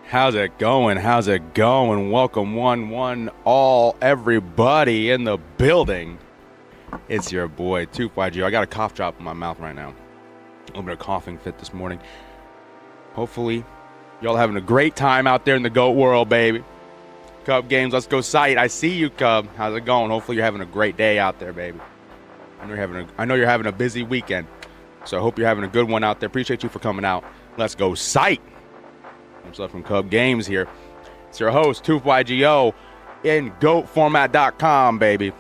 How's it going? How's it going? Welcome one all everybody in the building. It's your boy 2YG. I got a cough drop in my mouth right now. A little bit of coughing fit this morning. Hopefully y'all having a great time out there in the GOAT world, baby. Cub games, let's go sight. I see you, Cub. How's it going? Hopefully you're having a great day out there, baby. I know you're having a busy weekend. So I hope you're having a good one out there. Appreciate you for coming out. Let's go sight. I'm stuff from Cub Games here. It's your host, 2YGO, in GOATformat.com, baby.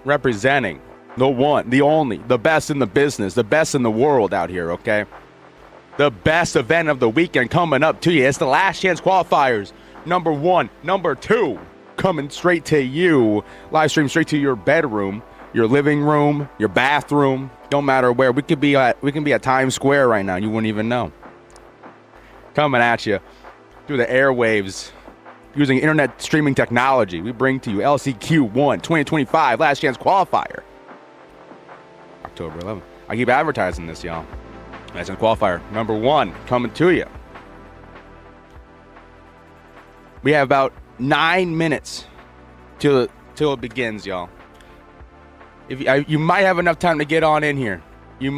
Representing the one, the only, the best in the business, the best in the world out here, okay? The best event of the weekend coming up to you. It's the Last Chance Qualifiers. Number 1, number 2, coming straight to you. Live stream straight to your bedroom, your living room, your bathroom. Don't matter where. We can be at Times Square right now. You wouldn't even know. Coming at you through the airwaves using internet streaming technology. We bring to you LCQ1 2025 Last Chance Qualifier. October 11th. I keep advertising this, y'all. Last Chance Qualifier number 1 coming to you. We have about 9 minutes till it begins, y'all. You might have enough time to get on in here. And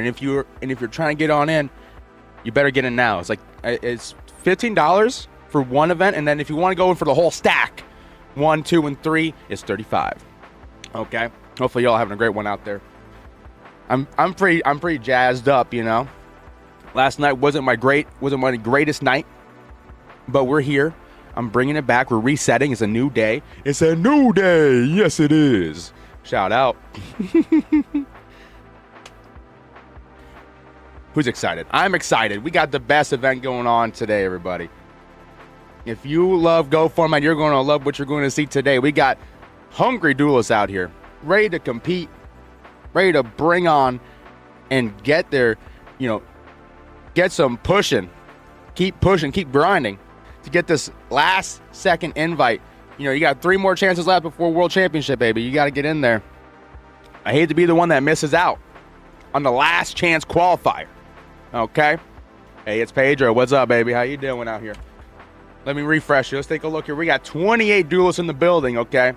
if you're trying to get on in, you better get in now. It's $15 for one event, and then if you want to go in for the whole stack, 1, 2, and 3, it's $35. Okay. Hopefully y'all having a great one out there. I'm pretty jazzed up, you know. Last night wasn't my greatest night, but we're here. I'm bringing it back. We're resetting. It's a new day. It's a new day. Yes, it is. Shout out. Who's excited? I'm excited. We got the best event going on today, everybody. If you love Go Format, you're going to love what you're going to see today. We got hungry duelists out here, ready to compete, ready to bring on and get their, get some pushing. Keep pushing, keep grinding to get this last second invite. You got 3 more chances left before World Championship, baby. You got to get in there. I hate to be the one that misses out on the Last Chance Qualifier. Okay. Hey, it's Pedro. What's up, baby? How you doing out here? Let me refresh you. Let's take a look here. We got 28 duelists in the building, okay?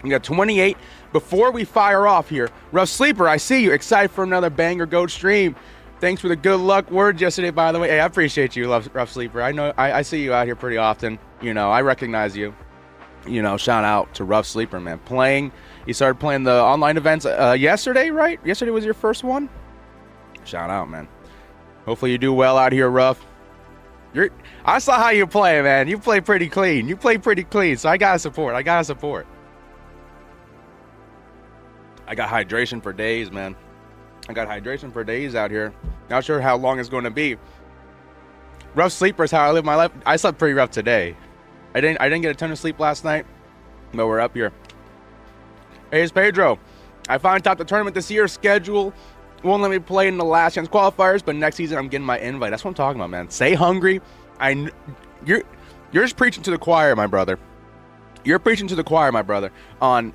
We got 28. Before we fire off here, Rough Sleeper, I see you. Excited for another banger GOAT stream. Thanks for the good luck words yesterday, by the way. Hey, I appreciate you, Rough Sleeper. I know I see you out here pretty often. I recognize you. Shout out to Rough Sleeper, man. You started playing the online events yesterday, right? Yesterday was your first one? Shout out, man. Hopefully you do well out here, Rough. I saw how you play, man. You play pretty clean. So I gotta support. I got hydration for days, man. I got hydration for days out here. Not sure how long it's going to be. Rough Sleeper is how I live my life. I slept pretty rough today. I didn't get a ton of sleep last night, but we're up here. Hey, it's Pedro. I finally topped the tournament this year. Schedule won't let me play in the Last Chance Qualifiers, but next season I'm getting my invite. That's what I'm talking about, man. Stay hungry. You're just preaching to the choir, my brother. You're preaching to the choir, my brother, on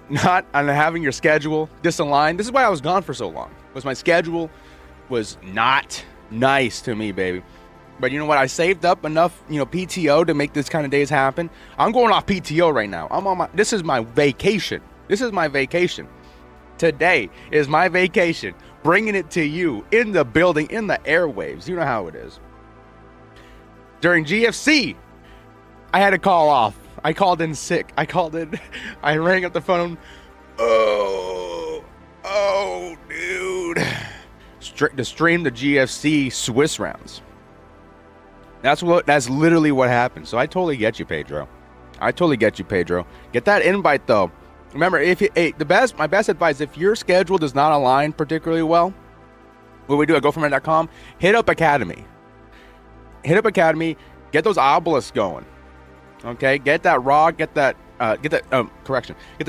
having your schedule disaligned. This is why I was gone for so long. Was my schedule was not nice to me, baby. But you know what? I saved up enough, PTO to make this kind of days happen. I'm going off PTO right now. This is my vacation. Today is my vacation. Bringing it to you in the building, in the airwaves. You know how it is. During GFC, I had to call off. I called in sick. I rang up the phone. Oh, dude. To stream the GFC Swiss rounds. That's literally what happened. So I totally get you, Pedro. Get that invite though. Remember, my best advice, if your schedule does not align particularly well, what we do at GoFormat.com, hit up Academy. Get those obelisks going. Okay, get that raw, get the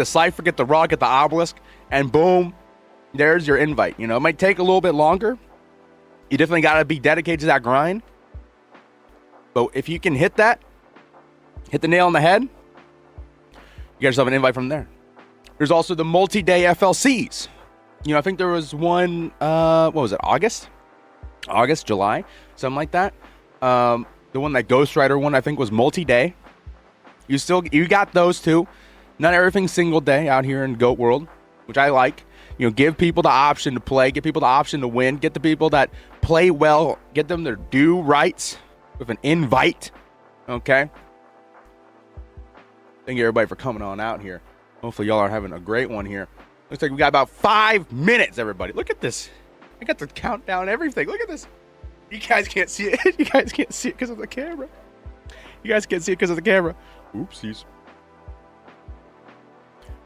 cipher, get the raw, get the obelisk, and boom, there's your invite. It might take a little bit longer. You definitely got to be dedicated to that grind. But if you can hit the nail on the head, you get yourself an invite from there. There's also the multi-day FLCs. I think there was one, what was it, August, July, something like that. The The one that Ghost Rider won, I think, was multi-day. You got those too. Not everything single day out here in Goat World, which I like. You know, give people the option to play, give people the option to win, get the people that play well, get them their due rights with an invite. Okay. Thank you everybody for coming on out here. Hopefully y'all are having a great one here. Looks like we got about 5 minutes, everybody. Look at this. I got the countdown and everything. Look at this. You guys can't see it. You guys can't see it because of the camera. You guys can't see it because of the camera. Oopsies.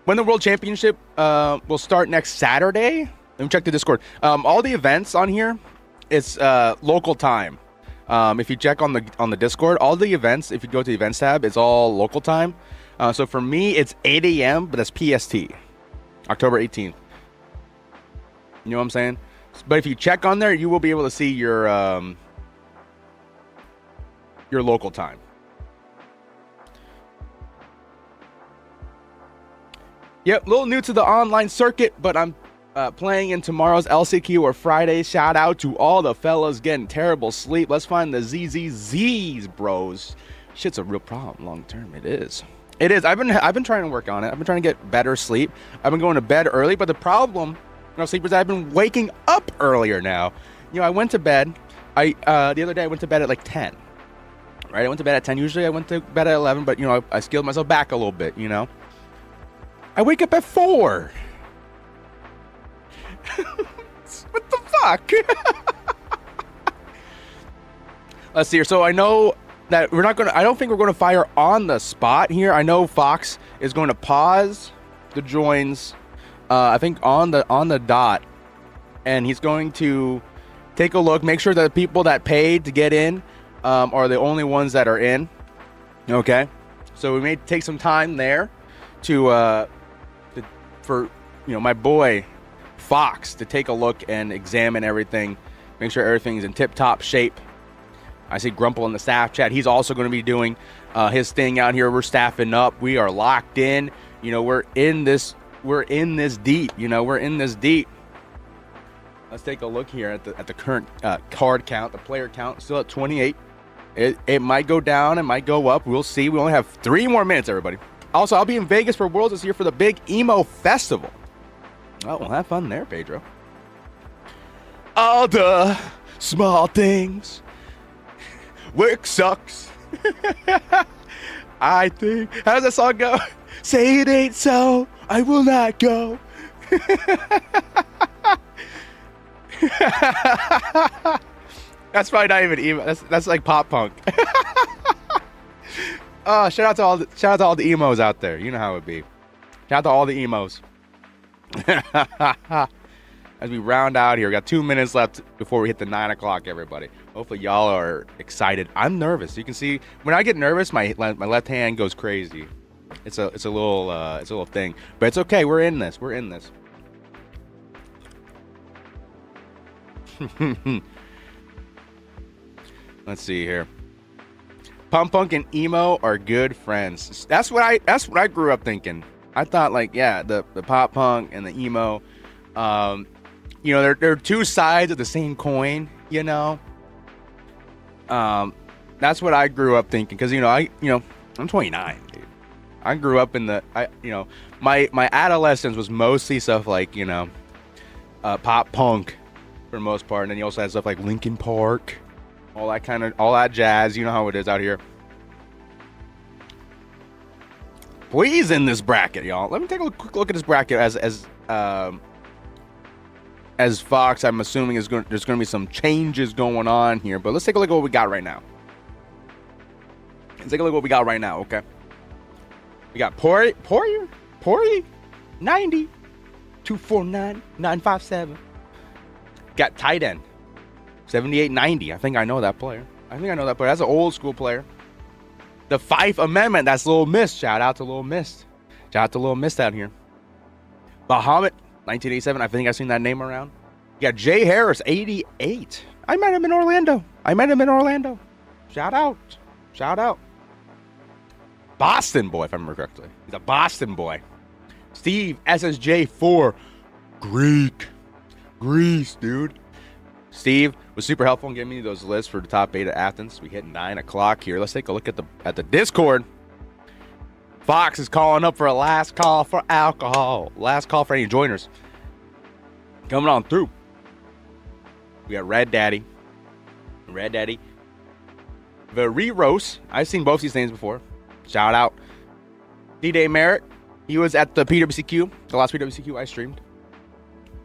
When the World Championship will start next Saturday. Let me check the Discord. All the events on here, it's local time. If you check on the Discord, all the events, if you go to the events tab, it's all local time. So for me, it's 8 a.m., but that's PST. October 18th. You know what I'm saying? But if you check on there, you will be able to see your local time. Yep, a little new to the online circuit, but I'm playing in tomorrow's LCQ or Friday. Shout out to all the fellas getting terrible sleep. Let's find the ZZZs, bros. Shit's a real problem long term. It is. It is. I've been trying to work on it. I've been trying to get better sleep. I've been going to bed early, but the problem, sleepers, I've been waking up earlier now. I went to bed. The other day I went to bed at like 10. Right? I went to bed at 10. Usually I went to bed at 11, but I scaled myself back a little bit. I wake up at 4. What the fuck? Let's see here. So I know that I don't think we're gonna fire on the spot here. I know Fox is going to pause the joins, I think on the dot, and he's going to take a look, make sure that the people that paid to get in are the only ones that are in. Okay, so we may take some time there for my boy Fox to take a look and examine everything, make sure everything's in tip-top shape. I see Grumple in the staff chat. He's also going to be doing his thing out here. We're staffing up. We are locked in. We're in this deep. We're in this deep. Let's take a look here at the current card count. The player count still at 28. It might go down. It might go up. We'll see. We only have 3 more minutes, everybody. Also, I'll be in Vegas for Worlds this year for the big emo festival. Oh, well, have fun there, Pedro. All the small things. Work sucks. I think. How does that song go? Say it ain't so. I will not go. That's probably not even emo. That's like pop punk. Shout out to all the emos out there. You know how it be. Shout out to all the emos. As we round out here, we got 2 minutes left before we hit the 9 o'clock. Everybody, hopefully y'all are excited. I'm nervous. You can see when I get nervous, my left hand goes crazy. It's a little thing, but it's okay. We're in this. Let's see here. Pump Punk and emo are good friends. That's what I grew up thinking. I thought the pop punk and the emo, they're 2 sides of the same coin. That's what I grew up thinking. Because I'm 29, dude. I grew up in my adolescence was mostly stuff like pop punk for the most part, and then you also had stuff like Linkin Park, all that jazz. You know how it is out here. Please in this bracket, y'all. Let me take a quick look at this bracket as Fox, I'm assuming there's going to be some changes going on here, but let's take a look at what we got right now. Okay. We got Poirier 90 249 957. Got tight end 7890. I think I know that player. That's an old school player. The Fife Amendment, that's Lil Miss. Shout out to Lil Miss out here. Bahamut, 1987. I think I've seen that name around. You got Jay Harris, 88. I met him in Orlando. Shout out. Boston boy, if I remember correctly. He's a Boston boy. Steve, SSJ4. Greece, dude. Steve was super helpful in giving me those lists for the top 8 at Athens. We hit 9 o'clock here. Let's take a look at the Discord. Fox is calling up for a last call for alcohol. Last call for any joiners. Coming on through. We got Red Daddy. Vereros. I've seen both these names before. Shout out. D-Day Merritt. He was at the PWCQ, the last PWCQ I streamed.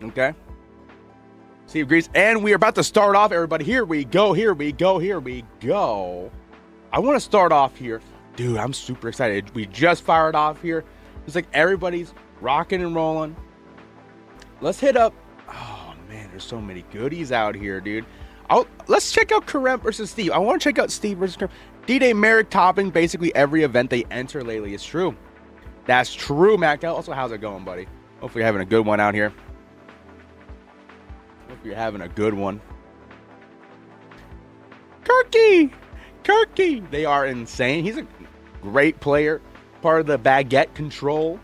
Okay. Steve Grease. And we are about to start off, everybody. Here we go. I want to start off here. Dude, I'm super excited. We just fired off here. It's like everybody's rocking and rolling. Let's hit up. Oh, man, there's so many goodies out here, dude. Let's check out Karem versus Steve. I want to check out Steve versus Karem. D-Day Merrick topping basically every event they enter lately. It's true. That's true, Mac. Also, how's it going, buddy? Hopefully you're having a good one out here. Hope you're having a good one. Kirky. They are insane. He's a great player. Part of the baguette control.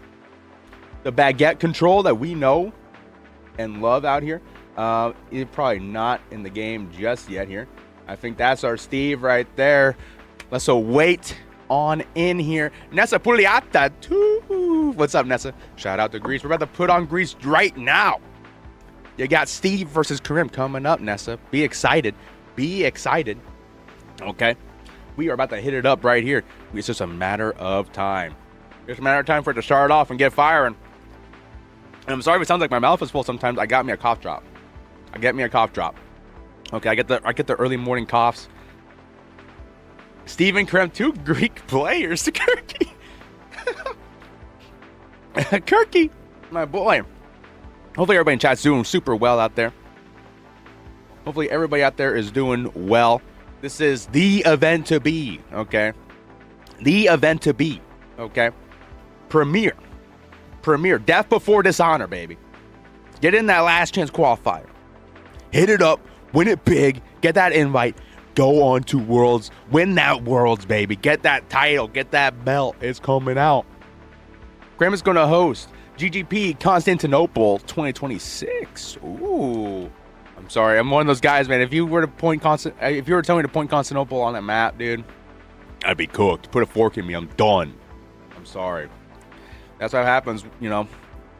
The baguette control that we know and love out here. He's probably not in the game just yet here. I think that's our Steve right there. Let's wait on in here. Nessa Puliata too. What's up, Nessa? Shout out to Greece. We're about to put on Greece right now. You got Steve versus Karim coming up, Nessa. Be excited. Okay. We are about to hit it up right here. It's just a matter of time. It's a matter of time for it to start off and get firing. And I'm sorry if it sounds like my mouth is full sometimes. I got me a cough drop. Okay, I get the early morning coughs. Steven Krem, 2 Greek players. Kirky, my boy. Hopefully everybody in chat's doing super well out there. Hopefully everybody out there is doing well. This is the event to be, okay? Premier. Death before dishonor, baby. Get in that last chance qualifier. Hit it up. Win it big. Get that invite. Go on to Worlds. Win that Worlds, baby. Get that title. Get that belt. It's coming out. Graham is going to host GGP Constantinople 2026. Ooh. I'm sorry. I'm one of those guys, man. If you were to telling me to point Constantinople on that map, dude, I'd be cooked. Put a fork in me. I'm done. I'm sorry. That's what happens, you know.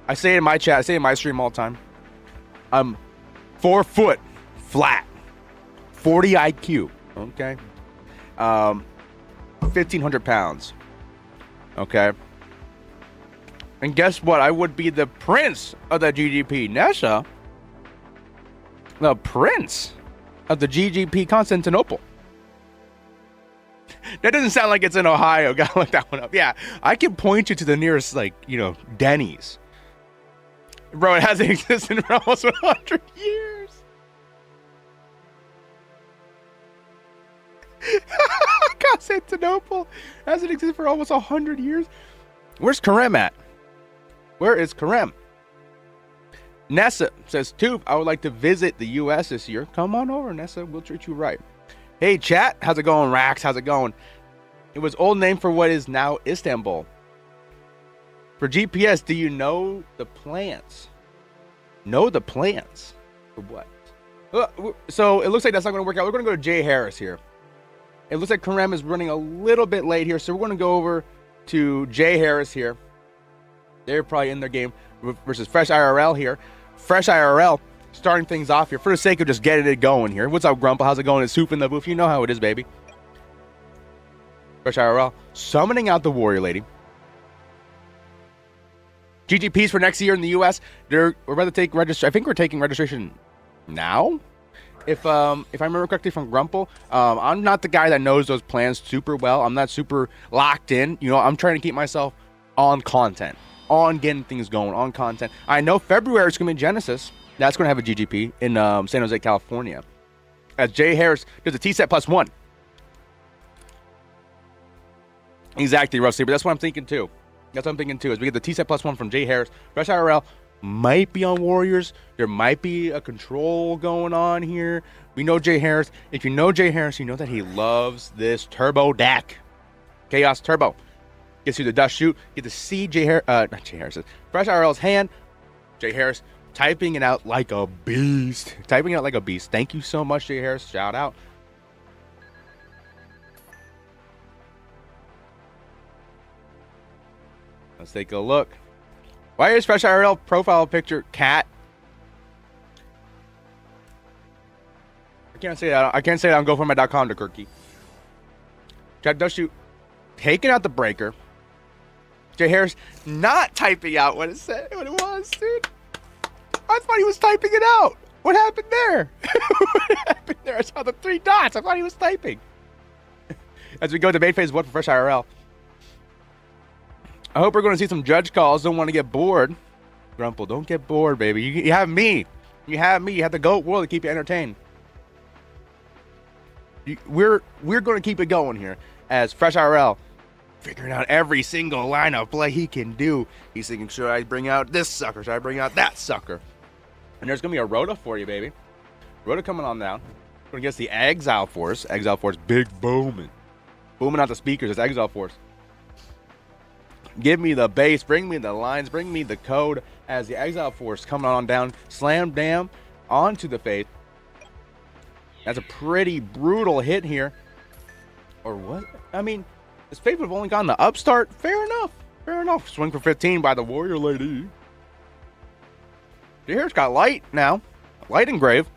I say it in my chat. I say it in my stream all the time. I'm 4 foot flat. 40 IQ. Okay. 1,500 pounds. Okay. And guess what? I would be the prince of the GGP. Nesha. The prince of the GGP Constantinople. That doesn't sound like it's in Ohio. Gotta look that one up. Yeah, I can point you to the nearest, Denny's. Bro, it hasn't existed for almost 100 years. Constantinople hasn't existed for almost 100 years. Where's Karem at? Where is Karem? Nessa says, Toof, I would like to visit the U.S. this year. Come on over, Nessa. We'll treat you right. Hey, chat. How's it going, Rax? How's it going? It was old name for what is now Istanbul. For GPS, do you know the plans? Know the plans? For what? So it looks like that's not going to work out. We're going to go to Jay Harris here. It looks like Karem is running a little bit late here. So we're going to go over to Jay Harris here. They're probably in their game versus Fresh IRL here. Fresh IRL starting things off here for the sake of just getting it going here. What's up, Grumpa? How's it going? It's Soup in the booth. You know how it is, baby. Fresh IRL summoning out the Warrior Lady. GGPs for next year in the U.S. We're about to take registration. I think we're taking registration now. If I remember correctly from Grumple, I'm not the guy that knows those plans super well. I'm not super locked in. You know, I'm trying to keep myself on content, on getting things going, on content. I know February is going to be Genesis. That's going to have a GGP in San Jose, California. As Jay Harris does a T-set +1. Exactly, Rusty. But that's what I'm thinking too. As we get the T-set +1 from Jay Harris. Fresh IRL might be on Warriors. There might be a control going on here. We know Jay Harris. If you know Jay Harris, you know that he loves this turbo deck. Chaos Turbo. Gets you the dust shoot. Get to see Jay Harris. Not Jay Harris. Fresh IRL's hand. Jay Harris Typing it out like a beast. Typing it out like a beast. Thank you so much, Jay Harris. Shout out. Let's take a look. Why is Fresh IRL profile picture cat? I can't say that. I can't say that on GoFundMe.com to Kirky. Jack does shoot. Taking out the breaker. Jay Harris not typing out what it said. What it was, dude. I thought he was typing it out. What happened there? What happened there? I saw the 3 dots. I thought he was typing. As we go to main phase 1 for Fresh IRL. I hope we're going to see some judge calls. Don't want to get bored. Grumple, don't get bored, baby. You have me. You have me. You have the GOAT world to keep you entertained. We're going to keep it going here as Fresh IRL figuring out every single line of play he can do. He's thinking, should I bring out this sucker? Should I bring out that sucker? And there's going to be a Rhoda for you, baby. Rhoda coming on down. Going to get the Exile Force. Exile Force, big booming. Booming out the speakers. It's Exile Force. Give me the bass. Bring me the lines. Bring me the code as the Exile Force coming on down. Slam Dam onto the Faith. That's a pretty brutal hit here. Or what? I mean, this Faith would have only gotten the upstart. Fair enough. Fair enough. Swing for 15 by the Warrior Lady. Your hair's got light now. Light engrave.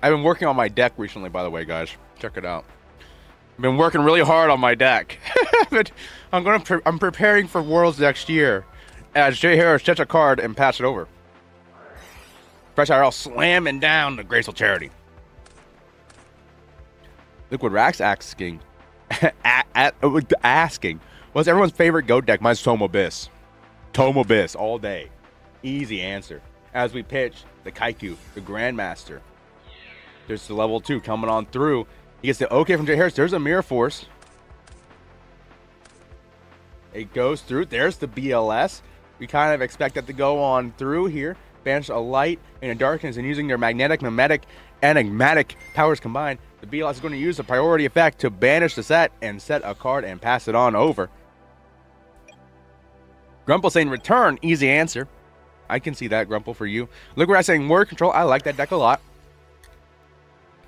I've been working on my deck recently, by the way, guys. Check it out. I've been working really hard on my deck. But I'm preparing for Worlds next year. As Jay Harris sets a card and pass it over. Fresh IRL slamming down the Graceful Charity. Liquid Rax asking, what's everyone's favorite GOAT deck? Mine's Tome Abyss. Tome Abyss all day. Easy answer. As we pitch the Kaiku, the Grandmaster. There's the level 2 coming on through. He gets the okay from Jay Harris. There's a Mirror Force. It goes through. There's the BLS. We kind of expect that to go on through here. Banish a light and a darkness, and using their magnetic, mimetic, and enigmatic powers combined, the BLS is going to use the priority effect to banish the set and set a card and pass it on over. Grumple saying return, easy answer. I can see that, Grumple, for you. Liquid Rat saying Warrior Control. I like that deck a lot.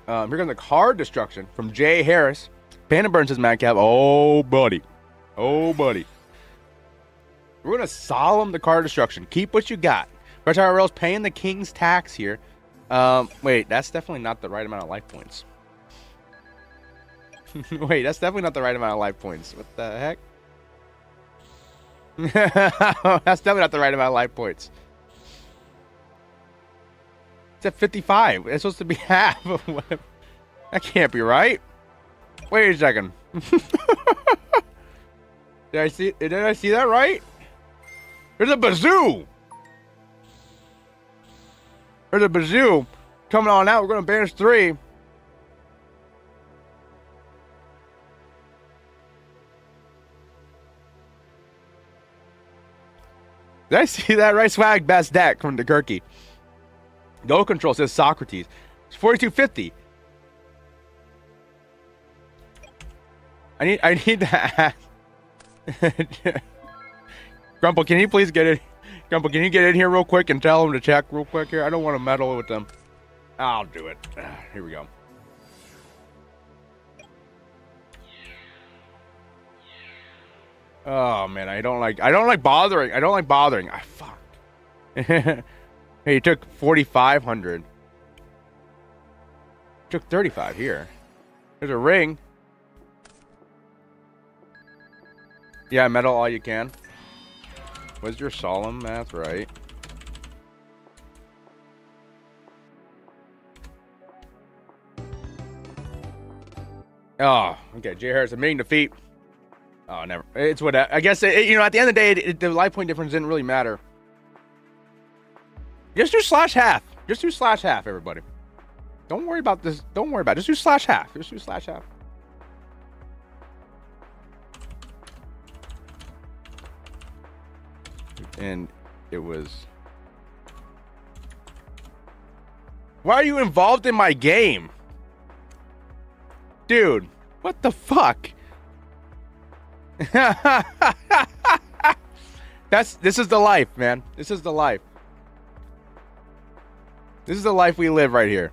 Here comes the card destruction from Jay Harris. Panda Burns says Madcap. Oh, buddy. Oh, buddy. We're going to solemn the card destruction. Keep what you got. Fresh IRL's paying the King's tax here. Wait, that's definitely not the right amount of life points. Wait, that's definitely not the right amount of life points. What the heck? That's definitely not the right amount of life points. It's at 55. It's supposed to be half of what... That can't be right. Wait a second. Did I see that right? There's a bazoo. There's a bazoo coming on out. We're going to banish 3. Did I see that right? Swag best deck from the Kirky. Go Control says Socrates. It's 4250. I need that. Grumple, can you please get in? Grumple, can you get in here real quick and tell them to check real quick here? I don't want to meddle with them. I'll do it. Here we go. Oh man, I don't like bothering. Ah, fuck. Hey, you took 4,500. Took 35 here. There's a ring. Yeah, metal all you can. What's your solemn math, right? Oh, okay. Jay Harris admitting defeat. Oh, never. It's what I guess. At the end of the day, the life point difference didn't really matter. Just do /half. Just do /half, everybody. Don't worry about this. Don't worry about it. Just do /half. Just do /half. And it was... Why are you involved in my game? Dude, what the fuck? This is the life, man. This is the life. This is the life we live right here.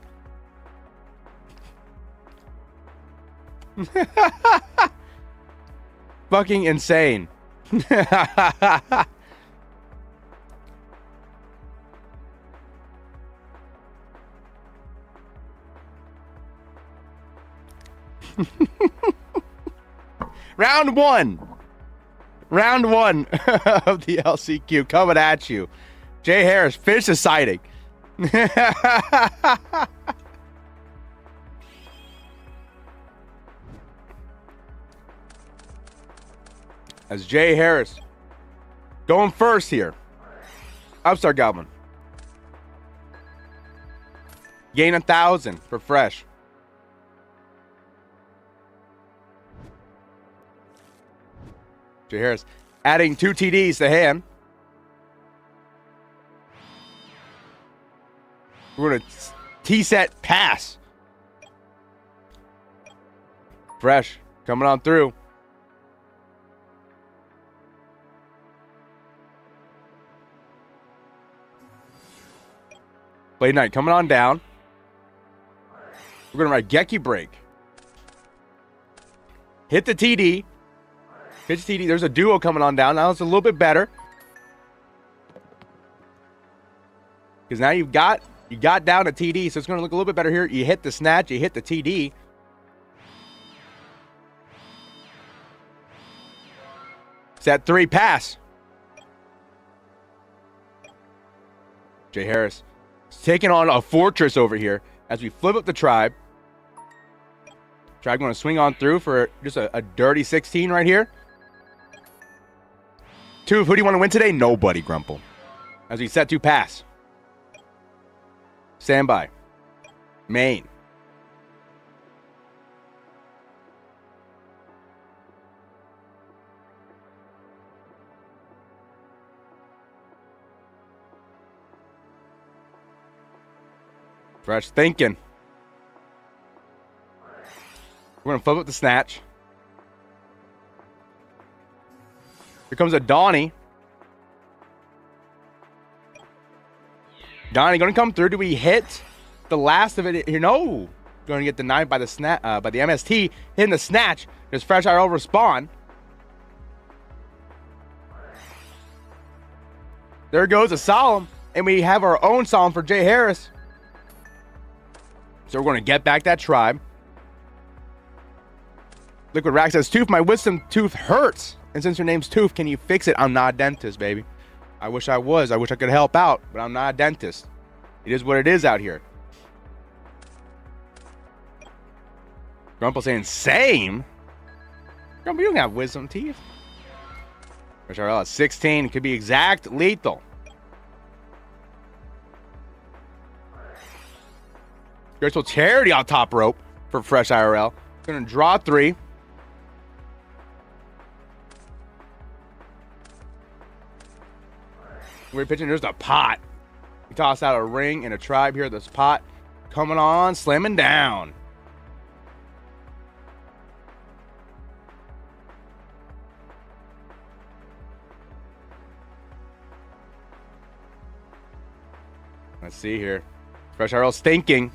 Fucking insane. Round one of the LCQ coming at you. Jay Harris, finish the sighting. As Jay Harris going first here. Upstart Goblin. Gain 1,000 for fresh. Jay Harris adding 2 TDs to hand. We're going to T-set pass. Fresh coming on through. Blade Knight coming on down. We're going to ride Geki Break. Hit the TD. Pitch TD. There's a duo coming on down. Now it's a little bit better. Because now you got down a TD, so it's going to look a little bit better here. You hit the snatch. You hit the TD. Set 3 pass. Jay Harris is taking on a fortress over here as we flip up the tribe. Tribe going to swing on through for just a dirty 16 right here. Who do you want to win today? Nobody, Grumple. As we set 2 pass. Standby. Main. Fresh thinking. We're going to flip up the snatch. Here comes a Donnie. Donnie going to come through. Do we hit the last of it here? No. Going to get denied by the by the MST. Hitting the snatch. Does Fresh IRL respond? There goes a Solemn. And we have our own Solemn for Jay Harris. So we're going to get back that tribe. Liquid Rack says, Tooth, my wisdom tooth hurts. And since your name's Tooth, can you fix it? I'm not a dentist, baby. I wish I was. I wish I could help out, but I'm not a dentist. It is what it is out here. Grumple saying, same? Grumple, you don't have wisdom teeth. Fresh IRL at 16. Could be exact. Lethal. Graceful Charity on top rope for Fresh IRL. Going to draw 3. We're pitching. There's a pot. We toss out a ring and a tribe here. This pot coming on, slamming down. Let's see here. Fresh IRL stinking.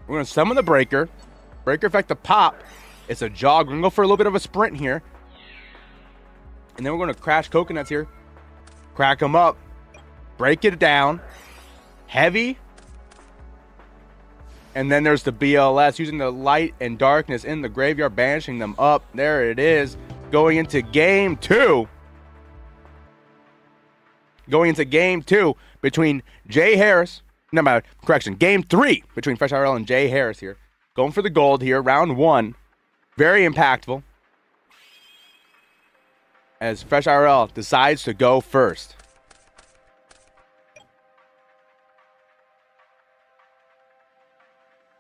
We're going to summon the breaker. Breaker effect to pop. It's a jog. We're going to go for a little bit of a sprint here. And then we're going to crash coconuts here. Crack them up. Break it down. Heavy. And then there's the BLS. Using the light and darkness in the graveyard. Banishing them up. There it is. Going into game 2. Going into game 2 between Jay Harris. No, correction. Game 3 between Fresh IRL and Jay Harris here. Going for the gold here. Round 1. Very impactful. As Fresh IRL decides to go first.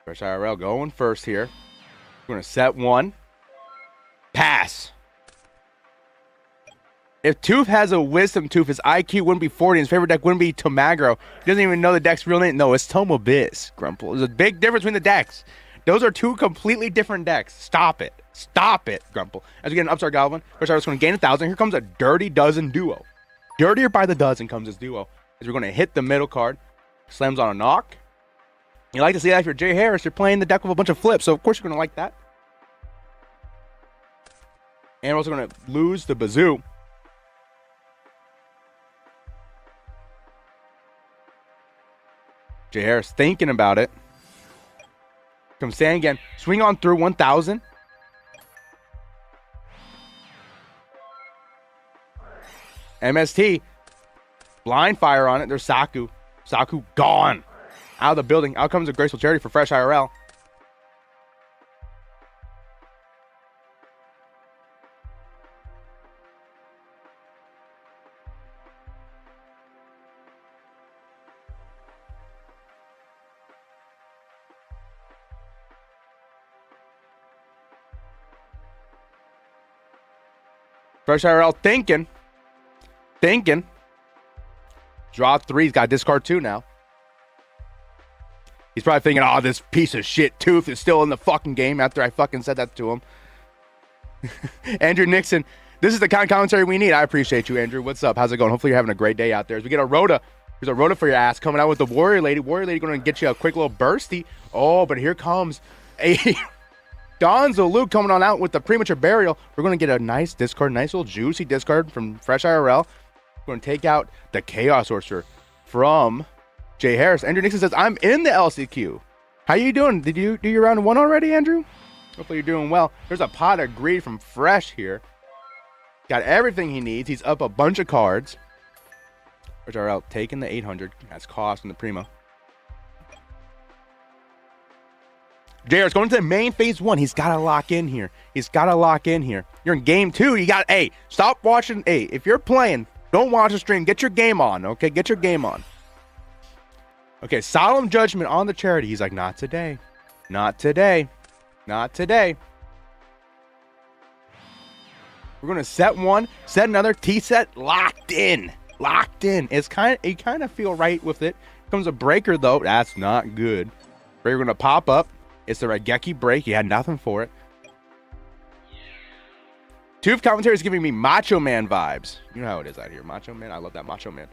Fresh IRL going first here. We're going to set 1. Pass. If Tooth has a wisdom tooth, his IQ wouldn't be 40, and his favorite deck wouldn't be Tomagro. He doesn't even know the deck's real name. No, it's Tomobiz, Grumple. There's a big difference between the decks. Those are two completely different decks. Stop it. Stop it, Grumple. As we get an Upstart Goblin, first I was going to gain 1,000. Here comes a Dirty Dozen duo. Dirtier by the dozen comes this duo. As we're going to hit the middle card. Slams on a knock. You like to see that if you're Jay Harris, you're playing the deck with a bunch of flips. So, of course, you're going to like that. And we're also going to lose the Bazoo. Jay Harris thinking about it. Comes Sand again. Swing on through 1,000. MST. Blind fire on it. There's Saku. Saku gone. Out of the building. Out comes a Graceful Charity for Fresh IRL. Fresh IRL thinking. Draw 3. He's got discard 2 now. He's probably thinking, oh, this piece of shit Tooth is still in the fucking game after I fucking said that to him. Andrew Nixon, this is the kind of commentary we need. I appreciate you, Andrew. What's up? How's it going? Hopefully you're having a great day out there. As we get a Rhoda. There's a Rhoda for your ass coming out with the Warrior Lady. Warrior Lady going to get you a quick little bursty. Oh, but here comes a Donzo Luke coming on out with the Premature Burial. We're going to get a nice discard, nice little juicy discard from Fresh IRL. We're going to take out the Chaos Sorcerer from Jay Harris. Andrew Nixon says, I'm in the LCQ. How you doing? Did you do your round 1 already, Andrew? Hopefully you're doing well. There's a Pot of Greed from Fresh here. Got everything he needs. He's up a bunch of cards. Which are out taking the 800. That's cost in the Primo. Jay Harris going to the main phase 1. He's got to lock in here. You're in game 2. You got, hey, stop watching. Hey, if you're playing, don't watch the stream. Get your game on, okay? Get your game on. Okay, Solemn Judgment on the Charity. He's like, not today. Not today. Not today. We're going to set 1, set another, T-set, locked in. Locked in. You kind of feel right with it. Comes a Breaker, though. That's not good. Breaker going to pop up. It's the Raigeki break. He had nothing for it. Tooth commentary is giving me Macho Man vibes. You know how it is out here. Macho Man. I love that Macho Man.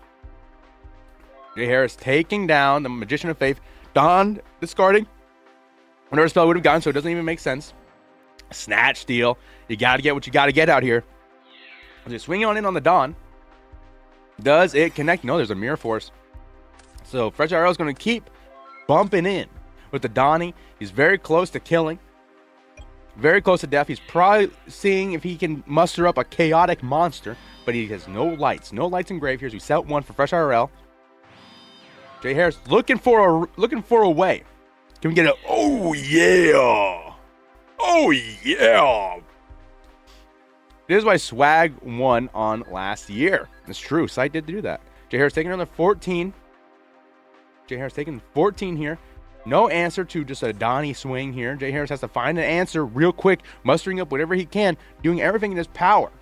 Jay Harris taking down the Magician of Faith. Don discarding. Whatever spell would have gone, so it doesn't even make sense. Snatch Steal. You got to get what you got to get out here. Just swinging on in on the Don. Does it connect? No, there's a Mirror Force. So Fresh IRL is going to keep bumping in with the Donnie. He's very close to killing. Very close to death. He's probably seeing if he can muster up a chaotic monster, but he has no lights. No lights in grave here. So we set 1 for Fresh IRL. Jay Harris looking for a way. Can we get a oh yeah. Oh yeah. This is why Swag won on last year. It's true. Sight did do that. Jay Harris taking another 14. Jay Harris taking 14 here. No answer to just a Donnie swing here. Jay Harris has to find an answer real quick, mustering up whatever he can, doing everything in his power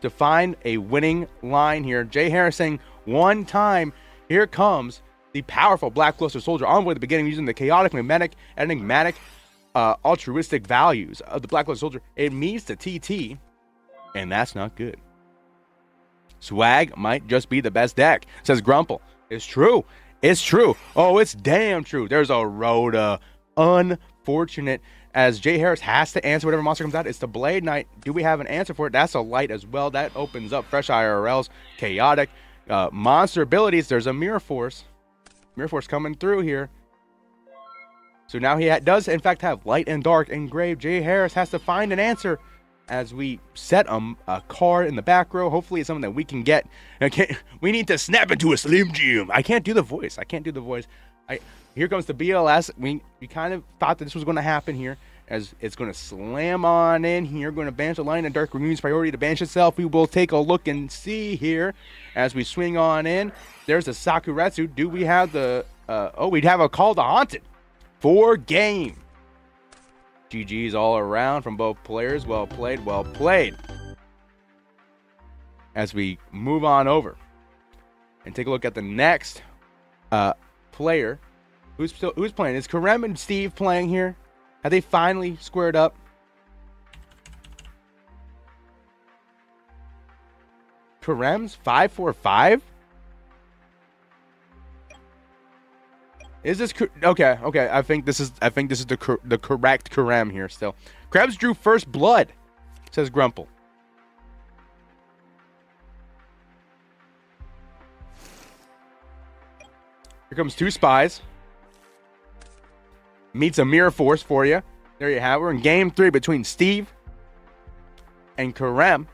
to find a winning line here. Jay Harris saying one time, here comes the powerful Black Luster Soldier on the beginning using the chaotic, mimetic, enigmatic, altruistic values of the Black Luster Soldier. It meets the TT, and that's not good. Swag might just be the best deck, says Grumple. It's true. It's true. Oh, it's damn true. There's a Rhoda. Unfortunate. As Jay Harris has to answer whatever monster comes out. It's the Blade Knight. Do we have an answer for it? That's a light as well. That opens up Fresh IRL's chaotic monster abilities. There's a Mirror Force. Mirror Force coming through here. So now he does, in fact, have light and dark engraved. Jay Harris has to find an answer as we set a card in the back row. Hopefully it's something that we can get. We need to snap into a Slim Jim. I can't do the voice. Here comes the BLS. We kind of thought that this was going to happen here, as it's going to slam on in here. Going to banish the Light and Dark, removes priority to banish itself. We will take a look and see here as we swing on in. There's a Sakuretsu. Do we have the... we'd have a Call to Haunted for game. GG's all around from both players. Well played, well played. As we move on over and take a look at the next player. Who's playing? Is Karem and Steve playing here? Have they finally squared up? Karem's 545? Is this okay? Okay, I think this is the correct Karem here. Still, Krebs drew first blood, says Grumple. Here comes two spies. Meets a mirror force for you. There you have it. We're in game 3 between Steve and Karem.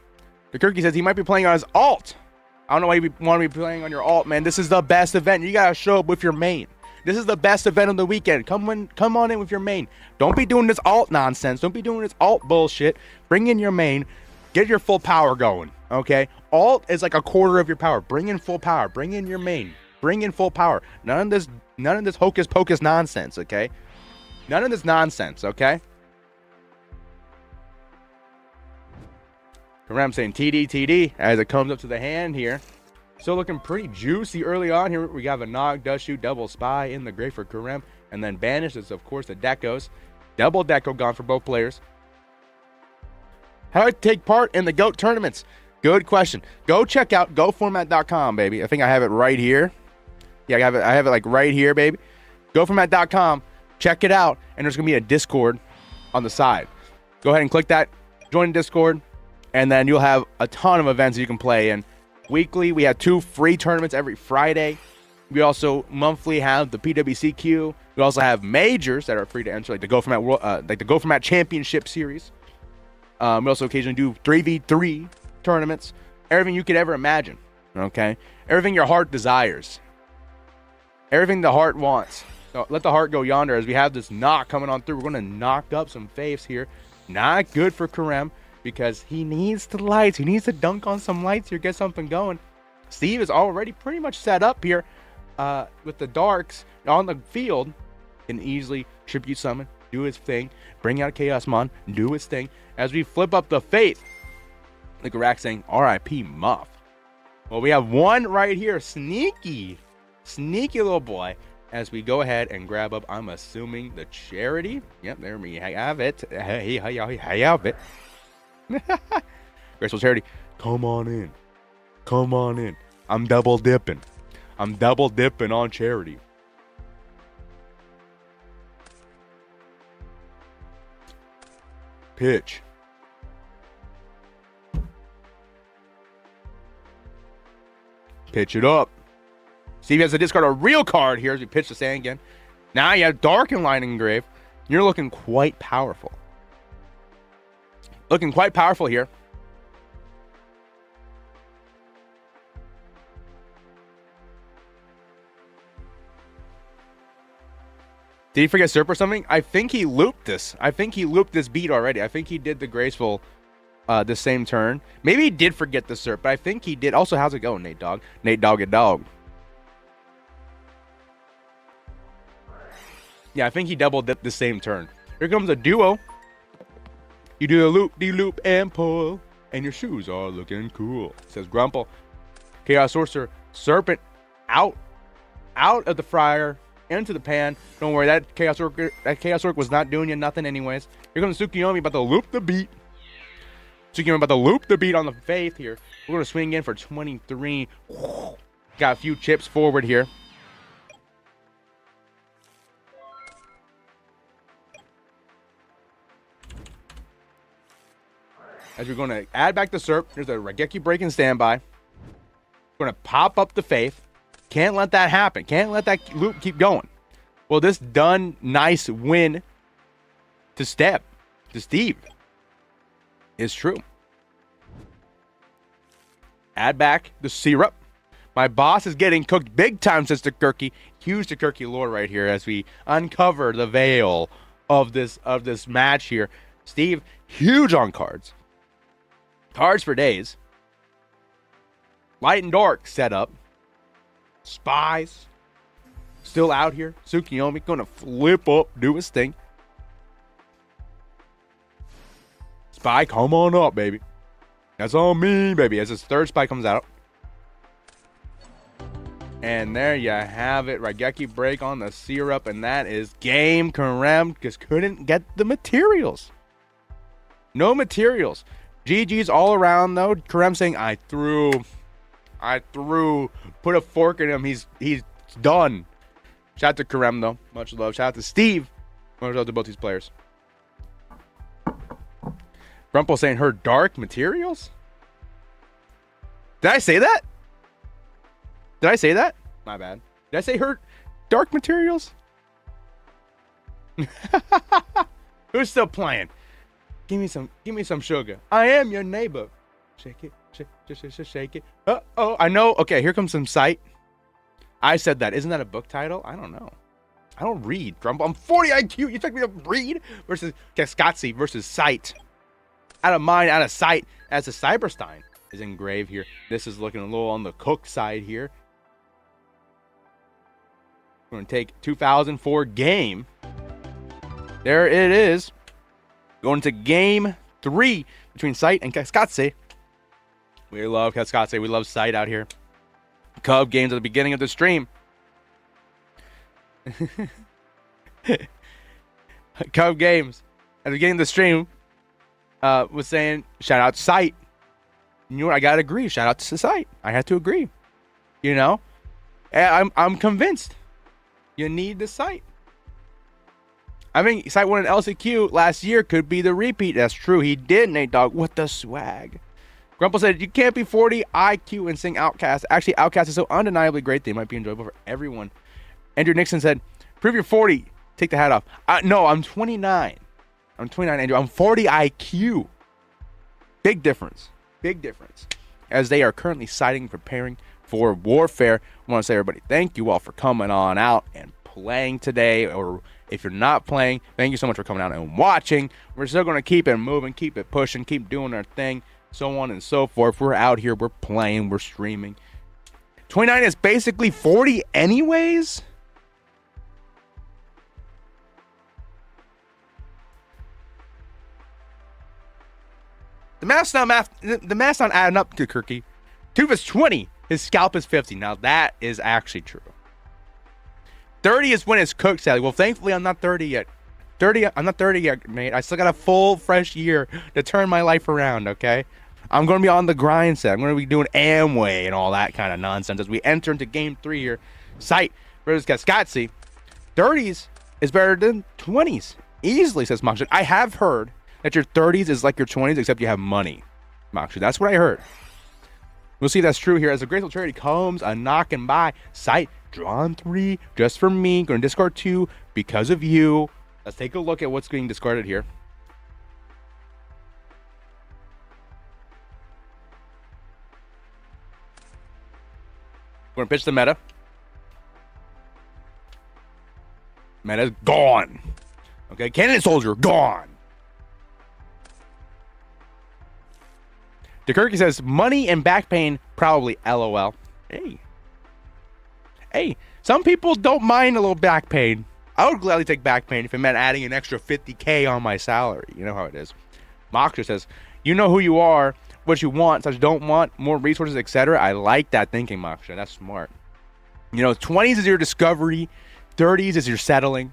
The Kirky says he might be playing on his alt. I don't know why you want to be playing on your alt, man. This is the best event. You gotta show up with your main. This is the best event of the weekend. Come on in with your main. Don't be doing this alt nonsense. Don't be doing this alt bullshit. Bring in your main. Get your full power going, okay? Alt is like a quarter of your power. Bring in full power. Bring in your main. Bring in full power. None of this hocus pocus nonsense, okay? None of this nonsense, okay? Karem saying TD as it comes up to the hand here. Still looking pretty juicy early on here. We have a Nog, Does Shoot, Double Spy in the grave for Karem. And then Banish is, of course, the Decos. Double Deco gone for both players. How do I take part in the GOAT tournaments? Good question. Go check out GoFormat.com, baby. I think I have it right here. Yeah, I have it like right here, baby. GoFormat.com. Check it out. And there's going to be a Discord on the side. Go ahead and click that. Join Discord. And then you'll have a ton of events you can play in. Weekly, we have 2 free tournaments every Friday. We also monthly have the PWCQ. We also have majors that are free to enter, like the GoFormat Championship Series. We also occasionally do 3v3 tournaments. Everything you could ever imagine. Okay, everything your heart desires. Everything the heart wants. So let the heart go yonder as we have this knock coming on through. We're going to knock up some faiths here. Not good for Karem, because he needs the lights. He needs to dunk on some lights here, get something going. Steve is already pretty much set up here with the darks on the field. Can easily tribute summon, do his thing, bring out Chaos Mon, do his thing. As we flip up the Faith, the Garak saying R.I.P. Muff. Well, we have one right here. Sneaky little boy. As we go ahead and grab up, I'm assuming, the charity. Yep, there we have it. Hey, have it. Graceful Charity, come on in. Come on in. I'm double dipping. I'm double dipping on Charity. Pitch. Pitch it up. Steve has to discard a real card here as we pitch the sand again. Now you have Dark and Light Engrave. You're looking quite powerful. Looking quite powerful here. Did he forget Serp or something? I think he looped this. I think he looped this beat already. I think he did the Graceful the same turn. Maybe he did forget the Serp, but I think he did. Also, how's it going, Nate Dog? Nate Dog a dog. Yeah, I think he double dipped the same turn. Here comes a duo. You do a loop-de-loop and pull, and your shoes are looking cool, says Grumple. Chaos Sorcerer, Serpent out of the fryer, into the pan. Don't worry, that Chaos Orc was not doing you nothing anyways. Here comes Tsukiyomi about to loop the beat. Tsukiyomi about to loop the beat on the Faith here. We're going to swing in for 23. Got a few chips forward here. As we're going to add back the Serp. There's a Raigeki break in standby. We're going to pop up the Faith. Can't let that happen. Can't let that loop keep going. Well, this done nice win to Steve is true. Add back the syrup. My boss is getting cooked big time, says Kirky. Huge Kirky lore right here as we uncover the veil of this match here. Steve, huge on cards. Cards for days. Light and dark setup. Spies. Still out here. Tsukiyomi gonna flip up, do his thing. Spy, come on up, baby. That's on me, baby. As his third spy comes out. And there you have it. Raigeki break on the syrup. And that is game. Karem just couldn't get the materials. No materials. GG's all around, though. Karem saying, I threw. Put a fork in him. He's done. Shout out to Karem, though. Much love. Shout out to Steve. Much love to both these players. Grumple saying her dark materials? Did I say that? Did I say that? My bad. Did I say her dark materials? Who's still playing? Give me some sugar. I am your neighbor. Shake it, shake it. Oh, I know. Okay, here comes some sight. I said that. Isn't that a book title? I don't know. I don't read. Grumble. I'm 40 IQ. You expect me to read? Versus Cascazzi versus sight. Out of mind, out of sight. As the Cyberstein is engraved here. This is looking a little on the cook side here. We're going to take 2004 game. There it is. Going to game 3 between Sight and Cascazzi. We love Cascazzi. We love Sight out here. Cub games at the beginning of the stream. Cub games at the beginning of the stream was saying, shout out to Sight. You know what? I got to agree. Shout out to Sight. I had to agree. You know? And I'm convinced. You need the Sight. I think Sight won an LCQ last year. Could be the repeat. That's true. He did, Nate Dogg. What the swag. Grumple said, you can't be 40 IQ and sing Outcast. Actually, Outcast is so undeniably great. They might be enjoyable for everyone. Andrew Nixon said, prove you're 40. Take the hat off. No, I'm 29. I'm 29, Andrew. I'm 40 IQ. Big difference. Big difference. As they are currently sighting, preparing for warfare. I want to say, everybody, thank you all for coming on out and playing today. Or if you're not playing, thank you so much for coming out and watching. We're still going to keep it moving, keep it pushing, keep doing our thing, so on and so forth. We're out here, we're playing, we're streaming. 29 is basically 40 anyways. The math's not adding up to Kirky. Tooth is 20. His scalp is 50. Now that is actually true. 30 is when it's cooked, Sally. Well, thankfully I'm not 30 yet. I'm not 30 yet, mate. I still got a full, fresh year to turn my life around, okay? I'm going to be on the grind set. I'm going to be doing Amway and all that kind of nonsense as we enter into game 3 here. Sight versus Cascazzi. 30s is better than 20s. Easily, says Moksha. I have heard that your 30s is like your 20s, except you have money, Moksha. That's what I heard. We'll see if that's true here. As the Graceful Charity comes a knocking by. Sight, drawn 3 just for me. Going to discard 2 because of you. Let's take a look at what's being discarded here. We're going to pitch the meta. Meta's gone. Okay, Cannon Soldier, gone. DeKirky says, money and back pain, probably LOL. Hey, some people don't mind a little back pain. I would gladly take back pain if it meant adding an extra 50K on my salary. You know how it is. Moksha says, you know who you are, what you want, such don't want, more resources, etc. I like that thinking, Moksha. That's smart. You know, 20s is your discovery. 30s is your settling.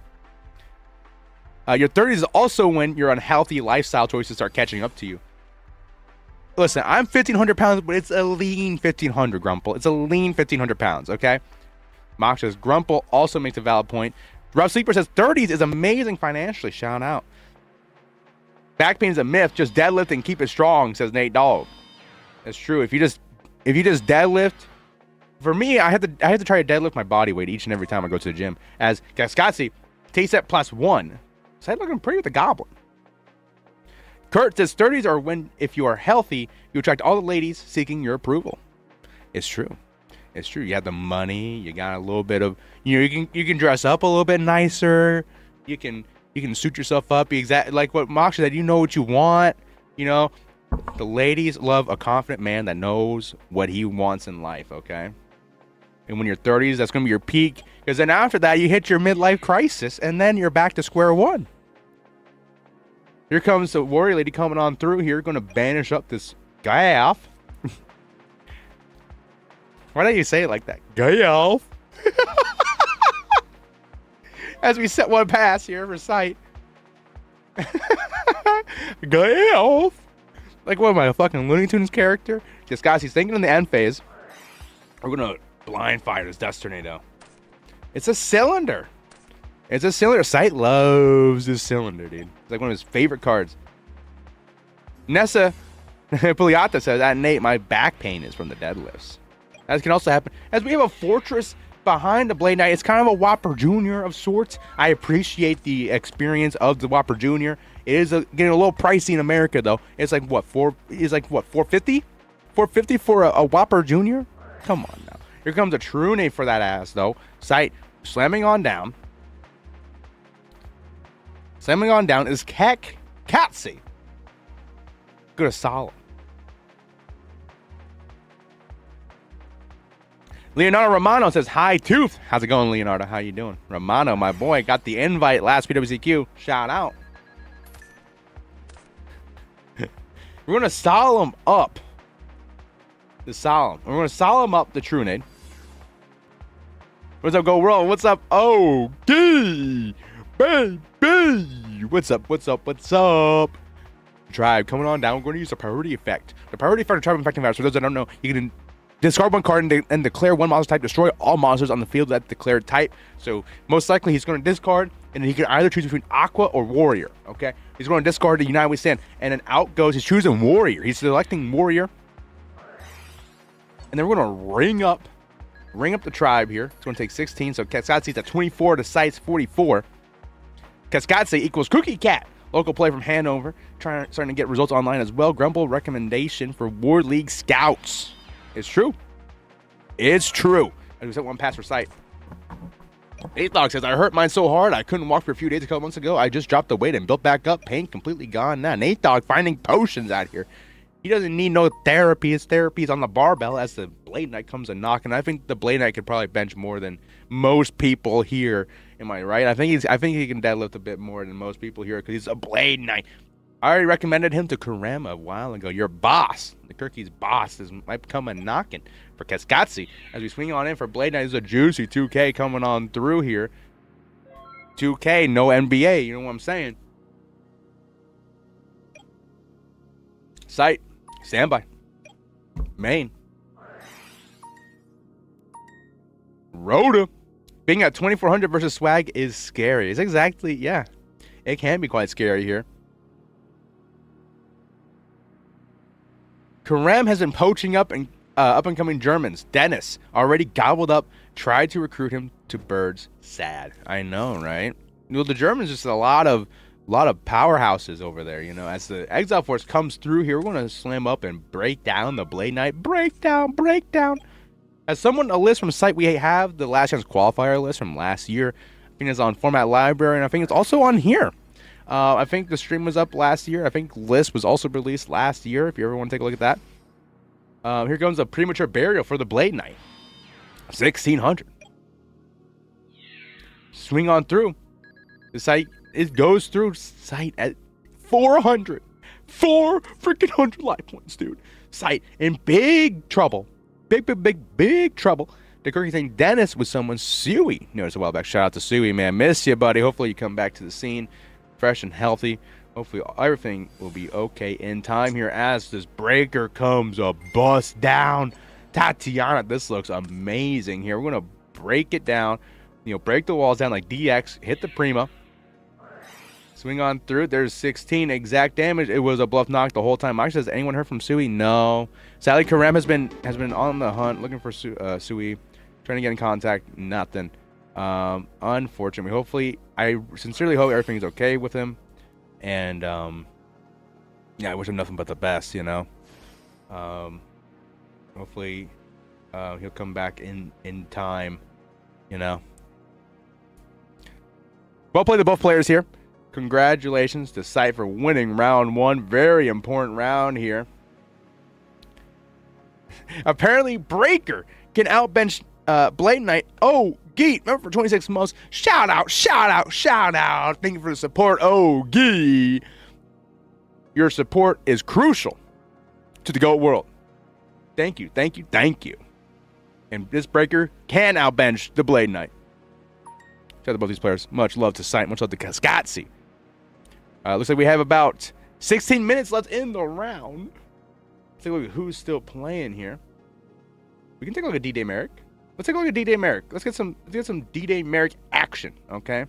Your 30s is also when your unhealthy lifestyle choices start catching up to you. Listen, I'm 1,500 pounds, but it's a lean 1,500, Grumple. It's a lean 1,500 pounds, okay? Moksha says, Grumple also makes a valid point. Rough Sleeper says, 30s is amazing financially. Shout out. Back pain is a myth. Just deadlift and keep it strong, says Nate Dogg. That's true. If you just deadlift, for me, I have to try to deadlift my body weight each and every time I go to the gym. As Cascazzi, taste at +1. So I'm looking pretty with the goblin. Kurt says 30s are when, if you are healthy, you attract all the ladies seeking your approval. It's true. It's true. You have the money. You got a little bit of, you can dress up a little bit nicer. You can suit yourself up. Be exactly like what Moksha said. You know what you want. You know, the ladies love a confident man that knows what he wants in life. Okay. And when you're 30s, that's going to be your peak. Because then after that, you hit your midlife crisis, and then you're back to square one. Here comes the warrior lady coming on through here, going to banish up this gaff. Why don't you say it like that? Gay elf. As we set one pass here for sight. Gay elf. Like, what am I, a fucking Looney Tunes character? Just guys, he's thinking in the end phase. We're gonna blind fire this Dust Tornado. It's a cylinder. It's a cylinder. Sight loves this cylinder, dude. It's like one of his favorite cards. Nessa Pugliata says, "At Nate, my back pain is from the deadlifts." That can also happen. As we have a fortress behind the Blade Knight, it's kind of a Whopper Jr. of sorts. I appreciate the experience of the Whopper Jr. It is getting a little pricey in America, though. It's like what, $450? $450 for a Whopper Jr.? Come on now. Here comes a Trune for that ass, though. Sight slamming on down. Slamming on down is Katsy. Go to Solemn. Leonardo Romano says, "Hi, Tooth." How's it going, Leonardo? How you doing? Romano, my boy, got the invite last PWCQ. Shout out. We're going to Solemn up the Solemn. We're going to Solemn up the Trunade. What's up, Go World? What's up, OG? Baby. What's up? Tribe coming on down. We're going to use the priority effect. The priority effect of Tribe Infecting Virus. For those that don't know, you can discard one card and declare one monster type. Destroy all monsters on the field that declared type. So most likely he's going to discard, and then he can either choose between Aqua or Warrior. Okay, he's going to discard the United We Stand, and then out goes. He's choosing Warrior. He's selecting Warrior, and then we're going to ring up the Tribe here. It's going to take 16. So Kaskatsy's at 24 to Sight's 44. Kaskatsy equals Cookie Cat. Local play from Hanover. Starting to get results online as well. Grumble recommendation for Ward League Scouts. It's true. It's true. I just hit one pass for Sight. Athog says, "I hurt mine so hard I couldn't walk for a few days a couple months ago. I just dropped the weight and built back up. Pain completely gone now." Athog finding potions out here. He doesn't need no therapy. His therapy is on the barbell as the Blade Knight comes a knock. And I think the Blade Knight could probably bench more than most people here. Am I right? I think he can deadlift a bit more than most people here because he's a Blade Knight. I already recommended him to Karema a while ago. Your boss, the Kirky's boss, might come a knocking for Kaskatsi. As we swing on in for Blade Knight, there's a juicy 2K coming on through here. 2K, no NBA. You know what I'm saying? Sight, standby. Main. Rhoda. Being at 2400 versus Swag is scary. It's exactly, yeah. It can be quite scary here. Karem has been poaching up and coming Germans. Dennis already gobbled up, tried to recruit him to Birds. Sad. I know, right? Well, the Germans just a lot of powerhouses over there, you know. As the Exile Force comes through here, we're going to slam up and break down the Blade Knight. Break down. As someone, a list from Site, we have the Last Chance Qualifier list from last year. I think it's on Format Library, and I think it's also on here. I think the stream was up last year. I think list was also released last year, if you ever want to take a look at that. Here comes a premature burial for the Blade Knight. 1600. Swing on through. The Site, it goes through Site at 400. 4 freaking 100 life points, dude. Site in big trouble. Big trouble. The Kirky saying Dennis was someone. Suey noticed a while back. Shout out to Suey, man. Miss you, buddy. Hopefully you come back to the scene fresh and healthy. Hopefully everything will be okay in time here as this breaker comes a bust down. Tatiana, this looks amazing here. We're going to break it down. You know, break the walls down like DX. Hit the Prima. Swing on through. There's 16 exact damage. It was a bluff knock the whole time. Mike says, anyone heard from Sui? No. Sally Karem has been on the hunt looking for Sui, trying to get in contact. Nothing. Unfortunately, hopefully, I sincerely hope everything's okay with him. And yeah, I wish him nothing but the best. You know. Hopefully, he'll come back in time. You know. Well played to both players here. Congratulations to Sight for winning round 1. Very important round here. Apparently, Breaker can outbench Blade Knight. Oh, Geet, remember for 26 months. Shout out. Thank you for the support. Oh, Geet. Your support is crucial to the GOAT world. Thank you. And this breaker can outbench the Blade Knight. Shout out to both these players. Much love to Sight. Much love to Cascazzi. Looks like we have about 16 minutes left in the round. Let's take a look at who's still playing here. We can take a look at D-Day Merrick. Let's take a look at D-Day Merrick. Let's get some D-Day Merrick action, okay?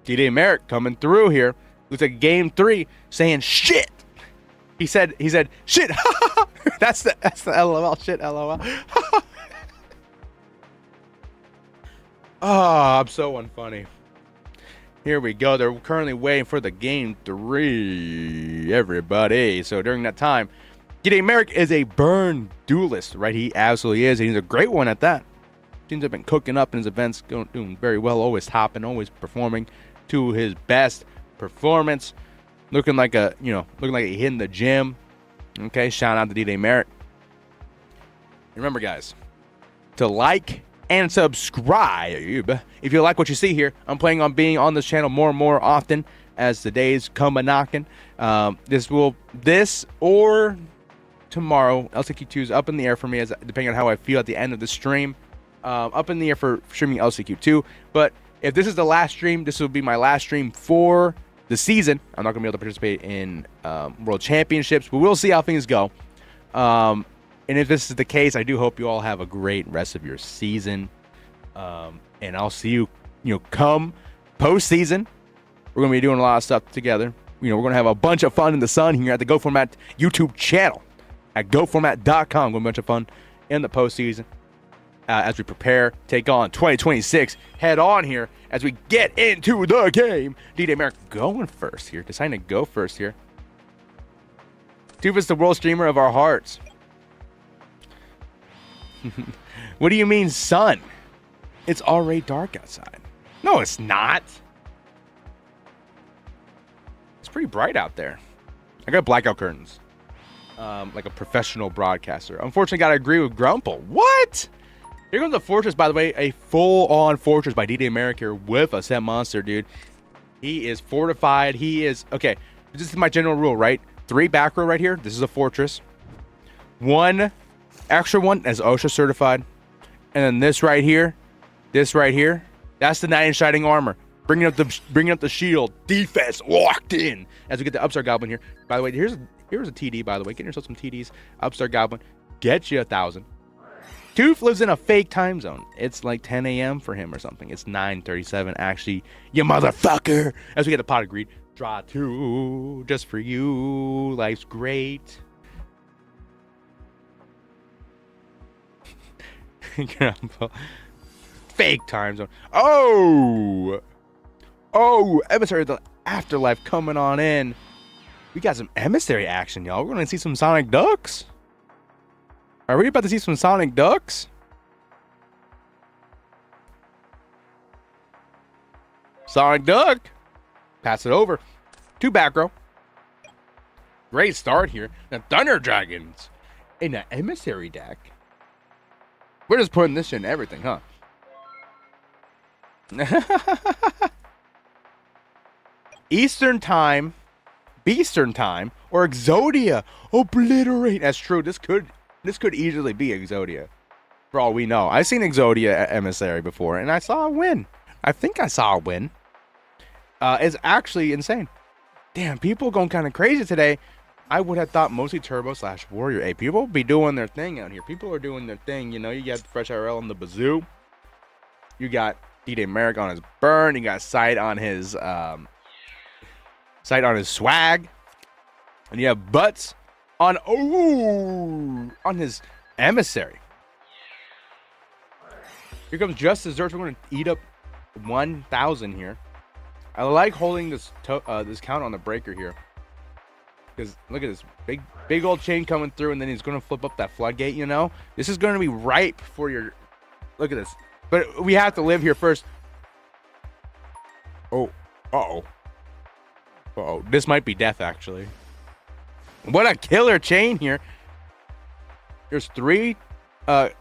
D-Day Merrick coming through here. Looks like game 3 saying shit. He said shit. that's the LOL shit LOL. I'm so unfunny. Here we go. They're currently waiting for the game 3, everybody. So during that time, D-Day Merrick is a burn duelist, right? He absolutely is. And he's a great one at that. Seems to have been cooking up in his events, doing very well, always topping, always performing to his best performance. Looking like a hit in the gym. Okay, shout out to D-Day Merrick. Remember, guys, to like and subscribe if you like what you see here. I'm planning on being on this channel more and more often as the days come a knocking. This or tomorrow, LCQ2 is up in the air for me, as depending on how I feel at the end of the stream. Up in the air for streaming LCQ2. But if this is the last stream, this will be my last stream for the season. I'm not going to be able to participate in World Championships, but we'll see how things go. And if this is the case, I do hope you all have a great rest of your season. And I'll see you, come postseason. We're going to be doing a lot of stuff together. We're going to have a bunch of fun in the sun here at the Go Format YouTube channel at goformat.com. Going to be a bunch of fun in the postseason. As we prepare, take on 2026, head on here as we get into the game. D-Day Merrick going first here, deciding to go first here. Tufus, the world streamer of our hearts. What do you mean, sun? It's already dark outside. No, it's not. It's pretty bright out there. I got blackout curtains, like a professional broadcaster. Unfortunately, got to agree with Grumple. What? Here comes the Fortress, by the way. A full-on Fortress by D-Day Merrick here with a set monster, dude. He is fortified. He is... Okay, this is my general rule, right? 3 back row right here. This is a Fortress. 1 extra one as OSHA certified. And then this right here, that's the 9-inch shining armor. Bringing up the shield. Defense locked in. As we get the Upstart Goblin here. By the way, here's a TD, by the way. Get yourself some TDs. Upstart Goblin. Get you 1,000. Tooth lives in a fake time zone. It's like 10 a.m. for him or something. It's 9:37 actually. You motherfucker! As we get the pot of greed. Draw 2 just for you. Life's great. Fake time zone. Oh, Emissary of the Afterlife coming on in. We got some Emissary action, y'all. We're going to see some Sonic Ducks. Are we about to see some Sonic Ducks? Sonic Duck. Pass it over. 2 back row. Great start here. The Thunder Dragons in the Emissary deck. We're just putting this in everything, huh? Eastern Time, Beastern Time, or Exodia. Obliterate. That's true. This could easily be Exodia. For all we know. I've seen Exodia at Emissary before, and I saw a win. I think I saw a win. It's actually insane. Damn, people going kind of crazy today. I would have thought mostly Turbo / Warrior. Hey, people be doing their thing out here. People are doing their thing. You got Fresh IRL on the Bazoo. You got D-Day Merrick on his burn. You got Sight on his swag. And you have Butts on his Emissary. Here comes Justice Zerch. We're going to eat up 1,000 here. I like holding this count on the breaker here. Because look at this big old chain coming through, and then he's going to flip up that floodgate, This is going to be ripe for your... Look at this. But we have to live here first. Oh. Uh-oh. Uh-oh. This might be death, actually. What a killer chain here. There's 3 Ojama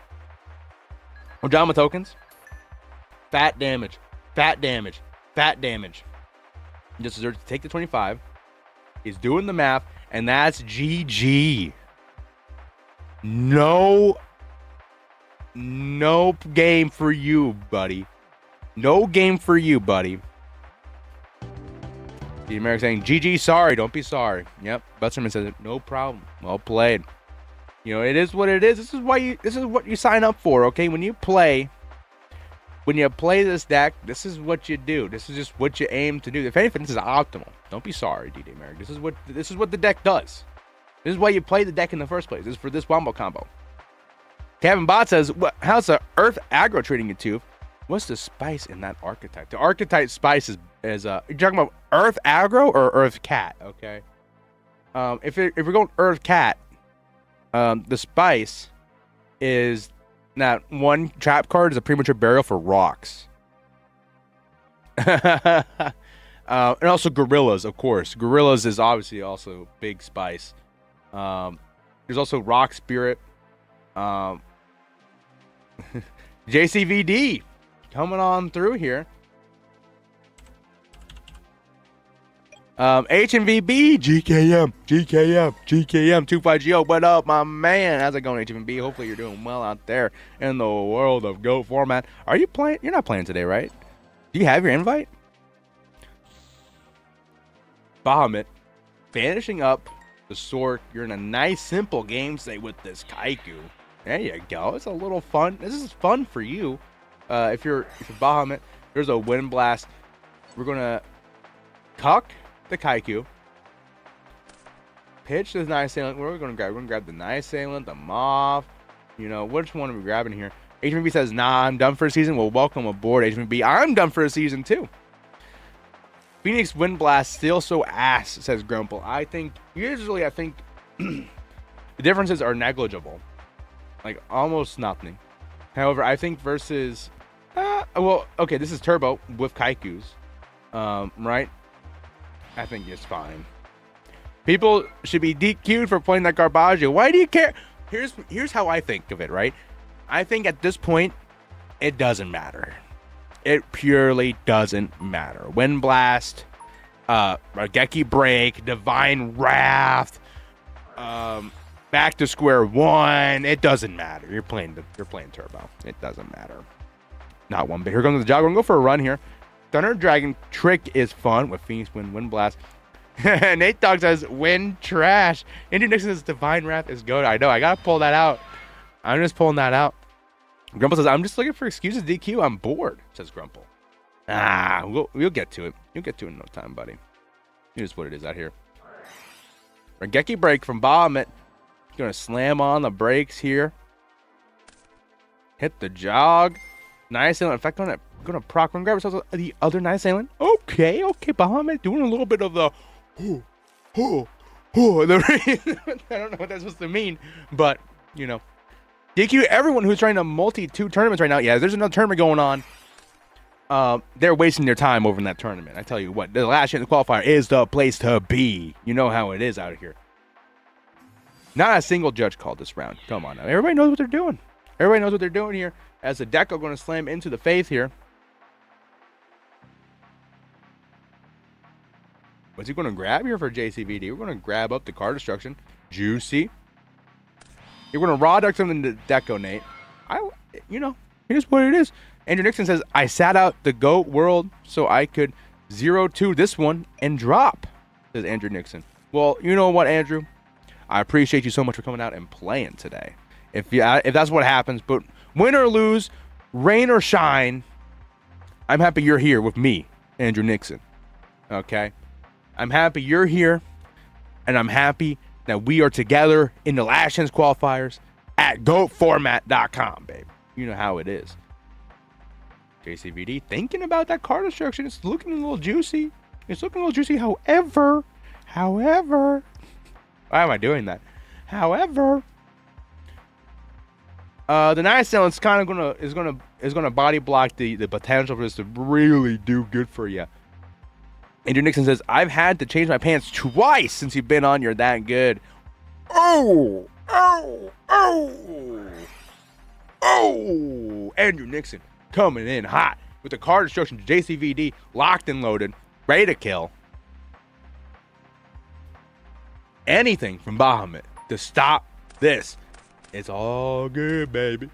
tokens. Fat damage. Fat damage. Fat damage. He just deserves to take the 25. He's doing the math, and that's GG. No game for you, buddy. No game for you, buddy. The American saying, GG, sorry, don't be sorry. Yep, Butterman says, no problem. Well played. You know, it is what it is. This is what you sign up for, okay? When you play this deck, this is what you do. This is just what you aim to do. If anything, this is optimal. Don't be sorry, DD Merrick. This is what the deck does. This is why you play the deck in the first place. This is for this wombo combo. Kevin Bott says, how's the Earth aggro treating you, Tube? What's the spice in that archetype? The archetype spice is you're talking about Earth aggro or Earth cat, okay? If we're going Earth cat, the spice is that one trap card is a premature burial for rocks. And also gorillas, of course. Gorillas is obviously also big spice. There's also rock spirit. JCVD coming on through here. HMVB, GKM, 25GO. What up, my man? How's it going, HMVB? Hopefully you're doing well out there in the world of GO format. Are you playing? You're not playing today, right? Do you have your invite? Bahamut, finishing up the sword. You're in a nice, simple game today with this Kaiku. There you go. It's a little fun. This is fun for you. If you're Bahamut, there's a Wind Blast. We're gonna cuck the Kaiku. Pitch this Night Assailant. What are we gonna grab? We're gonna grab the Night Assailant, the Moth. You know, which one are we grabbing here? HMB says, nah, I'm done for a season. Well, welcome aboard, HMB. I'm done for a season too. Phoenix Wind Blast still so ass, says Grumple. I think the differences are negligible. Like almost nothing. However, I think versus well, okay, this is Turbo with Kaikus. Right? I think it's fine. People should be DQ'd for playing that Garbaggio. Why do you care? Here's how I think of it, right? I think at this point, it doesn't matter. It purely doesn't matter. Wind Blast, Raigeki Break, Divine Wrath, back to square one. It doesn't matter. You're playing Turbo. It doesn't matter. Not one bit. Here comes the jog. We're gonna go for a run here. Thunder Dragon Trick is fun with Phoenix Wind Blast. Nate Dogg says Wind Trash. Andrew Nixon says Divine Wrath is good. I know. I gotta pull that out. I'm just pulling that out. Grumple says, I'm just looking for excuses, DQ. I'm bored, says Grumple. We'll get to it. You'll get to it in no time, buddy. Here's what it is out here. Raigeki Break from Bahamut. Gonna slam on the brakes here. Hit the jog. Nice Assailant. In fact, gonna proc and grab ourselves the other Nice Assailant. Okay, Bahamut doing a little bit of the I don't know what that's supposed to mean, but you know. DQ, everyone who's trying to multi-2 tournaments right now, yeah, there's another tournament going on. They're wasting their time over in that tournament. I tell you what, the Last Chance Qualifier is the place to be. You know how it is out here. Not a single judge called this round. Come on now. Everybody knows what they're doing. Everybody knows what they're doing here. As the Deco going to slam into the Faith here. What's he going to grab here for JCVD? We're going to grab up the card destruction. Juicy. You're going to raw duck something to Deco, Nate. Here's what it is. Andrew Nixon says, I sat out the GOAT World so I could 0-2 this one and drop, says Andrew Nixon. Well, you know what, Andrew? I appreciate you so much for coming out and playing today. If that's what happens, but win or lose, rain or shine, I'm happy you're here with me, Andrew Nixon. Okay? I'm happy you're here, and I'm happy that we are together in the Last Chance Qualifiers at GoatFormat.com, babe. You know how it is. JCVD thinking about that card destruction. It's looking a little juicy. However, why am I doing that? However, the Night Assailant's kind of gonna body block the potential for this to really do good for you. Andrew Nixon says, I've had to change my pants twice since you've been on. You're that good. Oh! Andrew Nixon coming in hot with the card destruction to JCVD, locked and loaded, ready to kill. anything from Bahamut to stop this. It's all good, baby.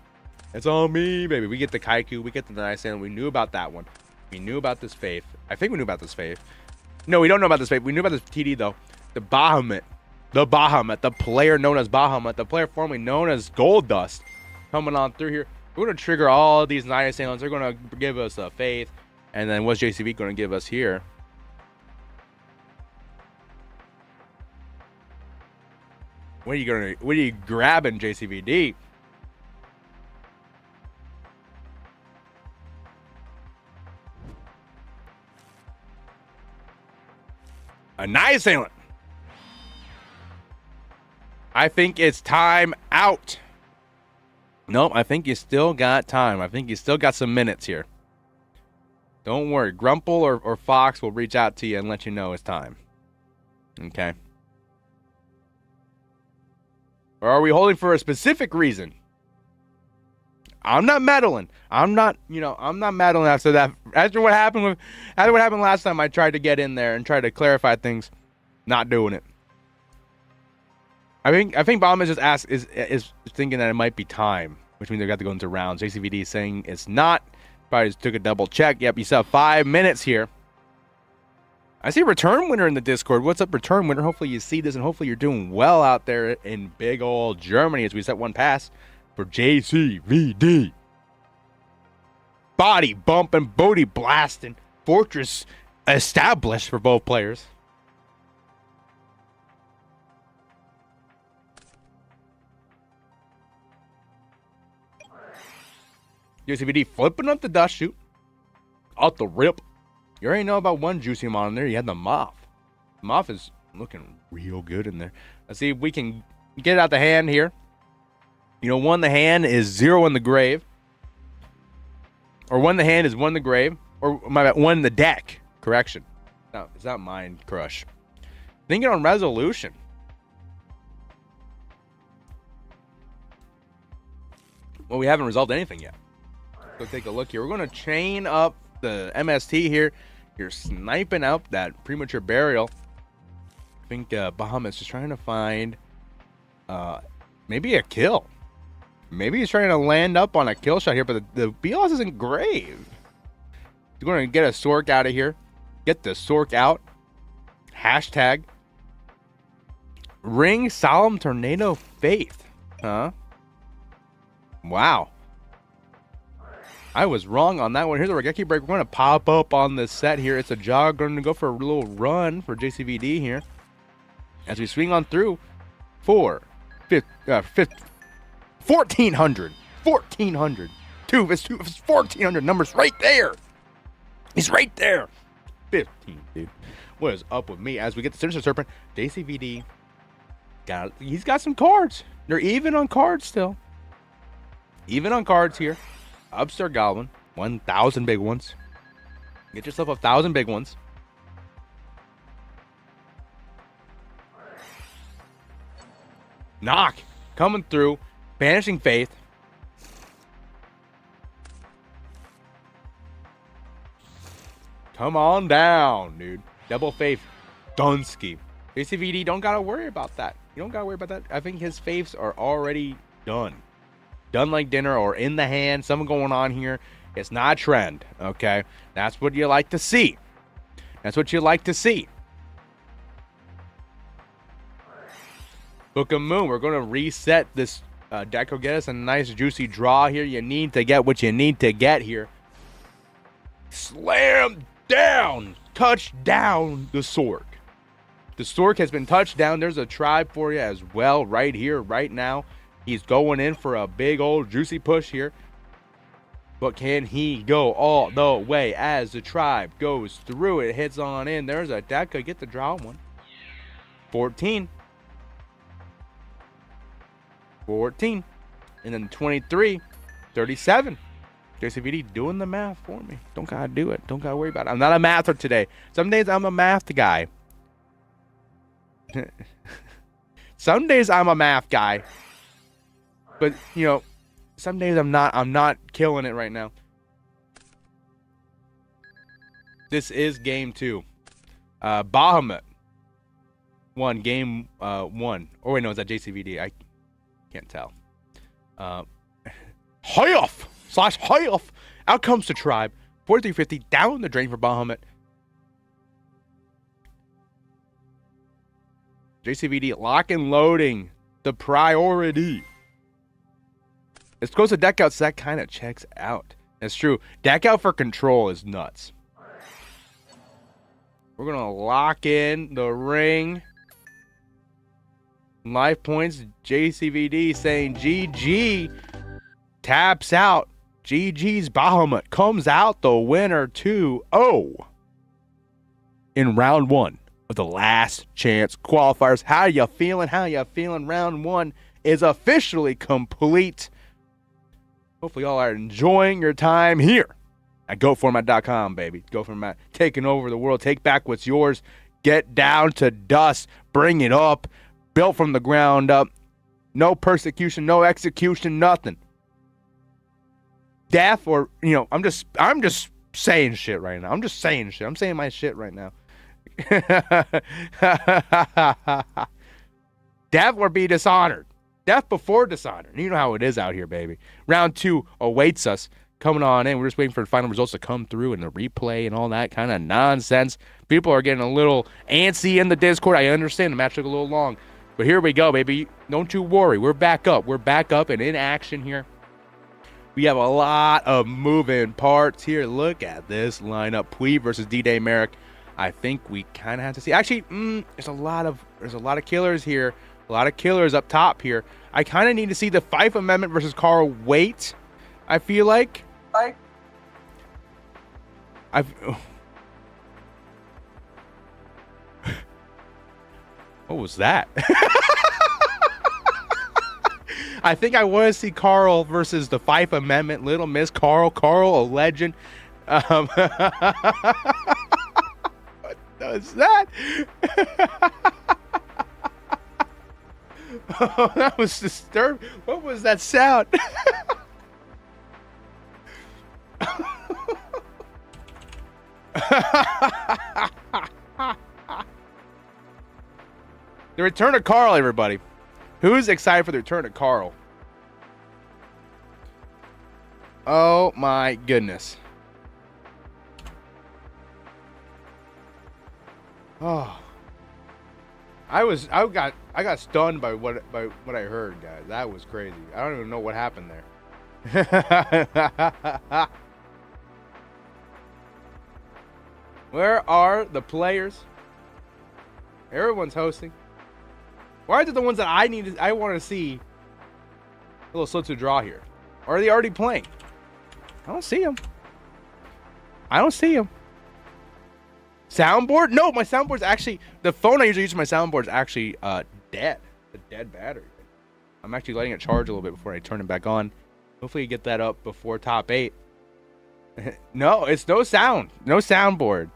It's all me, baby. We get the Kaiku. We get the Nice Island. We knew about that one. We knew about this Faith. I think we knew about this Faith. No, we don't know about this Faith. We knew about this TD, though. The Bahamut. The Bahamut. The player known as Bahamut. The player formerly known as Gold Dust. Coming on through here. We're going to trigger all these Nice Islands. They're going to give us a Faith. And then what's JCV going to give us here? What are you grabbing, JCVD? A Nice Island. I think it's time out. Nope, I think you still got time. I think you still got some minutes here. Don't worry. Grumple or Fox will reach out to you and let you know it's time. Okay. Or are we holding for a specific reason? I'm not meddling. I'm not meddling after that. After what happened last time, I tried to get in there and try to clarify things. Not doing it. I think Bomb is just is thinking that it might be time, which means they got to go into rounds. JCVD is saying it's not. Probably just took a double check. Yep, you still have 5 minutes here. I see Return Winner in the Discord. What's up, Return Winner? Hopefully you see this, and hopefully you're doing well out there in big old Germany as we set one pass for JCVD. Body bumping, booty blasting, fortress established for both players. JCVD flipping up the dust chute. Out the rip. You already know about one juicy mon in there. You had the Moth. Moth is looking real good in there. Let's see if we can get it out the hand here. You know, 1 in the hand is 0 in the grave. Or 1 in the hand is 1 in the grave. Or, my bad, 1 in the deck. Correction. No, it's not Mind Crush. Thinking on resolution. Well, we haven't resolved anything yet. Go take a look here. We're going to chain up the MST here. You're sniping out that premature burial. I think Bahamut's just trying to find maybe a kill. Maybe he's trying to land up on a kill shot here, but the BLS isn't grave. He's going to get a Sork out of here. Get the Sork out. Hashtag Ring Solemn Tornado Faith. Huh? Wow. I was wrong on that one. Here's the Regeki break. We're going to pop up on this set here. It's a jog. Going to go for a little run for JCVD here. As we swing on through. 1,400. 1,400. It's 1,400 numbers right there. He's right there. 15, dude. What is up with me? As we get the Sinister Serpent, JCVD, he's got some cards. They're even on cards still. Even on cards here. Upstart Goblin, 1,000 big ones. Get yourself 1,000 big ones. Knock coming through, Banishing Faith. Come on down, dude. Double Faith, Dunsky. JCVD don't gotta worry about that. You don't gotta worry about that. I think his faiths are already done. Done like dinner or in the hand, something going on here. It's not a trend, okay? That's what you like to see. That's what you like to see. Book of Moon, we're going to reset this deck. Will get us a nice juicy draw here. You need to get what you need to get here. Slam down. Touch down the Sork. The Sork has been touched down. There's a tribe for you as well right here, right now. He's going in for a big old juicy push here. But can he go all the way as the tribe goes through it? Hits on in. There's a Deca. Get the draw one. 14. 14. And then 23. 37. JCVD doing the math for me. Don't gotta do it. Don't gotta worry about it. I'm not a mather today. Some days I'm a math guy. Some days I'm a math guy. But, you know, some days I'm not killing it right now. This is game 2. Bahamut. 1, game 1. Or wait, no, is that JCVD? I can't tell. Half / half. Out comes the Tribe. 4350 down the drain for Bahamut. JCVD lock and loading the priority. It's close to deck out, so that kind of checks out. That's true. Deck out for control is nuts. We're going to lock in the ring. Life points. JCVD saying GG. Taps out. GG's Bahamut comes out the winner 2-0 in round 1 of the Last Chance Qualifiers. How you feeling? How you feeling? Round 1 is officially complete. Hopefully y'all are enjoying your time here at GoFormat.com, baby. GoFormat, taking over the world. Take back what's yours. Get down to dust. Bring it up. Built from the ground up. No persecution, no execution, nothing. Death or, I'm just saying shit right now. I'm just saying shit. I'm saying my shit right now. Death or be dishonored. Death before dishonor. You know how it is out here, baby. Round 2 awaits us. Coming on in. We're just waiting for the final results to come through and the replay and all that kind of nonsense. People are getting a little antsy in the Discord. I understand the match took a little long. But here we go, baby. Don't you worry. We're back up. We're back up and in action here. We have a lot of moving parts here. Look at this lineup. Pui versus D-Day Merrick. I think we kind of have to see. Actually, there's a lot of killers here. A lot of killers up top here. I kind of need to see the Fife Amendment versus Carl Waite. I feel like. What was that? I think I want to see Carl versus the Fife Amendment. Little Miss Carl. Carl, a legend. What was that? Oh, that was disturbing. What was that sound? The return of Carl, everybody. Who's excited for the return of Carl? Oh my goodness. Oh. I got stunned by what I heard, guys. That was crazy. I don't even know what happened there. Where are the players? Everyone's hosting. Why are they the ones that I want to see a little slow to draw here? Or are they already playing? I don't see them. I don't see them. Soundboard? No, my soundboard's actually, the phone I usually use for my soundboard is actually dead. A dead battery. I'm actually letting it charge a little bit before I turn it back on. Hopefully you get that up before top 8. No, it's no sound. No soundboard.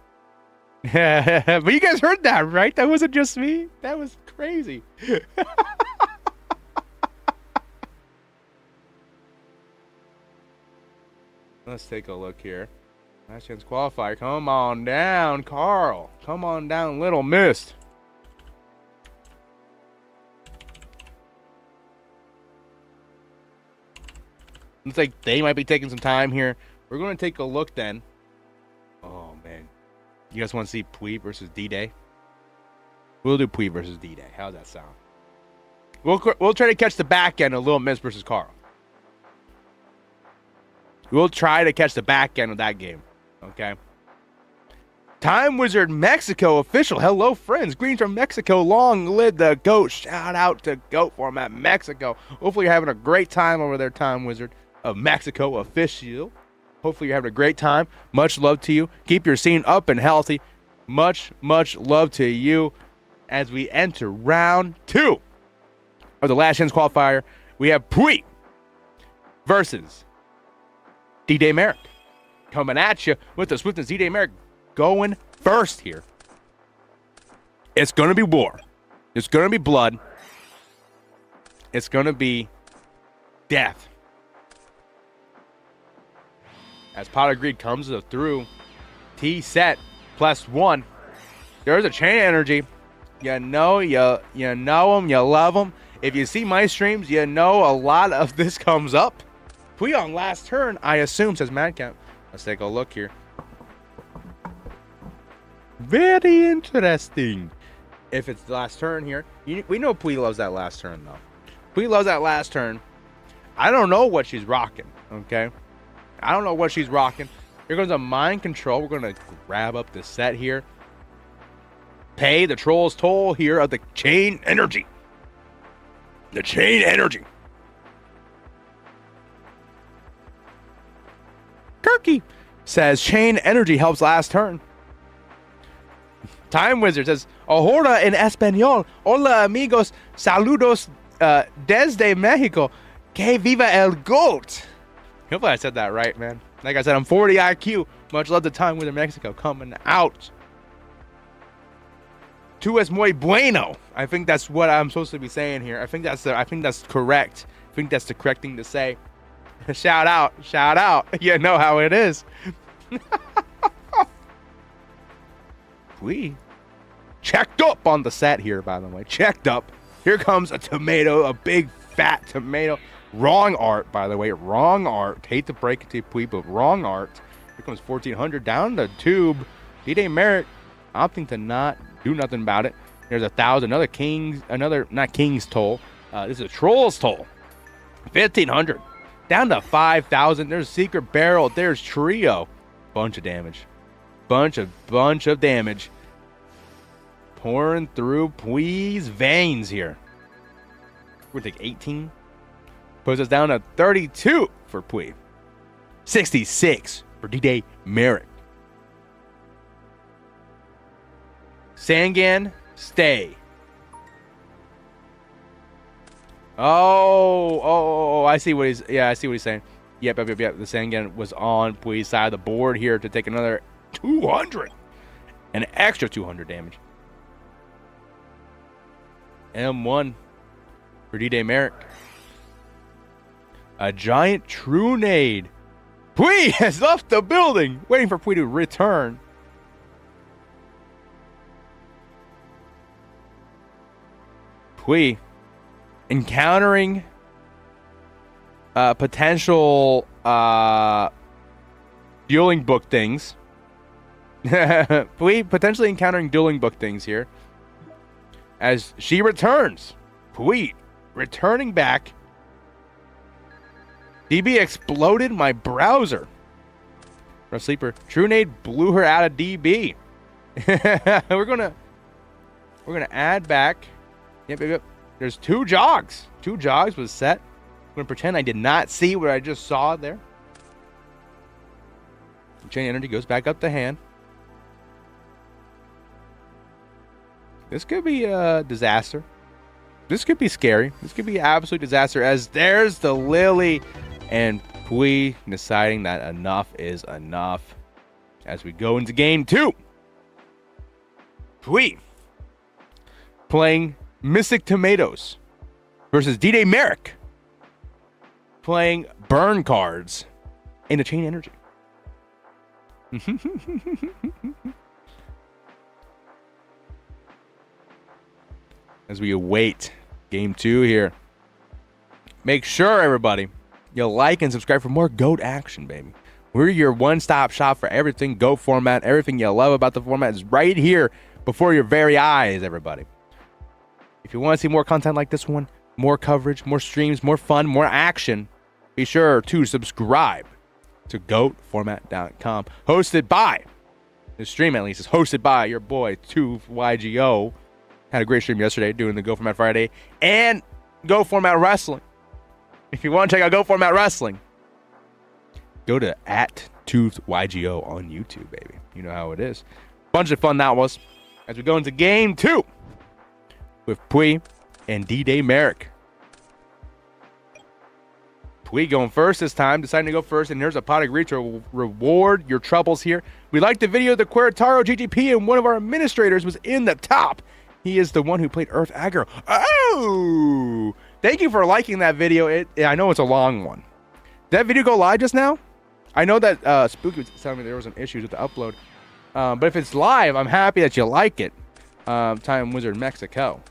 But you guys heard that, right? That wasn't just me. That was crazy. Let's take a look here. Last Chance Qualifier. Come on down, Carl. Come on down, Little Mist. Looks like they might be taking some time here. We're going to take a look then. Oh, man. You guys want to see Pui versus D-Day? We'll do Pui versus D-Day. How's that sound? We'll try to catch the back end of Little Miss versus Carl. We'll try to catch the back end of that game. Okay? Time Wizard Mexico official. Hello, friends. Greens from Mexico. Long live the GOAT. Shout out to GOAT Format Mexico. Hopefully you're having a great time over there, Time Wizard of Mexico official. Hopefully you're having a great time. Much love to you. Keep your scene up and healthy. Much, much love to you as we enter round 2 of the Last Chance Qualifier. We have Pui versus D-Day Merrick. Coming at you with the swiftness. D-Day Merrick going first here. It's going to be war. It's going to be blood. It's going to be death. As Pot of Greed comes through, T set +1. There's a chain energy. You know them, you love them. If you see my streams, you know a lot of this comes up. Pui on last turn, I assume, says Madcap. Let's take a look here. Very interesting. If it's the last turn here, we know Pui loves that last turn, though. Pui loves that last turn. I don't know what she's rocking, okay? I don't know what she's rocking. Here goes a mind control. We're going to grab up the set here. Pay the troll's toll here of the chain energy. The chain energy. Kirky says chain energy helps last turn. Time Wizard says, Ahora en español. Hola amigos. Saludos desde Mexico. Que viva el GOAT. Hopefully I said that right, man. Like I said, I'm 40 IQ. Much love to Time Wizard Mexico coming out. Tú es muy bueno. I think that's what I'm supposed to be saying here. I think that's correct. I think that's the correct thing to say. Shout out. You know how it is. We checked up on the set here, by the way. Checked up. Here comes a tomato, a big fat tomato. Wrong art, by the way. Wrong art. Hate to break it to you, Pui, but wrong art. Here comes 1400 down the tube. D-Day Merrick opting to not do nothing about it. There's 1,000. Not King's toll. This is a Troll's toll. 1,500. Down to 5,000. There's Secret Barrel. There's Trio. Bunch of damage. Bunch of damage. Pouring through Pui's veins here. We're going to take 18. Puts us down to 32 for Pui. 66 for D-Day Merrick. Sangan, stay. Oh, I see what he's saying. Yep. The Sangan was on Pui's side of the board here to take another 200. An extra 200 damage. M1 for D-Day Merrick. A giant true nade. Pui has left the building, waiting for Pui to return. Pui encountering potential dueling book things. Pui potentially encountering dueling book things here. As she returns. Pui returning back. DB exploded my browser. Rough Sleeper. True Nade blew her out of DB. We're gonna add back. Yep. There's 2 jogs. 2 jogs was set. I'm gonna pretend I did not see what I just saw there. Chain energy goes back up the hand. This could be a disaster. This could be scary. This could be absolute disaster. As there's the Lily. And Pui deciding that enough is enough. As we go into game 2. Pui playing Mystic Tomatoes versus D-Day Merrick playing burn cards in the chain energy. As we await game 2 here. Make sure, everybody, you'll like and subscribe for more GOAT action, baby. We're your one-stop shop for everything GOAT format. Everything you love about the format is right here before your very eyes, everybody. If you want to see more content like this one, more coverage, more streams, more fun, more action, be sure to subscribe to GOATformat.com. Hosted by, the stream at least is hosted by your boy, 2YGO. Had a great stream yesterday doing the GOAT Format Friday and GOAT Format Wrestling. If you want to check out GOAT Format Wrestling, go to @ToothYGO on YouTube, baby. You know how it is. Bunch of fun that was. As we go into game 2 with Pui and D-Day Merrick. Pui going first this time, deciding to go first, and there's a pot of greed to reward your troubles here. We liked the video. The Queretaro GGP and one of our administrators was in the top. He is the one who played Earth Aggro. Oh! Thank you for liking that video. I know it's a long one. Did that video go live just now? I know that Spooky was telling me there was some issues with the upload. But if it's live, I'm happy that you like it. Time Wizard Mexico.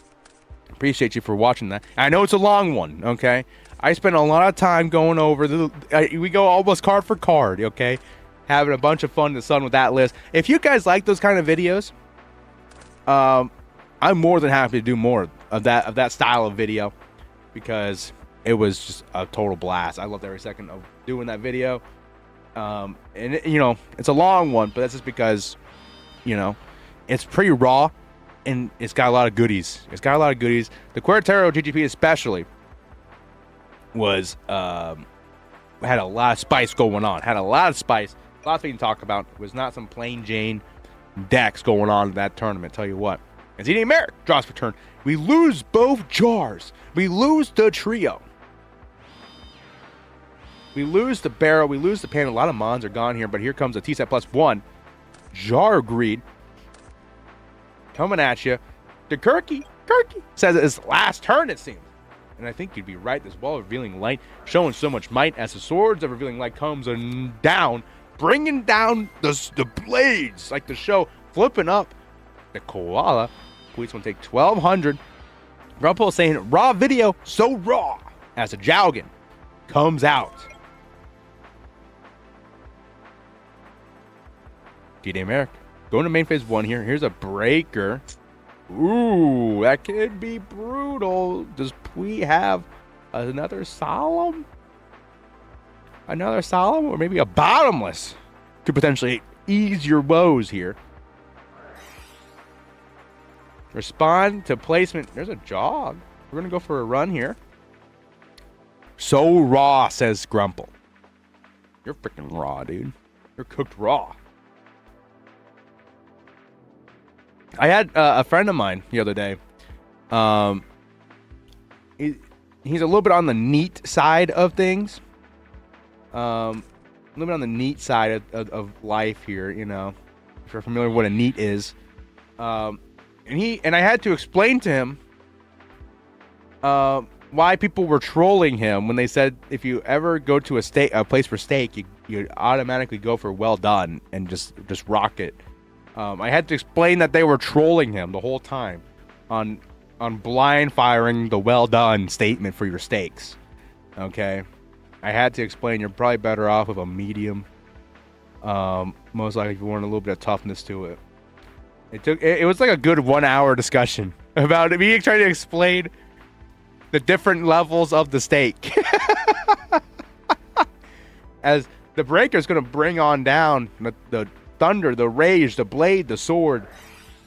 Appreciate you for watching that. I know it's a long one, okay? I spent a lot of time going over we go almost card for card, okay? Having a bunch of fun in the sun with that list. If you guys like those kind of videos, I'm more than happy to do more of that style of video, because it was just a total blast. I loved every second of doing that video. And it's a long one, but that's just because, it's pretty raw, and it's got a lot of goodies. The Querétaro GGP especially was had a lot of spice going on. Lots of things to talk about. It was not some plain Jane decks going on in that tournament. Tell you what. As ZD Merrick draws for turn, we lose both jars. We lose the trio. We lose the barrel. We lose the pan. A lot of mons are gone here, but here comes a T-set +1. Jar Greed coming at you. The Kirky says it's last turn, it seems. And I think you'd be right. This Wall of Revealing Light showing so much might as the Swords of Revealing Light comes down, bringing down the blades like the show, flipping up the Koala. Police want to take 1,200. Grumple saying raw video, so raw, as a Jowgen comes out. D-Day Merrick going to main phase 1 here. Here's a breaker. Ooh, that could be brutal. Does we have another solemn? Or maybe a bottomless to potentially ease your woes here. Respond to placement. There's a jog. We're going to go for a run here. So raw, says Grumple. You're freaking raw, dude. You're cooked raw. I had a friend of mine the other day. He's a little bit on the neat side of things. A little bit on the neat side of life here, if you're familiar with what a neat is. And I had to explain to him why people were trolling him when they said if you ever go to a place for steak, you automatically go for well done and just rock it. I had to explain that they were trolling him the whole time on blind firing the well done statement for your steaks. Okay, I had to explain you're probably better off with a medium. Most likely if you want a little bit of toughness to it. It was like a good 1 hour discussion about me trying to explain the different levels of the steak. As the breaker is going to bring on down the thunder, the rage, the blade, the sword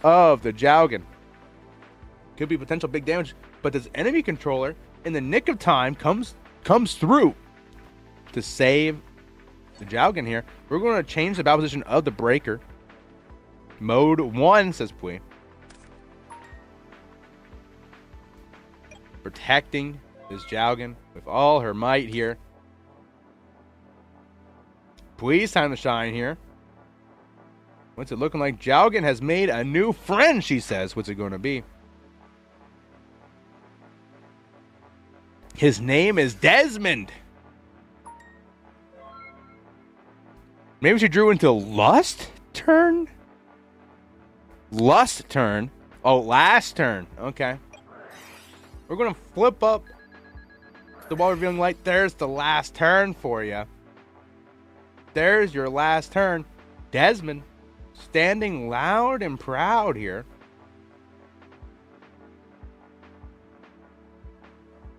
of the Jowgen. Could be potential big damage, but this enemy controller in the nick of time comes through to save the Jowgen here. We're going to change the battle position of the breaker. Mode 1, says Pui. Protecting this Jowgen with all her might here. Pui's time to shine here. What's it looking like? Jowgen has made a new friend, she says. What's it going to be? His name is Desmond. Maybe she drew into Lust turn? Lust turn. Oh, last turn. Okay. We're going to flip up the Wall Revealing Light. There's the last turn for you. There's your last turn. Desmond standing loud and proud here.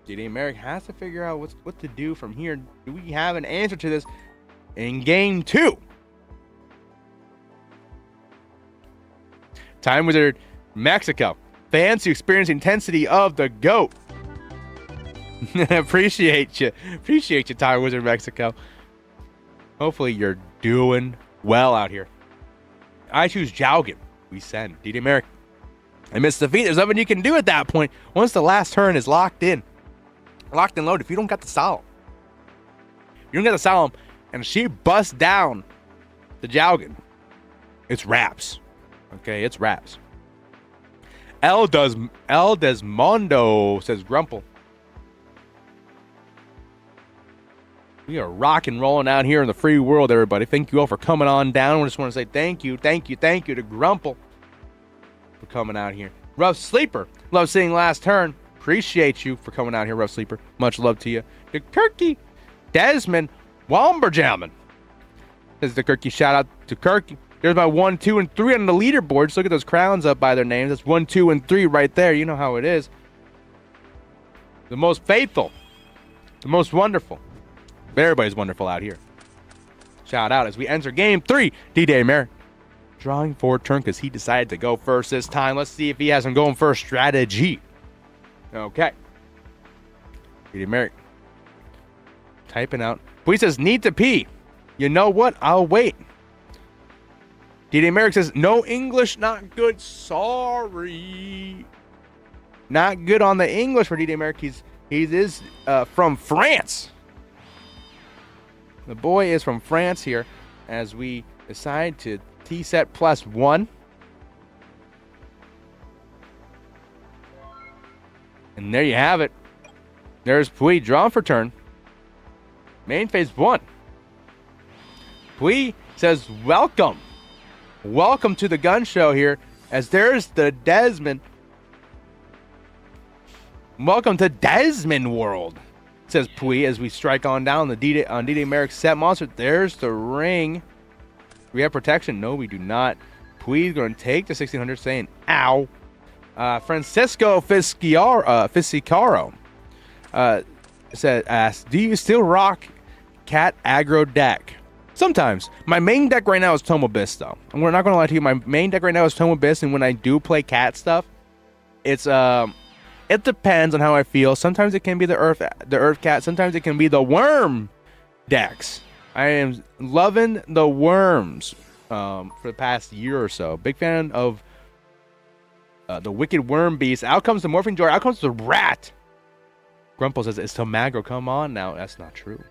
JD Merrick has to figure out what to do from here. Do we have an answer to this in game 2? Time Wizard Mexico. Fans who experience the intensity of the GOAT. Appreciate you, Time Wizard Mexico. Hopefully you're doing well out here. I choose Jowgen. We send DD Merrick. I miss defeat. There's nothing you can do at that point. Once the last turn is locked in loaded. If you don't got the solemn, and she busts down the Jowgen, it's wraps. Okay, it's wraps. El Desmondo, says Grumple. We are rock and rolling out here in the free world, everybody. Thank you all for coming on down. I just want to say thank you to Grumple for coming out here. Rough Sleeper, love seeing last turn. Appreciate you for coming out here, Rough Sleeper. Much love to you. The Kirky, Desmond, Womberjamming. This is the Kirky. Shout out to Kirky. There's my 1, 2, and 3 on the leaderboard. Just look at those crowns up by their names. That's 1, 2, and 3 right there. You know how it is. The most faithful. The most wonderful. But everybody's wonderful out here. Shout out as we enter game 3. D-Day Merrick. Drawing for turn because he decided to go first this time. Let's see if he has him going first strategy. Okay. D-Day Merrick. Typing out. He says, need to pee. You know what? I'll wait. D-Day Merrick says, no English, not good. Sorry. Not good on the English for D-Day Merrick. He is from France. The boy is from France here as we decide to T-set +1. And there you have it. There's Pui drawn for turn. Main phase 1. Pui says, welcome. Welcome to the gun show here, as there's the Desmond. Welcome to Desmond World, says Pui as we strike on down the D-Day Merrick's set monster. There's the ring. We have protection. No, we do not. Pui's going to take the 1600, saying, ow. Francisco Fisicaro asks, do you still rock cat aggro deck? Sometimes. My main deck right now is Tome Abyss, though. And we're not going to lie to you. My main deck right now is Tome Abyss, and when I do play cat stuff, it's it depends on how I feel. Sometimes it can be the Earth Cat. Sometimes it can be the Worm decks. I am loving the Worms for the past year or so. Big fan of the Wicked Worm Beast. Out comes the Morphing Jar. Out comes the Rat. Grumple says, it's Tomagro. Come on now. That's not true.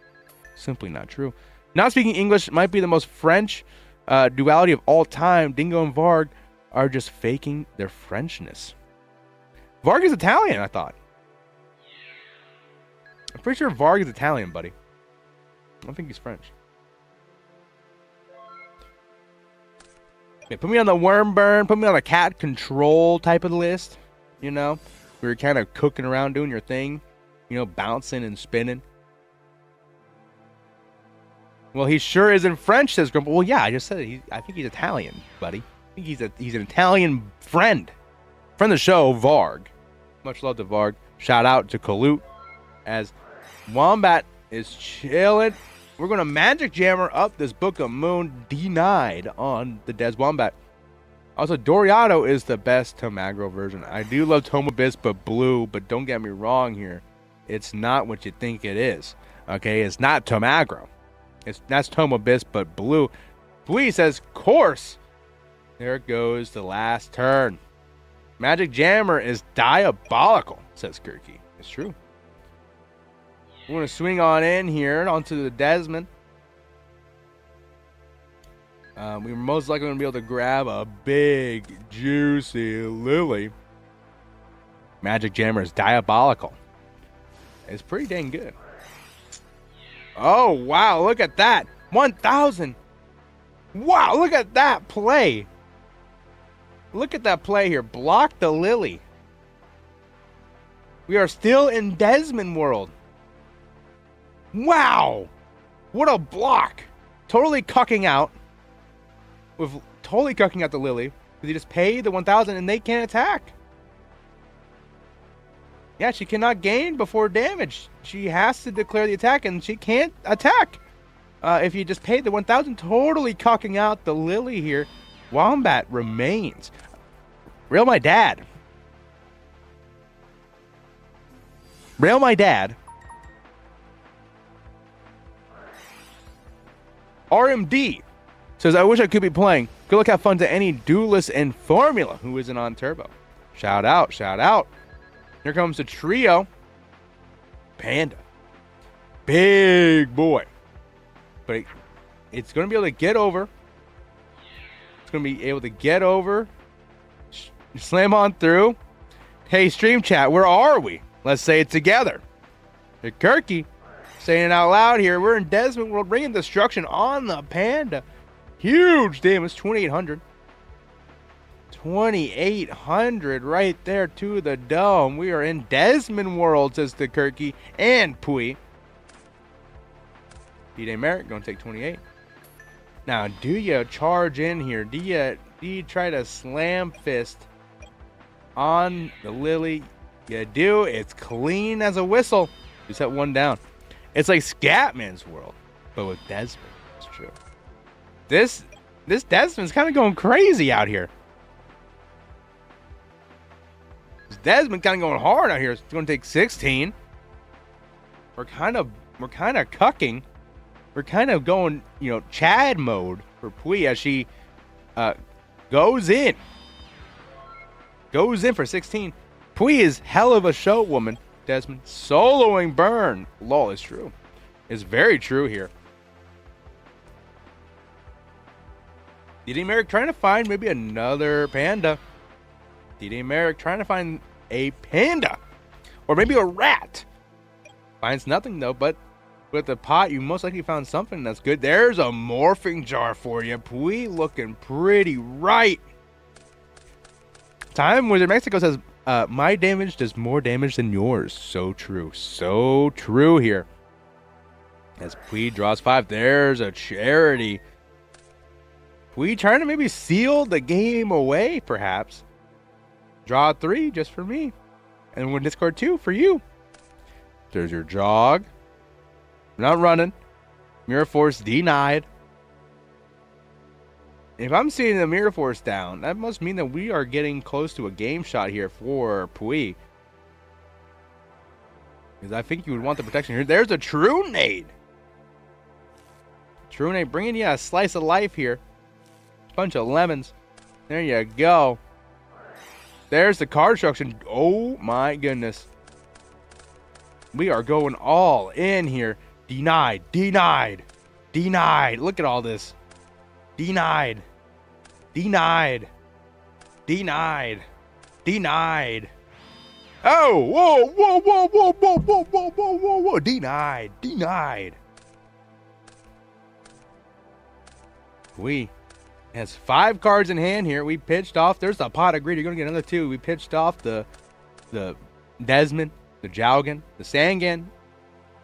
Simply not true. Not speaking English might be the most French duality of all time. Dingo and Varg are just faking their Frenchness. Varg is Italian, I thought. I'm pretty sure Varg is Italian, buddy. I don't think he's French. Yeah, put me on the worm burn. Put me on the cat control type of list. You know, we were kind of cooking around doing your thing. You know, bouncing and spinning. Well, he sure isn't French, says Grumble. Well, yeah, I just said it. I think he's Italian, buddy. I think he's an Italian friend. Friend of the show, Varg. Much love to Varg. Shout out to Kalut as Wombat is chilling. We're going to Magic Jammer up this Book of Moon denied on the Des Wombat. Also, Doriato is the best Tomagro version. I do love Tome Abyss, but blue. But don't get me wrong here. It's not what you think it is. Okay, it's not Tomagro. That's Tome Abyss, but blue. Please says, course. There goes the last turn. Magic Jammer is diabolical, says Kirky. It's true. We're going to swing on in here onto the Desmond. We're most likely going to be able to grab a big, juicy Lily. Magic Jammer is diabolical. It's pretty dang good. Oh, wow. Look at that. 1,000. Wow. Look at that play. Look at that play here. Block the Lily. We are still in Desmond World. Wow. What a block. Totally cucking out. Totally cucking out the Lily. Because he just paid the 1,000 and they can't attack. Yeah, she cannot gain before damage. She has to declare the attack and she can't attack. If you just paid the 1,000, totally cucking out the Lily here. Wombat remains. Rail my dad. Rail my dad. RMD says, I wish I could be playing. Good luck, have fun to any duelist in Formula who isn't on Turbo. Shout out, shout out. Here comes the trio. Panda. Big boy. But it's going to be able to get over. It's going to be able to get over. Slam on through. Hey, stream chat, where are we? Let's say it together. Hey, Kirky. Saying it out loud here. We're in Desmond World. Bringing destruction on the Panda. Huge damage. 2,800. 2,800 right there to the dome. We are in Desmond world, says the Kirky and Pui. D-Day Merrick going to take 28. Now, do you charge in here? Do you try to slam fist on the Lily? You do. It's clean as a whistle. You set one down. It's like Scatman's world, but with Desmond. It's true. This Desmond's kind of going crazy out here. This Desmond kind of going hard out here. It's going to take 16. We're kind of cucking. We're kind of going, Chad mode for Pui as she goes in. Goes in for 16. Pui is hell of a show woman. Desmond soloing burn. Lol, it's true. It's very true here. D.D. Merrick trying to find maybe another panda. D.D. Merrick trying to find a panda. Or maybe a rat. Finds nothing though, but with the pot, you most likely found something that's good. There's a morphing jar for you. Pui looking pretty right. Time Wizard Mexico says, my damage does more damage than yours. So true. So true here. As Pui draws 5. There's a charity. Pui trying to maybe seal the game away, perhaps. Draw 3 just for me. And we'll discard 2 for you. There's your jog. Not running. Mirror Force denied. If I'm seeing the Mirror Force down, that must mean that we are getting close to a game shot here for Pui. Because I think you would want the protection here. There's a True Nade. True Nade bringing you a slice of life here. Bunch of lemons. There you go. There's the card destruction. Oh my goodness. We are going all in here. Denied. Denied. Denied. Look at all this. Denied. Denied. Denied. Denied. Oh, whoa, whoa, whoa, whoa, whoa, whoa, whoa, whoa, whoa, whoa. Denied. Denied. We has 5 cards in hand here. We pitched off. There's a pot of greed. You're going to get another 2. We pitched off the Desmond, the Jowgen, the Sangan,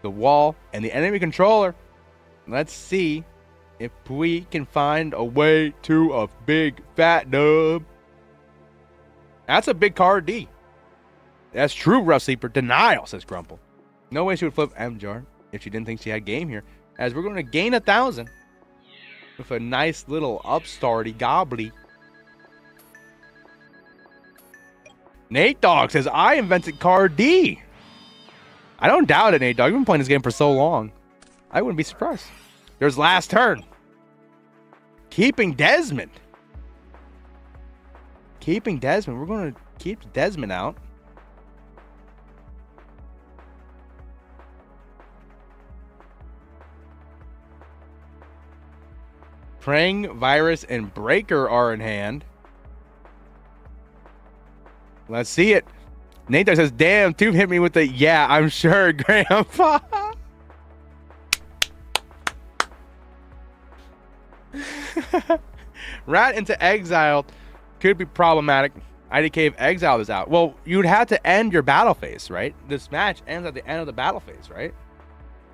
the Wall, and the enemy controller. Let's see if we can find a way to a big fat dub. That's a big card D. That's true, Rough Sleeper. Denial, says Grumple. No way she would flip M-Jar if she didn't think she had game here. As we're going to gain 1,000 with a nice little upstarty gobbly. Nate Dogg says, I invented card D. I don't doubt it, Nate Dogg. You've been playing this game for so long. I wouldn't be surprised. There's last turn. Keeping Desmond. Keeping Desmond. We're going to keep Desmond out. Praying, Virus, and Breaker are in hand. Let's see it. Nate Dogg says, damn, Tube hit me with the, yeah, I'm sure, Grandpa. Rat into exile could be problematic. IDK if exile is out. Well, you'd have to end your battle phase, right? This match ends at the end of the battle phase, right?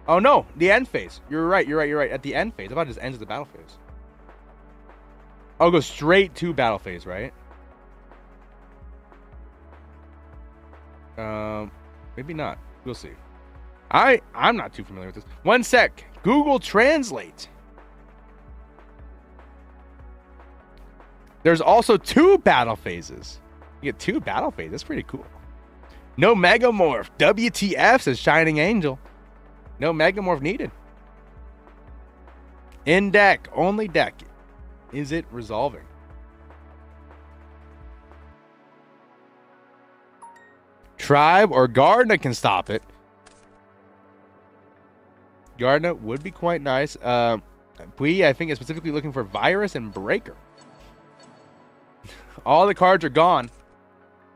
Oh, no, the end phase. You're right. At the end phase. I thought it just ends at the battle phase. I'll go straight to battle phase, right? Maybe not. We'll see. I'm not too familiar with this. 1 sec. Google Translate. There's also 2 battle phases. You get 2 battle phases. That's pretty cool. No Megamorph. WTF, says Shining Angel. No Megamorph needed. In deck. Only deck. Is it resolving? Tribe or Gardner can stop it. Gardner would be quite nice. Pui, I think, is specifically looking for Virus and Breaker. All the cards are gone.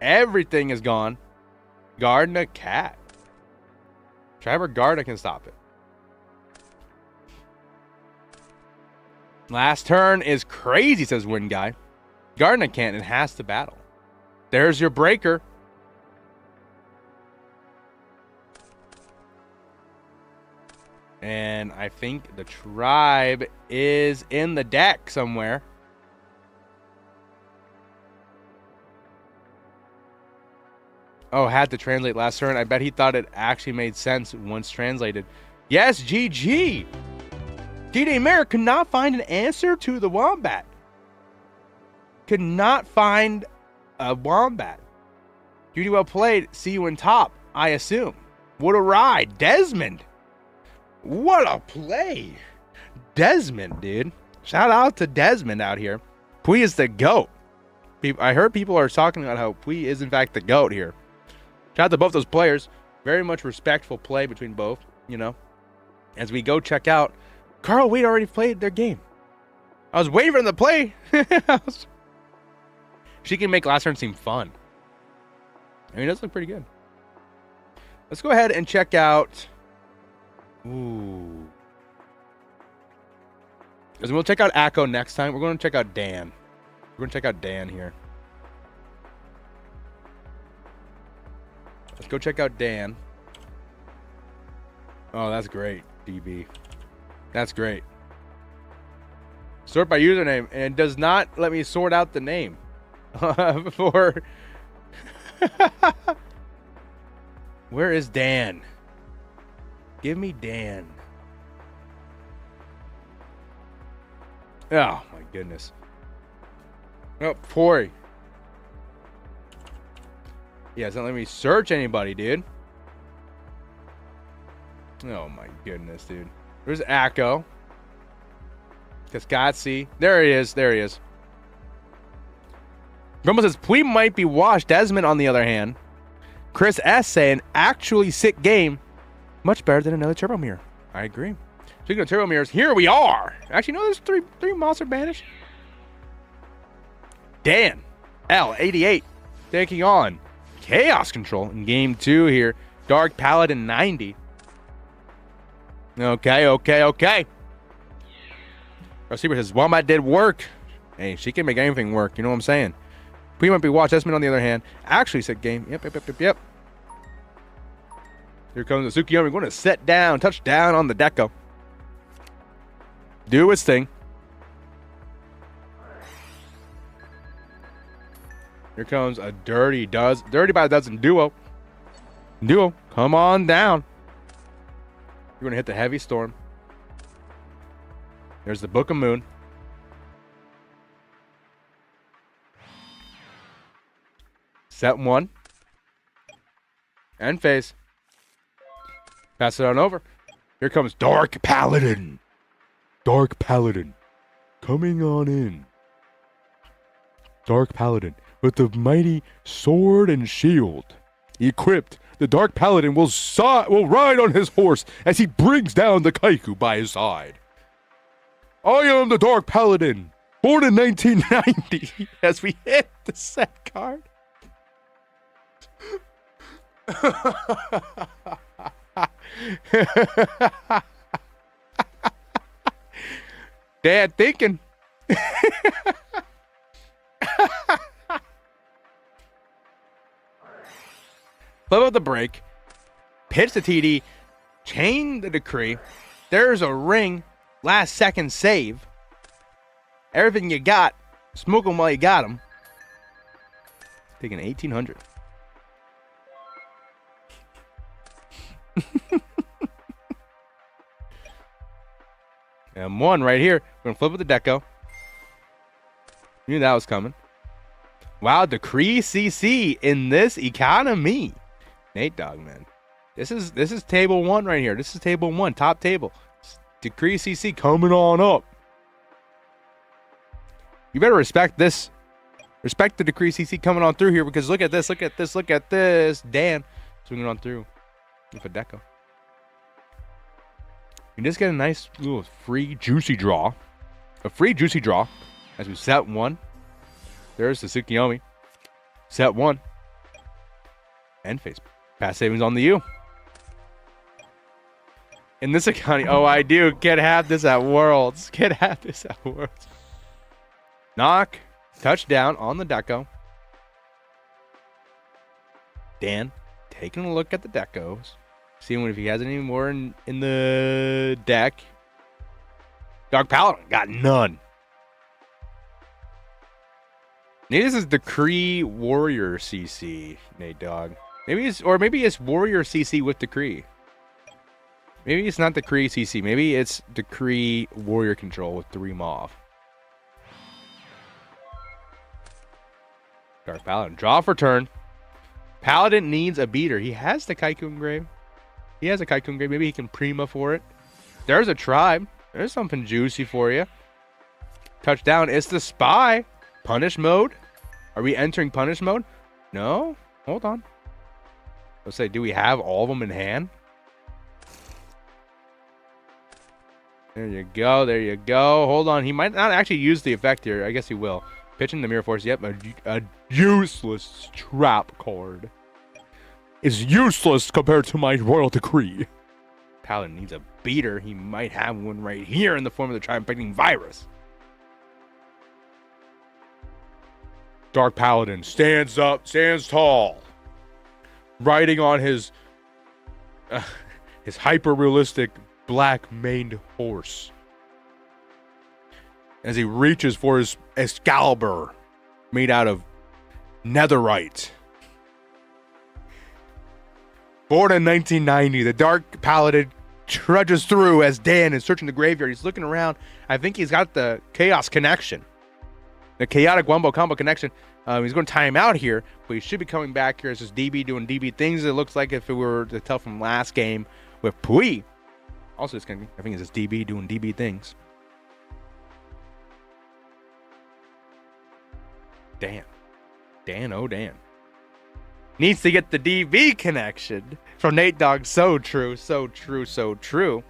Everything is gone. Gardner Cat. Tribe or Gardner can stop it. Last turn is crazy, says Wind Guy. Gardner can't and has to battle. There's your breaker. And I think the tribe is in the deck somewhere. Oh, had to translate last turn. I bet he thought it actually made sense once translated. Yes, GG. D-Day Mayor could not find an answer to the wombat. Could not find a wombat. Duty well played. See you in top, I assume. What a ride. Desmond. What a play. Desmond, dude. Shout out to Desmond out here. Pui is the GOAT. I heard people are talking about how Pui is, in fact, the GOAT here. Shout out to both those players. Very much respectful play between both, you know. As we go check out, Carl Wade already played their game. I was waiting for them to play. She can make last turn seem fun. I mean, it does look pretty good. Let's go ahead and check out... Ooh. Because we'll check out Akko next time. We're going to check out Dan. We're going to check out Dan here. Let's go check out Dan. Oh, that's great, DB. That's great. Sort by username, and it does not let me sort out the name. For... Where is Dan? Give me Dan. Oh, my goodness. Oh, Pori. Yeah, it's not letting me search anybody, dude. Oh, my goodness, dude. There's Akko. Kaskatsi. There he is. There he is. Grumble says, Pui might be washed. Desmond, on the other hand. Chris S. saying, actually sick game. Much better than another Turbo Mirror. I agree. Speaking of Turbo Mirrors, here we are. Actually, no, there's three Monster Banish. Dan. L88. Taking on Chaos Control in game 2 here. Dark Paladin 90. Okay. Receiver says, Wombat did work. Hey, she can make anything work. You know what I'm saying? We might be watched. Desmond, on the other hand, actually said game. Yep. Here comes the Tsukiyomi. Going to set down, touch down on the deco. Do its thing. Here comes a Dirty by a Dozen duo. Duo, come on down. You're going to hit the Heavy Storm. There's the Book of Moon. Set 1. End phase. Pass it on over. Here comes Dark Paladin. Dark Paladin. Coming on in. Dark Paladin with the mighty sword and shield. Equipped, the Dark Paladin will ride on his horse as he brings down the Kaiku by his side. I am the Dark Paladin, born in 1990, as we hit the set card. Dad thinking. Flip up the break, pitch the TD, chain the decree. There's a ring, last second save. Everything you got, smoke them while you got them. Taking 1,800. And one right here. We're going to flip with the deco. Knew that was coming. Wow, Decree CC in this economy. Nate Dogg, man. This is table 1 right here. This is table 1, top table. Decree CC coming on up. You better respect this. Respect the Decree CC coming on through here, because look at this, look at this, look at this. Dan swinging on through with a deco. You just get a nice little free juicy draw. A free juicy draw as we set 1. There's the Tsukiyomi. Set 1. End phase. Pass savings on the U. In this economy, oh, I do. Can't have this at Worlds. Can't have this at Worlds. Knock. Touchdown on the deco. Dan taking a look at the decos. Seeing if he has any more in the deck. Dark Paladin got none. Maybe this is Decree Warrior CC, Nate Dogg. Maybe it's Warrior CC with Decree. Maybe it's not Decree CC. Maybe it's Decree Warrior Control with 3 Moth. Dark Paladin. Draw for turn. Paladin needs a beater. He has the Kaikun Grave. Maybe he can Prima for it. There's a tribe. There's something juicy for you. Touchdown. It's the Spy. Punish mode? Are we entering punish mode? No? Hold on. Let's say, do we have all of them in hand? There you go. There you go. Hold on. He might not actually use the effect here. I guess he will. Pitching the Mirror Force. Yep. A useless trap card. Is useless compared to my Royal Decree. Paladin needs a beater. He might have one right here in the form of the Triumphating Virus. Dark Paladin stands up, stands tall, riding on his hyper-realistic black-maned horse as he reaches for his Excalibur made out of netherite. Born in 1990, the Dark Paladin trudges through as Dan is searching the graveyard. He's looking around. I think he's got the Chaos Connection. The Chaotic Wumbo Combo Connection. He's going to time out here, but he should be coming back here as this DB doing DB things. It looks like if it were to tell from last game with Pui. Also, I think it's this DB doing DB things. Dan, oh Dan. Needs to get the DB connection from Nate Dogg. So true, so true, so true.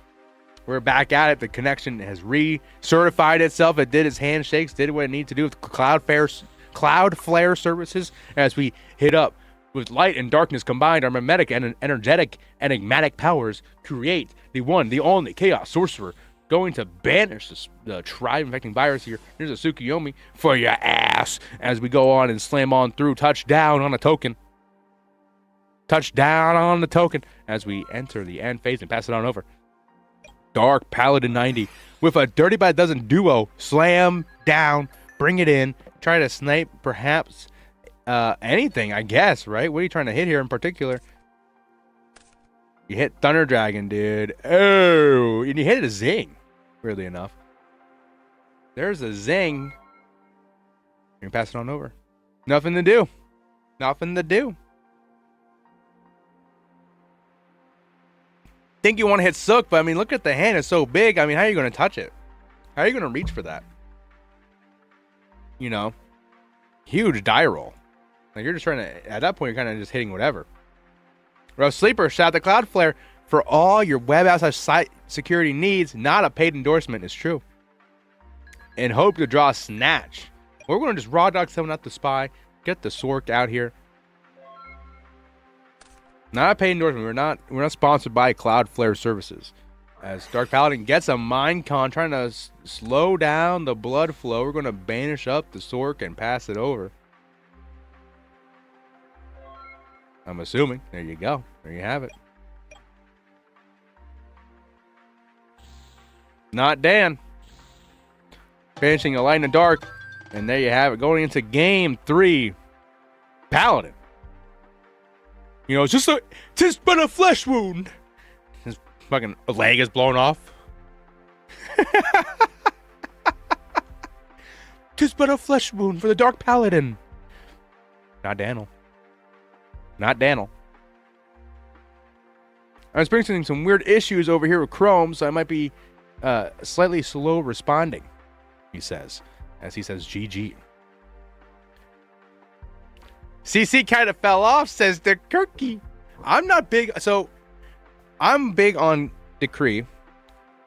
We're back at it. The connection has recertified itself. It did its handshakes, did what it needed to do with Cloudflare services as we hit up with light and darkness combined. Our mimetic and energetic enigmatic powers create the one, the only Chaos Sorcerer going to banish the tribe-infecting virus here. Here's a Tsukuyomi for your ass as we go on and slam on through. Touchdown on a token. Touchdown on the token as we enter the end phase and pass it on over. Dark Paladin 90 with a Dirty by a Dozen duo. Slam down, bring it in, try to snipe perhaps anything, I guess, right? What are you trying to hit here in particular? You hit Thunder Dragon, dude. Oh, and you hit a Zing, weirdly enough. There's a Zing. You can pass it on over. Nothing to do. Nothing to do. Think you want to hit Sook, but I mean, look at the hand. It's so big. I mean, how are you going to touch it? How are you going to reach for that? You know, huge die roll. Like, you're just trying to, at that point, you're kind of just hitting whatever. Rough Sleeper, shout out the Cloudflare for all your web outside site security needs. Not a paid endorsement, is true. And hope to draw a Snatch. We're going to just raw dog someone out the Spy. Get the Sork out here. Not a paid endorsement. We're not sponsored by Cloudflare Services. As Dark Paladin gets a Mind Con, trying to slow down the blood flow. We're going to banish up the Sork and pass it over. I'm assuming. There you go. There you have it. Not Dan. Banishing a Light in the Dark. And there you have it. Going into game 3. Paladin. You know, it's just but a flesh wound. His fucking leg is blown off. Tis but a flesh wound for the Dark Paladin. Not Daniel. Not Daniel. I'm experiencing some weird issues over here with Chrome, so I might be slightly slow responding, he says. As he says, GG. CC kind of fell off, says the Kirky. I'm not big, so I'm big on Decree,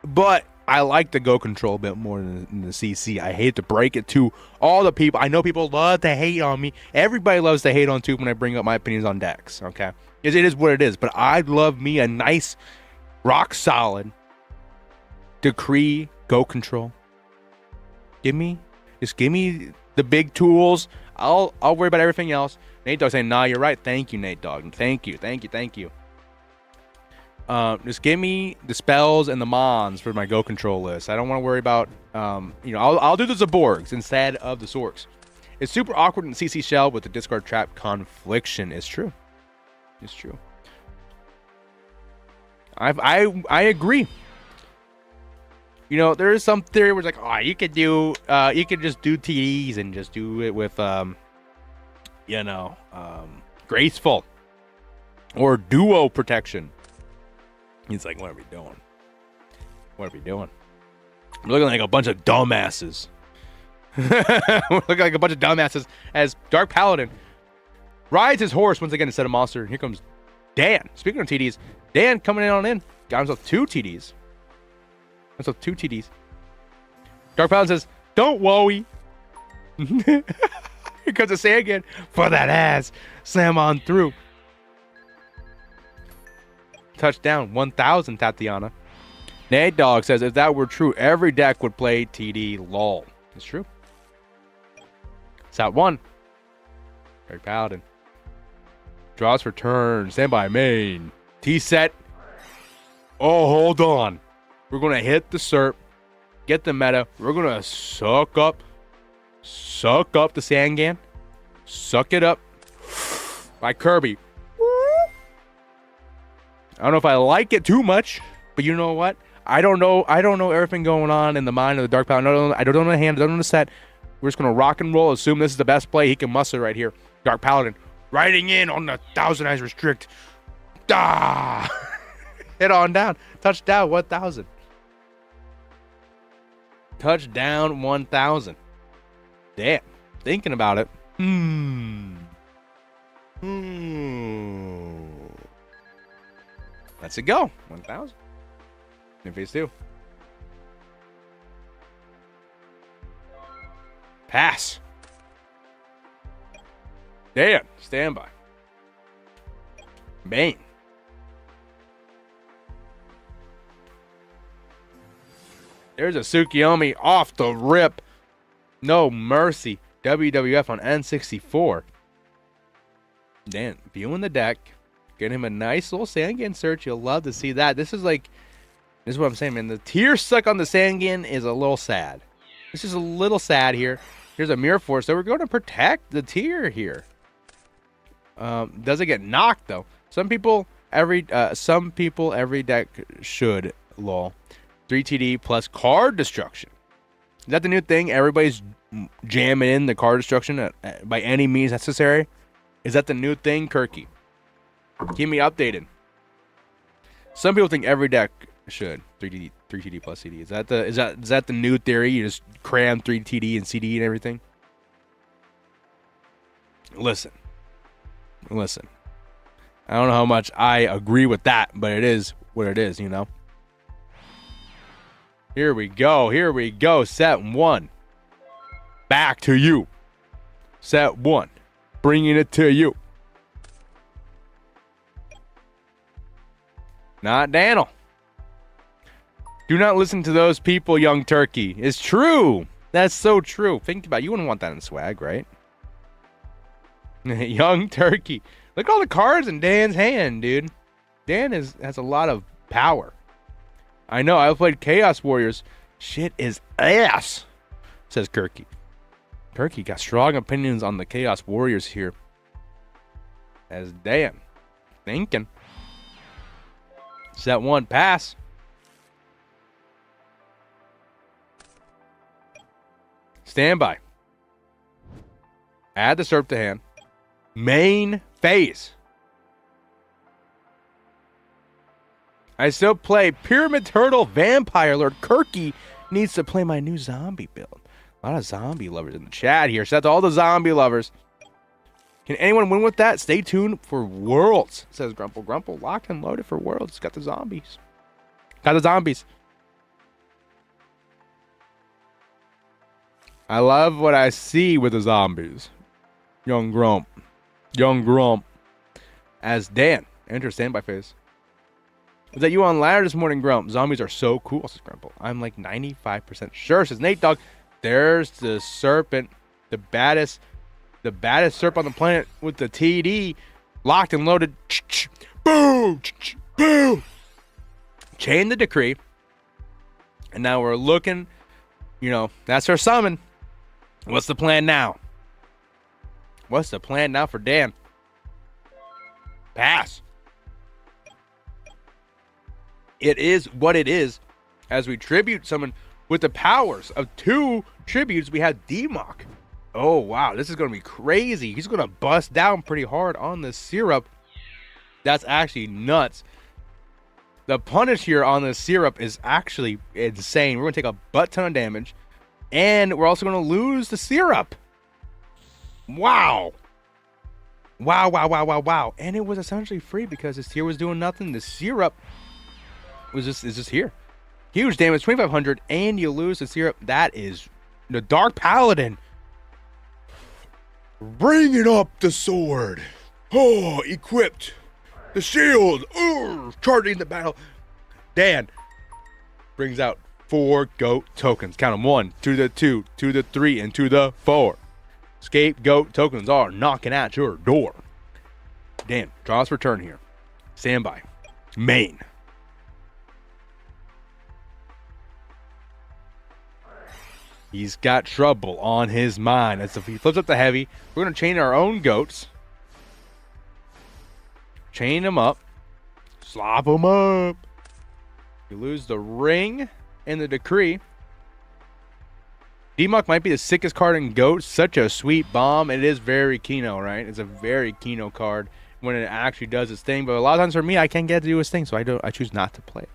but I like the Go Control a bit more than the CC. I hate to break it to all the people. I know people love to hate on me. Everybody loves to hate on too when I bring up my opinions on decks, okay? It is what it is, but I love me a nice, rock solid Decree Go Control. Just give me the big tools. I'll worry about everything else. Nate Dogg saying, nah, you're right. Thank you, Nate Dogg. Thank you. Just give me the spells and the mons for my Go control list. I don't want to worry about, I'll do the Zaborgs instead of the Sorks. It's super awkward in CC Shell with the discard trap confliction. It's true. I agree. There is some theory where it's like, you could just do TDs and just do it with, graceful or duo protection. He's like, what are we doing? We're looking like a bunch of dumbasses. As Dark Paladin rides his horse once again instead of monster. Here comes Dan. Speaking of TDs, Dan coming in. Got himself 2 TDs. Dark Paladin says, don't worry. Here comes the say again for that ass. Slam on through. Touchdown, 1,000, Tatiana. Nate Dogg says, if that were true, every deck would play TD lol. It's true. It's out 1. Dark Paladin. Draws for turn. Stand by main. T-set. Oh, hold on. We're going to hit the SERP. Get the meta. We're going to suck up the Sangan. Suck it up. By Kirby. I don't know if I like it too much, but you know what? I don't know everything going on in the mind of the Dark Paladin. I don't know the hand. I don't know the set. We're just going to rock and roll. Assume this is the best play he can muster right here. Dark Paladin riding in on the 1,000 Eyes Restrict. Ah! Hit on down. Touchdown 1,000. Touchdown 1,000. Damn. Thinking about it. Let's it go. 1,000. In phase 2. Pass. Damn. Standby. Bane. There's a Tsukiyomi off the rip. No mercy. WWF on N64. Dan, viewing the deck. Get him a nice little Sangan search. You'll love to see that. This is what I'm saying, man. The tier suck on the Sangan is a little sad. This is a little sad here. Here's a Mirror Force. So we're going to protect the tier here. Doesn't get knocked, though. Some people every deck should, lol. 3 TD plus card destruction. Is that the new thing? Everybody's jamming in the card destruction by any means necessary. Is that the new thing, Kirky? Keep me updated. Some people think every deck should 3 TD plus CD. Is that the new theory? You just cram 3 TD and CD and everything. Listen. I don't know how much I agree with that, but it is what it is, Here we go. Set 1. Back to you. Set 1. Bringing it to you. Not Daniel. Do not listen to those people, young turkey. It's true. That's so true. Think about it. You wouldn't want that in swag, right? Young turkey. Look at all the cards in Dan's hand, dude. Dan has a lot of power. I know. I've played Chaos Warriors. Shit is ass, says Kirky. Kirky got strong opinions on the Chaos Warriors here. As Dan. Thinking. Set 1, pass. Standby. Add the SERP to hand. Main phase. I still play Pyramid Turtle Vampire Lord. Kirky needs to play my new zombie build. A lot of zombie lovers in the chat here. So that's all the zombie lovers. Can anyone win with that? Stay tuned for Worlds, says Grumple. Grumple, locked and loaded for Worlds. Got the zombies. I love what I see with the zombies. Young Grump. As Dan enters standby phase. Was that you on ladder this morning, Grump? Zombies are so cool, says Grumple. I'm like 95% sure, says Nate Dogg. There's the serpent. The baddest Serp on the planet with the TD locked and loaded. Boom! Boom! Chain the decree. And now we're looking, that's our summon. What's the plan now? What's the plan now for Dan? Pass. It is what it is. As we tribute summon with the powers of 2 tributes, we have D-Mock. Oh, wow. This is going to be crazy. He's going to bust down pretty hard on the syrup. That's actually nuts. The punish here on the syrup is actually insane. We're going to take a butt ton of damage. And we're also going to lose the syrup. Wow. Wow. And it was essentially free because this tier was doing nothing. The syrup is just here. Huge damage, 2,500, and you lose the syrup. That is the Dark Paladin. Bringing up the sword. Oh, equipped. The shield. Charging the battle. Dan brings out 4 goat tokens. Count them 1 to the 2 to the 3 and to the 4. Scapegoat tokens are knocking at your door. Dan, draw us return here. Stand by. Main. He's got trouble on his mind. As if he flips up the heavy, we're going to chain our own goats. Chain them up. Slop them up. You lose the ring and the decree. D-Mock might be the sickest card in GOAT. Such a sweet bomb. It is very Kino, right? It's a very Kino card when it actually does its thing. But a lot of times for me, I can't get it to do its thing, so I choose not to play it.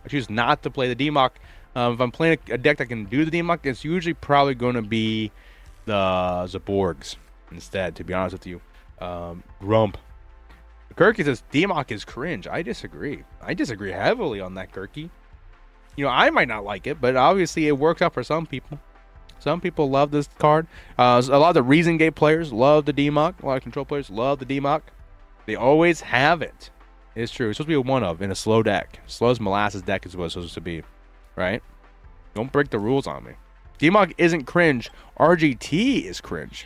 I choose not to play the D-Mock. If I'm playing a deck that can do the D-Mock, it's usually probably going to be the Zaborgs instead, to be honest with you. Grump. Kirky says D-Mock is cringe. I disagree. I disagree heavily on that, Kirky. I might not like it, but obviously it works out for some people. Some people love this card. A lot of the Reason Gate players love the D-Mock. A lot of control players love the D-Mock. They always have it. It's true. It's supposed to be a one-of in a slow deck. Slow as molasses deck is what it's supposed to be. Right? Don't break the rules on me. D-Mock isn't cringe. RGT is cringe.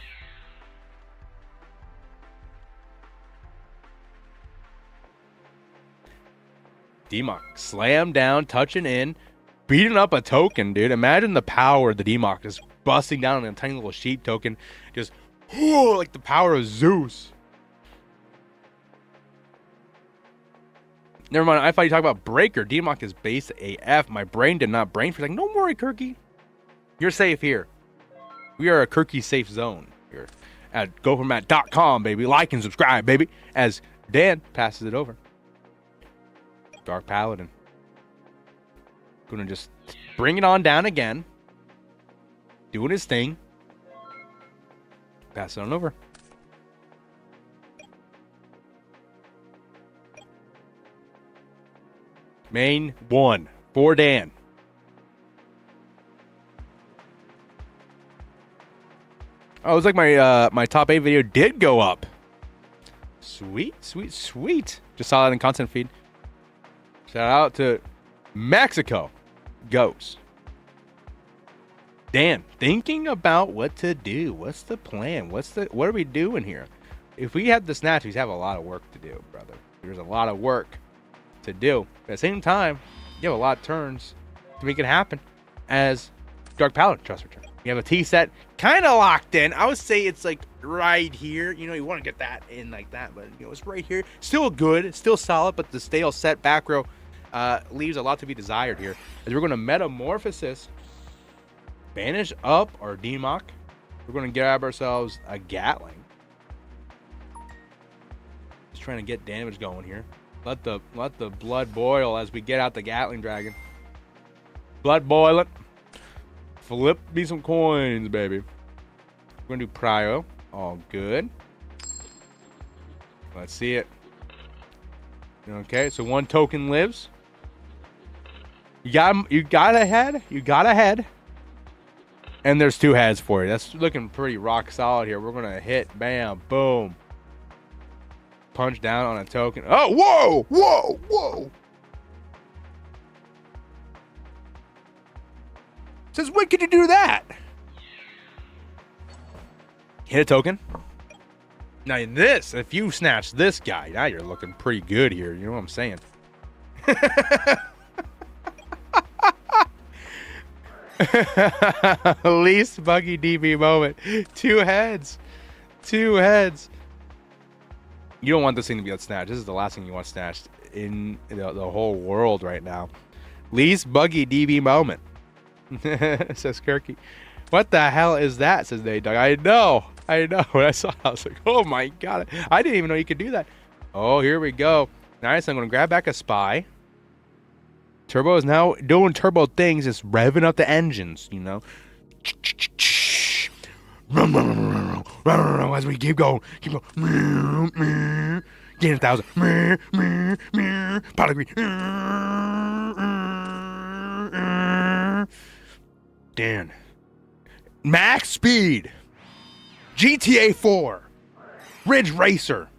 D-Mock slam down, touching in, beating up a token, dude. Imagine the power of the D-Mock just busting down on a tiny little sheep token. Just, like the power of Zeus. Never mind, I thought you talked about Breaker. D-Mock is base AF. My brain did not brain freeze. Like, no worry, Kirky. You're safe here. We are a Kirky safe zone here at goformat.com, baby. Like and subscribe, baby. As Dan passes it over. Dark Paladin. Gonna just bring it on down again. Doing his thing. Pass it on over. Main 1 for Dan. Oh, it was like my top 8 video did go up. Sweet. Just saw that in content feed. Shout out to Mexico. Goes. Dan, thinking about what to do. What's the plan? What are we doing here? If we have the snatch, we have a lot of work to do, brother. There's a lot of work to do. At the same time, you have a lot of turns to make it happen as Dark Paladin Trust Return. You have a T set kind of locked in. I would say it's like right here. You want to get that in like that, but it's right here. Still good, still solid, but the stale set back row leaves a lot to be desired here. As we're going to Metamorphosis, banish up our D-Mock. We're going to grab ourselves a Gatling. Just trying to get damage going here. Let the blood boil as we get out the Gatling Dragon. Blood boiling. Flip me some coins, baby. We're going to do Prio. All good. Let's see it. Okay, so 1 token lives. You got a head. And there's 2 heads for you. That's looking pretty rock solid here. We're going to hit. Bam. Boom. Punch down on a token. Oh, whoa. Since when could you do that? Hit a token. Now this, if you snatch this guy, now you're looking pretty good here. You know what I'm saying? Least buggy DB moment. 2 heads. 2 heads. You don't want this thing to be snatched. This is the last thing you want snatched in the whole world right now. Least buggy DB moment. Says Kirky. What the hell is that? Says Nate Dog. I know. When I saw it, I was like, oh my god. I didn't even know you could do that. Oh, here we go. Nice. I'm going to grab back a spy. Turbo is now doing turbo things, just revving up the engines, you know. As we keep going. Gain 1,000. Pot of green. Dan. Max speed. GTA 4. Ridge Racer.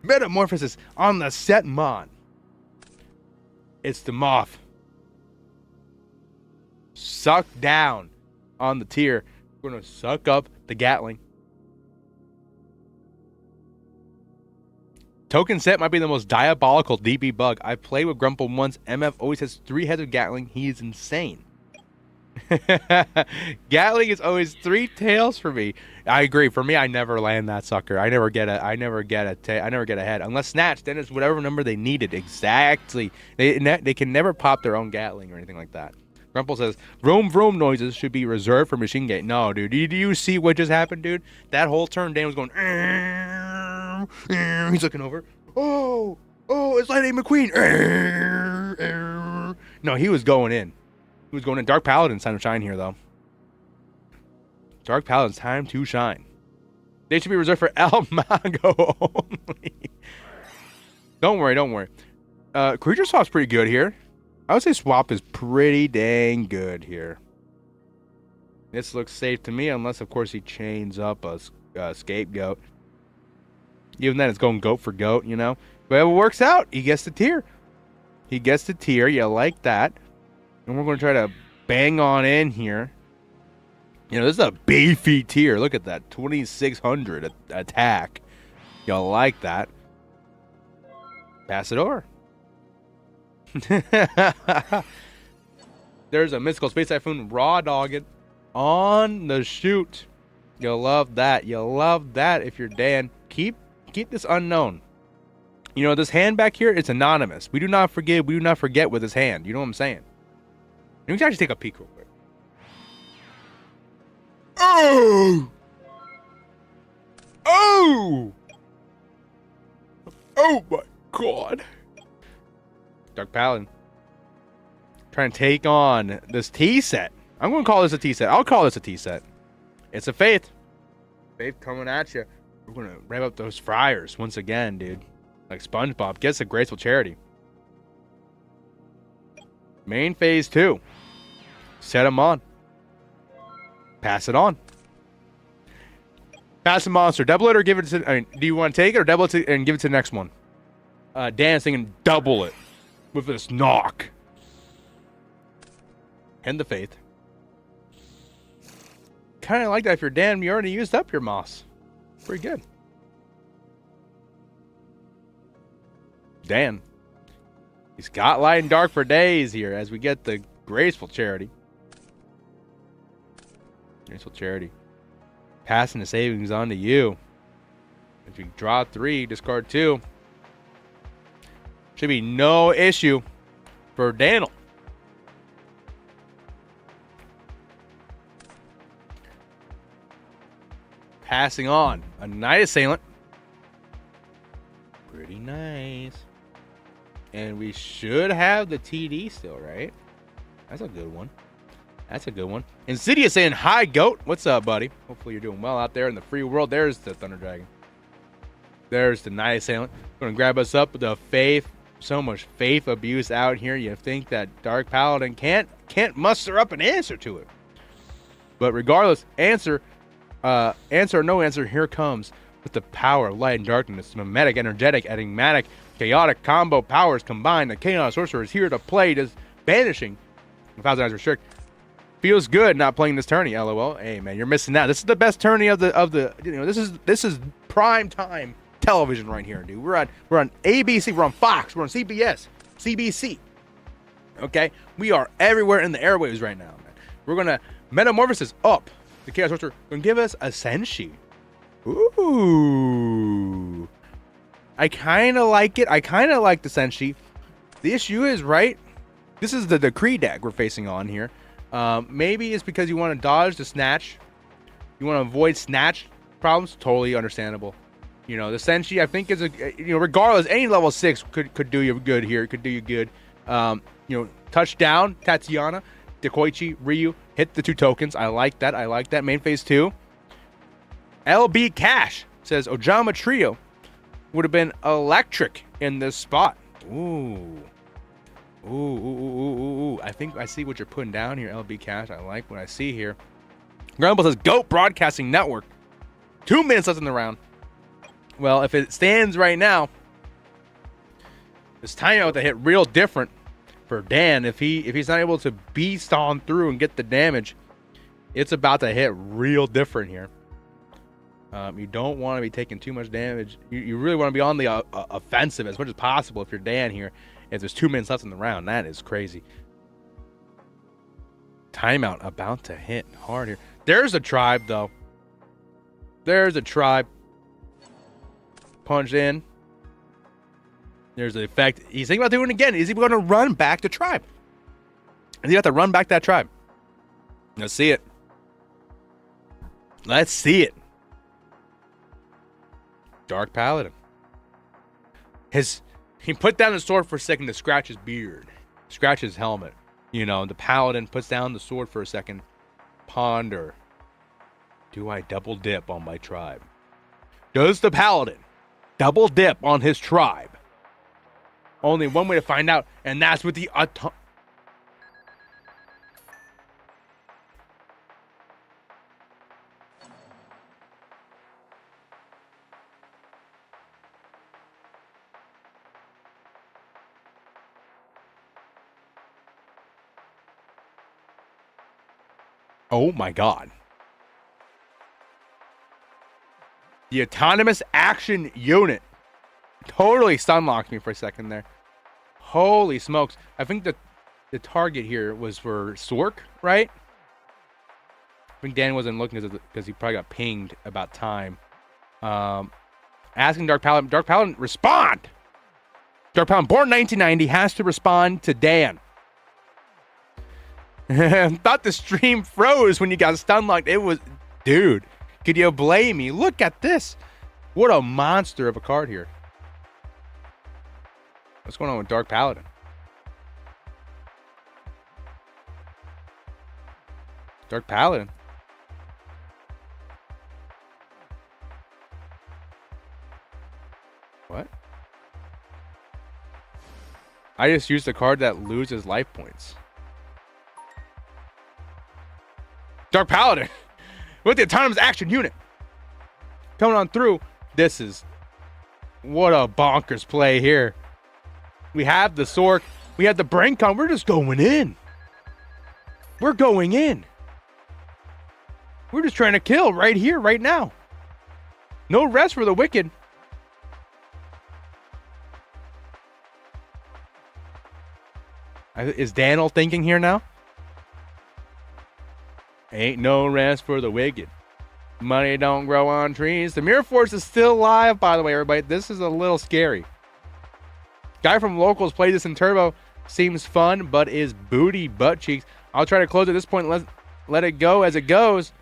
Metamorphosis on the set mod. It's the Moth. Suck down on the tier. We're going to suck up the Gatling. Token set might be the most diabolical DB bug. I played with Grumple once. MF always has 3 heads of Gatling. He is insane. Gatling is always 3 tails for me. I agree. For me, I never land that sucker. I never get a head unless snatched. Then it's whatever number they needed exactly. They can never pop their own Gatling or anything like that. Grumple says vroom vroom noises should be reserved for machine gate. No, dude. Do you see what just happened, dude? That whole turn, Dan was going. He's looking over. Oh, it's Lightning McQueen. No, he was going in. He was going in. Dark Paladin's time to shine here, though. Dark Paladin's time to shine. They should be reserved for El Mago only. Don't worry. Creature Swap's pretty good here. I would say Swap is pretty dang good here. This looks safe to me, unless, of course, he chains up a scapegoat. Even then, it's going goat for goat, you know. But it works out. He gets the tier. You like that. And we're going to try to bang on in here. You know, this is a beefy tier. Look at that. 2,600 attack. Y'all like that. Pass it over. There's a Mystical Space Typhoon raw dogged on the shoot. You'll love that. If you're Dan. Keep this unknown. You know, this hand back here, it's anonymous. We do not forget with this hand. You know what I'm saying? Let me actually take a peek real quick. Oh my god. Dark Paladin. Trying to take on this T set. I'm going to call this a T set. I'll call this a T set. It's a Faith. Faith coming at you. We're going to rev up those Friars once again, dude. Like SpongeBob. Gets a Graceful Charity. Main phase 2. Set them on. Pass it on. Pass a monster. Double it or give it to... I mean, do you want to take it or double it and give it to the next one? Dan's thinking double it. With this knock. And the Faith. Kind of like that if you're Dan. You already used up your moss. Pretty good. Dan. He's got light and dark for days here as we get the Graceful Charity. Graceful Charity. Passing the savings on to you. If you draw 3, discard 2. Should be no issue for Daniel. Passing on a Night Assailant. Pretty nice. And we should have the TD still, right? That's a good one. Insidious saying, hi, Goat. What's up, buddy? Hopefully you're doing well out there in the free world. There's the Thunder Dragon. There's the Night Assailant. Going to grab us up with the Faith. So much Faith abuse out here. You think that Dark Paladin can't muster up an answer to it. But regardless, answer or no answer, here comes with the power of light and darkness. Mimetic, energetic, enigmatic, chaotic combo powers combined. The Chaos Sorcerer is here to play, just banishing. 1,000 eyes restrict. Feels good not playing this tourney, LOL. Hey man, you're missing out. This is the best tourney of the this is prime time television right here, dude. We're on ABC, we're on Fox, we're on CBS, CBC. Okay? We are everywhere in the airwaves right now, man. We're gonna metamorphosis up. The Chaos Roaster gonna give us a Senshi. Ooh. I kinda like it. I kinda like the Senshi. The issue is, right? This is the Decree deck we're facing on here. Maybe it's because you want to dodge the snatch. You want to avoid snatch problems. Totally understandable. You know, the Senshi, I think, is regardless, any level 6 could do you good here. Could do you good. Touchdown, Tatiana, Dekoichi, Ryu, hit the 2 tokens. I like that. I like that. Main phase 2. LB Cash says Ojama Trio would have been electric in this spot. Ooh. Ooh. I think I see what you're putting down here, LB Cash. I like what I see here. Grumble says, GOAT Broadcasting Network. 2 minutes left in the round. Well, if it stands right now, it's time out to hit real different for Dan. If he's not able to beast on through and get the damage, it's about to hit real different here. You don't want to be taking too much damage. You really want to be on the offensive as much as possible if you're Dan here. If there's 2 minutes left in the round, that is crazy. Timeout about to hit hard here. There's a tribe, though. There's a tribe. Punch in. There's the effect. He's thinking about doing it again. Is he going to run back the tribe? Is he got to run back that tribe? Let's see it. Let's see it. Dark Paladin. He put down the sword for a second to scratch his beard. Scratch his helmet. You know, the Paladin puts down the sword for a second. Ponder. Do I double dip on my tribe? Does the Paladin double dip on his tribe? Only one way to find out, and that's with the Oh my God. The autonomous action unit totally stun-locked me for a second there. Holy smokes. I think the target here was for Sork, right? I think Dan wasn't looking because he probably got pinged about time. Asking Dark Paladin. Dark Paladin, respond! Dark Paladin, born 1990, has to respond to Dan. Thought the stream froze when you got stun-locked. It was... Dude, could you blame me? Look at this. What a monster of a card here. What's going on with Dark Paladin? Dark Paladin. What? I just used a card that loses life points. Dark Paladin with the autonomous action unit coming on through. This is what a bonkers play here. We have the Sork. We have the Braincon. We're just going in. We're going in. We're just trying to kill right here, right now. No rest for the wicked. Is Daniel thinking here now? Ain't no rest for the wicked. Money don't grow on trees. The Mirror Force is still live, by the way, everybody. This is a little scary. Guy from Locals played this in Turbo. Seems fun, but is booty butt cheeks. I'll try to close at this point. Let it go as it goes.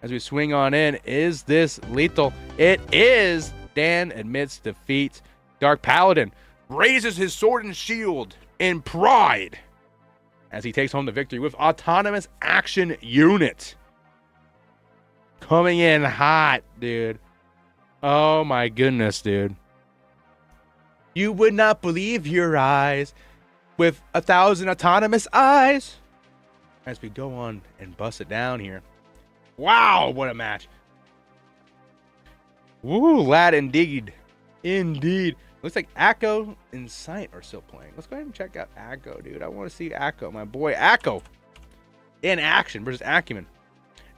As we swing on in. Is this lethal? It is. Dan admits defeat. Dark Paladin raises his sword and shield in pride as he takes home the victory with autonomous action unit. Coming in hot, dude. Oh my goodness, dude. You would not believe your eyes with 1,000 autonomous eyes. As we go on and bust it down here. Wow, what a match. Woo, lad, indeed. Indeed. Looks like Akko and Sight are still playing. Let's go ahead and check out Akko, dude. I want to see Akko, my boy Akko. in action versus Acumen.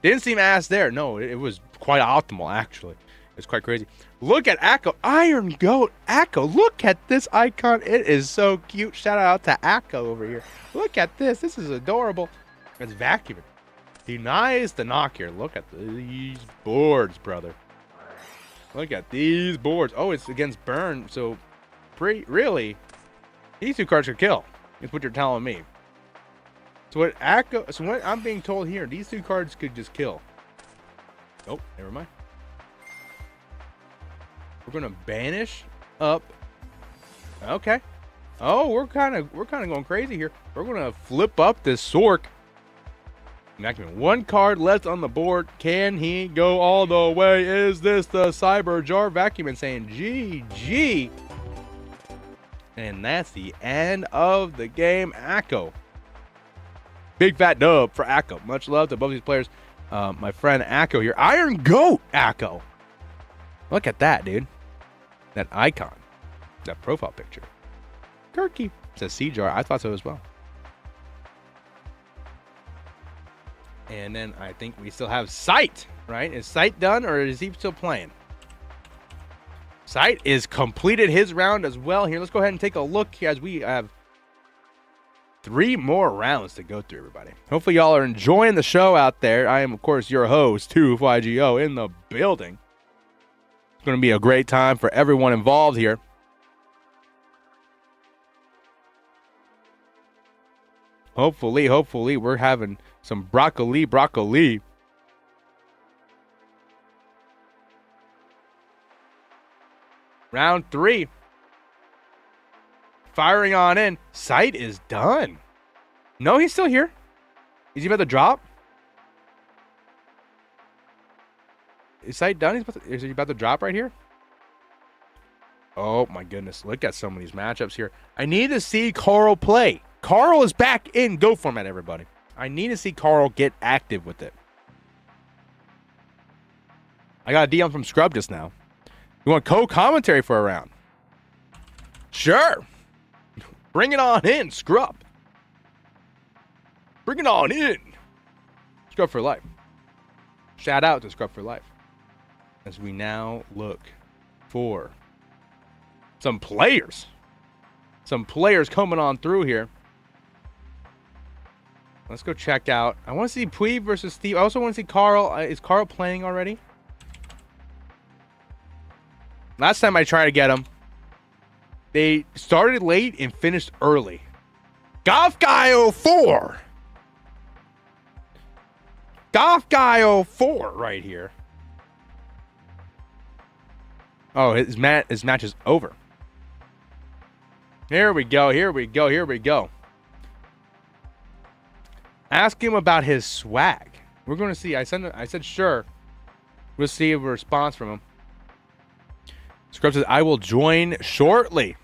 Didn't seem ass there. No, it was quite optimal, actually. It was quite crazy. Look at Akko. Iron Goat Akko. Look at this icon. It is so cute. Shout out to Akko over here. Look at this. This is adorable. It's Vacuuming. Denies the knock here. Look at these boards, brother. Look at these boards. Oh, it's against Burn. So, really, these two cards could kill. Is what you're telling me. So what I'm being told here, these two cards could just kill. Oh, never mind. We're gonna banish up. Okay. Oh, we're kind of going crazy here. We're gonna flip up this Sork. One card left on the board. Can he go all the way? Is this the Cyber Jar Vacuum? Saying GG. And that's the end of the game. Akko. Big fat dub for Akko. Much love to both these players. My friend Akko here. Iron Goat Akko. Look at that, dude. That icon. That profile picture. Kirky. It says C-Jar. I thought so as well. And then I think we still have Sight, right? Is Sight done or is he still playing? Sight is completed his round as well here. Let's go ahead and take a look as we have 3 more rounds to go through, everybody. Hopefully y'all are enjoying the show out there. I am, of course, your host, 2YGO, in the building. It's going to be a great time for everyone involved here. Hopefully, we're having some broccoli. Round 3. Firing on in. Sight is done. No, he's still here. Is he about to drop? Is Sight done? Is he about to drop right here? Oh, my goodness. Look at some of these matchups here. I need to see Carl play. Carl is back in Go format, everybody. I need to see Carl get active with it. I got a DM from Scrub just now. You want co-commentary for a round? Sure. Bring it on in, Scrub. Bring it on in. Scrub for life. Shout out to Scrub for life. As we now look for some players. Some players coming on through here. Let's go check out. I want to see Pui versus Steve. I also want to see Carl. Is Carl playing already? Last time I tried to get him, they started late and finished early. Golf Guy 04. Golf Guy 04 right here. Oh, his match is over. Here we go. Ask him about his swag. We're going to see. I said sure. We'll see a response from him. Scrub says, I will join shortly.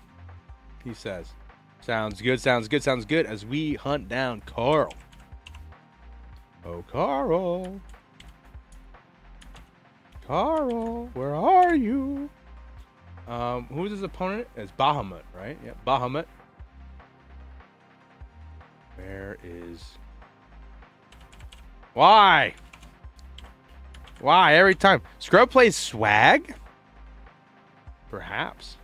He says. Sounds good. As we hunt down Carl. Oh, Carl. Carl, where are you? Who's his opponent? It's Bahamut, right? Yeah, Bahamut. Where is... Why every time? Scrub plays swag? Perhaps.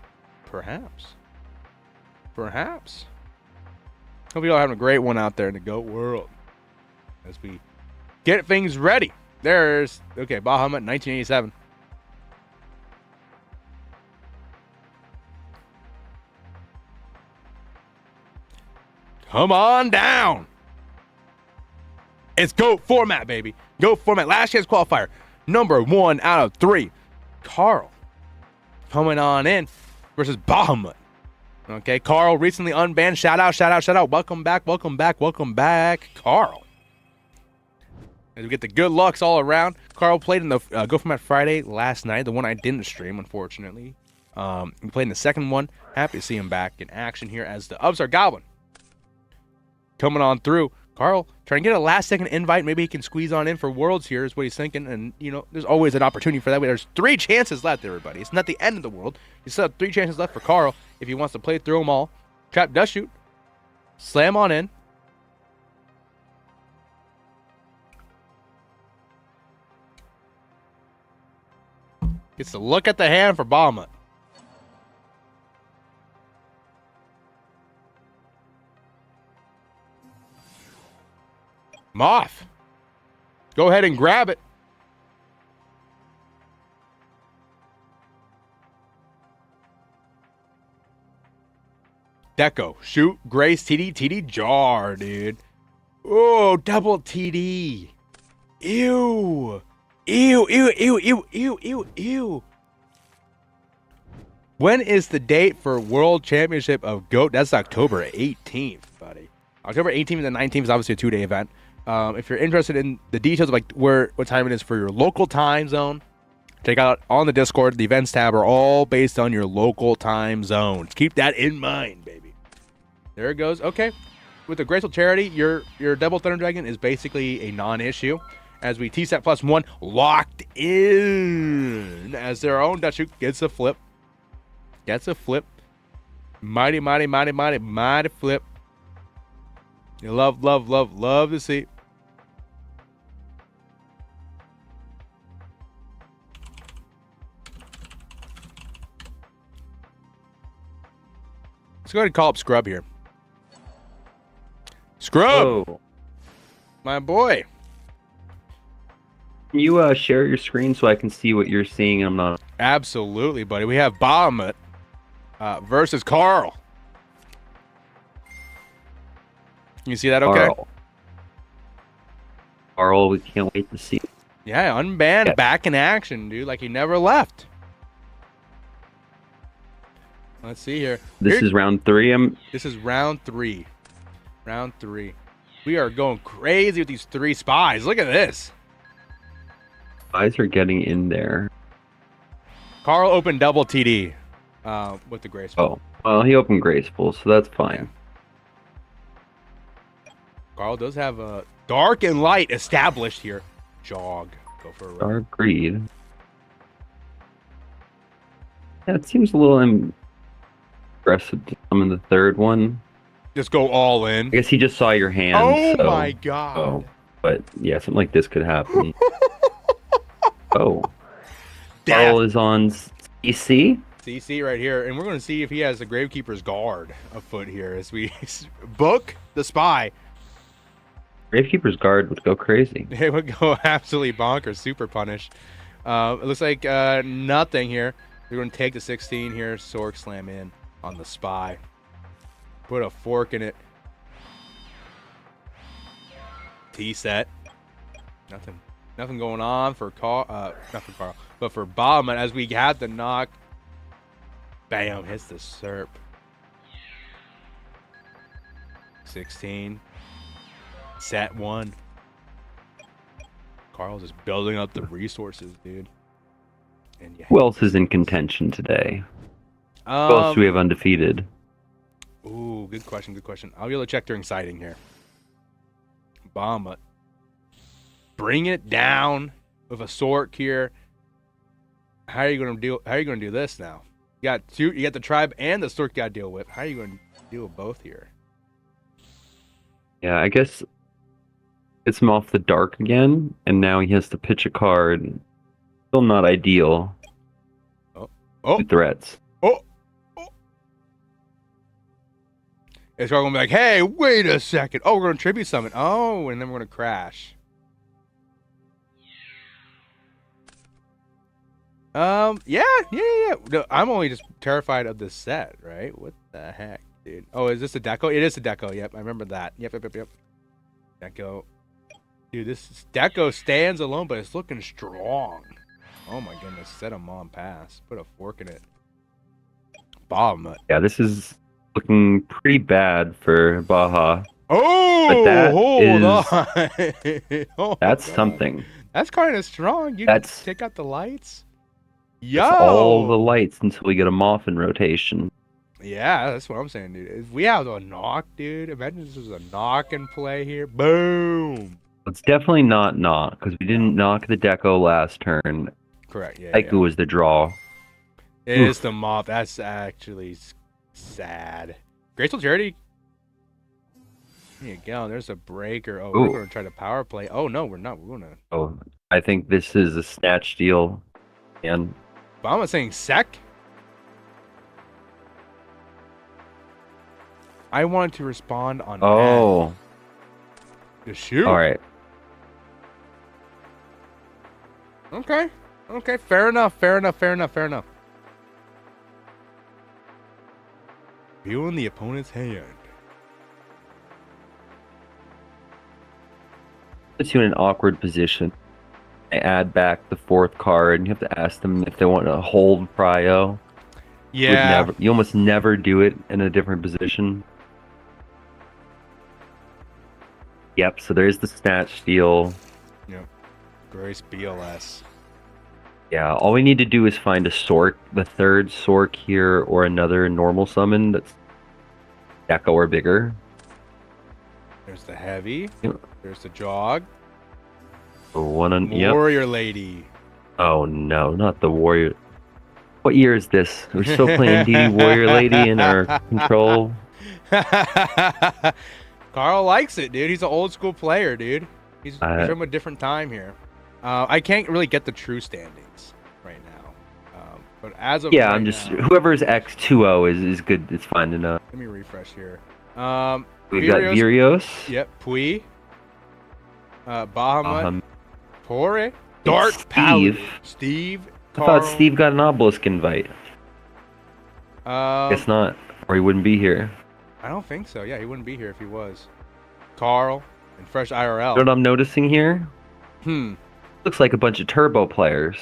Hope you all having a great one out there in the GOAT world. As we get things ready. There's, okay, Bahamut 1987. Come on down. It's GOAT format, baby. GOAT format. Last Chance Qualifier. Number 1 out of 3. Carl. Coming on in versus Bahamut. Okay, Carl recently unbanned. Shout out. Welcome back, Carl. As we get the good lucks all around. Carl played in the Go Format Friday last night. The one I didn't stream, unfortunately. He played in the second one. Happy to see him back in action here as the Upstart Goblin. Coming on through. Carl trying to get a last-second invite. Maybe he can squeeze on in for Worlds here is what he's thinking. And, you know, there's always an opportunity for that. There's 3 chances left, everybody. It's not the end of the world. You still have 3 chances left for Carl if he wants to play through them all. Trap Dust Shoot. Slam on in. Gets to look at the hand for Bahamut. Moth. Go ahead and grab it. Deco. Shoot. Grace. TD. TD. Jar, dude. Oh, double TD. Ew. Ew, ew, ew, ew, ew, ew, ew. When is the date for World Championship of GOAT? That's October 18th, buddy. October 18th and 19th is obviously a 2-day event. If you're interested in the details of like what time it is for your local time zone, check out on the Discord. The events tab are all based on your local time zones. Keep that in mind, baby. There it goes. Okay. With the Graceful Charity, your Double Thunder Dragon is basically a non-issue. As we T-set +1 locked in. As their own Dutchuk gets a flip. Gets a flip. Mighty, mighty, mighty, mighty, mighty flip. You love, love, love, love to see. Let's go ahead and call up Scrub here. Scrub! Oh. My boy. Can you share your screen so I can see what you're seeing and I'm not? Absolutely, buddy. We have Bahamut versus Carl. You see that okay? Carl, we can't wait to see. Yeah, unbanned, back in action, dude. Like he never left. Let's see here. This is round 3. This is round 3. Round 3. We are going crazy with these 3 spies. Look at this. Spies are getting in there. Carl opened double TD with the Graceful. Oh, well, he opened Graceful, so that's fine. Yeah. Carl does have a dark and light established here. Jog. Go for a run. Dark Greed. Yeah, it seems a little aggressive to come in the third one. Just go all in. I guess he just saw your hand. Oh so, my god. Oh, but yeah, something like this could happen. Oh. Carl is on CC. CC right here. And we're going to see if he has the Gravekeeper's Guard afoot here as we book the spy. Gravekeeper's Guard would go crazy. It would go absolutely bonkers. Super punish. It looks like nothing here. We're going to take the 16 here. Sork slam in on the spy. Put a fork in it. T-set. Nothing going on for Carl. Not for Carl, but for Bahamut as we had the knock. Bam, hits the SERP. 16. Set 1. Carl's just building up the resources, dude. And yeah. Who else is in contention today? Who else do we have undefeated? Ooh, good question, good question. I'll be able to check during sighting here. Bahamut. Bring it down with a Sork here. How are you gonna do this now? You got the tribe and the Sork you gotta deal with. How are you gonna deal with both here? Yeah, I guess it's him off the dark again, and now he has to pitch a card. Still not ideal. Oh. 2 threats. Oh. It's going to be like, hey, wait a second. Oh, we're going to tribute summon. Oh, and then we're going to crash. Yeah. No, I'm only just terrified of this set, right? What the heck, dude? Oh, is this a deco? It is a deco. Yep, I remember that. Yep. Deco. Dude, this deco stands alone, but it's looking strong. Oh my goodness. Set him on pass. Put a fork in it. Bahamut. Yeah, this is looking pretty bad for Baja. Oh, but that hold on. That's something. That's kind of strong. You can take out the lights. Yo! That's all the lights until we get them off in rotation. Yeah, that's what I'm saying, dude. If we have a knock, dude, imagine this was a knock in play here. Boom! It's definitely not knock, because we didn't knock the deco last turn. Correct, yeah. Haiku was the draw. It is the mob. That's actually sad. Graceful Charity. There you go. There's a breaker. Oh, we're going to try to power play. Oh, no, we're not. We're going to... Oh, I think this is a snatch deal. And Obama saying sec? I wanted to respond on Oh. Just shoot. All right. Okay. Okay. Fair enough. Fair enough. Fair enough. Fair enough. Viewing the opponent's hand. Puts you in an awkward position. I add back the fourth card, and you have to ask them if they want to hold prio. Yeah. You almost never do it in a different position. Yep, so there's the snatch steal. Yep. Grace BLS. Yeah, all we need to do is find a Sork, the third Sork here, or another normal summon that's Deco or bigger. There's the heavy. Yep. There's the jog. Yep. Warrior lady. Oh no, not the warrior. What year is this? We're still playing DD Warrior Lady in our control. Carl likes it, dude. He's an old school player, dude. He's from a different time here. I can't really get the true standings right now. But as of yeah, right I'm just now, whoever's X2O is good. It's fine to know. let me refresh here. We've got Virios. Yep, Pui. Bahamut. Pore. Dart. Steve. Steve. I thought Steve got an obelisk invite. Guess not, or he wouldn't be here. I don't think so. Yeah, he wouldn't be here if he was. Carl and Fresh IRL. You know what I'm noticing here? Looks like a bunch of turbo players.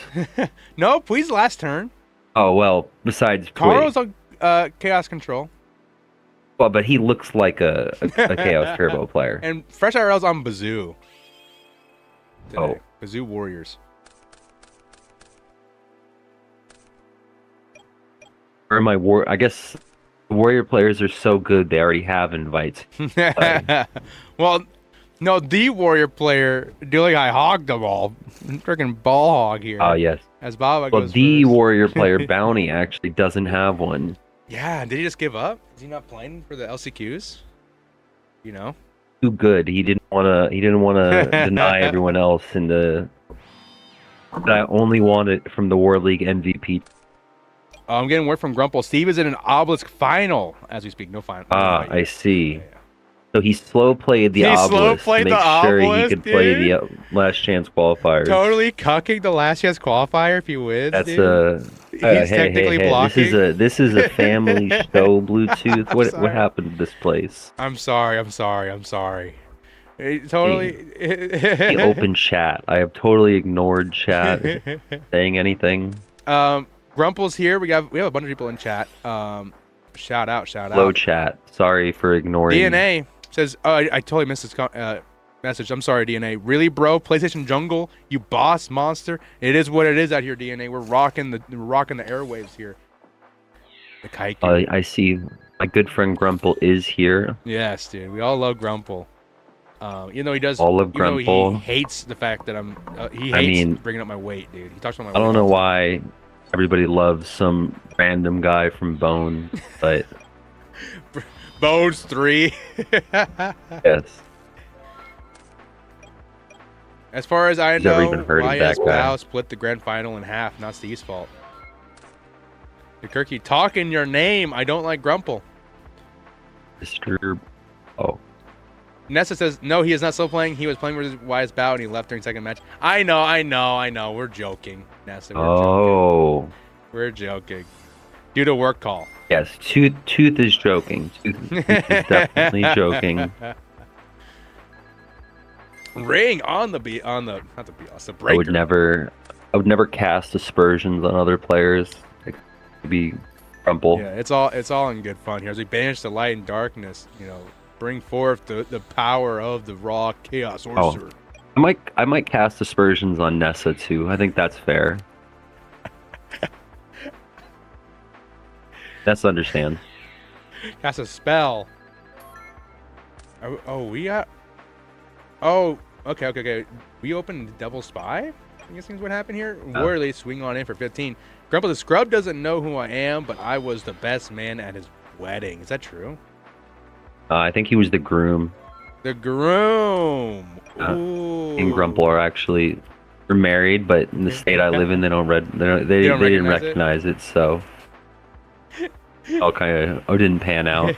No, Pui's last turn. Oh well, besides Carl's on Chaos Control. Well, but he looks like a Chaos Turbo player. And Fresh IRL's on Bazoo. Today. Oh. Bazoo Warriors. Or my I guess the Warrior players are so good they already have invites. Well, no, the Warrior player, Dilly I hogged them all. Freaking ball hog here. Oh yes. As Baba Well, goes the first. Warrior player Bounty actually doesn't have one. Yeah, did he just give up? Is he not playing for the LCQs? You know? Too good. He didn't want to deny everyone else and I only want it from the War League MVP. I'm getting word from Grumple. Steve is in an obelisk final as we speak. No final. I see. Yeah. So he slow played the obelisk to make sure he could play the Last Chance Qualifier. Totally cucking the Last Chance Qualifier if he wins. That's dude. He's technically blocking. This is a family show. Bluetooth. What happened to this place? I'm sorry. Totally. The open chat. I have totally ignored chat saying anything. Grumple's here. We have a bunch of people in chat. Shout out. Hello chat. Sorry for ignoring. DNA says, I totally missed this message. I'm sorry, DNA. Really, bro? PlayStation Jungle, you boss monster. It is what it is out here, DNA. We're rocking the airwaves here. The Kaiku. I see. My good friend Grumple is here. Yes, dude. We all love Grumple. Even though he does. All of Grumple. He hates the fact that I'm. He hates bringing up my weight, dude. He talks about my weight. I don't know why everybody loves some random guy from Bone, but. Bones 3. Yes. As far as I know, YS guy? Bao split the grand final in half. Not Steve's fault. Kirky, talking your name. I don't like Grumple. Mr. Oh. Nessa says, no, he is not still playing. He was playing with YS Bao and he left during second match. I know. We're joking, Nessa. We're joking. Due to work call. Yes, Tooth is joking. Tooth is definitely joking. Ring on the breaker. I would never cast aspersions on other players. It could be Grumple. Yeah, it's all in good fun here. As we banish the light and darkness, bring forth the power of the raw chaos sorcerer. Oh, I might cast aspersions on Nessa too. I think that's fair. Nessa understands. Cast a spell. We got. Oh, okay. We opened double spy. I guess what happened here. Warley swing on in for 15. Grumple the Scrub doesn't know who I am, but I was the best man at his wedding. Is that true? I think he was the groom. The groom. Ooh. And Grumple are actually We're married, but in the state I live in, they don't they didn't recognize it, so all kind of didn't pan out.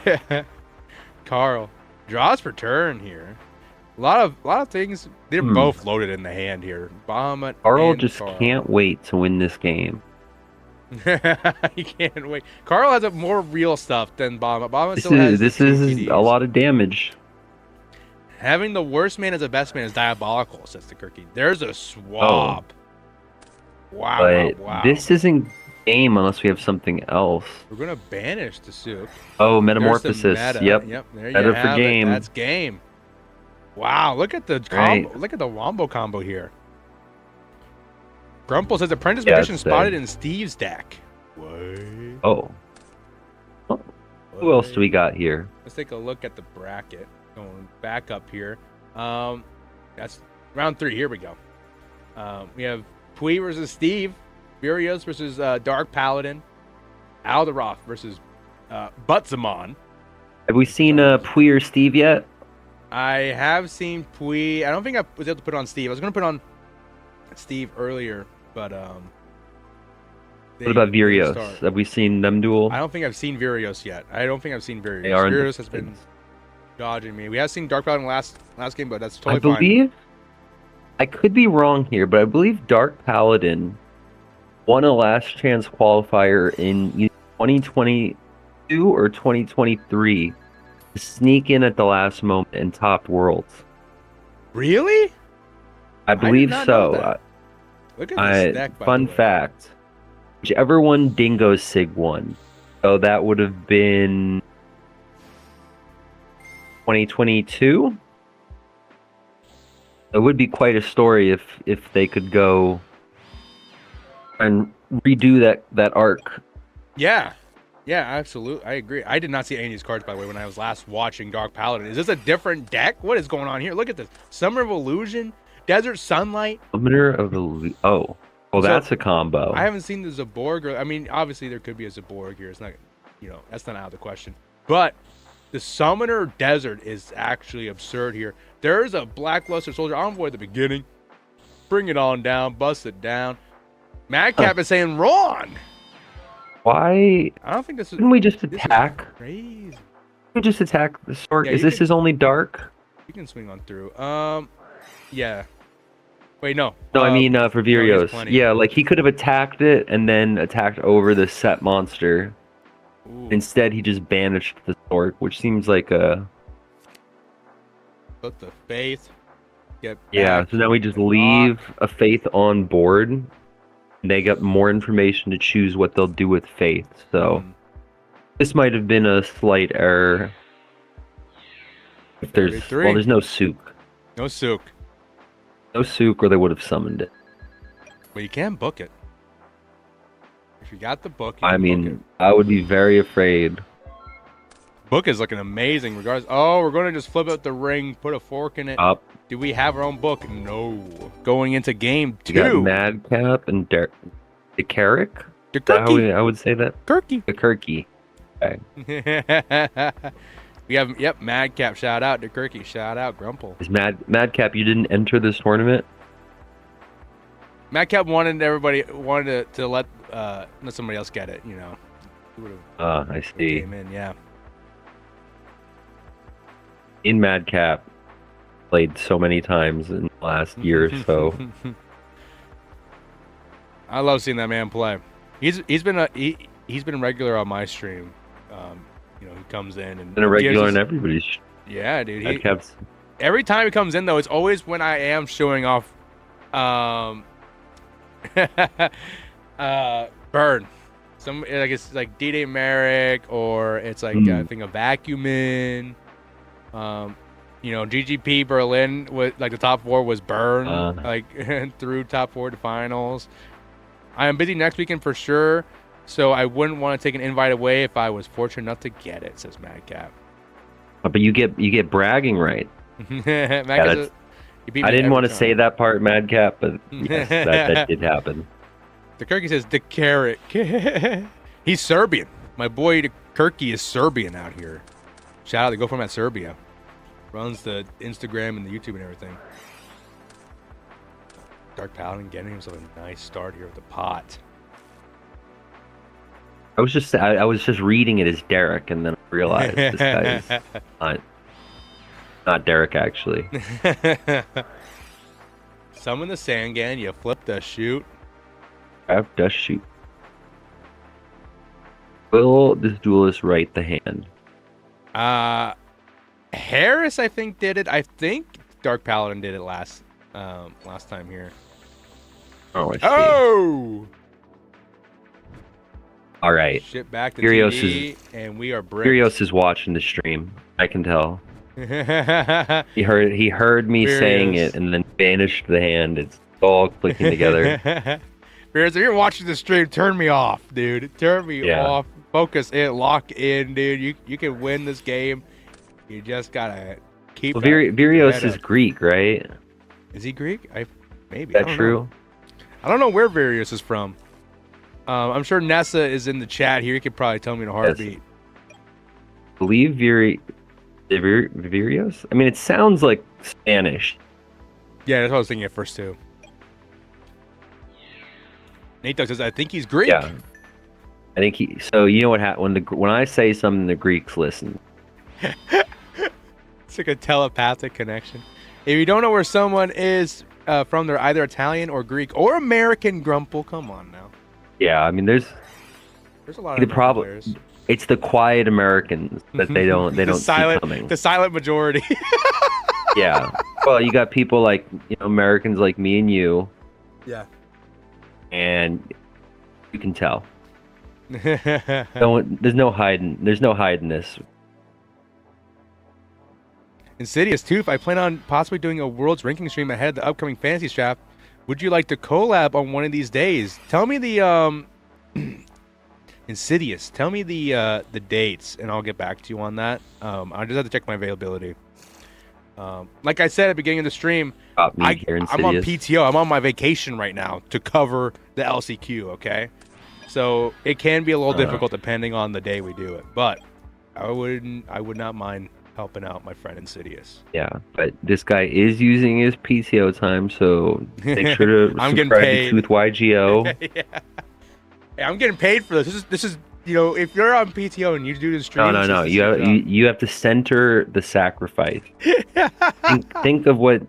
Carl, draws per turn here. A lot of things. They're both loaded in the hand here. Bahamut. Carl just can't wait to win this game. He can't wait. Carl has more real stuff than Bahamut. Bahamut This is a lot of damage. Having the worst man as a best man is diabolical, says the Kirky. There's a swap. Oh. Wow. This isn't game unless we have something else. We're gonna banish the Sook. Oh, metamorphosis. Yep. There Better you for have game. It. That's game. Wow, look at the combo. Right. Look at the wombo combo here. Grumple says Apprentice Magician spotted in Steve's deck. What? Oh. Who else do we got here? Let's take a look at the bracket. Going back up here. That's round 3. Here we go. We have Pui versus Steve. Furios versus Dark Paladin. Alderoth versus Butzamon. Have we seen Pui or Steve yet? I have seen Pui. I don't think I was able to put on Steve. I was going to put on Steve earlier, but what about Virios? Have we seen them duel? I don't think I've seen Virios yet. Virios has been dodging me. We have seen Dark Paladin last game, but that's totally fine. I believe, I could be wrong here, but I believe Dark Paladin won a Last Chance Qualifier in 2022 or 2023 to sneak in at the last moment and top Worlds. Really? I believe so. Look at this deck, by fun fact. Whichever one Dingo Sig won. So that would have been 2022. It would be quite a story if they could go and redo that arc. Yeah, absolutely. I agree. I did not see any of these cards, by the way, when I was last watching Dark Paladin. Is this a different deck? What is going on here? Look at this. Summer of Illusion, Desert Sunlight. Summoner of Illusion. Oh, that's a combo. I haven't seen the Zaborg. I mean, obviously there could be a Zaborg here. It's not, that's not out of the question. But the Summoner Desert is actually absurd here. There's a Blackluster Soldier Envoy at the beginning. Bring it on down. Bust it down. Madcap is saying wrong. Why? I don't think this is. Couldn't we just attack? Crazy. Can we just attack the sword? Is this his only dark? You can swing on through. Yeah. Wait, no. No, I mean for Virios. No, yeah, like he could have attacked it and then attacked over the set monster. Ooh. Instead, he just banished the sword, which seems like a. Put the faith. Get back. Yeah, so now we just leave a faith on board. They got more information to choose what they'll do with faith. So this might have been a slight error. If there's no Sook. No Sook. No Sook, or they would have summoned it. Well, you can book it. If you got the book, I mean, I would be very afraid. Book is looking amazing. Regardless. Oh, we're going to just flip out the ring, put a fork in it. Up. Do we have our own book? No. Going into game 2. You got Madcap and DeCarrick? DeKirky. I would say that. Kirky. DeKirky. Okay. We have, Madcap. Shout out DeKirky. Shout out Grumple. Is Madcap, you didn't enter this tournament? Madcap wanted to let somebody else get it, I see. Came in, yeah. In Madcap. Played so many times in the last year or so. I love seeing that man play. He's been regular on my stream. He comes in and been a regular on everybody's. Yeah, dude. Madcap's... Every time he comes in though, it's always when I am showing off. Burn. It's like D-Day Merrick, or it's like I think a Vacuumin. GGP Berlin was like the top 4 was Burn, through top 4 to finals. I am busy next weekend for sure, so I wouldn't want to take an invite away if I was fortunate enough to get it, says Madcap. But you get bragging right. I didn't want to say that part, Madcap, but yes, that did happen. The Kirky says the carrot. He's Serbian. My boy the Kirky is Serbian out here. Shout out to Go From at Serbia. Runs the Instagram and the YouTube and everything. Dark Paladin getting himself a nice start here with the pot. I was just reading it as Derek, and then I realized this guy is not Derek actually. Summon the Sangan, you flip the shoot. Grab dust shoot. Will this duelist write the hand? Harris, I think, did it. I think Dark Paladin did it last time here. Oh, I see. Oh! All right. Shit back to Furios TV, and we are bricked. Furios is watching the stream. I can tell. He heard me saying it and then banished the hand. It's all clicking together. Furios, if you're watching the stream, turn me off, dude. Turn me off. Focus in, lock in, dude. You can win this game. You just gotta keep. Well, Virios is Greek, right? Is he Greek? Maybe. Is that true? I don't know where Virios is from. I'm sure Nessa is in the chat here. He could probably tell me in a heartbeat. Yes. I believe Virios? I mean, it sounds like Spanish. Yeah, that's what I was thinking at first, too. Nate Duck says, I think he's Greek. Yeah. I think he... So, you know what happens? When I say something, the Greeks listen. It's like a telepathic connection. If you don't know where someone is from, they're either Italian or Greek or American, Grumple. Come on now. Yeah, I mean, there's a lot of players. It's the quiet Americans that they don't see coming. The silent majority. Yeah. Well, you got people like Americans like me and you. Yeah. And you can tell. There's no hiding this. Insidious Tooth, I plan on possibly doing a World's Ranking stream ahead of the upcoming Fantasy Draft. Would you like to collab on one of these days? Tell me the Insidious. Tell me the dates, and I'll get back to you on that. I just have to check my availability. Like I said at the beginning of the stream, I'm on PTO. I'm on my vacation right now to cover the LCQ. Okay, so it can be a little difficult depending on the day we do it, but I would not mind helping out my friend Insidious. Yeah, but this guy is using his PTO time, so make sure to I'm subscribe getting paid. to Tooth YGO. Yeah. Hey, I'm getting paid for this. This is if you're on PTO and you do the stream. No. You have to center the sacrifice. think of what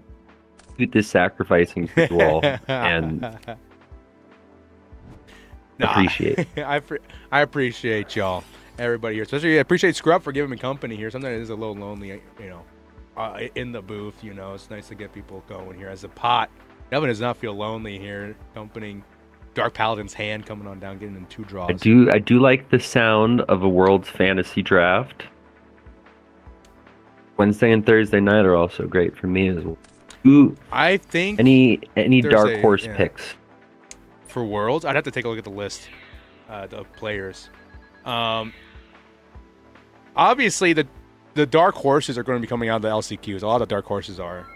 Tooth is sacrificing for you all, and appreciate. I appreciate y'all. Everybody here, especially I appreciate Scrub for giving me company here. Sometimes it is a little lonely, in the booth. It's nice to get people going here. As a pot, Devin does not feel lonely here, accompanying Dark Paladin's hand coming on down, getting in 2 draws. I do like the sound of a World's Fantasy Draft. Wednesday and Thursday night are also great for me as well. Ooh, I think any dark horse picks for Worlds. I'd have to take a look at the list of players. Obviously the dark horses are going to be coming out of the LCQs. A lot of dark horses are,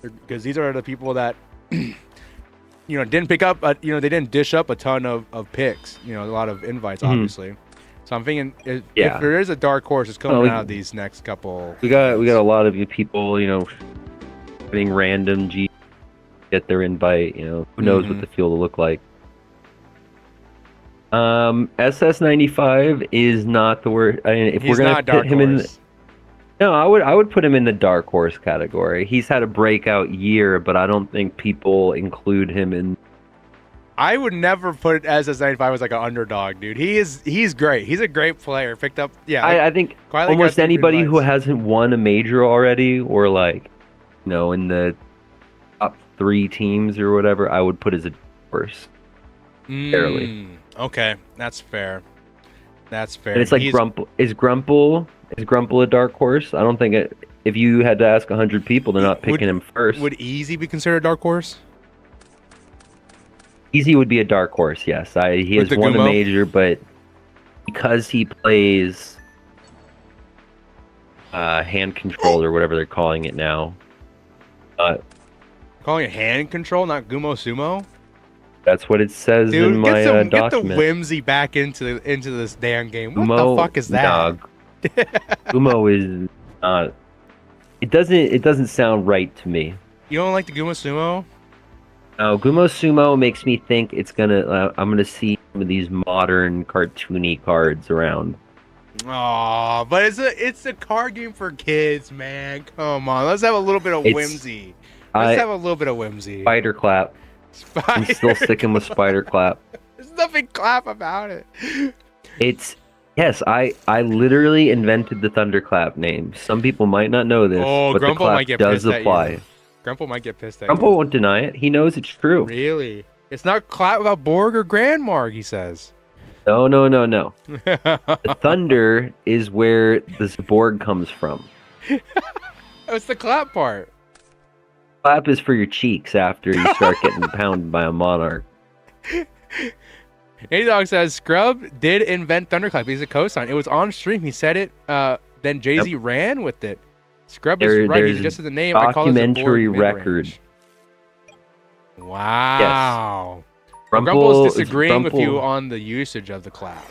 because these are the people that didn't pick up. They didn't dish up a ton of picks. A lot of invites, obviously. So I'm thinking if there is a dark horse, it's coming out of these next couple. We got a lot of you people, getting random G, get their invite. Who knows what the field will look like. SS95 is not the word. I mean, if He's we're gonna put him in, I would put him in the dark horse category. He's had a breakout year, but I don't think people include him in. I would never put SS95 as like an underdog, dude. He's great. He's a great player. Picked up, I think almost anybody who hasn't won a major already, or in the top 3 teams or whatever, I would put as a horse. Barely. Okay, that's fair. And it's like Grumple. Is Grumple a dark horse? I don't think if you had to ask 100 people, they're not picking him first. Would Easy be considered a dark horse? Easy would be a dark horse, yes. He has won a major, but because he plays hand control or whatever they're calling it now. Calling it hand control, not Gumo Sumo? That's what it says in my document. Get the whimsy back into this damn game. What the fuck is that? Gumo is not. It doesn't sound right to me. You don't like the Gumo Sumo? Gumo Sumo makes me think it's gonna. I'm gonna see some of these modern cartoony cards around. Aw, but it's a card game for kids, man. Come on, let's have a little bit of It's whimsy. Let's have a little bit of whimsy. Spider Clap. I'm still sticking with Spider Clap. There's nothing clap about it. Yes, I literally invented the Thunderclap name. Some people might not know this, but the Grumple clap might get does pissed apply. at you. Grumple might get pissed at Grumple you. won't deny it. He knows it's true. Really? It's not clap without Borg or Grandmarg, he says. No. The thunder is where the Zaborg comes from. It's the clap part. Clap is for your cheeks after you start getting pounded by a monarch. A-Dog says, Scrub did invent Thunderclap. He's a cosign. It was on stream. He said it. Then Jay-Z ran with it. Scrub is right. He just said the name. Documentary record. Wow. Yes. Grumple's disagreeing with you on the usage of the clap.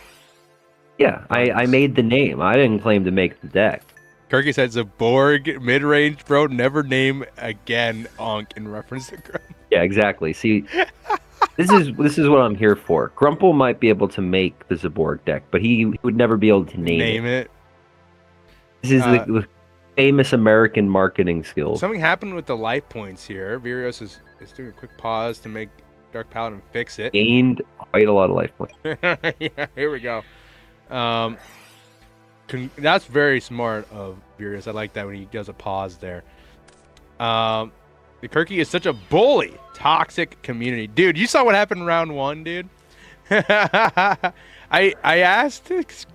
Yeah, I made the name. I didn't claim to make the deck. Kirky says, Zaborg, mid-range, bro, never name again, Onk, in reference to Grumple. Yeah, exactly. See, this is what I'm here for. Grumple might be able to make the Zaborg deck, but he would never be able to name it. This is the famous American marketing skills. Something happened with the life points here. Virios is doing a quick pause to make Dark Paladin fix it. Gained quite a lot of life points. Yeah, here we go. That's very smart of Virios. I like that when he does a pause there. The Kirky is such a bully. Toxic community. Dude, you saw what happened in round 1, dude? I asked Fresh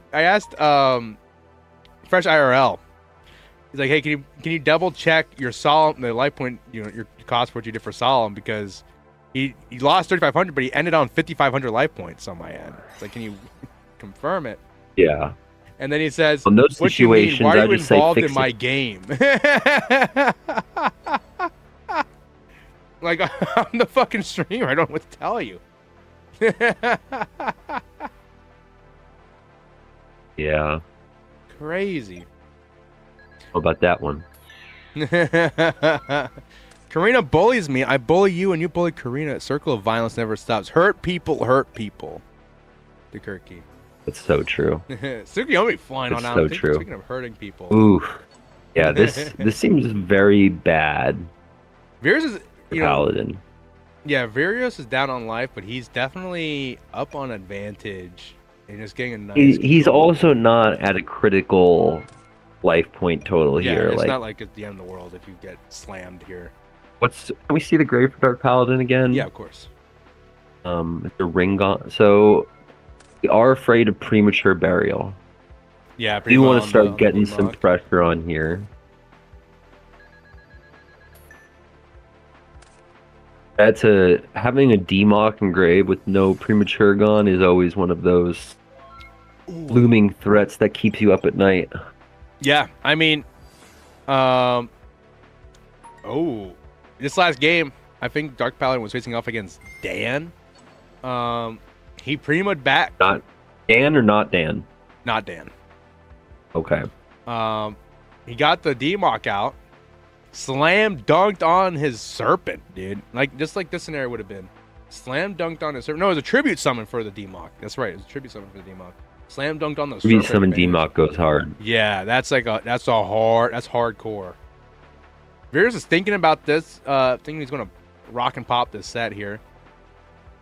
IRL. He's like, hey, can you double check your Solemn, the life point, your cost for what you did for Solemn, because he lost 3,500, but he ended on 5,500 life points on my end. It's like, can you confirm it? Yeah. And then he says, in those what do you mean? situations, Why are I you just say involved fix in my it. game? Like, I'm the fucking streamer. I don't know what to tell you. Yeah. Crazy. What about that one? Karina bullies me. I bully you and you bully Karina. Circle of violence never stops. Hurt people. The Kirky. That's so true. Tsukiyomi flying It's on out. so true. Speaking of hurting people. Ooh. Yeah, this seems very bad. Virios is, Paladin. Yeah, Virios is down on life, but he's definitely up on advantage and just getting a nice. He's also not at a critical life point total here. It's like, not like it's the end of the world if you get slammed here. can we see the grave for Dark Paladin again? Yeah, of course. It's a ring on. So we are afraid of premature burial. Yeah, Do you want to start getting some pressure on here? Having a Demock engraved with no premature gone is always one of those looming threats that keeps you up at night. Yeah, I mean, this last game, I think Dark Paladin was facing off against Dan. He pretty much back. Not Dan or not Dan? Not Dan. Okay. He got the Demock out, slam dunked on his Serpent, dude. Just like this scenario would have been. Slam dunked on his Serpent. No, it was a tribute summon for the Demock. That's right, it was a tribute summon for the Demock. Slam dunked on the Serpent. Tribute summon Demock goes hard. Yeah, that's hardcore. Virios is thinking about this, thinking he's gonna rock and pop this set here.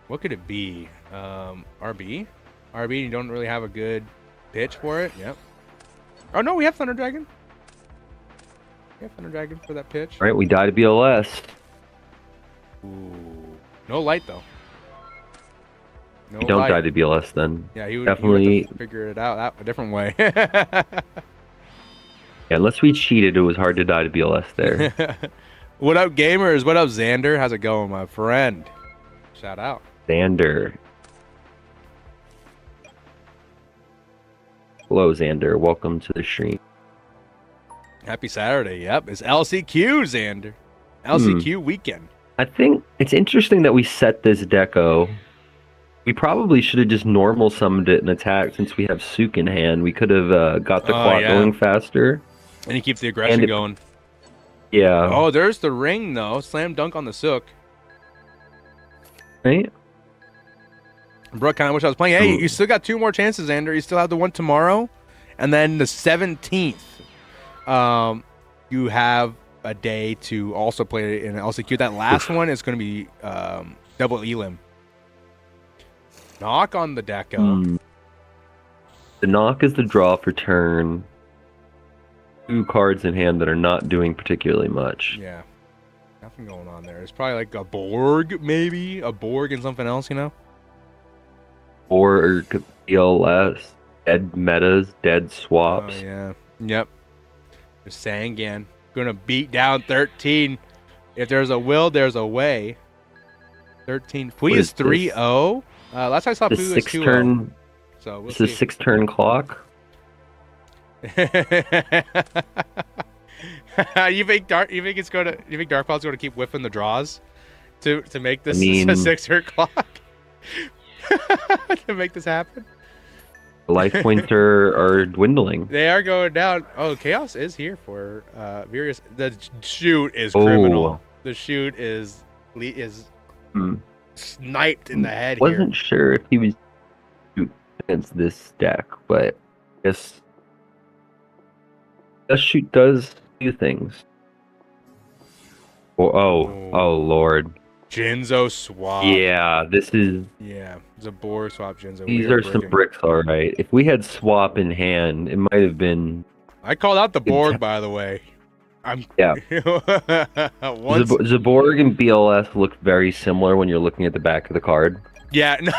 What could it be? RB? RB, you don't really have a good pitch for it? Yep. Oh no, we have Thunder Dragon. We have Thunder Dragon for that pitch. All right, we die to BLS. Ooh. No light though. No We don't light. die to BLS then. Yeah, he would definitely have to figure it out a different way. Yeah, unless we cheated, it was hard to die to BLS there. What up, gamers? What up, Xander? How's it going, my friend? Shout out. Xander. Hello, Xander. Welcome to the stream. Happy Saturday. Yep, it's LCQ, Xander. LCQ weekend. I think it's interesting that we set this deco. We probably should have just normal summoned it and attacked since we have Sook in hand. We could have got the clock going faster. And he keeps the aggression going. Yeah. Oh, there's the ring, though. Slam dunk on the Sook. Right? Bro, kind of wish I was playing. Hey, you still got 2 more chances, Xander. You still have the one tomorrow, and then the 17th. You have a day to also play it in LCQ. That last one is going to be double elim. Knock on the deco. The knock is the draw for turn. 2 cards in hand that are not doing particularly much. Yeah. Nothing going on there. It's probably like a Borg, maybe. A Borg and something else, you know? Or PLS, dead metas, dead swaps. Oh, yeah. Yep. Just saying again. Gonna beat down 13. If there's a will, there's a way. 13. Pui is 3-0. Last I saw Pui was 2-0. Turn. So we'll It's a 6-turn clock. You think Dark Cloud's gonna keep whipping the draws to make this a 6-turn clock? To make this happen? The life points are dwindling. They are going down. Oh, Chaos is here for Virius. The shoot is criminal. The shoot is sniped in the head. Wasn't sure if he was against this deck, but I guess the shoot does do things. Oh Lord. Jinzo swap. Yeah, this is... Yeah, it's a Boar swap Jinzo. These are some bricks, alright. If we had swap in hand, it might have been... I called out the Borg, by the way. Yeah. Zaborg and BLS look very similar when you're looking at the back of the card. Yeah. No.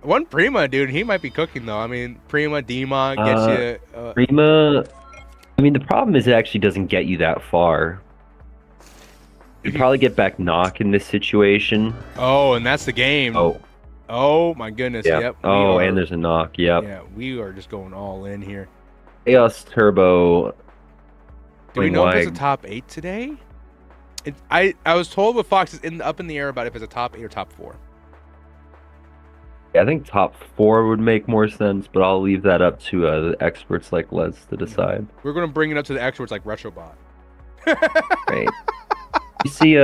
One Prima, dude, he might be cooking, though. I mean, Prima, Demon gets you... Prima... I mean, the problem is it actually doesn't get you that far. You'd probably get back knock in this situation. Oh, and that's the game. Oh my goodness. Yeah. Yep. And there's a knock. Yep. Yeah, we are just going all in here. Chaos Turbo. Do we know if it's a top 8 today? I was told with Fox is up in the air about if it's a top 8 or top 4. Yeah, I think top 4 would make more sense, but I'll leave that up to the experts like Les to decide. We're going to bring it up to the experts like Retrobot. Right. You see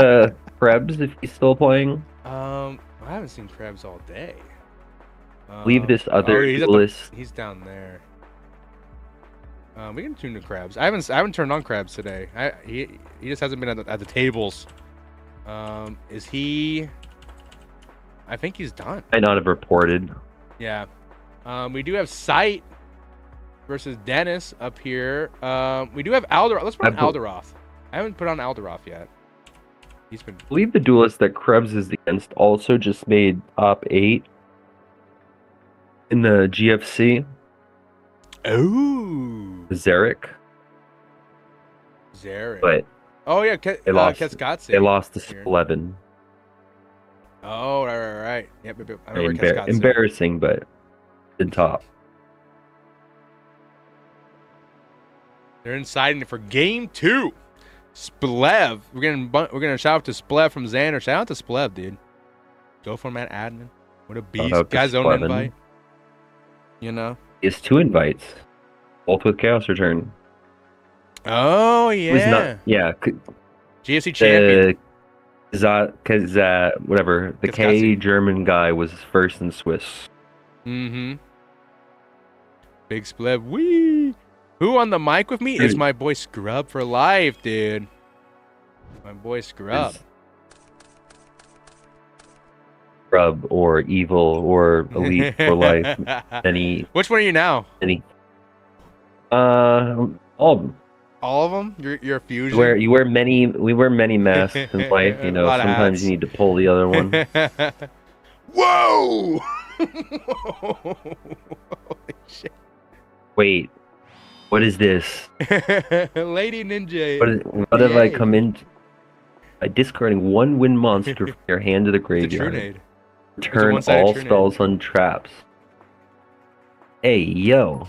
Krebs if he's still playing? I haven't seen Krebs all day. Leave this other list. He's down there. We can tune to Krebs. I haven't turned on Krebs today. He just hasn't been at the tables. Is he? I think he's done. Might not have reported. Yeah. We do have Sight versus Dennis up here. We do have Alderoth. Let's put on Alderoth. I haven't put on Alderoth yet. He's been... I believe the duelist that Krebs is against also just made top 8 in the GFC. Oh. Zarek. But oh yeah, they lost to 11. Oh, right. Yep. I remember embarrassing, but in top. They're inside for game 2. Splev. We're gonna shout out to Splev from Xander. Shout out to Splev, dude. Go for him at admin. What a beast. Guy's own invite. You know? He has 2 invites. Both with Chaos Return. Oh yeah. GFC champion. Whatever. The K German guy was first in Swiss. Mm-hmm. Big Splev. Wee! Who on the mic with me is my boy Scrub for life, dude. My boy Scrub. Scrub or Evil or Elite for life. Which one are you now? All of them. All of them? You're a fusion? We wear many masks in life, you know. Sometimes you need to pull the other one. Whoa! Holy shit. Wait. What is this? Lady Ninja. What have I come in by discarding 1 wind monster from your hand to the graveyard? Return all spells on traps. Hey, yo.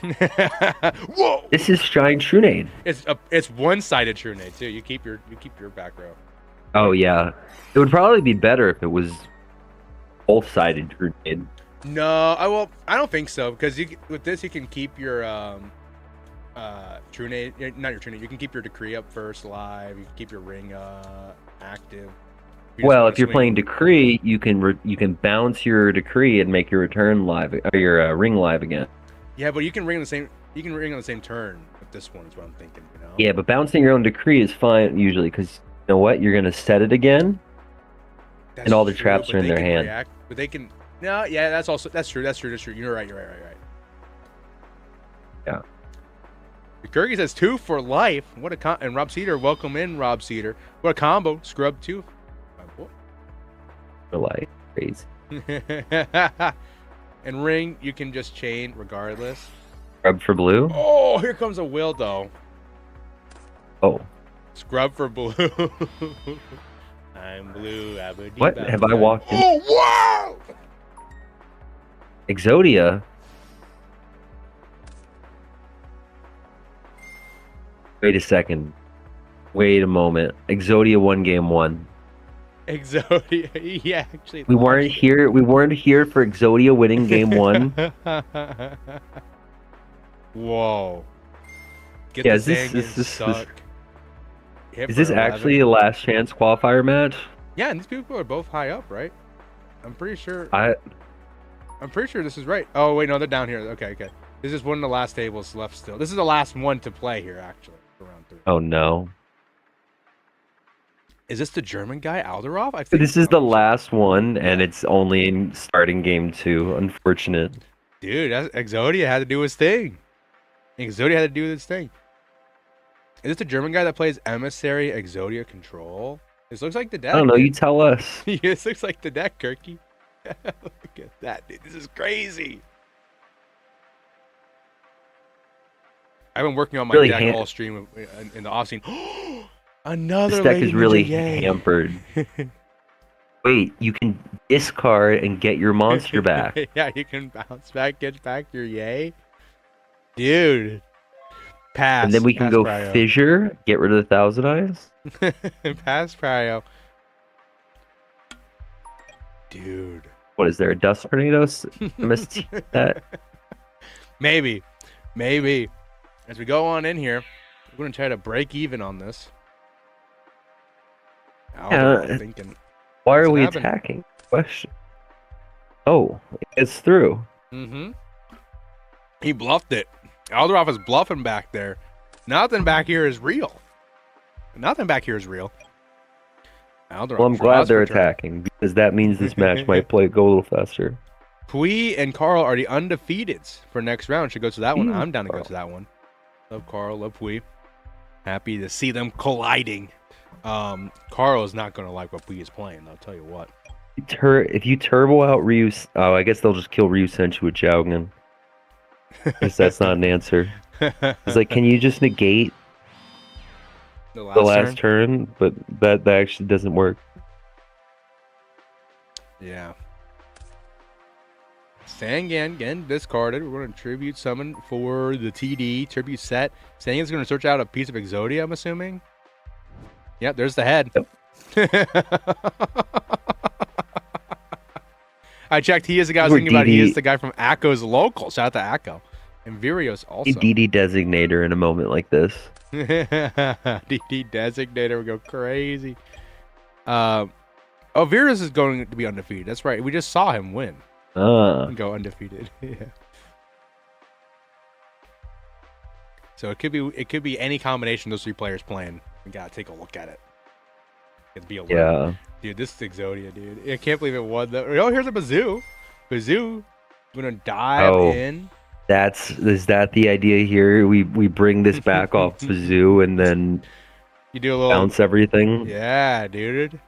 Whoa! This is Giant Trunade. It's one-sided Trunade too. You keep your back row. Oh yeah. It would probably be better if it was both-sided Trunade. No, I don't think so, because with this you can keep your True Nade, not your True Nade. You can keep your Decree up first live. You can keep your Ring active. Well, if you're playing Decree, you can bounce your Decree and make your return live or your ring live again. Yeah, but you can ring on the same. You can ring on the same turn with this one. Is what I'm thinking. You know. Yeah, but bouncing your own Decree is fine usually because you know what? You're gonna set it again, and all the traps are in their hand. But they can. No, yeah, that's true. That's true. You're right. Yeah. Kirky says 2 for life. What a and Rob Cedar, welcome in, Rob Cedar. What a combo. Scrub 2. For life, crazy. And ring, you can just chain regardless. Scrub for blue. Oh, here comes a will though. Oh. Scrub for blue. I'm blue. What have I walked in? Oh, wow! Exodia. Wait a second. Wait a moment. Exodia won game 1. Exodia, yeah, actually. We weren't here. We weren't here for Exodia winning game 1. Whoa. Get yeah, is this actually a last chance qualifier match? Yeah, and these people are both high up, right? I'm pretty sure. I'm pretty sure this is right. Oh wait, no, they're down here. Okay. This is one of the last tables left still. This is the last one to play here, actually, for round 3. Oh no. Is this the German guy, Alderov? I think this is the last one, and it's only in starting game 2. Unfortunate. Dude, Exodia had to do his thing. Exodia had to do this thing. Is this the German guy that plays Emissary Exodia Control? This looks like the deck. I don't know. You tell us. This looks like the deck, Kirky. Look at that, dude. This is crazy. I've been working on my deck all stream in the off scene. Another this deck Lady is really Ninja, hampered. Wait, you can discard and get your monster back. Yeah, you can bounce back, get back your yay. Dude. Pass. And then we can go Prio. Fissure, get rid of the Thousand Eyes. Pass Prio. Dude. What is there, a Dust Tornado? MST that? Maybe. As we go on in here, we're going to try to break even on this. Why are we attacking? Question. Oh, it's through. Mm-hmm. He bluffed it. Alderov is bluffing back there. Nothing back here is real. Alderov, well, I'm glad they're attacking because that means this match might go a little faster. Pui and Carl are the undefeateds for next round. Should go to that one. I'm down to go to that one. Love Carl, love Pui. Happy to see them colliding. Carl is not going to like what Pui is playing. I'll tell you what. If you turbo out Ryu, oh, I guess they'll just kill Ryu Senshi with Jaugen. Guess that's not an answer. It's like, can you just negate the last turn? But that actually doesn't work. Yeah. Sangan again discarded. We're going to tribute summon for the TD tribute set. Sangan's going to search out a piece of Exodia, I'm assuming. Yep, there's the head. Yep. I checked. He is the guy I was thinking about. He is the guy from Akko's local. Shout out to Akko. And Virios also. DD designator in a moment like this. DD designator would go crazy. Oh, Virios is going to be undefeated. That's right. We just saw him win. Go undefeated. Yeah. So it could be any combination of those 3 players playing. We gotta take a look at it. It'd be a yeah. Dude, this is Exodia, dude. I can't believe it won that. Oh, here's a Bazoo. Bazoo. We're gonna dive in. Is that the idea here? We bring this back off Bazoo and then you do a little bounce everything. Yeah, dude.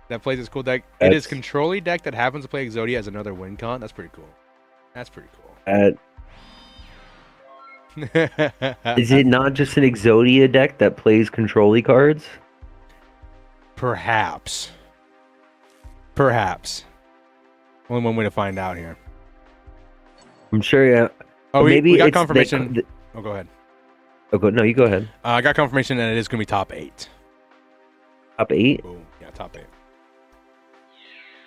That plays this cool deck. It is control-y deck that happens to play Exodia as another win con. That's pretty cool. Is it not just an Exodia deck that plays control-y cards? Perhaps. Only one way to find out here. I'm sure, yeah. Oh, maybe we got confirmation. Oh, go ahead. Oh, no, you go ahead. I got confirmation that it is going to be top 8. Top 8? Boom. Yeah, top 8.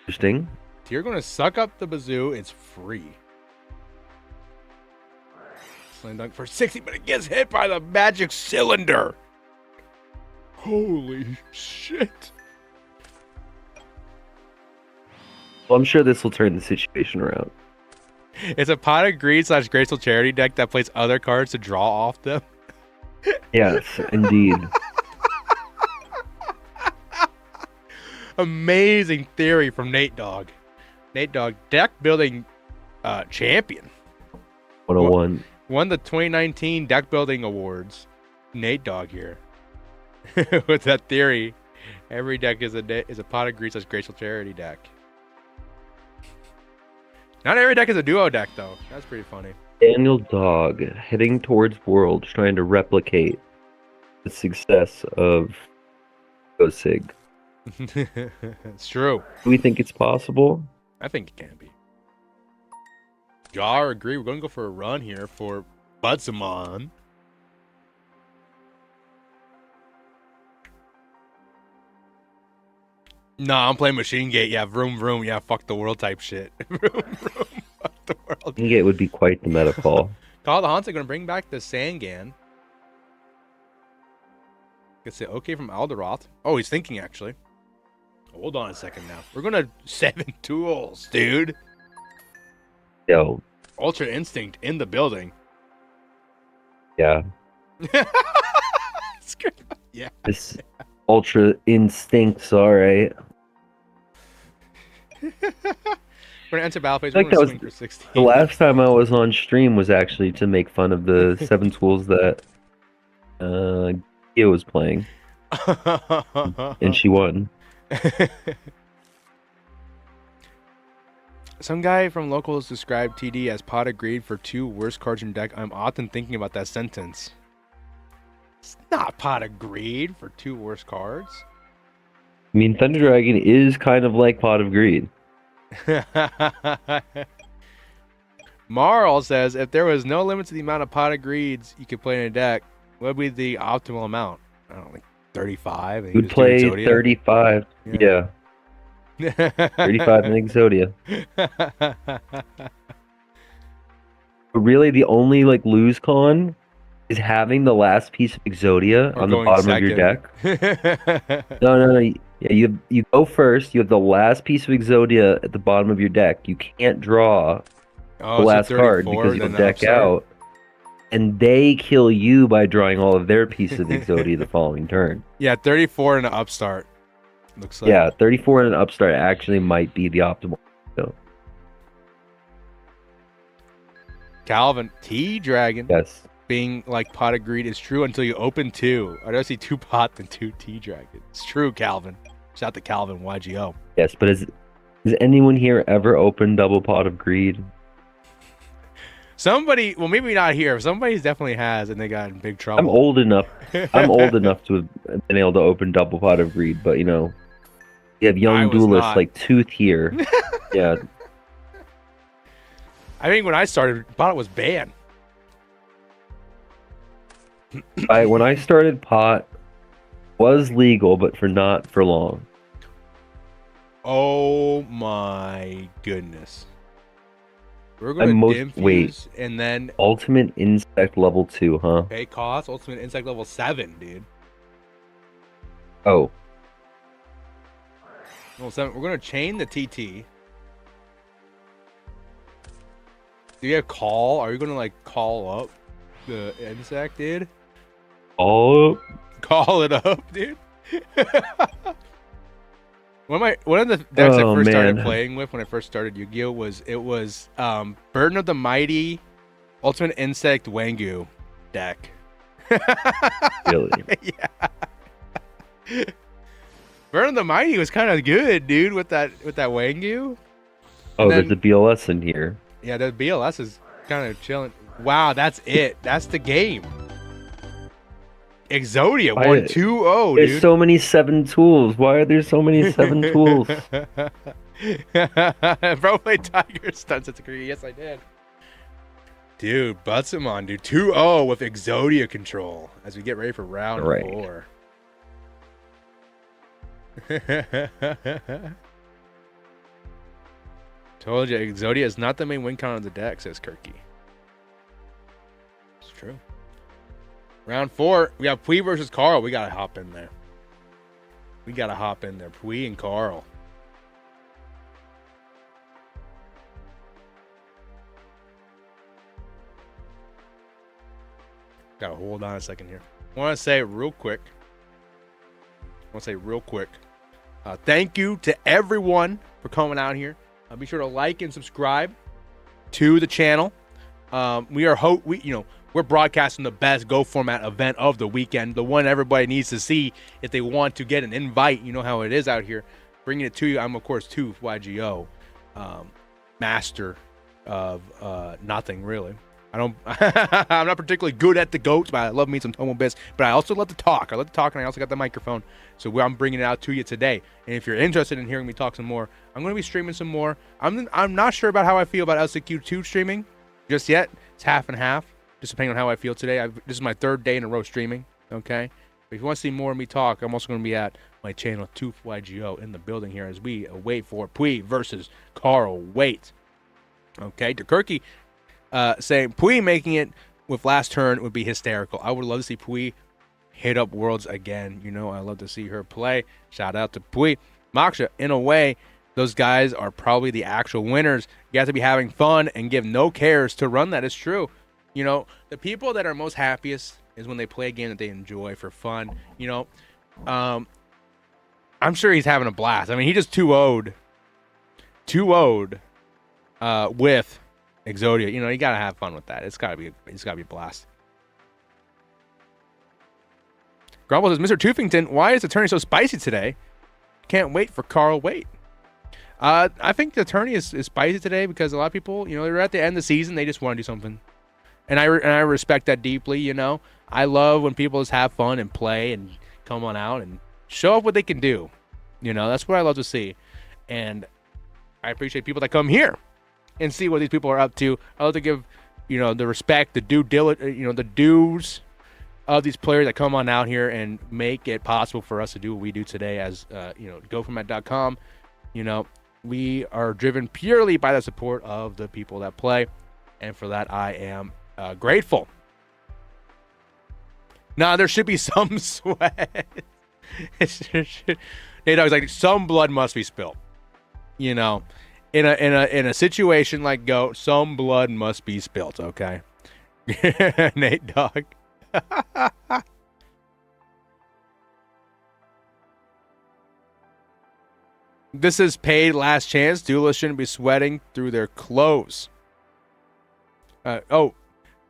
Interesting. So you're going to suck up the Bazoo. It's free. Slam dunk for 60, but it gets hit by the magic cylinder. Holy shit. Well, I'm sure this will turn the situation around. It's a pot of greed / graceful charity deck that plays other cards to draw off them. Yes, indeed. Amazing theory from Nate Dogg. Nate Dogg, deck building champion. 101. Won the 2019 deck building awards. Nate Dogg here. With that theory, every deck is a pot of greed / graceful charity deck. Not every deck is a duo deck, though. That's pretty funny. Daniel Dogg heading towards Worlds, trying to replicate the success of Sig. It's true. Do we think it's possible? I think it can be. Jar, agree. We're going to go for a run here for Butsamon. Nah, I'm playing Machine Gate. Yeah, vroom, vroom. Yeah, fuck the world type shit. Vroom, vroom. Fuck the world. I think it would be quite the meta call. Call the Hansa going to bring back the Sangan. Gets it okay from Alderoth. Oh, he's thinking, actually. Hold on a second now. We're going to 7 tools, dude. Yo. Ultra Instinct in the building. Yeah. Yeah. This Ultra Instinct's alright. We're gonna enter battle phase. I think that was for 16. the last time I was on stream was actually to make fun of the 7 tools that Gia was playing. And she won. Some guy from locals described TD as pot of greed for 2 worst cards in deck. I'm often thinking about that sentence. It's not pot of greed for 2 worst cards. I mean, Thunder Dragon is kind of like Pot of Greed. Marl says, if there was no limit to the amount of pot of greeds you could play in a deck, what would be the optimal amount? I don't know, like 35? We'd play 35. Yeah. 35 in Exodia. But really, the only like lose con is having the last piece of Exodia on the bottom of your deck. No. Yeah, you go first. You have the last piece of Exodia at the bottom of your deck. You can't draw the last card because you'll deck out. And they kill you by drawing all of their pieces of Exodia the following turn. Yeah, 34 and an upstart. Looks like. Yeah, 34 and an upstart actually might be the optimal. So. Calvin, T-Dragon. Yes. Being like pot of greed is true until you open 2. I don't see 2 pot than 2 T-Dragon. It's true, Calvin. Shout out to Calvin, YGO. Yes, but has anyone here ever opened double pot of greed? Somebody, well, maybe not here. Somebody definitely has, and they got in big trouble. I'm old enough. I'm old enough to have been able to open double pot of greed, but you know, you have young duelists like Tooth here. Yeah. I think when I started, pot was banned. When I started, pot was legal, but not for long. Oh my goodness. We're going to Dim-Fuse, and then Ultimate Insect level 2, huh? pay cost. Ultimate Insect level 7, dude. Oh. Level 7. We're going to chain the TT. Do you have call? Are you going to like call up the Insect, dude? Oh. Call it up, dude. One of the decks I first started playing with when I first started Yu-Gi-Oh was Burden of the Mighty, Ultimate Insect Wangu deck. Really? Yeah. Burden of the Mighty was kind of good, dude, with that Wangu. Oh, there's a BLS in here. Yeah, the BLS is kind of chilling. Wow, that's it. That's the game. Exodia won 2-0, dude. There's so many 7 tools. Why are there so many 7 tools? Bro played Tiger Stunts at the career. Yes, I did. Dude, Butsamon, dude. 2-0 with Exodia control as we get ready for round 4. Told you, Exodia is not the main win count on the deck, says Kirky. true. Round 4, we have Pui versus Carl. We gotta hop in there. Pui and Carl. Gotta hold on a second here. I want to say real quick. Thank you to everyone for coming out here. Be sure to like and subscribe to the channel. We're broadcasting the best Go format event of the weekend, the one everybody needs to see if they want to get an invite. You know how it is out here. Bringing it to you. I'm of course too YGO, master of nothing really. I'm not particularly good at the goats, but I love me some Tomo Bits. But I also love to talk. And I also got the microphone. So I'm bringing it out to you today. And if you're interested in hearing me talk some more, I'm going to be streaming some more. I'm not sure about how I feel about LCQ2 streaming just yet. It's half and half, just depending on how I feel today. This is my 3rd day in a row streaming, okay? But if you want to see more of me talk, I'm also going to be at my channel, 2YGO, in the building here as we wait for Pui versus Carl Waite. Okay, DeKirky saying Pui making it with last turn would be hysterical. I would love to see Pui hit up Worlds again. You know, I love to see her play. Shout out to Pui. Moksha, in a way, those guys are probably the actual winners. You have to be having fun and give no cares to run that. It's true. You know, the people that are most happiest is when they play a game that they enjoy for fun. You know, I'm sure he's having a blast. I mean, he just 2-0'd with Exodia. You know, you gotta have fun with that. It's gotta be a blast. Grumble says, Mr. Tufington, why is the tourney so spicy today? Can't wait for Carl Waite. I think the tourney is spicy today because a lot of people, you know, they're at the end of the season, they just want to do something. And I respect that deeply, you know. I love when people just have fun and play and come on out and show off what they can do. You know, that's what I love to see. And I appreciate people that come here and see what these people are up to. I love to give, you know, the respect, the the dues of these players that come on out here and make it possible for us to do what we do today as, GoFormat.com. You know, we are driven purely by the support of the people that play. And for that, I am grateful. Now, there should be some sweat. It's like some blood must be spilled. You know, in a situation like GOAT, some blood must be spilt, okay? Nate Dogg. This is paid last chance. Duelists shouldn't be sweating through their clothes.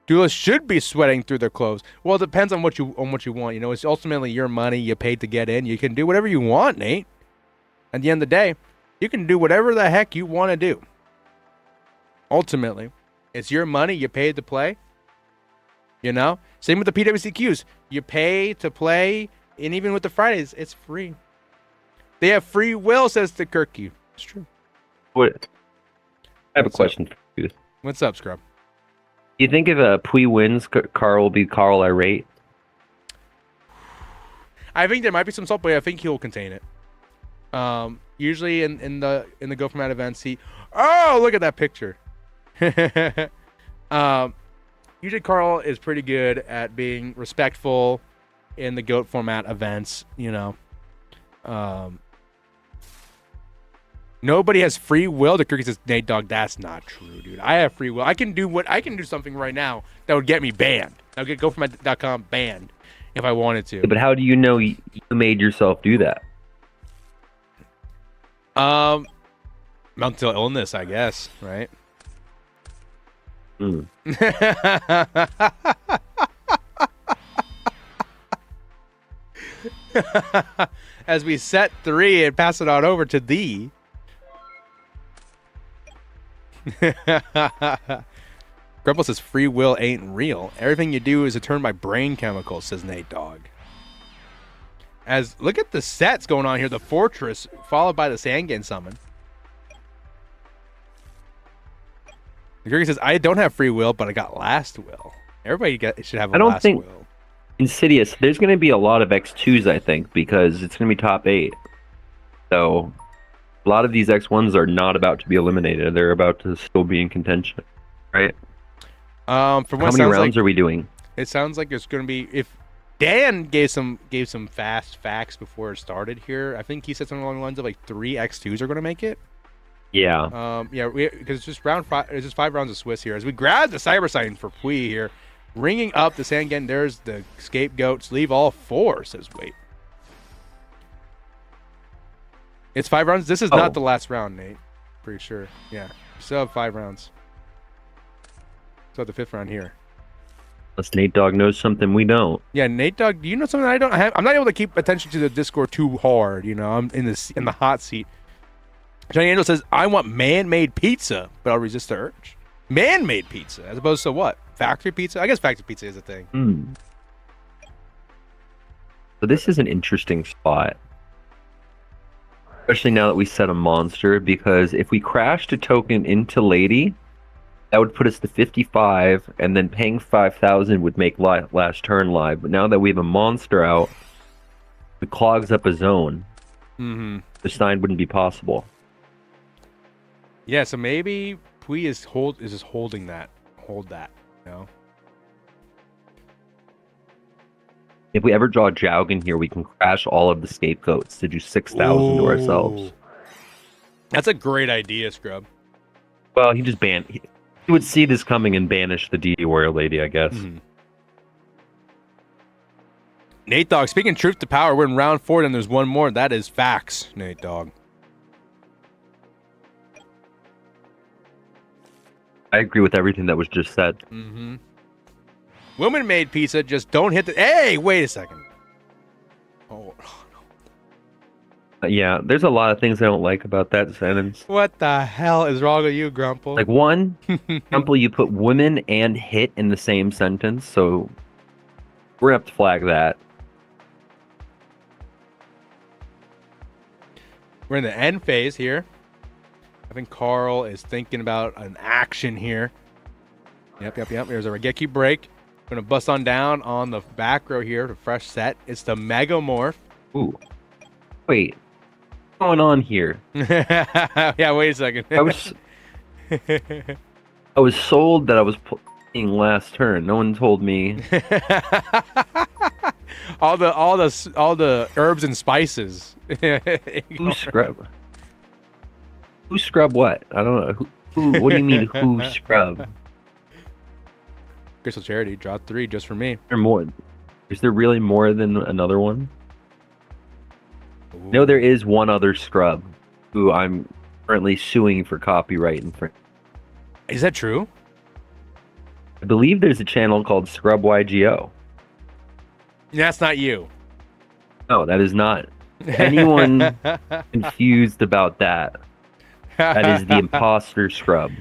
Duelists should be sweating through their clothes. Well, it depends on what you want. You know, it's ultimately your money. You paid to get in. You can do whatever you want, Nate. At the end of the day, you can do whatever the heck you want to do. Ultimately, it's your money. You paid to play. You know? Same with the PWCQs. You pay to play, and even with the Fridays, it's free. They have free will, says the Kirky. It's true. What? I have a question for you. What's up, Scrub? Do you think if Pui wins, Carl will be Carl irate? I think there might be some salt, but I think he'll contain it. Usually in the Go Format events, look at that picture. Usually Carl is pretty good at being respectful in the GOAT format events, you know. Nobody has free will. The Kirky says, Nate Dogg, that's not true, dude. I have free will. I can do something right now that would get me banned. I'll get GoFormat.com banned if I wanted to. But how do you know you made yourself do that? Mental illness, I guess, right? As we set 3 and pass it on over to thee. Grumble says free will ain't real. Everything you do is determined by brain chemicals, says Nate Dogg. As look at the sets going on here. The Fortress followed by the Sangan Summon. The Kirky says, I don't have free will, but I got last will. Everybody should have a last will. Insidious, there's going to be a lot of X2s, I think, because it's going to be top 8. So a lot of these X1s are not about to be eliminated. They're about to still be in contention, right? How many rounds are we doing? It sounds like it's going to be if Dan gave some fast facts before it started here. I think he said something along the lines of like 3 X2s are going to make it. Yeah. Yeah, because it's just round 5. It's just 5 rounds of Swiss here as we grab the cyber sign for Pui here, ringing up the Sangen. There's the scapegoats. Leave all 4, says Wait. It's 5 rounds. This is not the last round, Nate. Pretty sure. Yeah, we still have 5 rounds. So the 5th round here. Unless Nate Dogg knows something we don't. Yeah, Nate Dogg, do you know something I don't? I'm not able to keep attention to the Discord too hard. You know, I'm in the hot seat. Johnny Angel says, I want man-made pizza, but I'll resist the urge. Man-made pizza, as opposed to what? Factory pizza? I guess factory pizza is a thing. So this is an interesting spot. Especially now that we set a monster, because if we crashed a token into Lady, that would put us to 55, and then paying 5,000 would make last turn live. But now that we have a monster out, it clogs up a zone. The sign wouldn't be possible. Yeah, so maybe Pui is just holding that. Hold that, you know? If we ever draw Joug in here, we can crash all of the scapegoats to do 6,000 to ourselves. That's a great idea, Scrub. Well, he just banned... He would see this coming and banish the DD Warrior Lady, I guess. Nate Dogg, speaking truth to power, we're in round 4, and there's one more. That is facts, Nate Dogg. I agree with everything that was just said. Woman-made pizza, just don't hit the... Hey, wait a second. Oh, no. Yeah, there's a lot of things I don't like about that sentence. What the hell is wrong with you, Grumple? Like, one, Grumple, you put women and hit in the same sentence, so we're going to have to flag that. We're in the end phase here. I think Carl is thinking about an action here. Yep. Here's a Regeki break. Gonna bust on down on the back row here. The fresh set. It's the Megamorph. Ooh. Wait. What's going on here? Yeah, wait a second. I was sold that I was playing last turn. No one told me. all the herbs and spices. Who scrub? Who scrub what? I don't know. Who? What do you mean? Who scrub? Crystal Charity, draw 3 just for me. There more. Is there really more than another one? No, there is one other scrub who I'm currently suing for copyright infringement. Is that true? I believe there's a channel called Scrub YGO. That's not you. No, that is not. Anyone confused about that? That is the imposter scrub.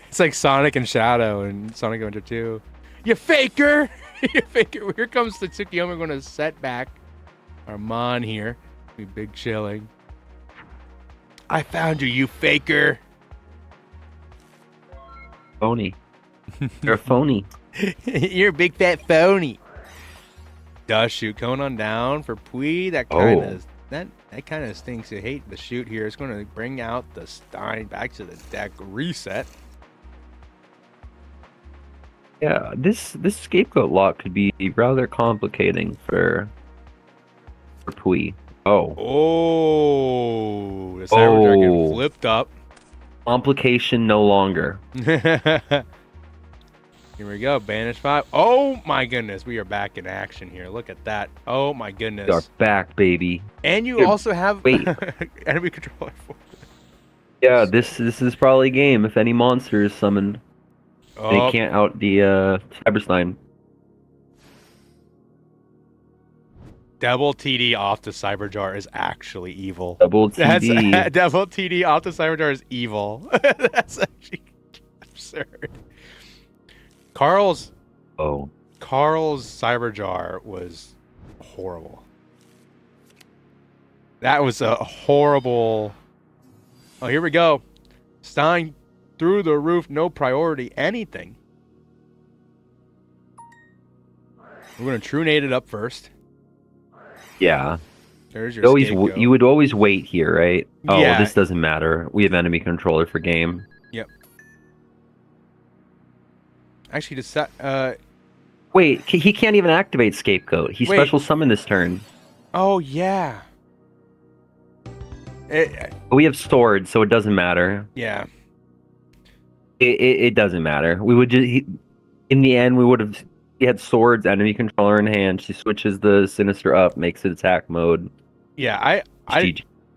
It's like Sonic and Shadow and Sonic Adventure 2. You faker! You faker! Here comes the Tsukiyomi. We're going to set back Armand here. Be big chilling. I found you, you faker! Phony. You're a phony. You're a big fat phony. Does shoot going on down for Pui. That kind of that kind of stinks. I hate the shoot here. It's going to bring out the Stein back to the deck. Reset. Yeah, this scapegoat lock could be rather complicating for Pui. Oh, the Cyber Dragon flipped up. Complication no longer. Here we go. Banish 5. Oh my goodness, we are back in action here. Look at that. Oh my goodness. We are back, baby. And you also have enemy controller 4. Yeah, this is probably a game if any monster is summoned. They can't out the Cyberstein. Double TD off the Cyberjar is actually evil. Double TD. Double TD off the Cyberjar is evil. That's actually absurd. Carl's Cyberjar was horrible. That was a horrible... Oh, here we go. Stein through the roof, no priority, anything. We're going to True-Nate it up first. Yeah. There's your scapegoat. You would always wait here, right? Oh, yeah. This doesn't matter. We have enemy controller for game. Yep. Actually, Wait, he can't even activate Scapegoat. He Wait. special summoned this turn. Oh, yeah. But we have swords, so it doesn't matter. Yeah. It doesn't matter. We would just in the end we would have. He had swords, enemy controller in hand. She switches the Sinister up, makes it attack mode. Yeah, I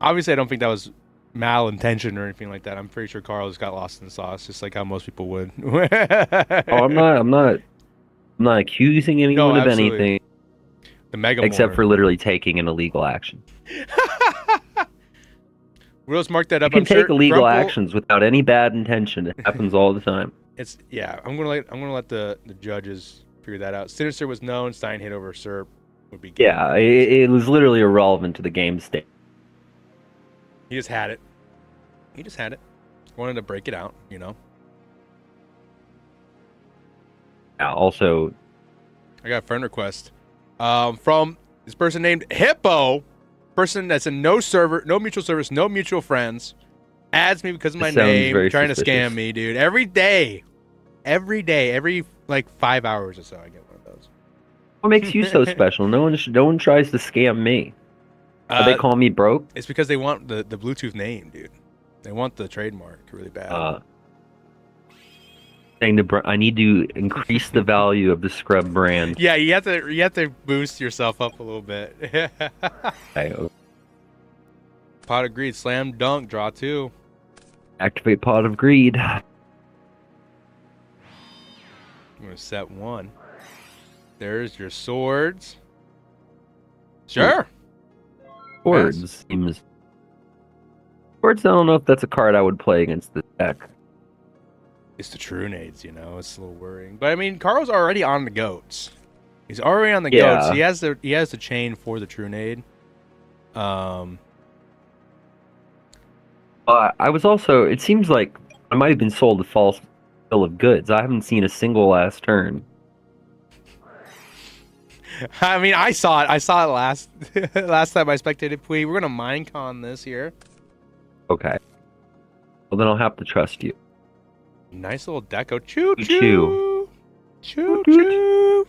obviously I don't think that was malintention or anything like that. I'm pretty sure Carl just got lost in the sauce, just like how most people would. Oh, I'm not accusing anyone of absolutely. anything. The Mega except for literally taking an illegal action. We'll just mark that up. You can take sure illegal Grumple, actions without any bad intention. It happens all the time. It's I'm gonna let the judges figure that out. Sinister was known. Stein hit over Serp would be. Yeah, it was literally irrelevant to the game state. He just had it. Wanted to break it out, you know. Yeah, also, I got a friend request from this person named Hippo. Person that's in no server, no mutual service, no mutual friends. Adds me because of my name, trying to scam me, dude. Every day, every like 5 hours or so, I get one of those. What makes you so special? No one tries to scam me. They call me broke. It's because they want the Bluetooth name, dude. They want the trademark really bad. Saying I need to increase the value of the Scrub brand. Yeah, you have to boost yourself up a little bit. Okay. Pot of Greed, slam dunk, draw 2. Activate Pot of Greed. I'm gonna set 1. There's your swords. Sure. Swords seems. Swords. I don't know if that's a card I would play against the deck. It's the true nades, you know. It's a little worrying, but I mean, Carl's already on the goats. He's already on the goats. He has the chain for the true nade. I was also. It seems like I might have been sold a false bill of goods. I haven't seen a single last turn. I mean, I saw it. I saw it last time I spectated Pui. We're gonna Minecon this year. Okay. Well, then I'll have to trust you. Nice little deco. Choo choo. Choo choo.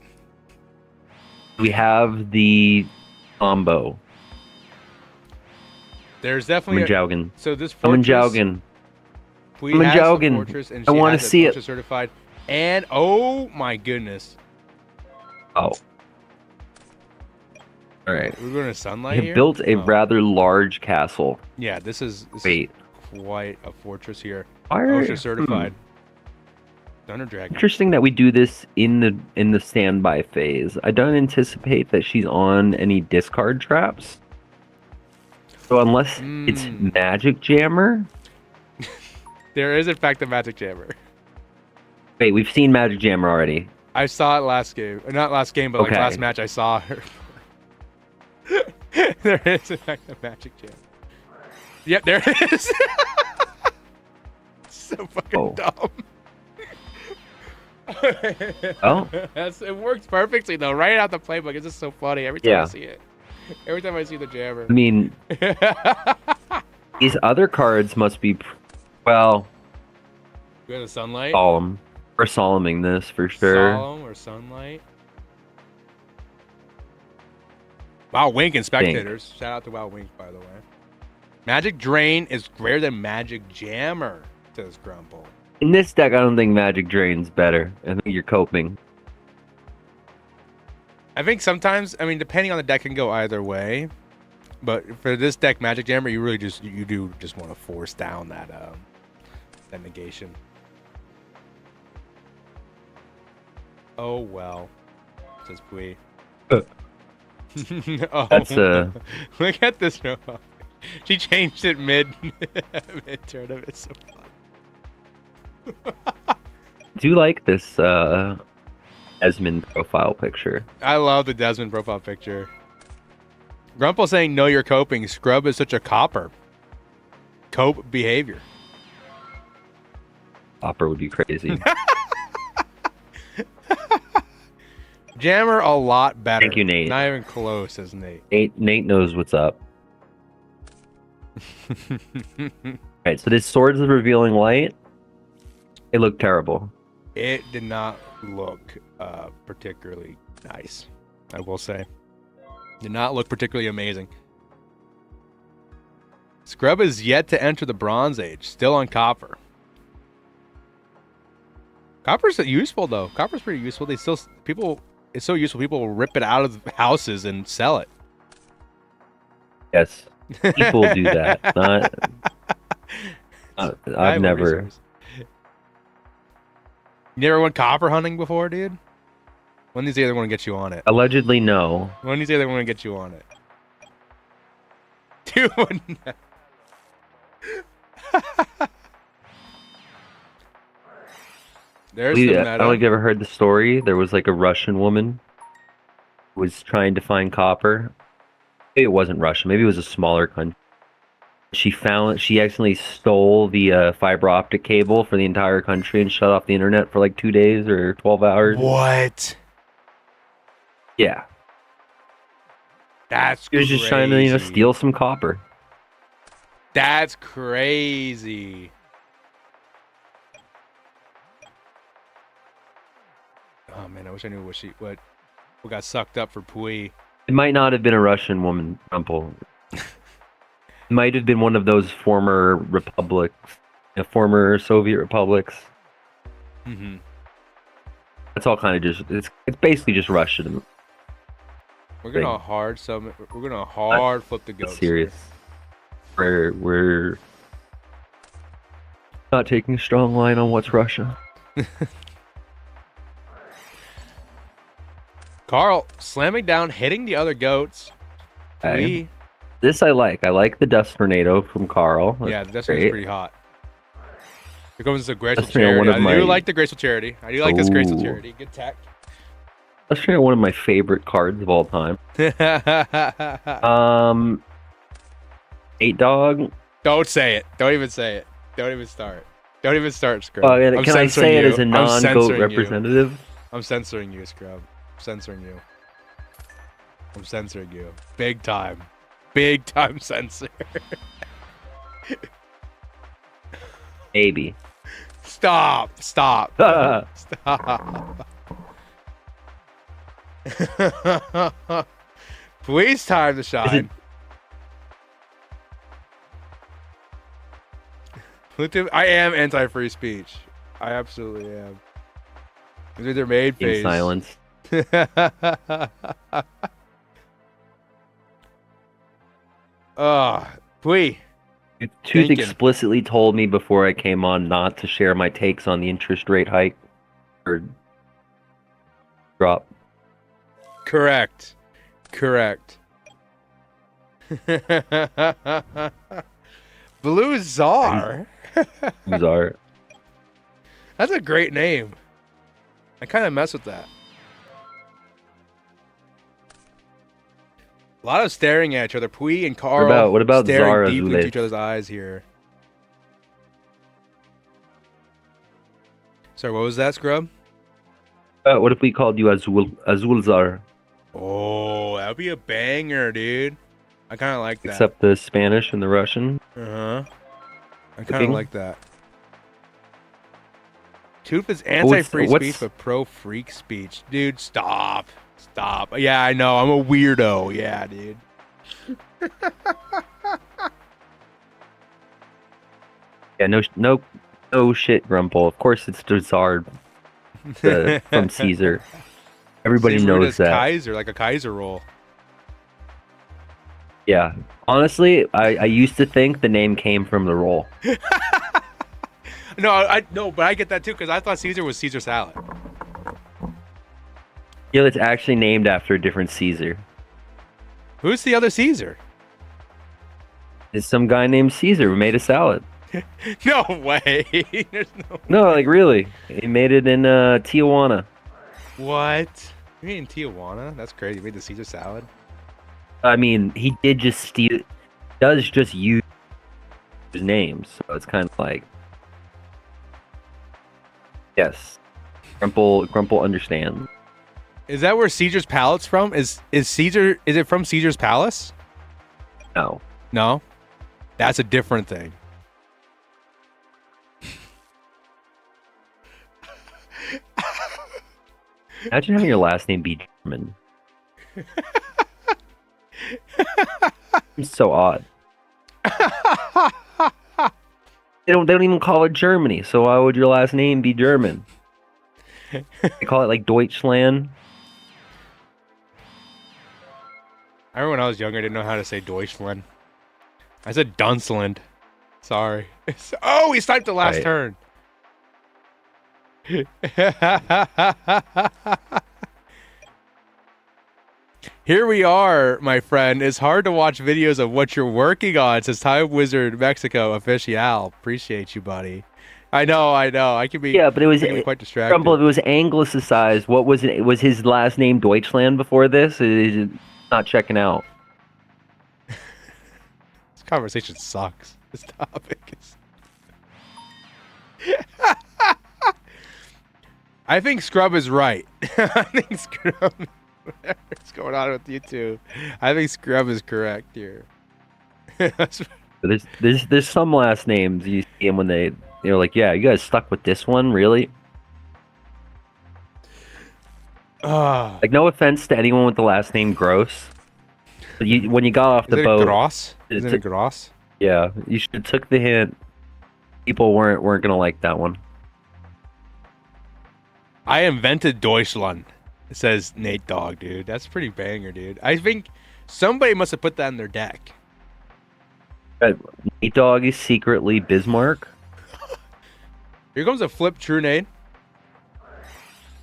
We have the combo. There's definitely so this fortress. Fortress, and I want to see it certified. And oh my goodness. Oh. All right. We're going to sunlight here. We have built a rather large castle. Yeah, this is quite a fortress here. OSHA certified. Thunder Dragon. Interesting that we do this in the standby phase. I don't anticipate that she's on any discard traps. So unless it's Magic Jammer. There is in fact a Magic Jammer. Wait, we've seen Magic Jammer already. I saw it last game. Not last game, but like last match I saw her. There is in fact a Magic Jammer. Yep, there it is. So fucking dumb. Oh, it works perfectly though. Right out the playbook. It's just so funny every time I see it. Every time I see the jammer. I mean, these other cards must be, well, you got a sunlight. Solemn. We're solemning this for sure. Solemn or sunlight. Wow, Wink and spectators. Shout out to Wow Wink, by the way. Magic Drain is greater than Magic Jammer, says Grumple. In this deck, I don't think Magic Drain's better. I think you're coping. I think sometimes, I mean, depending on the deck, can go either way. But for this deck, Magic Jammer, you really you do just want to force down that negation. Oh well, says Pui. Oh, that's look at this. She changed it mid turn of it. So fun. Do you like this Desmond profile picture? I love the Desmond profile picture. Grumple saying, "Know you're coping. Scrub is such a copper. Cope behavior." Copper would be crazy. Jammer a lot better. Thank you, Nate. Not even close, says Nate. Nate knows what's up. Alright, so this Swords of Revealing Light, it looked terrible. It did not look particularly nice, I will say. Did not look particularly amazing. Scrub is yet to enter the Bronze Age, still on copper. Copper's useful though. Copper's pretty useful. It's so useful. People will rip it out of houses and sell it. Yes, people do that. I've never. You never went copper hunting before, dude? One of these days I want to get you on it. Allegedly, no. One of these days I want to get you on it. Dude, there's the meta. I don't know if you ever heard the story. There was like a Russian woman who was trying to find copper. Maybe it wasn't Russia. Maybe it was a smaller country. She accidentally stole the fiber optic cable for the entire country and shut off the internet for like 2 days or 12 hours. What? Yeah. That's She was crazy. just trying to, steal some copper. That's crazy. Oh man, I wish I knew what got sucked up for Pui. It might not have been a Russian woman, Rumple. It might have been one of those former republics, former Soviet republics. Mm-hmm. It's all kind of just it's basically just Russian. We're gonna hard flip the goats. Serious. We're not taking a strong line on what's Russia. Carl slamming down, hitting the other goats. This I like. I like the Dust Tornado from Carl. Yeah, the Dust Tornado is pretty hot. Here comes the Graceful Dust Tornado, Charity. I do like the Graceful Charity. I do like this Graceful Charity. Good tech. Dust Tornado, one of my favorite cards of all time. 8 Dog. Don't say it. Don't even say it. Don't even start. Don't even start, Scrub. Can I say it as a non-goat representative? I'm censoring you, Scrub. I'm censoring you. I'm censoring you. Big time. Big time censor. Maybe. Stop. Stop. Stop. Please time to shine. I am anti-free speech. I absolutely am. These are their made In face. silence. Pui. Tooth explicitly told me before I came on not to share my takes on the interest rate hike or drop. Correct. Blue Czar. Czar. That's a great name. I kind of mess with that. A lot of staring at each other. Pui and Carl. What about staring Czar deeply Azulej? into each other's eyes here. Sorry, what was that, Scrub? What if we called you Azul Czar? Oh, that'd be a banger, dude. I kind of like that. Except the Spanish and the Russian. I kind of like that. Tooth is anti-free speech, but pro-freak speech. Dude, stop. Stop. Yeah, I know. I'm a weirdo. Yeah, dude. Yeah, no shit, Grumple. Of course it's Dazard from Caesar. Everybody Same knows root as that. Kaiser, like a Kaiser roll. Yeah. Honestly, I used to think the name came from the roll. No, but I get that too because I thought Caesar was Caesar salad. Yeah, it's actually named after a different Caesar. Who's the other Caesar? It's some guy named Caesar who made a salad. No way. There's No, like really. He made it in Tijuana. What? You mean in Tijuana? That's crazy. He made the Caesar salad? I mean, he did just steal. Does just use his name, so it's kind of like, yes, Grumple understands. Is that where Caesar's Palace's from? Is it from Caesar's Palace? No. No? That's a different thing. Imagine having your last name be German. It's so odd. They don't even call it Germany, so why would your last name be German? They call it like Deutschland. I remember when I was younger, I didn't know how to say Deutschland. I said Dunsland. Sorry. Oh, he sniped the last Right. turn. Here we are, my friend. It's hard to watch videos of what you're working on, says Time Wizard Mexico Official. Appreciate you, buddy. I know. I can be, Yeah, but I can be quite distracted. Grumble, it was anglicized. What was it? Was his last name Deutschland before this? Is not checking out. This conversation sucks. This topic is. I think Scrub is right. I think Scrub. What's going on with you two? I think Scrub is correct here. There's some last names you see them when they're like, yeah, you guys stuck with this one, really? Like, no offense to anyone with the last name Gross, but when you got off the boat, Gross? Isn't it Gross? Yeah, you should have took the hint. People weren't gonna like that one. I invented Deutschland. It says Nate Dogg, dude. That's pretty banger, dude. I think somebody must have put that in their deck. Nate Dogg is secretly Bismarck. Here comes a flip true Nate.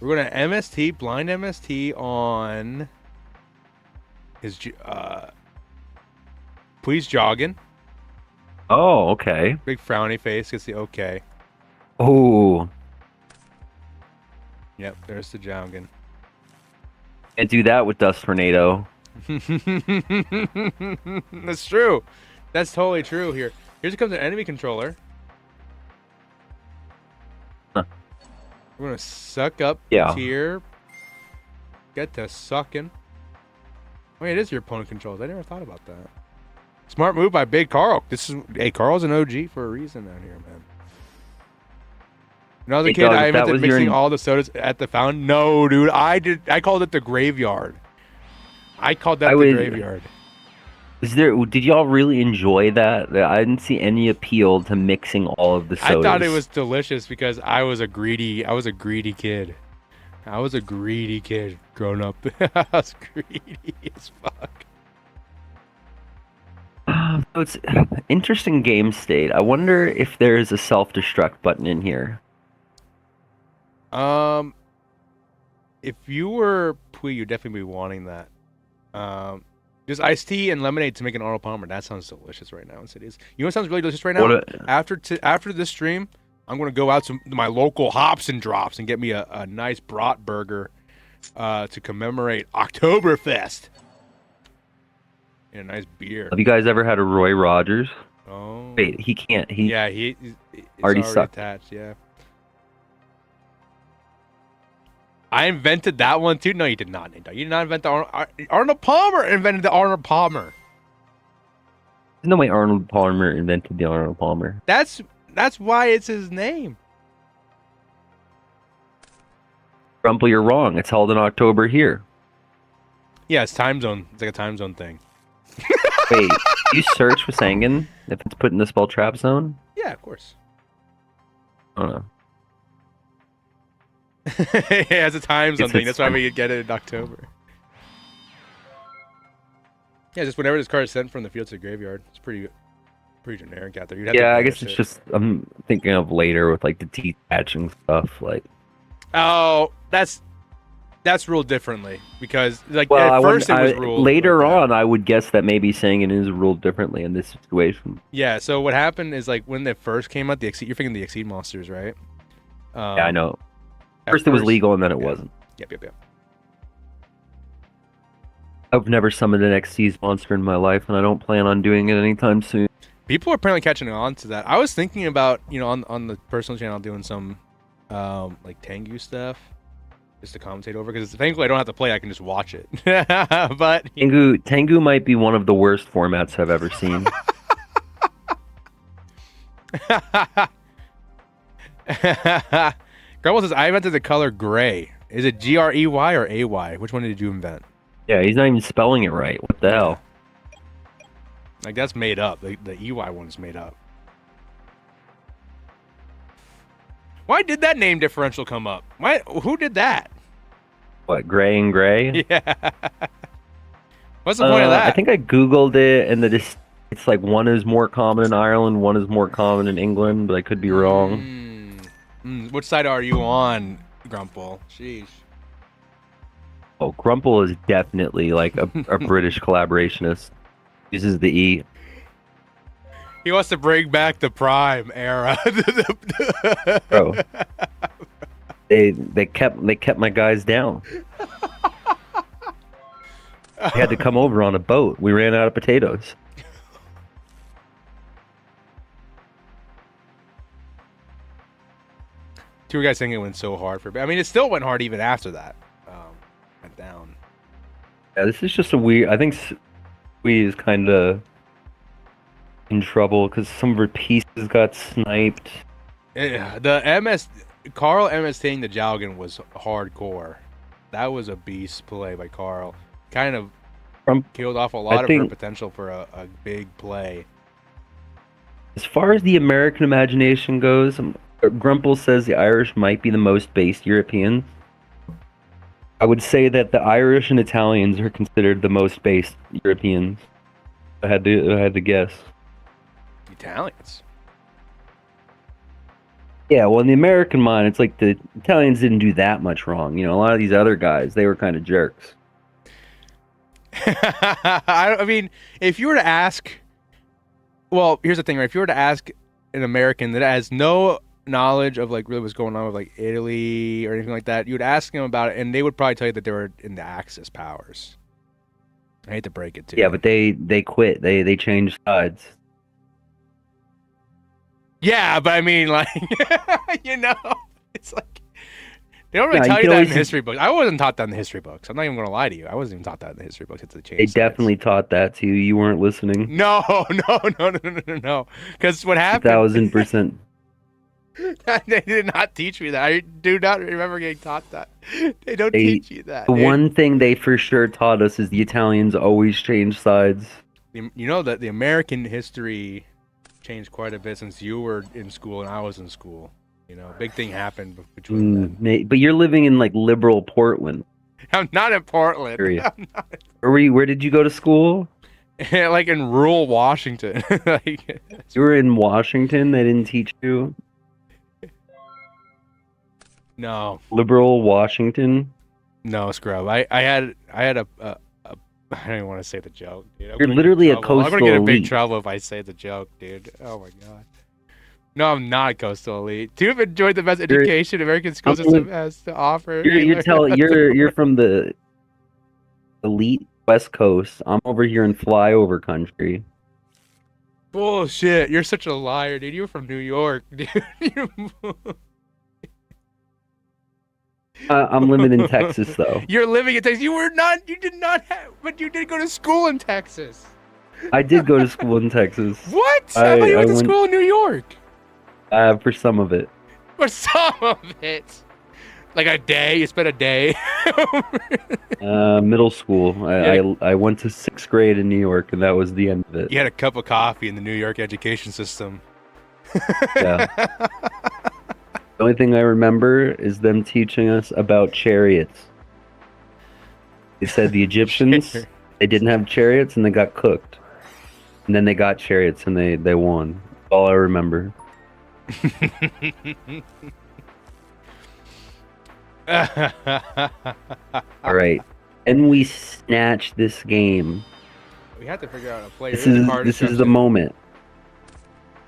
We're gonna MST, blind MST on his please jogging. Oh, okay. Big frowny face, gets the okay. Oh. Yep, there's the jogging. Can't do that with Dust Tornado. That's true. That's totally true here. Here comes an enemy controller. Huh. We're gonna suck up tier. Get to sucking. Wait, it is your opponent controls. I never thought about that. Smart move by Big Carl. Carl's an OG for a reason out here, man. When I was a kid, I invented mixing all the sodas at the fountain. No, dude, I called it the graveyard. I called that the graveyard. Did y'all really enjoy that? I didn't see any appeal to mixing all of the sodas. I thought it was delicious because I was a greedy kid. I was a greedy kid growing up. I was greedy as fuck. So it's interesting game state. I wonder if there's a self-destruct button in here. If you were Pui, you'd definitely be wanting that. Just iced tea and lemonade to make an Arnold Palmer. That sounds delicious right now in cities. You know what sounds really delicious right now? After this stream, I'm gonna go out to my local Hops and Drops and get me a nice brat burger to commemorate Oktoberfest. And a nice beer. Have you guys ever had a Roy Rogers? Oh. Wait, he can't. He's already sucked. Attached, yeah. I invented that one too. No, you did not. You did not invent the Arnold Palmer invented the Arnold Palmer. There's no way Arnold Palmer invented the Arnold Palmer. That's why it's his name. Grumble, you're wrong. It's held in October here. Yeah, it's time zone. It's like a time zone thing. Wait, you search for Sangan if it's put in the spell trap zone? Yeah, of course. I don't know. Yeah, it's a time zone thing. That's why we get it in October. Yeah, just whenever this card is sent from the field to the graveyard. It's pretty generic out there. Yeah, I guess it's just I'm thinking of later with like the teeth patching stuff. Like, oh, that's ruled differently because like at first it was ruled later on. I would guess that maybe Sangan is ruled differently in this situation. Yeah. So what happened is like when they first came out, you're thinking the Exceed monsters, right? Yeah, I know. First it was legal and then it wasn't. Yep. I've never summoned an XC's monster in my life, and I don't plan on doing it anytime soon. People are apparently catching on to that. I was thinking about, on the personal channel doing some like Tengu stuff just to commentate over, because thankfully I don't have to play, I can just watch it. But Tengu might be one of the worst formats I've ever seen. Grumble says, I invented the color gray. Is it Grey or AY? Which one did you invent? Yeah, he's not even spelling it right. What the hell? Like, that's made up. The EY one's made up. Why did that name differential come up? Why? Who did that? What, gray and gray? Yeah. What's the point of that? I think I googled it, and it's like one is more common in Ireland, one is more common in England, but I could be wrong. Which side are you on, Grumple? Sheesh. Oh, Grumple is definitely like a British collaborationist. Uses the E. He wants to bring back the Prime era. Bro, they kept my guys down. They had to come over on a boat. We ran out of potatoes. Two guys think it went so hard for. I mean, it still went hard even after that. Went down. Yeah, this is just a weird. I think we is kind of in trouble because some of her pieces got sniped. Yeah, the Carl MS-ing the Jalgan was hardcore. That was a beast play by Carl. Kind of killed off a lot of her potential for a big play. As far as the American imagination goes, Grumple says the Irish might be the most based Europeans. I would say that the Irish and Italians are considered the most based Europeans. I had to guess. Italians. Yeah, well, in the American mind, it's like the Italians didn't do that much wrong. You know, a lot of these other guys, they were kind of jerks. I mean, if you were to ask, well, here's the thing, right? If you were to ask an American that has no knowledge of like really what's going on with like Italy or anything like that, you would ask them about it, and they would probably tell you that they were in the Axis powers. I hate to break it to you. Yeah, but they quit. They changed sides. Yeah, but I mean, like, you know, it's like they don't really tell you that in the history books. I wasn't taught that in the history books. I'm not even going to lie to you. I wasn't even taught that in the history books. It's a change. They definitely taught that to you. You weren't listening. No. Because what happened? 1,000%. They did not teach me that. I do not remember getting taught that. They don't teach you that. The one thing they for sure taught us is the Italians always change sides. You know that the American history changed quite a bit since you were in school and I was in school. You know, big thing happened between then. But you're living in like liberal Portland. I'm not in Portland. Where did you go to school? Like in rural Washington. You were in Washington. They didn't teach you. No. Liberal Washington? No, scrub. I had a I don't even want to say the joke, dude. You're literally a coastal I'm gonna get in big elite. trouble if I say the joke, dude. Oh my god. No, I'm not a coastal elite. You've enjoyed the best education American school system has to offer. You're from the elite West Coast. I'm over here in flyover country. Bullshit. You're such a liar, dude. You're from New York, dude. I'm living in Texas, though. You're living in Texas. You did not have, but you did go to school in Texas. I did go to school in Texas. What? I thought you went to school in New York. For some of it. For some of it. Like a day? You spent a day? Middle school. I went to 6th grade in New York, and that was the end of it. You had a cup of coffee in the New York education system. Yeah. The only thing I remember is them teaching us about chariots. They said the Egyptians, they didn't have chariots and they got cooked. And then they got chariots and they won. That's all I remember. Alright. And we snatch this game. We have to figure out a player. This is the moment.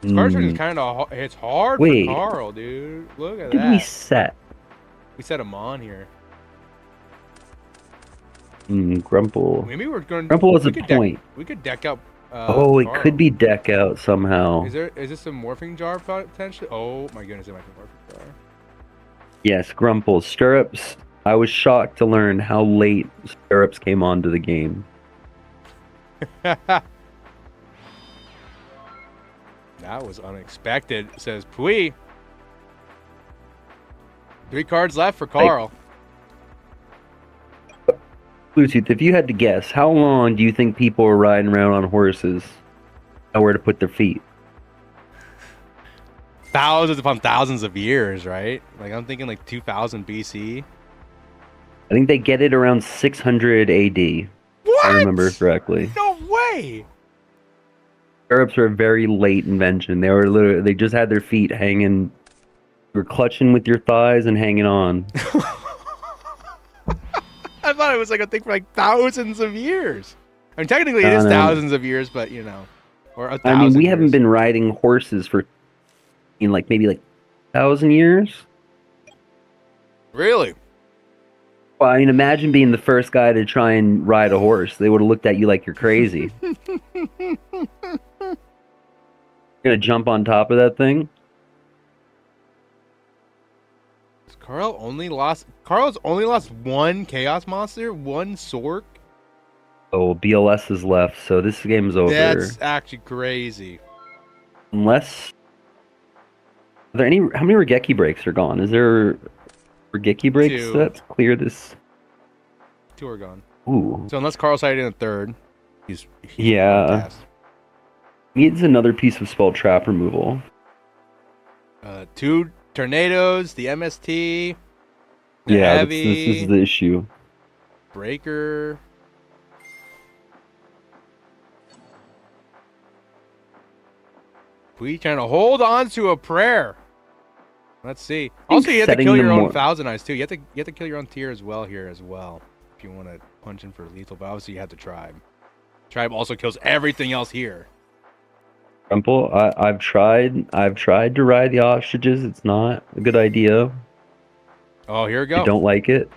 This card is kind of it's hard for Carl, dude. Look at that. What did we set? We set him on here. Grumple. Maybe we're going. Grumple was a point. We could deck out. Oh, it could be deck out somehow. Is this a morphing jar potentially? Oh my goodness, it might be a morphing jar. Yes, Grumple. Stirrups. I was shocked to learn how late Stirrups came onto the game. That was unexpected, says Pui. 3 cards left for Carl. Bluetooth, if you had to guess, how long do you think people were riding around on horses? Nowhere to put their feet. Thousands upon thousands of years, right? Like I'm thinking like 2000 BC. I think they get it around 600 AD. What? I remember correctly. No way. Stirrups are a very late invention. They just had their feet hanging. You were clutching with your thighs and hanging on. I thought it was like a thing for like thousands of years. I mean, technically it is No. thousands of years, but you know, or a thousand. I mean, we years. haven't been riding horses for, maybe 1,000 years. Really? Well, I mean, imagine being the first guy to try and ride a horse. They would have looked at you like you're crazy. You're gonna jump on top of that thing? Carl's only lost one Chaos Monster, one Sork. Oh, BLS is left, so this game's over. That's actually crazy. Unless, how many Regeki breaks are gone? Is there Regeki breaks 2. that clear this? 2 are gone. Ooh. So unless Carl's hiding in a third, he's Yeah. broadcast. Needs another piece of spell trap removal. 2 tornadoes, the MST, the Yeah, heavy, this is the issue. breaker. We trying to hold on to a prayer. Let's see. Also, you have to kill your own Thousand Eyes too. You have to kill your own tier as well here as well. If you want to punch in for lethal, but obviously you have the tribe. Tribe also kills everything else here. Rumple, I've tried to ride the ostriches. It's not a good idea. Oh, here we go. I don't like it.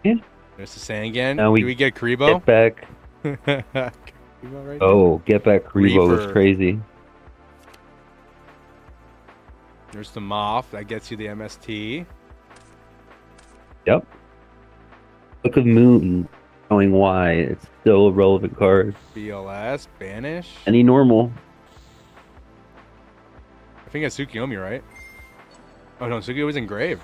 Yeah. There's the saying again. Now Do we get Karibo? Get back. Karibo right Oh, get back Karibo Reaper. is crazy. There's the Moth. That gets you the MST. Yep. Book of Moon, knowing why it's still a relevant card. BLS. Banish. Any normal. I think it's Tsukiyomi, right? Oh, no. Tsukiyomi's engraved.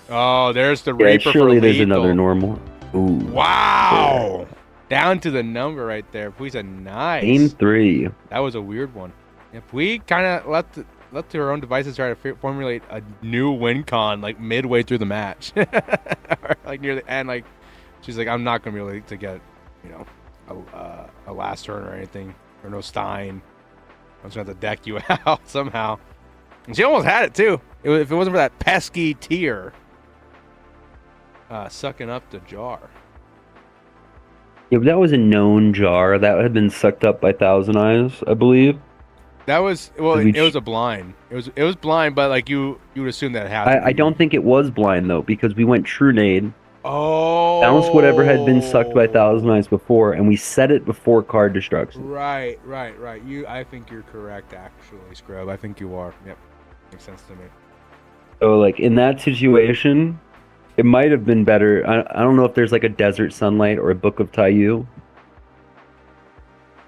Oh, there's the Yeah, Reaper surely for there's lethal. another normal. Ooh. Wow. Down to the number right there. Puisa, nice. Game 3. That was a weird one. If we kind of left to our own devices try to formulate a new win con like midway through the match, or like near the end, like she's like, I'm not gonna be able to get, you know, a last turn or anything, or no Stein. I'm just gonna have to deck you out somehow. And she almost had it too. If it wasn't for that pesky tier sucking up the jar. Yeah, but that was a known jar that had been sucked up by Thousand Eyes, I believe. That was it was a blind. It was blind, but like you would assume that it had. I don't think it was blind though, because we went True Nade, Oh. bounced whatever had been sucked by Thousand Eyes before, and we set it before card destruction. Right. I think you're correct, actually, Scrub. I think you are. Yep, makes sense to me. So like in that situation, it might have been better. I don't know if there's like a Desert Sunlight or a Book of Taiyu.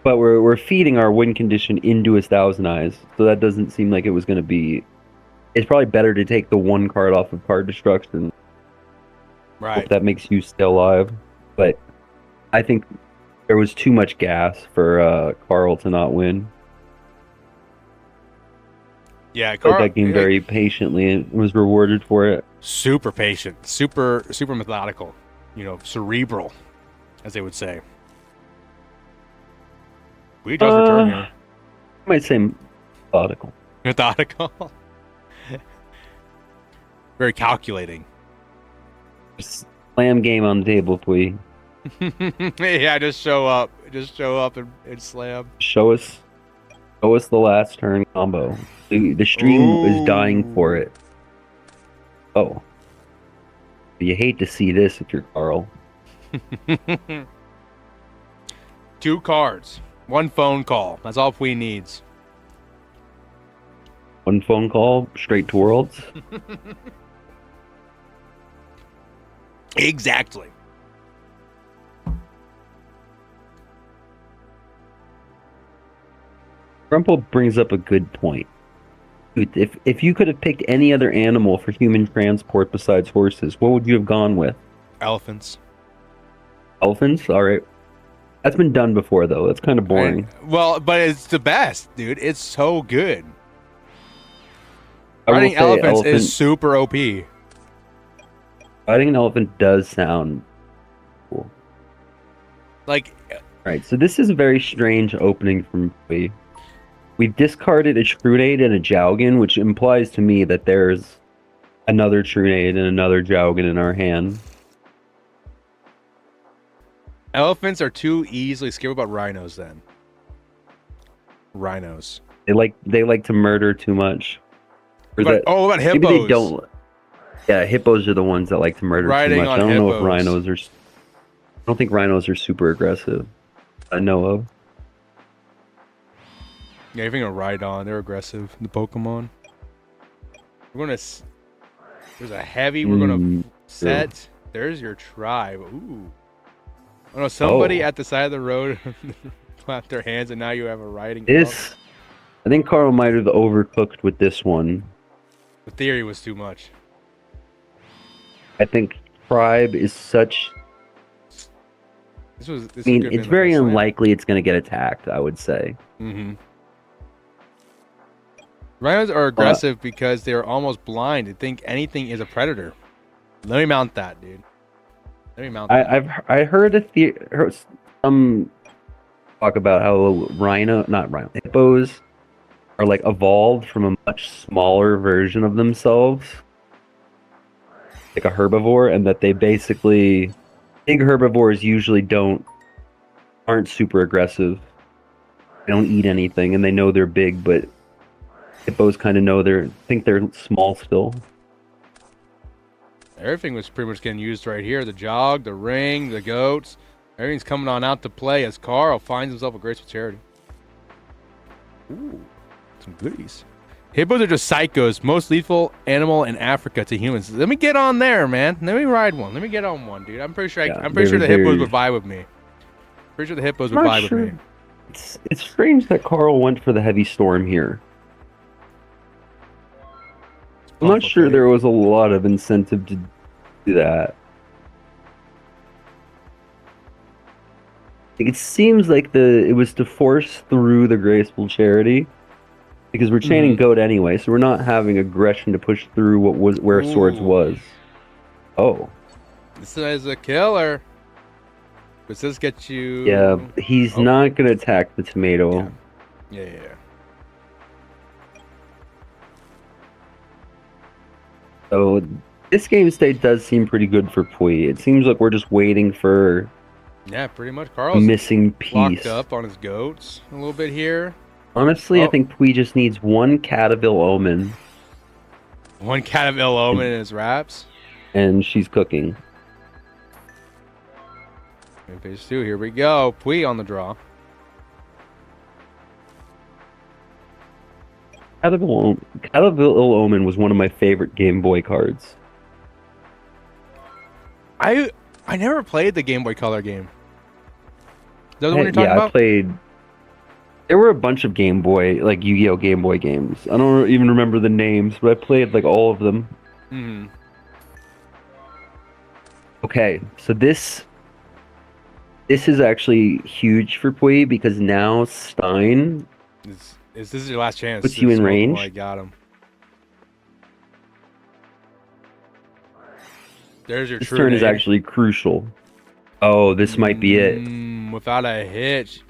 But we're feeding our win condition into his Thousand Eyes, so that doesn't seem like it was going to be. It's probably better to take the one card off of card destruction. Right. If that makes you stay alive. But I think there was too much gas for Carl to not win. Yeah, Played that game very patiently and was rewarded for it. Super patient, super methodical, you know, cerebral, as they would say. We does return here. I might say methodical. Methodical. Very calculating. Slam game on the table, please. Yeah, just show up and slam. Show us the last turn combo. The stream is dying for it. Oh. You hate to see this if you're Carl. 2 cards. 1 phone call. That's all Pui needs. 1 phone call, straight to Worlds. Exactly. Rumple brings up a good point. Dude, if you could have picked any other animal for human transport besides horses, what would you have gone with? Elephants. Elephants? All right. That's been done before, though. That's kind of boring. Well, but it's the best, dude. It's so good. I will Riding say elephants is super OP. riding an elephant does sound cool. Like, Right, so this is a very strange opening from Pui. We've discarded a Trunade and a Jowgen, which implies to me that there's another Trunade and another Jowgen in our hand. elephants are too easily scared about rhinos. Then rhinos. They like to murder too much. Or But, what about hippos? maybe they don't. Yeah, hippos are the ones that like to murder Riding too much. on I don't know if hippos. rhinos are. I don't think rhinos are super aggressive. I know of. Yeah, even a Rhydon, they're aggressive. The Pokemon. We're gonna. There's a heavy. We're gonna set. There's your tribe. Ooh. Oh no! Somebody at the side of the road clapped their hands, and now you have a riding. This, I think Carl might have overcooked with this one. The theory was too much. I think tribe is such. This I mean, it's very unlikely it's going to get attacked, I would say. Mm-hmm. Rhinos are aggressive because they're almost blind. They think anything is a predator. Let me mount that, dude. Let me mount that. I heard heard some talk about how hippos are like evolved from a much smaller version of themselves, like a herbivore, and that they basically big herbivores usually aren't super aggressive. They don't eat anything, and they know they're big, but hippos kind of think they're small still. Everything was pretty much getting used right here. The jog, the ring, the goats. Everything's coming on out to play as Carl finds himself a graceful charity. Ooh, some goodies. Hippos are just psychos. Most lethal animal in Africa to humans. Let me get on there, man. Let me ride one. Let me get on one, dude. I'm pretty sure. I'm pretty sure the hippos would vibe with me. Pretty sure the hippos would vibe with me. It's strange that Carl went for the heavy storm here. I'm not sure there was a lot of incentive to do that. It seems like it was to force through the graceful charity, because we're chaining goat anyway, so we're not having aggression to push through where swords was. Oh, this is a killer. Does this get you? Yeah, he's not gonna attack the tomato. Yeah. So this game state does seem pretty good for Pui. It seems like we're just waiting for pretty much. Carl's missing piece. Locked up on his goats a little bit here. Honestly, I think Pui just needs one Cat of Ill Omen. One Cat of Ill Omen in his wraps. And she's cooking. Page 2, here we go. Pui on the draw. Cat of Ill Omen was one of my favorite Game Boy cards. I never played the Game Boy Color game. Is that the one you're talking about? I played. There were a bunch of Game Boy, like Yu-Gi-Oh! Game Boy games. I don't even remember the names, but I played like all of them. Mm-hmm. Okay, so this is actually huge for Pui because now Stein. This is your last chance. Puts you in range. I got him. There's your This true turn name. is actually crucial. Oh, this might be it. Without a hitch.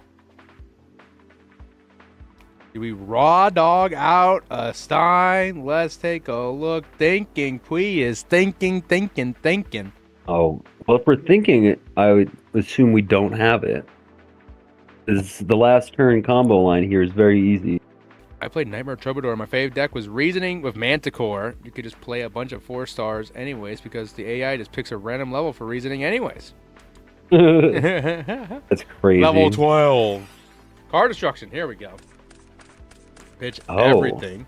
Do we raw dog out a Stein? Let's take a look. Thinking. Pui is thinking. Oh, well, if we're thinking it, I would assume we don't have it. The last turn combo line here is very easy. I played Nightmare Troubadour. My favorite deck was Reasoning with Manticore. You could just play a bunch of 4 stars anyways because the AI just picks a random level for Reasoning anyways. That's crazy. Level 12. Card destruction. Here we go. Pitch everything.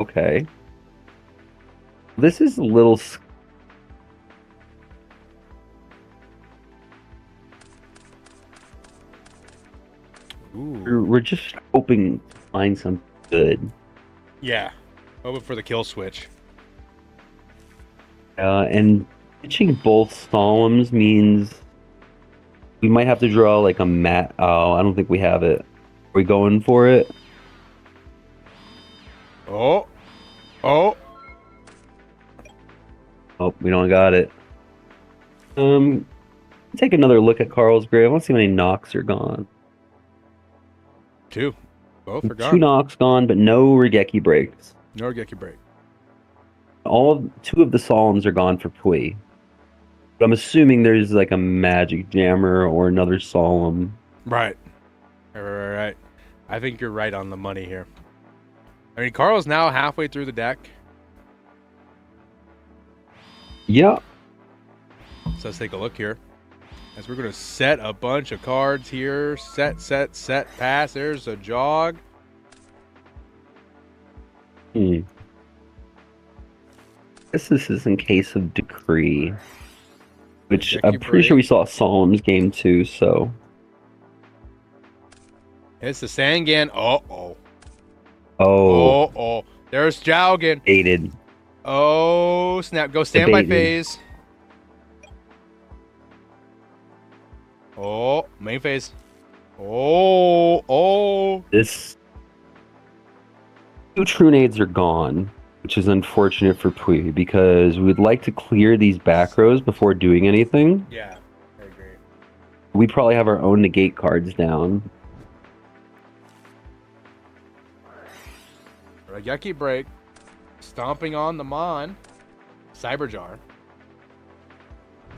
Okay. This is a little... Ooh. We're just hoping to find some good. Yeah. Hoping for the kill switch. And pitching both solemns means we might have to draw like a mat. Oh, I don't think we have it. Are we going for it? Oh. Oh. Oh, we don't got it. Take another look at Carl's grave. Let's see how many knocks are gone. 2. Both are 2 gone. knocks gone, but no Regeki breaks. No Geki break. Two of the solemns are gone for Pui. But I'm assuming there's like a magic jammer or another solemn. Right. Right. I think you're right on the money here. I mean, Carl's now halfway through the deck. Yeah. So let's take a look here. As we're going to set a bunch of cards here. Set, pass. There's a jog. Guess this is in case of decree. Which I'm pretty sure we saw a Solemn's game too, so. It's the Sangan. Uh-oh. Oh. Oh. There's Jowgen. Baited. Oh, snap. Go standby phase. Oh, main phase. Oh. This. 2 True Nades are gone, which is unfortunate for Pui because we'd like to clear these back rows before doing anything. Yeah, I agree. We probably have our own negate cards down. Regeki break. Stomping on the Mon. Cyberjar.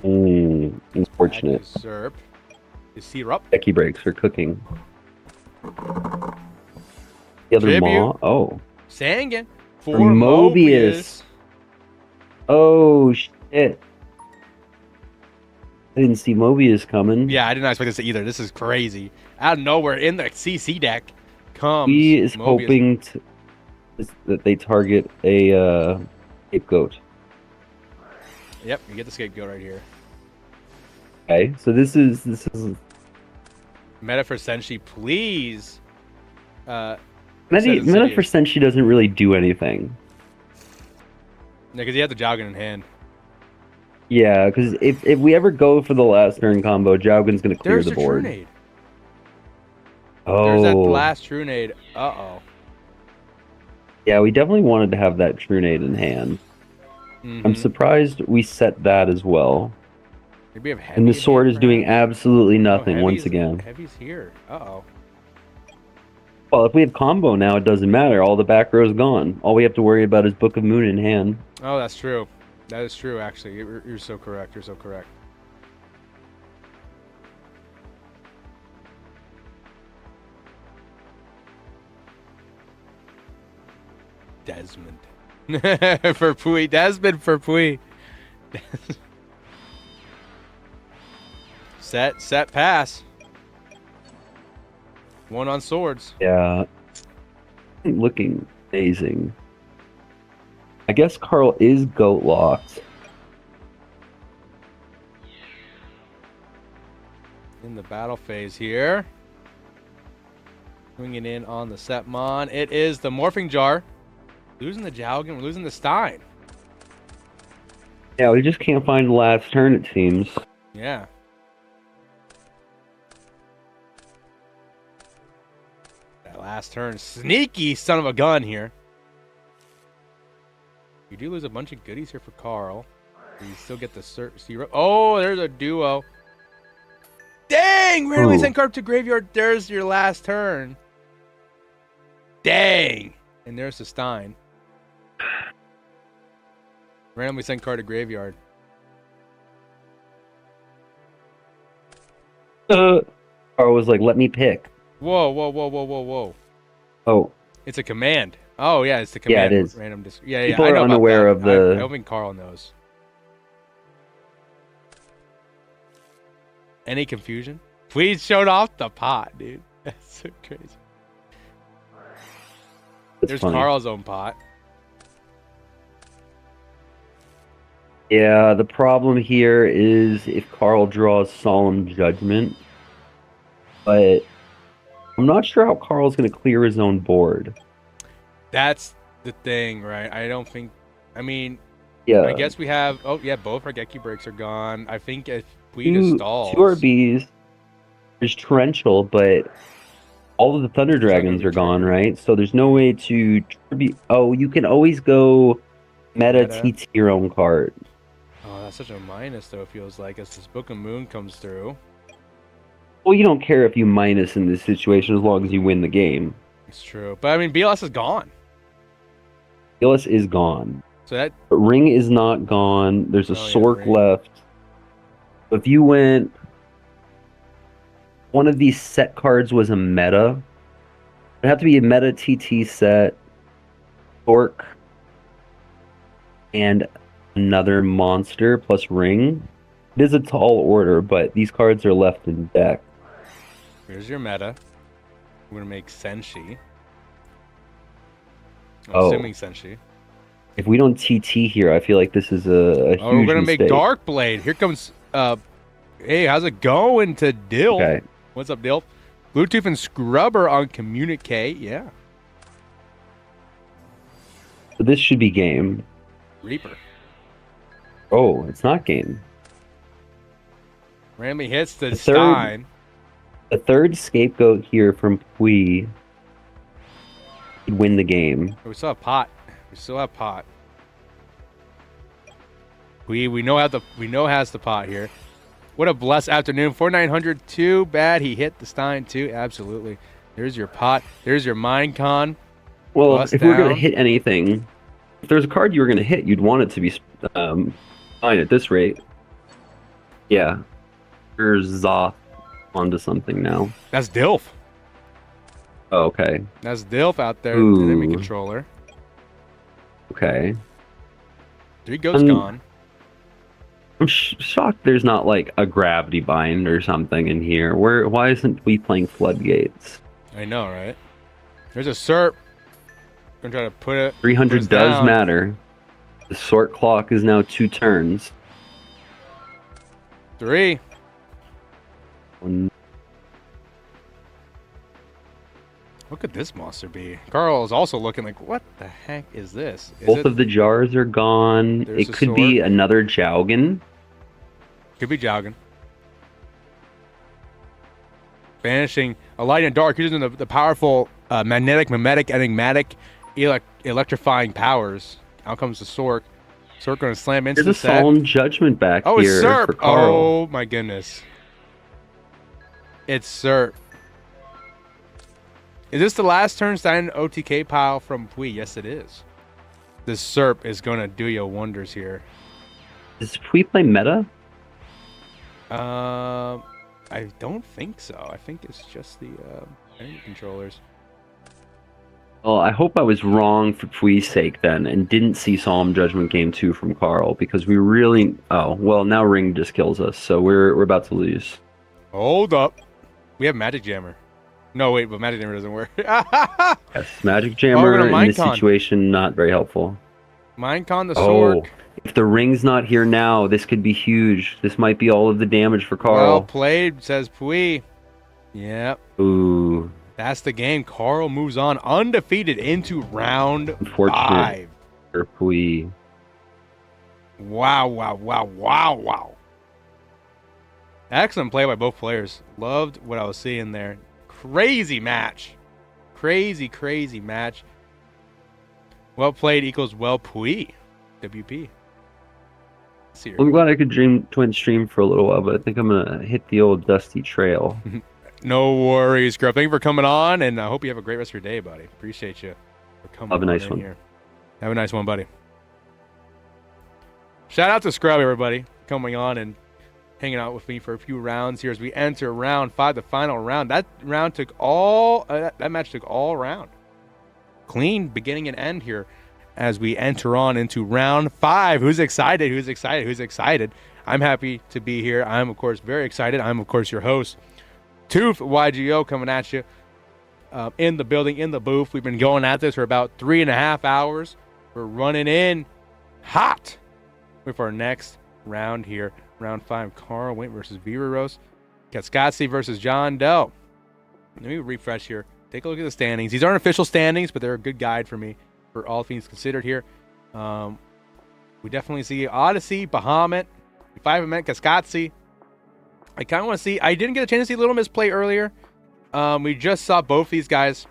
Unfortunate. Usurp. Is Syrup. Becky breaks are cooking. The other Tribute. Maw. Oh. Sangan. For Mobius. Oh, shit. I didn't see Mobius coming. Yeah, I did not expect this either. This is crazy. Out of nowhere in the CC deck comes He is Mobius. hoping that they target a scapegoat. Yep, you get the scapegoat right here. Okay, so this is Meta for Senshi, please. Meta for Senshi doesn't really do anything. Yeah, because you have the Jowgen in hand. Yeah, because if we ever go for the last turn combo, Jowgen's going to clear the board. True Nade. Oh. There's that last True Nade. Uh-oh. Yeah, we definitely wanted to have that True Nade in hand. Mm-hmm. I'm surprised we set that as well. Maybe we have Heavy And the sword is doing absolutely nothing once Heavy's, again. Heavy's here. Uh-oh. Well, if we have combo now, it doesn't matter. All the back row's gone. All we have to worry about is Book of Moon in hand. Oh, that's true. That is true, actually. You're so correct. You're so correct. Desmond. For Pui. Desmond for Pui. Set, pass. 1 on swords. Yeah. Looking amazing. I guess Carl is goat locked. In the battle phase here. Swinging in on the Setmon. It is the Morphing Jar. Losing the Jowgen. We're losing the Stein. Yeah, we just can't find the last turn, it seems. Yeah. That last turn. Sneaky son of a gun here. You do lose a bunch of goodies here for Carl. You still get the zero. Oh, there's a duo. Dang! Randomly sent card to graveyard. There's your last turn. Dang! And there's the Stein. Randomly sent card to graveyard. Carl was like, let me pick. Whoa. Oh. It's a command. Oh, yeah, it's the command. Yeah, it is. Random yeah, People I know are unaware of the... I don't think Carl knows. Any confusion? Please showed off the pot, dude. That's so crazy. There's funny. Carl's own pot. Yeah, the problem here is if Carl draws Solemn Judgment, but I'm not sure how Carl's going to clear his own board. That's the thing, right? I don't think. I mean, Yeah. I guess we have. Oh yeah, both our Geki breaks are gone. I think if we just Two stalls, RBs. There's torrential, but all of the Thunder It's not gonna Dragons be are gone, triggered. right? So there's no way to be. Oh, you can always go meta Meta. TT your own card. Oh, that's such a minus though. It feels like as this Book of Moon comes through. Well, you don't care if you minus in this situation as long as you win the game. It's true, but I mean, BLS is gone. Gillis is gone. So that But Ring is not gone. There's a Oh, yeah, Sork Ring. left. If you went, one of these set cards was a meta. It'd have to be a meta TT set, Sork, and another monster plus Ring. It is a tall order, but these cards are left in deck. here's your meta. We're gonna make Senshi. I'm Oh. assuming Senshi. If we don't TT here, I feel like this is a huge Oh, we're gonna mistake. make Dark Blade. Here comes. Hey, how's it going to Dill? Okay. What's up, Dill? Bluetooth and Scrubber on Communicate. Yeah. So this should be game. Reaper. Oh, it's not game. Randomly hits the The third- Stein. The third scapegoat here from Pui could win the game. We still have pot. We still have pot. We know has the pot here. What a blessed afternoon. 4900 too bad. He hit the Stein too. Absolutely. There's your pot. There's your Mind Con. Well, Bust if we were going down. to hit anything, if there's a card you were going to hit, you'd want it to be fine at this rate. Yeah. There's Zoth onto something now. That's Dilf. Oh, okay. That's Dilf out there. Ooh. The enemy controller. Okay. 3 goats Um, gone. I'm shocked there's not like a gravity bind or something in here. Why isn't we playing floodgates? I know, right? There's a SERP. Gonna try to put it. 300 put us does down. matter. The sort clock is now 2 turns. 3. One- What could this monster be? Carl is also looking like, what the heck is this? Is Both it, of the jars are gone. There's It a could be sword. another Jaugen. could be jogging. Banishing a light and dark, using the powerful magnetic, mimetic, enigmatic, electrifying powers. Out comes the Sork. Sork gonna slam into There's the a set. solemn judgment back Oh, it's here SERP. for Carl. Oh my goodness. It's SERP. Is this the last turn Stein OTK pile from Pui? Yes, it is. This SERP is gonna do you wonders here. Does Pui play meta? I don't think so. I think it's just the enemy controllers. Well, I hope I was wrong for Pui's sake then, and didn't see Solemn Judgment Game 2 from Carl, because we really... Oh, well, now Ring just kills us, so we're about to lose. Hold up. We have Magic Jammer. No, wait, but Magic Jammer doesn't work. Yes, Magic we're Jammer gonna in Mind this Con. situation, not very helpful. Minecon the Oh, Sork. if the Ring's not here now, this could be huge. This might be all of the damage for Well Carl. played, says Pui. Yep. Ooh, That's the game. Carl moves on undefeated into round unfortunate 5. for Pui. Wow, wow, wow, wow, wow. Excellent play by both players. Loved what I was seeing there. Crazy match. Crazy, crazy match. Well played equals well Pui. WP. Let's see here. I'm glad I could twin stream for a little while, but I think I'm gonna hit the old dusty trail. No worries, Grub. Thank you for coming on, and I hope you have a great rest of your day, buddy. Appreciate you for coming Have a on nice in one. here. Have a nice one, buddy. Shout out to Scrub, everybody, coming on and hanging out with me for a few rounds here as we enter round 5, the final round. That round took all. That match took all round. Clean beginning and end here as we enter on into round 5. Who's excited? Who's excited? Who's excited? I'm happy to be here. I'm, of course, very excited. I'm, of course, your host, Tooth YGO, coming at you in the building, in the booth. We've been going at this for about 3.5 hours. We're running in hot with our next round here. Round 5, Carl Wint versus Vera Rose. Kaskatsi versus John Doe. Let me refresh here take a look at the standings. These aren't official standings, but they're a good guide for me for all things considered here. We definitely see Odyssey, Bahamut. If I haven't met Cascazzi, I kind of want to see. I didn't get a chance to see Little Miss play earlier. We just saw both these guys,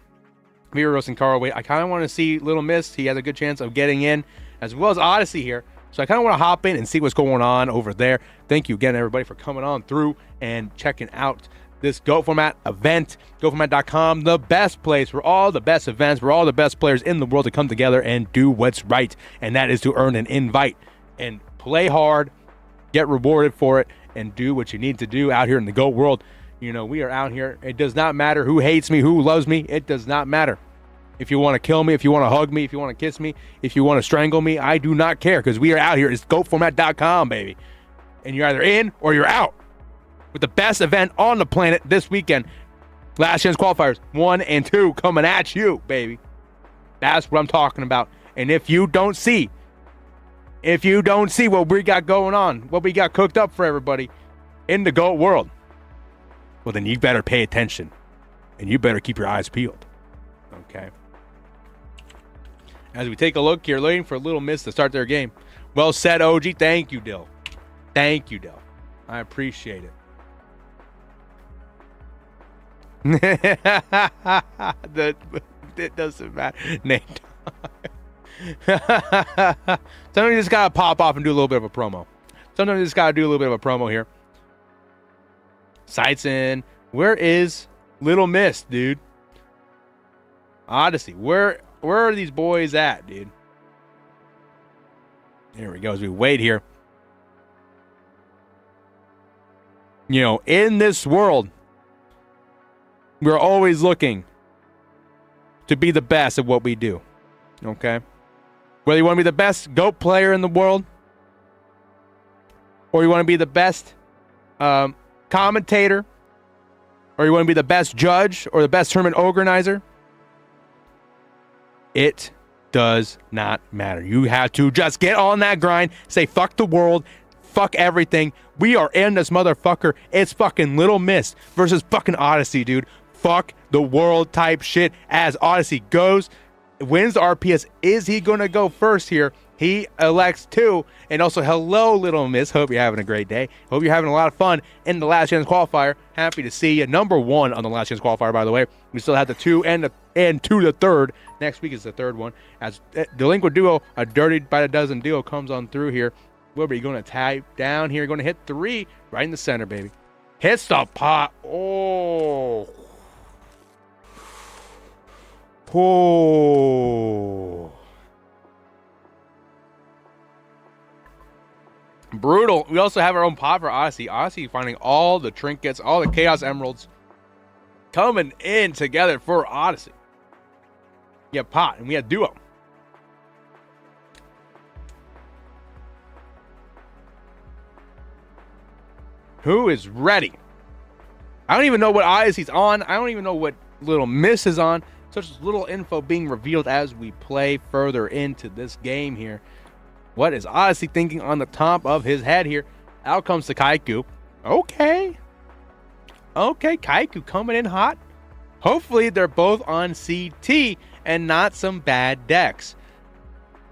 Viveros and Carl. I kind of want to see Little Miss. He has a good chance of getting in, as well as Odyssey here. So I kind of want to hop in and see what's going on over there. Thank you again, everybody, for coming on through and checking out this Go Format event. GoFormat.com, the best place for all the best events, for all the best players in the world to come together and do what's right. And that is to earn an invite and play hard, get rewarded for it, and do what you need to do out here in the Go world. You know, we are out here. It does not matter who hates me, who loves me. It does not matter. If you want to kill me, if you want to hug me, if you want to kiss me, if you want to strangle me, I do not care, because we are out here. It's GoFormat.com, baby. And you're either in or you're out with the best event on the planet this weekend. Last Chance Qualifiers 1 and 2 coming at you, baby. That's what I'm talking about. And if you don't see what we got going on, what we got cooked up for everybody in the GOAT world, well, then you better pay attention. And you better keep your eyes peeled. Okay. As we take a look here, waiting for Little Miss to start their game. Well said, OG. Thank you, Dill. Thank you, Dill. I appreciate it. It doesn't matter. Nate. Sometimes you just gotta pop off and do a little bit of a promo. Sometimes you just gotta do a little bit of a promo here. Sights in. Where is Little Miss, dude? Odyssey. Where are these boys at, dude? Here we go. As we wait here. You know, in this world, we're always looking to be the best at what we do. Okay? Whether you want to be the best GOAT player in the world, or you want to be the best commentator, or you want to be the best judge or the best tournament organizer, it does not matter. You have to just get on that grind, say fuck the world, fuck everything. We are in this motherfucker. It's fucking Little Miss versus fucking Odyssey, dude. Fuck the world type shit as Odyssey goes. Wins the RPS. Is he going to go first here? He elects to. And also, hello, Little Miss. Hope you're having a great day. Hope you're having a lot of fun in the Last Chance Qualifier. Happy to see you. Number 1 on the Last Chance Qualifier, by the way. We still have the 2 and 2 the third. Next week is the third one. As Delinquent Duo, a dirty by the dozen duo, comes on through here. Wilbur, you're going to type down here. You're going to hit 3 right in the center, baby. Hits the pot. Oh. Oh. Brutal. We also have our own pot for Odyssey. Odyssey finding all the trinkets, all the Chaos Emeralds coming in together for Odyssey. We have pot and we have duo. Who is ready? I don't even know what Odyssey's on. I don't even know what Little Miss is on. Such little info being revealed as we play further into this game here. What is Odyssey thinking on the top of his head here? Out comes the Kaiku. Okay, Kaiku coming in hot. Hopefully they're both on CT and not some bad decks.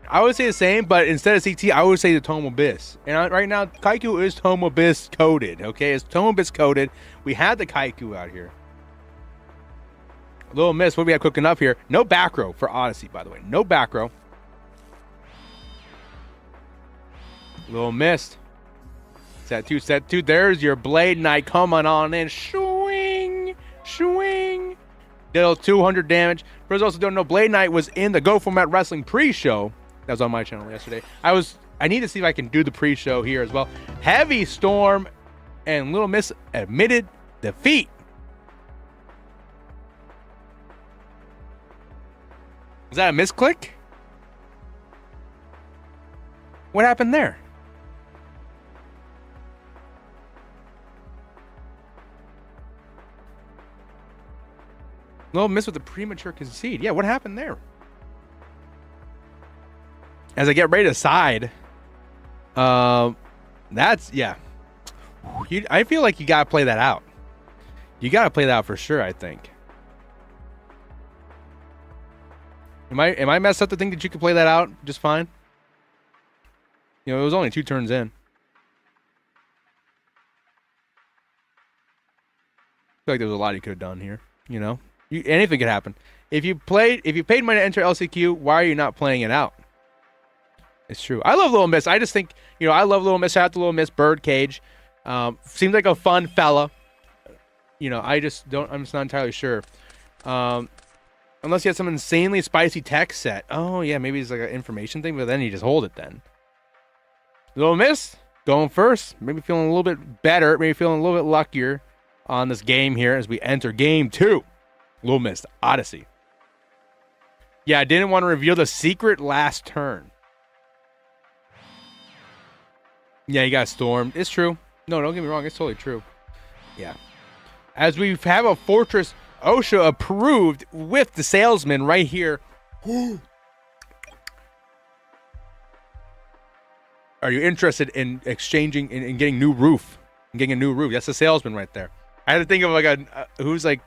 I would say the same, but instead of CT, I would say the Tomo Abyss. And right now, Kaiku is Tomo Abyss coded. Okay, it's Tomo Abyss coded. We had the Kaiku out here. Little Miss, what do we have cooking up here? No back row for Odyssey, by the way. No back row. Little Miss. Set 2. There's your Blade Knight coming on in. Swing. Deal 200 damage. For those also don't know, Blade Knight was in the Go Format Wrestling pre-show. That was on my channel yesterday. I need to see if I can do the pre-show here as well. Heavy Storm and Little Miss admitted defeat. Was that a misclick? What happened there? Little Miss with a premature concede. Yeah, what happened there? As I get ready to side, that's, yeah. I feel like you got to play that out. You got to play that out for sure, I think. Am I messed up to think that you could play that out just fine? You know, it was only 2 turns in. I feel like there was a lot you could have done here. You know, anything could happen. If you paid money to enter LCQ, why are you not playing it out? It's true. I love Little Miss. I just think, you know, I love Little Miss. Shout out to Little Miss Birdcage. Seems like a fun fella. You know, I'm just not entirely sure. Unless you have some insanely spicy text set. Oh, yeah, maybe it's like an information thing, but then you just hold it then. Little Miss going first. Maybe feeling a little bit better. Maybe feeling a little bit luckier on this game here as we enter game 2. Little Miss, Odyssey. Yeah, I didn't want to reveal the secret last turn. Yeah, you got stormed. It's true. No, don't get me wrong. It's totally true. Yeah. As we have a Fortress OSHA approved with the salesman right here. Are you interested in exchanging in getting new roof? Getting a new roof. That's the salesman right there. I had to think of like who's like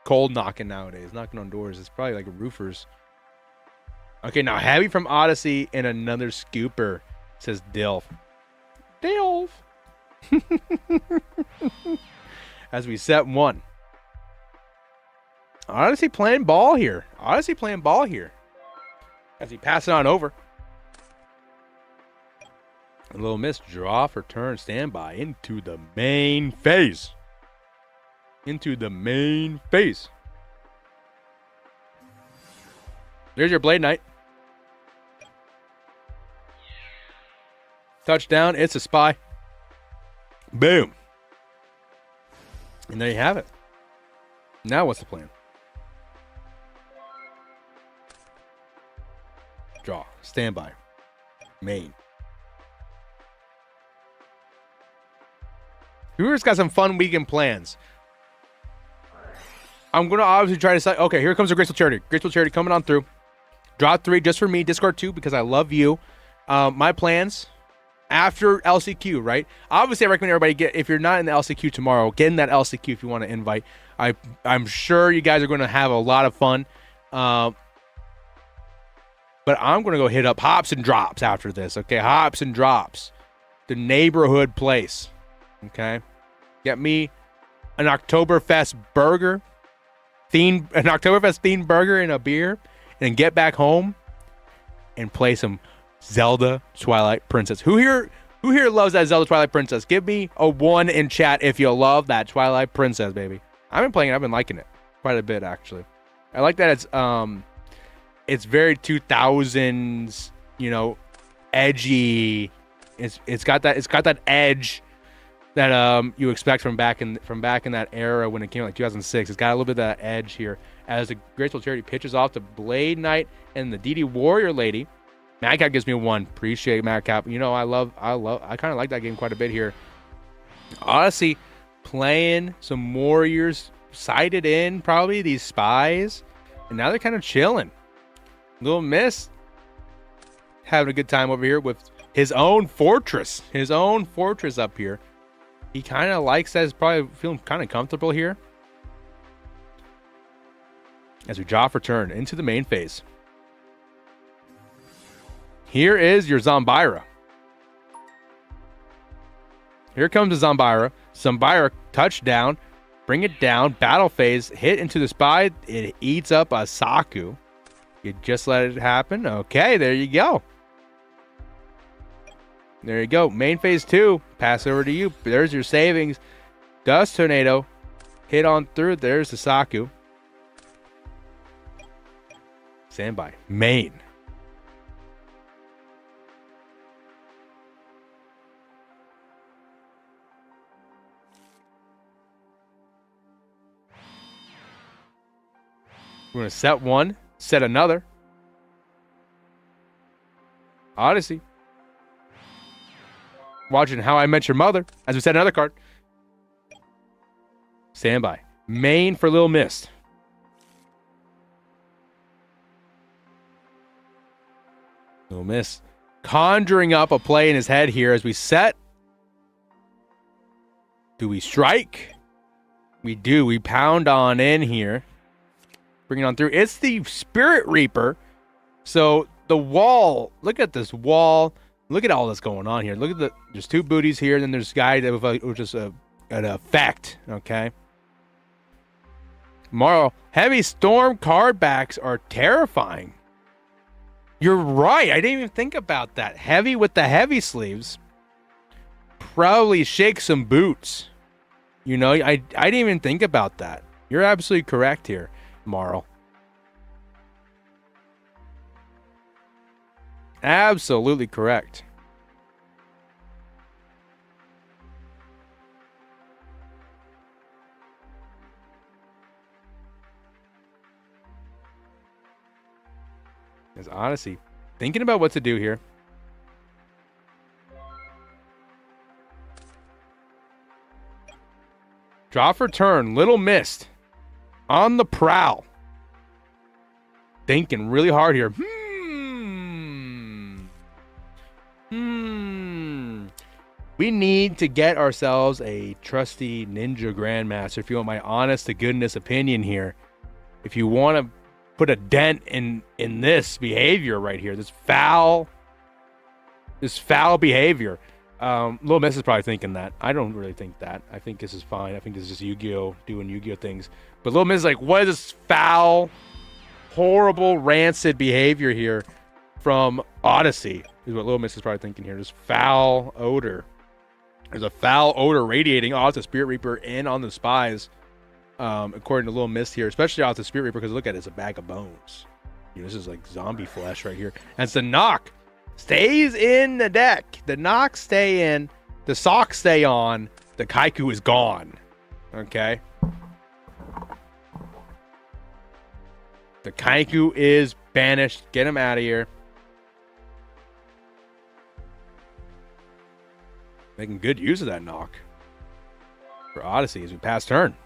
cold knocking nowadays, knocking on doors. It's probably like roofers. Okay, now Heavy from Odyssey and another scooper, says Dilf. Dilf. As we set 1. Odyssey playing ball here. As he passes it on over. A Little Miss, draw for turn, standby into the main phase. There's your Blade Knight. Touchdown, it's a spy. Boom. And there you have it. Now what's the plan? Draw, standby, main. Viewers got some fun weekend plans. I'm going to obviously try to say, okay, here comes the Graceful Charity. Graceful Charity coming on through. Draw 3 just for me. Discard 2 because I love you. My plans after LCQ, right? Obviously, I recommend everybody if you're not in the LCQ tomorrow, get in that LCQ if you want to invite. I'm sure you guys are going to have a lot of fun. But I'm going to go hit up Hops and Drops after this, okay? Hops and Drops. The neighborhood place, okay? Get me an Oktoberfest burger. An Oktoberfest themed burger and a beer. And get back home and play some Zelda Twilight Princess. Who here loves that Zelda Twilight Princess? Give me a 1 in chat if you love that Twilight Princess, baby. I've been playing it. I've been liking it quite a bit, actually. I like that it's very 2000s, you know, edgy. It's got that edge that you expect from back in that era when it came out, like 2006. It's got a little bit of that edge here as the Graceful Charity pitches off to Blade Knight and the DD Warrior Lady. Madcap gives me a 1. Appreciate Madcap. You know, I kind of like that game quite a bit here. Odyssey playing some Warriors, sighted in probably these spies, and now they're kind of chilling. Little Miss having a good time over here with his own fortress up here. He kind of likes that. He's probably feeling kind of comfortable here. As we draw for turn into the main phase. Here is your Zombira. Here comes the Zombira. Zombira touchdown. Bring it down. Battle phase. Hit into the spy. It eats up a Saku. You just let it happen. Okay, there you go. There you go. Main phase 2. Pass over to you. There's your savings. Dust Tornado. Hit on through. There's the Saku. Standby. Main. We're going to set 1. Set another. Odyssey. Watching How I Met Your Mother as we set another card. Standby. Main for Little Mist. Little Miss conjuring up a play in his head here as we set. Do we strike? We do. We pound on in here. Bring it on through. It's the Spirit Reaper So the wall, look at this wall. Look at all that's going on here. Look at there's two booties here, and then there's a guy that was just an effect, okay? Tomorrow, heavy storm card backs are terrifying. You're right. I didn't even think about that. Heavy with the heavy sleeves. Probably shake some boots. You know, I didn't even think about that. You're absolutely correct here, Marl. Absolutely correct. It's honestly thinking about what to do here. Draw for turn, little missed. On the prowl. Thinking really hard here. We need to get ourselves a trusty ninja grandmaster, if you want my honest to goodness opinion here. If you want to put a dent in this behavior right here, this foul behavior. Little Miss is probably thinking that. I don't really think that. I think this is fine. I think this is just Yu-Gi-Oh! Doing Yu-Gi-Oh! Things. But Little Miss is like, what is this foul, horrible, rancid behavior here from Odyssey? Is what Little Miss is probably thinking here. This foul odor. There's a foul odor radiating off the Spirit Reaper and on the spies, according to Little Miss here, especially off the Spirit Reaper, because look at it, it's a bag of bones. You know, this is like zombie flesh right here. And it's the knock. Stays in the deck. The knocks stay in. The socks stay on. The Kaiku is gone. Okay. The Kaiku is banished. Get him out of here. Making good use of that knock for Odyssey as we pass turn.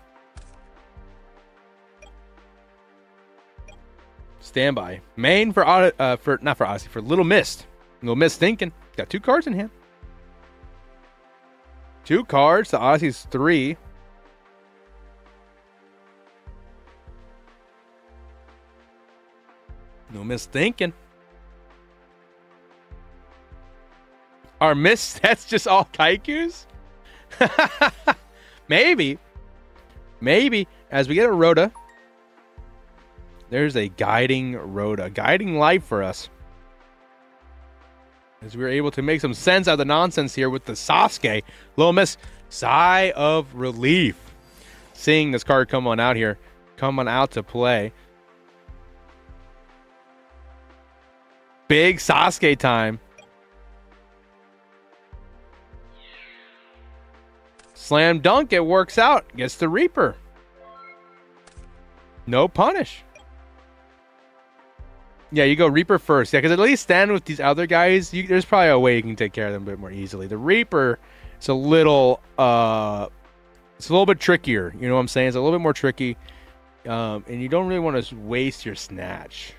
Standby. Main for not for Odyssey, for Little Mist. Little Mist thinking. Got 2 cards in hand. 2 cards. The Odyssey's 3. Little Mist thinking. Our Mist, that's just all Kaikus? Maybe. Maybe. As we get a Rhoda. There's a guiding Rhoda. Guiding light for us. As we were able to make some sense out of the nonsense here with the Sasuke. Little Miss, sigh of relief. Seeing this card come on out here. Come on out to play. Big Sasuke time. Slam dunk, it works out. Gets the Reaper. No punish. Yeah, you go Reaper first. Yeah, because at least stand with these other guys. There's probably a way you can take care of them a bit more easily. The Reaper is a little bit trickier. You know what I'm saying? It's a little bit more tricky. And you don't really want to waste your snatch.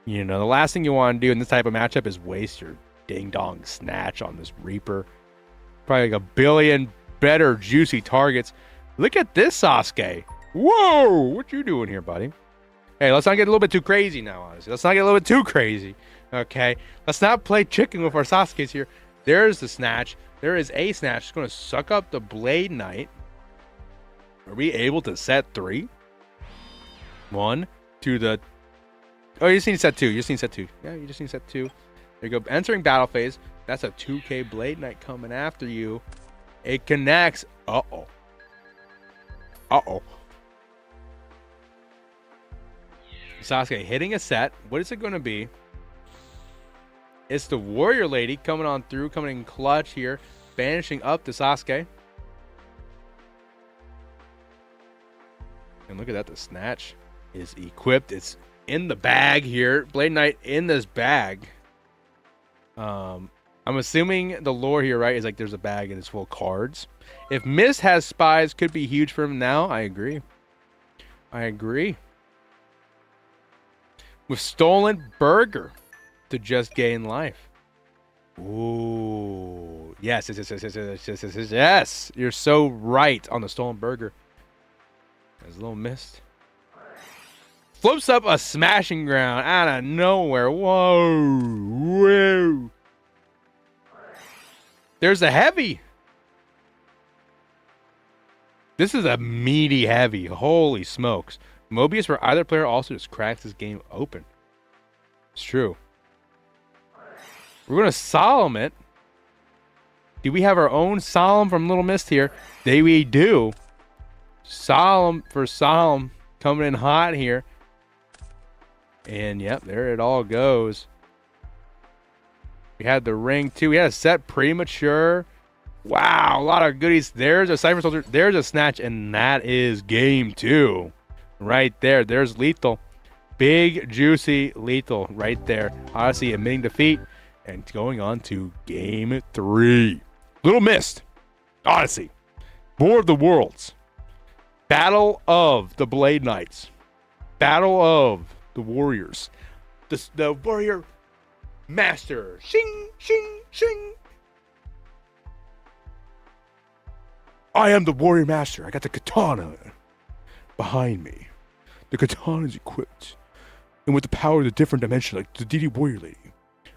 You know, the last thing you want to do in this type of matchup is waste your ding-dong snatch on this Reaper. Probably like a billion better juicy targets. Look at this Sasuke. Whoa, what you doing here, buddy? Hey, let's not get a little bit too crazy now, honestly. Let's not get a little bit too crazy. Okay, let's not play chicken with our Sasukes here. There's the snatch. There is a snatch. It's going to suck up the Blade Knight. Are we able to set 3? 1 to the... Oh, you just need set 2. You just need set 2. Yeah, you just need set 2. There you go. Entering battle phase. That's a 2K Blade Knight coming after you. It connects. Uh-oh. Uh-oh. Sasuke hitting a set. What is it going to be? It's the Warrior Lady coming on through, coming in clutch here. Banishing up the Sasuke. And look at that. The snatch is equipped. It's in the bag here. Blade Knight in this bag. I'm assuming the lore here, right, is like there's a bag and it's full of cards. If Mist has spies, could be huge for him now. I agree. I agree. With Stolen Burger to just gain life. Ooh. Yes, yes. You're so right on the Stolen Burger. There's a little Mist. Flips up a smashing ground out of nowhere. Whoa. Whoa. There's a heavy. This is a meaty heavy. Holy smokes. Mobius for either player also just cracks this game open. It's true. We're going to solemn it. Do we have our own solemn from Little Mist here? They we do. Solemn for solemn coming in hot here. And yep, there it all goes. We had the ring too. We had a set premature. Wow, a lot of goodies. There's a Cypher Soldier. There's a snatch, and that is game 2. Right there. There's lethal. Big, juicy lethal right there. Odyssey admitting defeat and going on to game 3. Little Mist. Odyssey. War of the Worlds. Battle of the Blade Knights. Battle of the Warriors. The Warrior Master. Shing, shing, shing. I am the Warrior Master. I got the katana behind me. The katana is equipped. And with the power of the different dimension, like the DD Warrior Lady,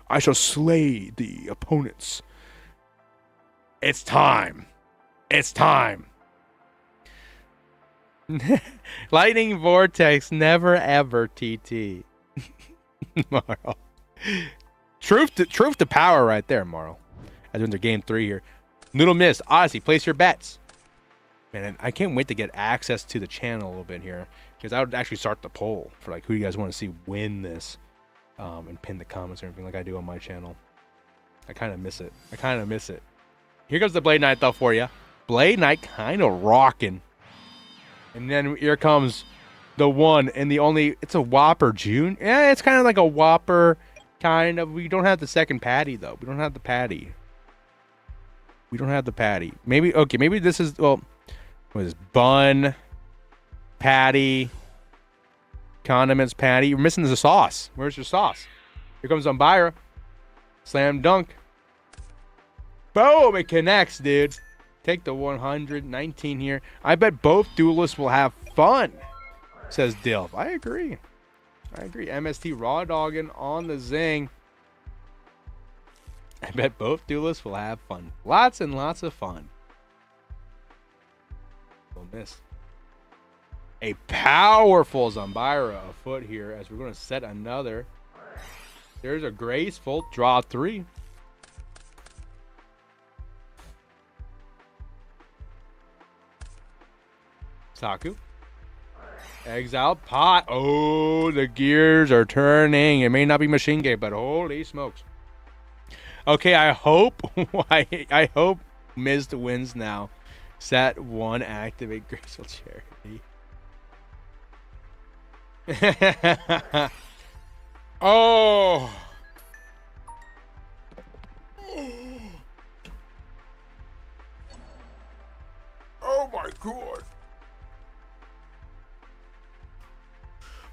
I shall slay the opponents. It's time. It's time. Lightning Vortex, never ever TT. Marl. Truth to power right there, Marl. As we're into game 3 here. Little Mist, Odyssey, place your bets. Man, I can't wait to get access to the channel a little bit here, because I would actually start the poll for like who you guys want to see win this, and pin the comments or anything like I do on my channel. I kind of miss it. Here comes the Blade Knight though for you. Blade Knight kind of rocking, and then here comes the one and the only. It's a Whopper June. Yeah, it's kind of like a Whopper kind of. We don't have the second patty though. We don't have the patty. Maybe okay. Maybe this is what is bun, patty, condiments, patty. You're missing the sauce. Where's your sauce? Here comes Umbira. Slam dunk. Boom! It connects, dude. Take the 119 here. I bet both duelists will have fun, says Dilf. I agree. MST raw dogging on the zing. I bet both duelists will have fun. Lots and lots of fun. Miss. A powerful Zumbira afoot here as we're going to set another. There's a graceful draw 3. Saku. Exile pot. Oh, the gears are turning. It may not be Machine Gate, but holy smokes. Okay, I hope I hope Mist wins now. Set 1, activate Graceful Charity. Oh. Oh my god.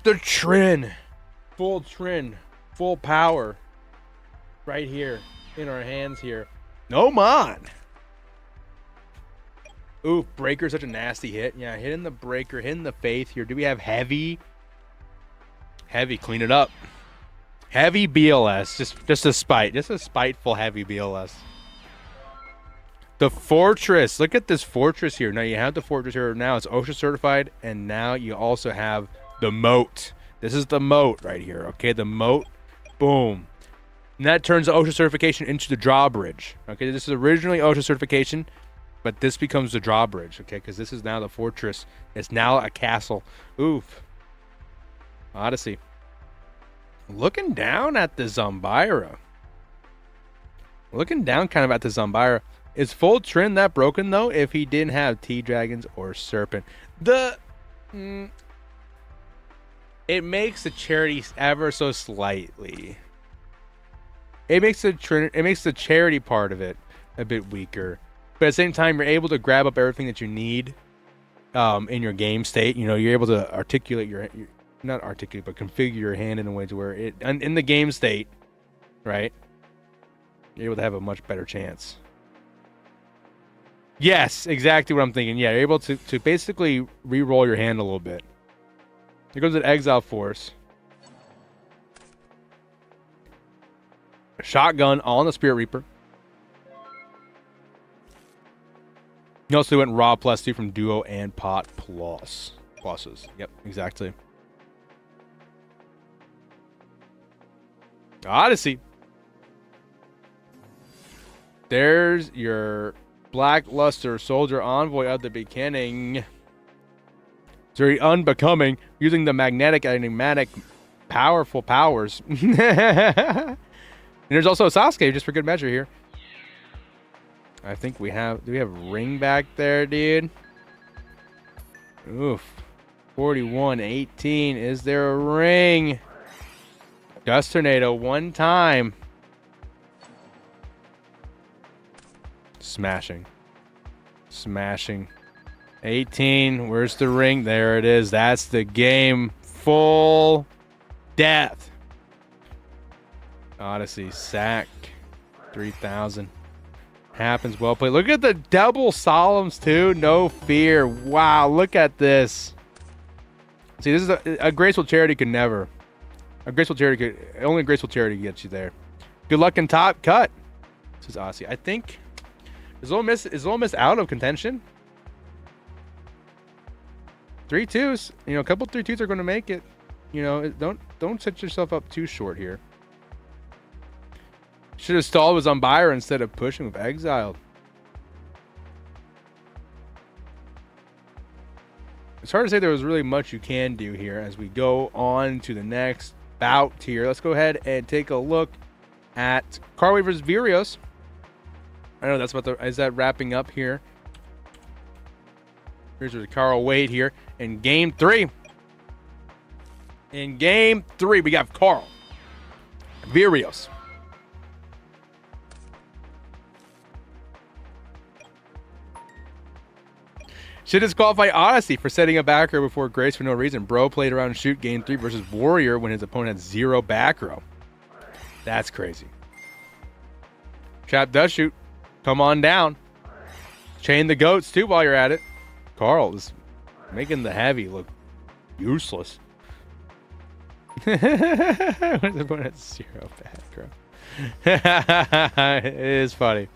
The Trin. Full Trin. Full power. Right here. In our hands here. No man. Ooh, breaker, such a nasty hit. Yeah, hitting the breaker, hitting the faith here. Do we have heavy? Heavy, clean it up. Heavy BLS, just a spiteful heavy BLS. The Fortress, look at this Fortress here. Now you have the Fortress here. Now it's OSHA certified, and now you also have the Moat. This is the Moat right here, okay? The Moat, boom. And that turns the OSHA certification into the drawbridge. Okay, this is originally OSHA certification, but this becomes the drawbridge, okay? Because this is now the Fortress. It's now a castle. Oof. Odyssey. Looking down at the Zumbira. Looking down kind of at the Zumbira. Is Full Trin that broken, though, if he didn't have T-Dragons or Serpent? It makes the charity ever so slightly. It makes the charity part of it a bit weaker. But at the same time, you're able to grab up everything that you need in your game state. You know, you're able to articulate not articulate, but configure your hand in a way to where in the game state, right? You're able to have a much better chance. Yes, exactly what I'm thinking. Yeah, you're able to basically re-roll your hand a little bit. Here goes an Exile Force. A shotgun on the Spirit Reaper. He also went Raw +2 from Duo and Pot Pluses. Yep, exactly. Odyssey. There's your Blackluster Soldier Envoy of the beginning. It's very unbecoming, using the magnetic and pneumatic powerful powers. And there's also a Sasuke, just for good measure here. I think we have... Do we have Ring back there, dude? Oof. 41-18. Is there a ring? Gust Tornado one time. Smashing. Smashing. 18. Where's the ring? There it is. That's the game. Full death. Odyssey. Sack. 3,000. Happens. Well played. Look at the double solemns too. No fear. Wow. Look at this. See, this is a graceful charity could never. A graceful charity could... Only a graceful charity gets you there. Good luck in top cut. This is Odyssey. I think... Is Ole Miss out of contention? 3-2s. You know, a couple 3-2s are going to make it. You know, don't set yourself up too short here. Should have stalled with Umbire instead of pushing with Exiled. It's hard to say there was really much you can do here as we go on to the next bout here. Let's go ahead and take a look at Carl versus Virios. I know that's about the... Is that wrapping up here? Here's Carl Wade here in game 3. In game 3, we got Carl Virios. Should disqualify Odyssey for setting a back row before Grace for no reason. Bro played around and shoot game 3 versus Warrior when his opponent had 0 back row. That's crazy. Chap does shoot. Come on down. Chain the goats too while you're at it. Carl is making the heavy look useless. His opponent had 0 back row. It is funny.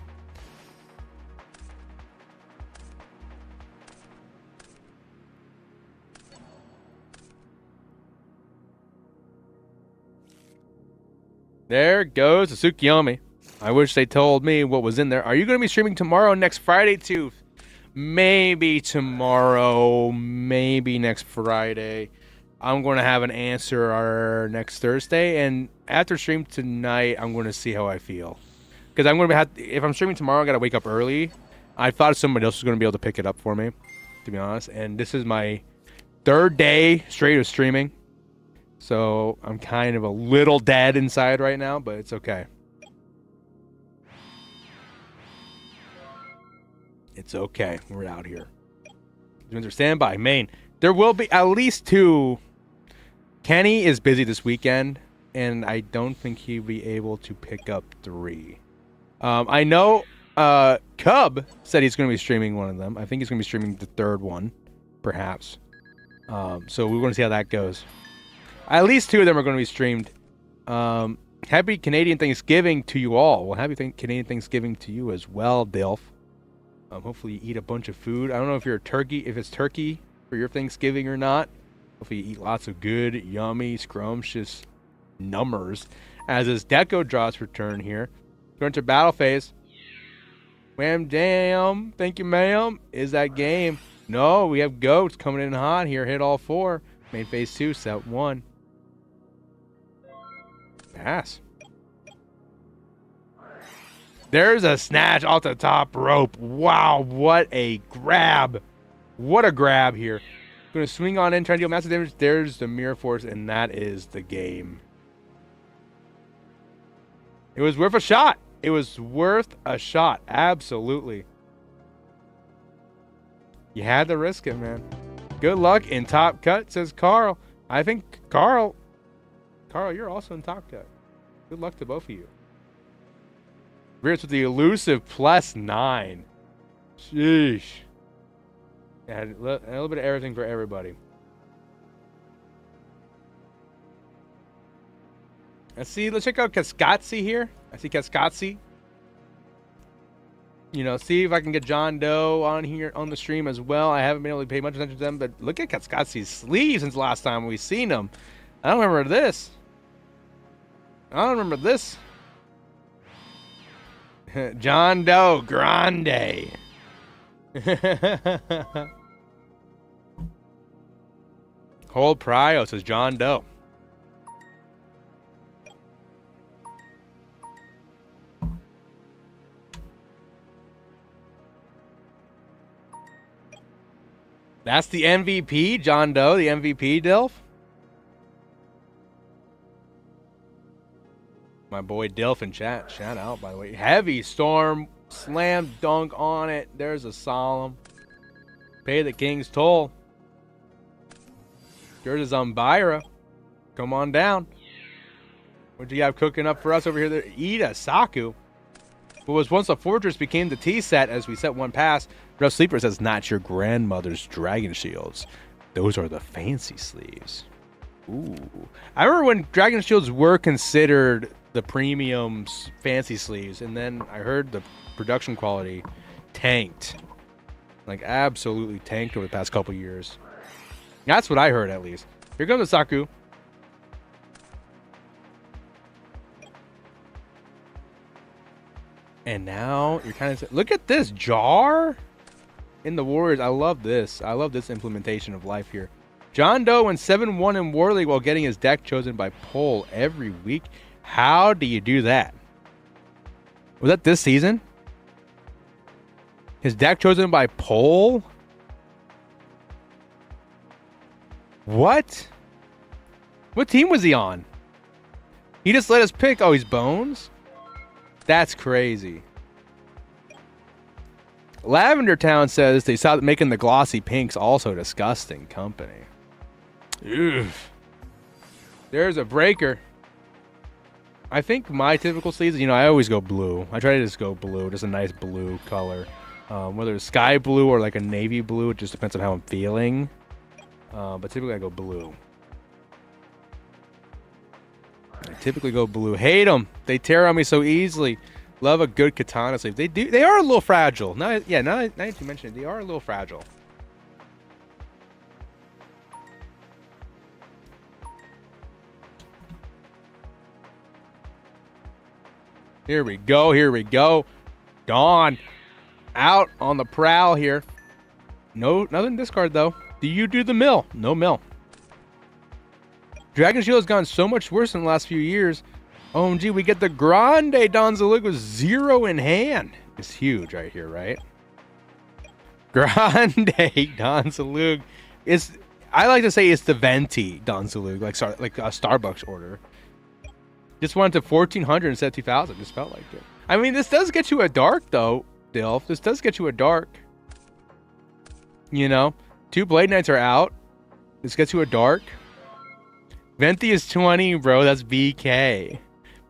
There goes the Tsukiyomi. I wish they told me what was in there. Are you going to be streaming tomorrow, next Friday, too? Maybe tomorrow, maybe next Friday. I'm going to have an answer next Thursday. And after stream tonight, I'm going to see how I feel. Because I'm going to have... If I'm streaming tomorrow, I got to wake up early. I thought somebody else was going to be able to pick it up for me, to be honest. And this is my 3rd day straight of streaming. So I'm kind of a little dead inside right now, but it's okay. It's okay. We're out here. Stand by. Main. There will be at least 2. Kenny is busy this weekend, and I don't think he'll be able to pick up 3. I know Cub said he's going to be streaming one of them. I think he's going to be streaming the 3rd one, perhaps. So we're going to see how that goes. At least 2 of them are going to be streamed. Happy Canadian Thanksgiving to you all. Well, happy Canadian Thanksgiving to you as well, Dilf. Hopefully you eat a bunch of food. I don't know if it's turkey for your Thanksgiving or not. Hopefully you eat lots of good, yummy, scrumptious numbers. As this Deco draws return here. Going to battle phase. Wham damn. Thank you, ma'am. Is that game? No, we have goats coming in hot here. Hit all 4. Main phase 2, set 1. Pass. There's a snatch off the top rope. Wow, what a grab. What a grab here. Going to swing on in, trying to deal massive damage. There's the Mirror Force, and that is the game. It was worth a shot. It was worth a shot. Absolutely. You had to risk it, man. Good luck in top cut, says Carl. I think Carl, you're also in top cut. Good luck to both of you. Rears with the elusive +9. Sheesh. Yeah, a little bit of everything for everybody. Let's see. Let's check out Kaskatsi here. I see Kaskatsi. You know, see if I can get John Doe on here on the stream as well. I haven't been able to pay much attention to them, but look at Kaskatsi's sleeves since the last time we've seen him. I don't remember this. I don't remember this. John Doe Grande. Hold Prio says John Doe. That's the MVP, John Doe, the MVP, Dilf. My boy Dilf in chat. Shout out, by the way. Heavy Storm. Slam dunk on it. There's a solemn. Pay the king's toll. There's a Zambira. Come on down. What do you have cooking up for us over here? There? Ida Saku. Who was once a fortress became the T set as we set one pass. Rough Sleeper says, not your grandmother's dragon shields. Those are the fancy sleeves. Ooh. I remember when dragon shields were considered the premium fancy sleeves, and then I heard the production quality tanked. Like, absolutely tanked over the past couple years. That's what I heard, at least. Here comes the Saku. And now you're kind of... Look at this jar in the Warriors. I love this. I love this implementation of life here. John Doe went 7-1 in War League while getting his deck chosen by poll every week. How do you do that? Was that this season? His deck chosen by poll? What? What team was he on? He just let us pick. Oh, he's Bones? That's crazy. Lavender Town says they saw making the glossy pinks also disgusting company. Oof. There's a breaker. I think my typical sleeves, you know, I always go blue. I try to just go blue, just a nice blue color. Whether it's sky blue or like a navy blue, it just depends on how I'm feeling. But typically I go blue. Hate them. They tear on me so easily. Love a good katana sleeve. They do. They are a little fragile. Now that you mention it, they are a little fragile. Here we go. Here we go. Dawn out on the prowl here. No, nothing discard though. Do you do the mill? No mill. Dragon Shield has gone so much worse in the last few years. OMG, we get the Grande Don Zalug with 0 in hand. It's huge right here, right? Grande Don Zalug. I like to say it's the Venti Don Zalug, like a Starbucks order. Just went to 1400 instead of 2000. Just felt like it. I mean, this does get you a dark though, Dilf. This does get you a dark. You know, 2 Blade Knights are out. This gets you a dark. Venti is 20, bro. That's BK.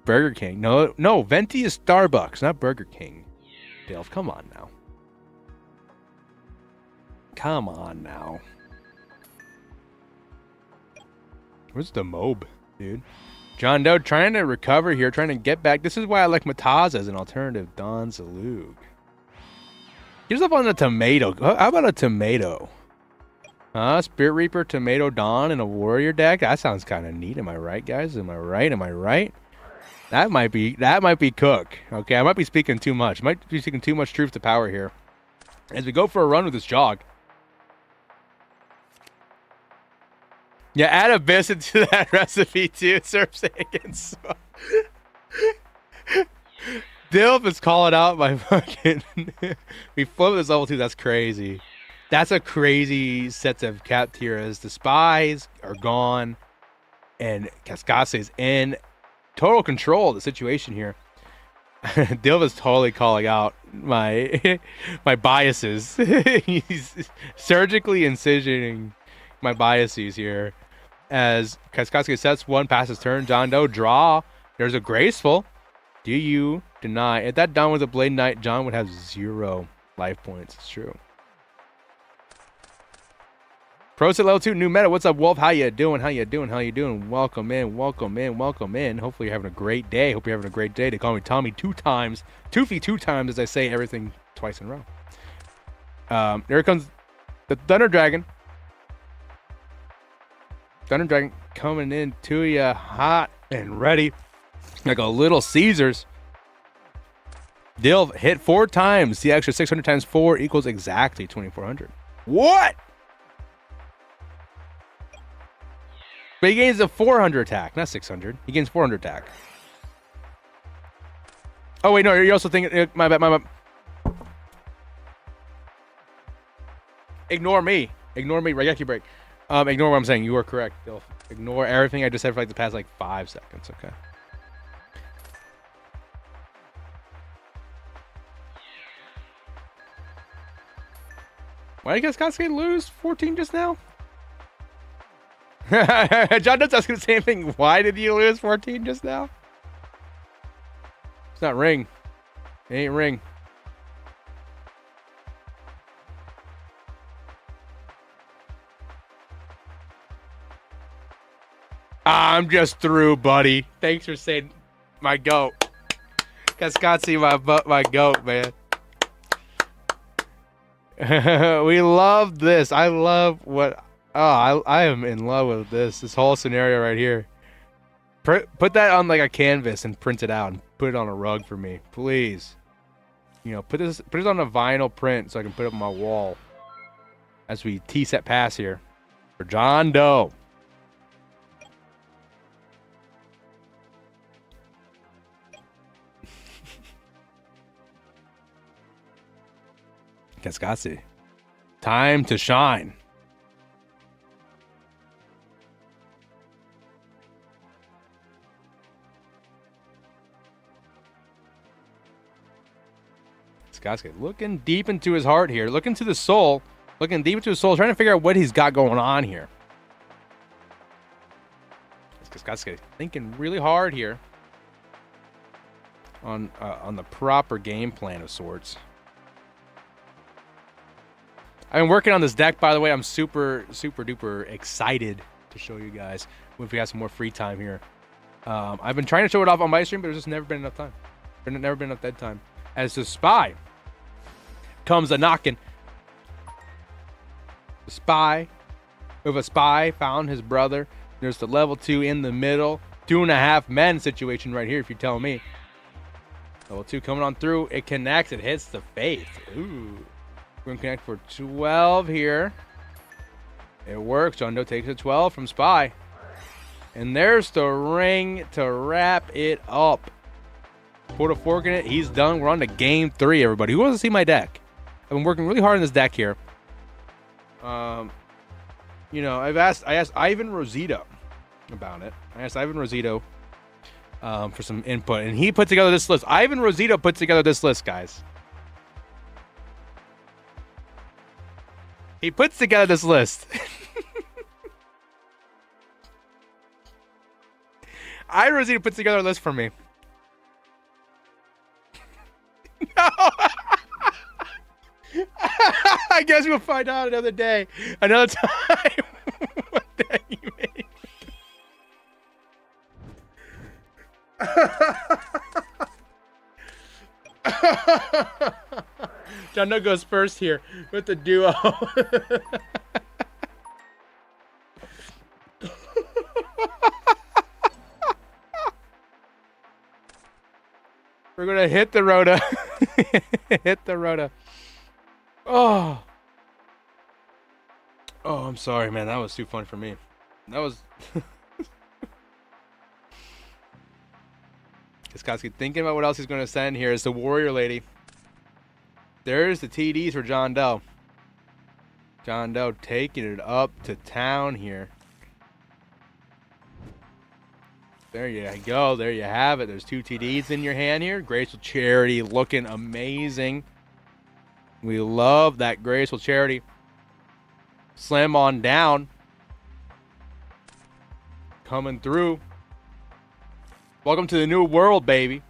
Burger King. No. Venti is Starbucks, not Burger King. Dilf, come on now. Come on now. Where's the Mob, dude? John Doe trying to recover here, trying to get back. This is why I like Mataz as an alternative Don Zalug. Gives up on the tomato. How about a tomato? Spirit Reaper, Tomato Dawn, and a Warrior deck. That sounds kind of neat. Am I right, guys? Am I right? Am I right? That might be Cook. Okay, I might be speaking too much. Might be speaking too much truth to power here. As we go for a run with this jog. Yeah, add a biscuit to that recipe too. Serve against. Dilf is calling out my fucking. We flip this level 2. That's crazy. That's a crazy set of capped here as the spies are gone and Cascase is in total control of the situation here. Dilf is totally calling out my biases. He's surgically incisioning my biases here as Cascase sets 1, passes turn. John Doe draw. There's a graceful. Do you deny? If that Don was a Blade Knight, John would have 0 life points. It's true. Pro set level 2, new meta. What's up, Wolf? How you doing? How you doing? How you doing? Welcome in, welcome in, welcome in. Hopefully you're having a great day. Hope you're having a great day. They call me Tommy 2 times. Toofy 2 times as I say everything twice in a row. There comes the Thunder Dragon. Thunder Dragon coming in to you hot and ready. Like a little Caesars. Dill hit 4 times. The extra 600 times 4 equals exactly 2,400. What? But he gains a 400 attack, not 600. He gains 400 attack. Oh, wait, no, you're also thinking... My bad. Ignore me. Ignore me. Rageki break. Ignore what I'm saying. You are correct. They'll ignore everything I just said for like the past, 5 seconds, okay? Why did Kaskade lose 14 just now? John Nuts asking the same thing. Why did you lose 14 just now? It's not ring. It ain't ring. I'm just through, buddy. Thanks for saying my goat. Kaskade, my goat, man. We love this. I love what... Oh, I am in love with this whole scenario right here. Put that on like a canvas and print it out and put it on a rug for me, please. You know, put it on a vinyl print so I can put it on my wall as we T-set pass here for John Doe. Kaskade. Time to shine. Kaskade looking deep into his heart here, looking to the soul, looking deep into his soul, trying to figure out what he's got going on here. Kaskade thinking really hard here on the proper game plan of sorts. I've been working on this deck, by the way. I'm super duper excited to show you guys if we have some more free time here. I've been trying to show it off on my stream, but there's just never been enough time. There's never been enough dead time. As the spy comes a knocking. The spy, with a spy, found his brother. There's the level 2 in the middle. 2.5 men situation right here, if you tell me. Level 2 coming on through. It connects. It hits the face. Ooh. We're going to connect for 12 here. It works. John Doe takes a 12 from Spy. And there's the ring to wrap it up. Put a fork in it. He's done. We're on to game 3, everybody. Who wants to see my deck? I've been working really hard on this deck here. You know, I asked Ivan Rosito about it. I asked Ivan Rosito for some input, and he put together this list. Ivan Rosito put together this list, guys. He puts together this list. Ivan Rosito puts together a list for me. No. I guess we'll find out another day, another time. What day you made. John Doe goes first here with the duo. We're gonna hit the Rhoda. Hit the Rhoda. Oh, I'm sorry, man. That was too fun for me. That was. Kaskade thinking about what else he's going to send here. Is the warrior lady. There's the TDs for John Doe. John Doe taking it up to town here. There you go. There you have it. There's 2 TDs in your hand here. Graceful Charity looking amazing. We love that Graceful Charity. Slam on down. Coming through. Welcome to the new world, baby.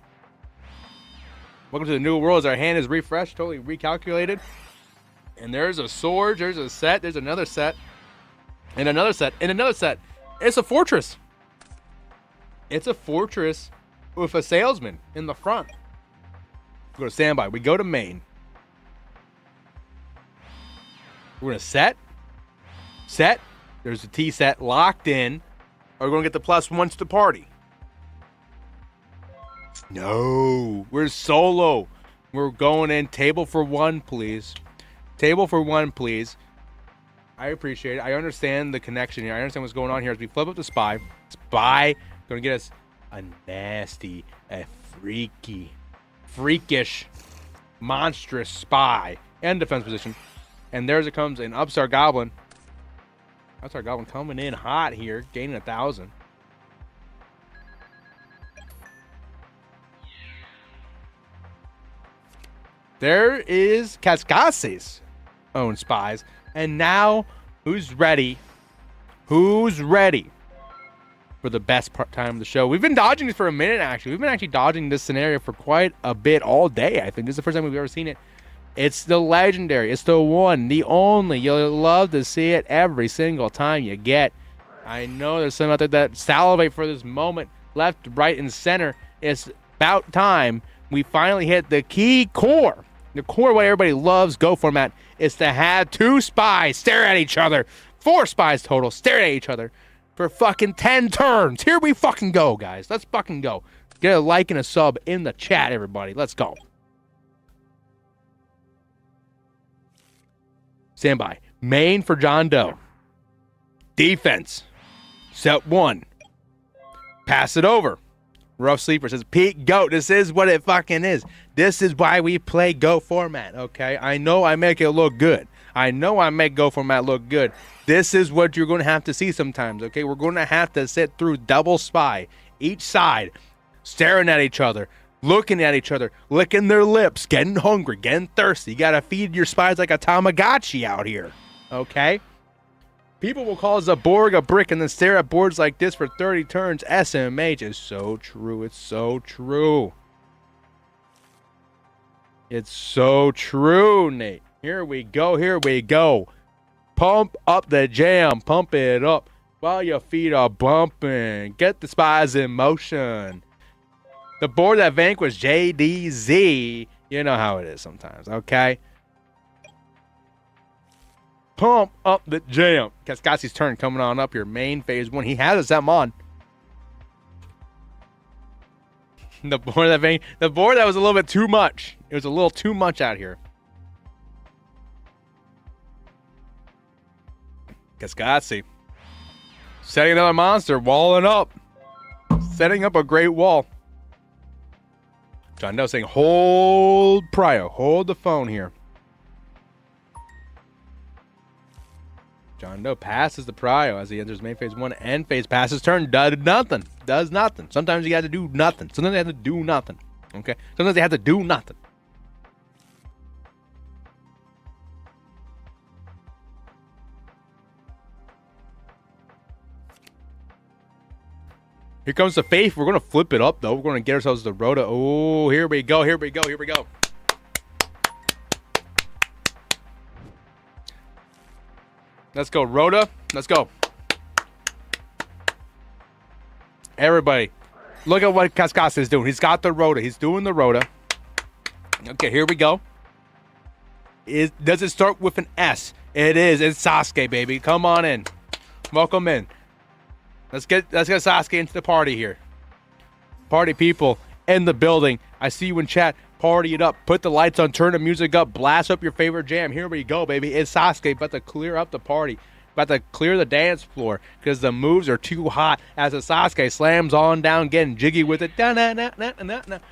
Welcome to the new world as our hand is refreshed, totally recalculated. And there's a sword, there's a set, there's another set. In another set. It's a fortress. It's a fortress with a salesman in the front. We go to standby. We go to main. We're going to set. Set. There's a T set locked in. Are we going to get the +1 to the party? No. We're solo. We're going in. Table for one, please. Table for one, please. I appreciate it. I understand the connection here. I understand what's going on here. As we flip up the spy. Spy going to get us a nasty, a freaky, freakish, monstrous spy and defense position. And there's it comes an Upstart Goblin. Upstart Goblin coming in hot here, gaining 1,000. There is Cascase's own spies. And now, who's ready? Who's ready for the best time of the show? We've been dodging this for a minute, actually. We've been actually dodging this scenario for quite a bit all day, I think. This is the first time we've ever seen it. It's the legendary. It's the one, the only. You'll love to see it every single time you get. I know there's some out there that salivate for this moment. Left, right, and center. It's about time we finally hit the key core. The core of what everybody loves Go format is to have 2 spies stare at each other. 4 spies total stare at each other for fucking 10 turns. Here we fucking go, guys. Let's fucking go. Get a like and a sub in the chat, everybody. Let's go. Stand by. Main for John Doe. Defense. Set 1. Pass it over. Rough Sleeper says, Pete, go. This is what it fucking is. This is why we play Go format, okay? I know I make it look good. I know I make Go format look good. This is what you're going to have to see sometimes, okay? We're going to have to sit through double spy. Each side, staring at each other, looking at each other, licking their lips, getting hungry, getting thirsty. You got to feed your spies like a Tamagotchi out here, okay? People will call Zaborg a brick and then stare at boards like this for 30 turns. SMH is so true. It's so true. It's so true, Nate. Here we go. Here we go. Pump up the jam. Pump it up while your feet are bumping. Get the spies in motion. The board that vanquished JDZ. You know how it is sometimes, okay? Pump up the jam. Cascasi's turn coming on up here. Main phase 1. He has them on. The board that was a little bit too much. It was a little too much out here. Cascasi. Setting another monster. Walling up. Setting up a great wall. John Doe saying, hold prio. Hold the phone here. John Doe passes the prio as he enters main phase 1. End phase passes turn. Does nothing. Does nothing. Sometimes you got to do nothing. Sometimes they have to do nothing. Okay? Sometimes they have to do nothing. Here comes the Faith. We're going to flip it up, though. We're going to get ourselves the Rhoda. Oh, here we go. Here we go. Here we go. Let's go, Rhoda. Let's go. Everybody, look at what Cascasa is doing. He's got the Rhoda. He's doing the Rhoda. Okay, here we go. Does it start with an S? It is. It's Sasuke, baby. Come on in. Welcome in. Let's get Sasuke into the party here. Party people in the building. I see you in chat. Party it up. Put the lights on. Turn the music up. Blast up your favorite jam. Here we go, baby. It's Sasuke about to clear up the party. About to clear the dance floor because the moves are too hot as the Sasuke slams on down, getting jiggy with it.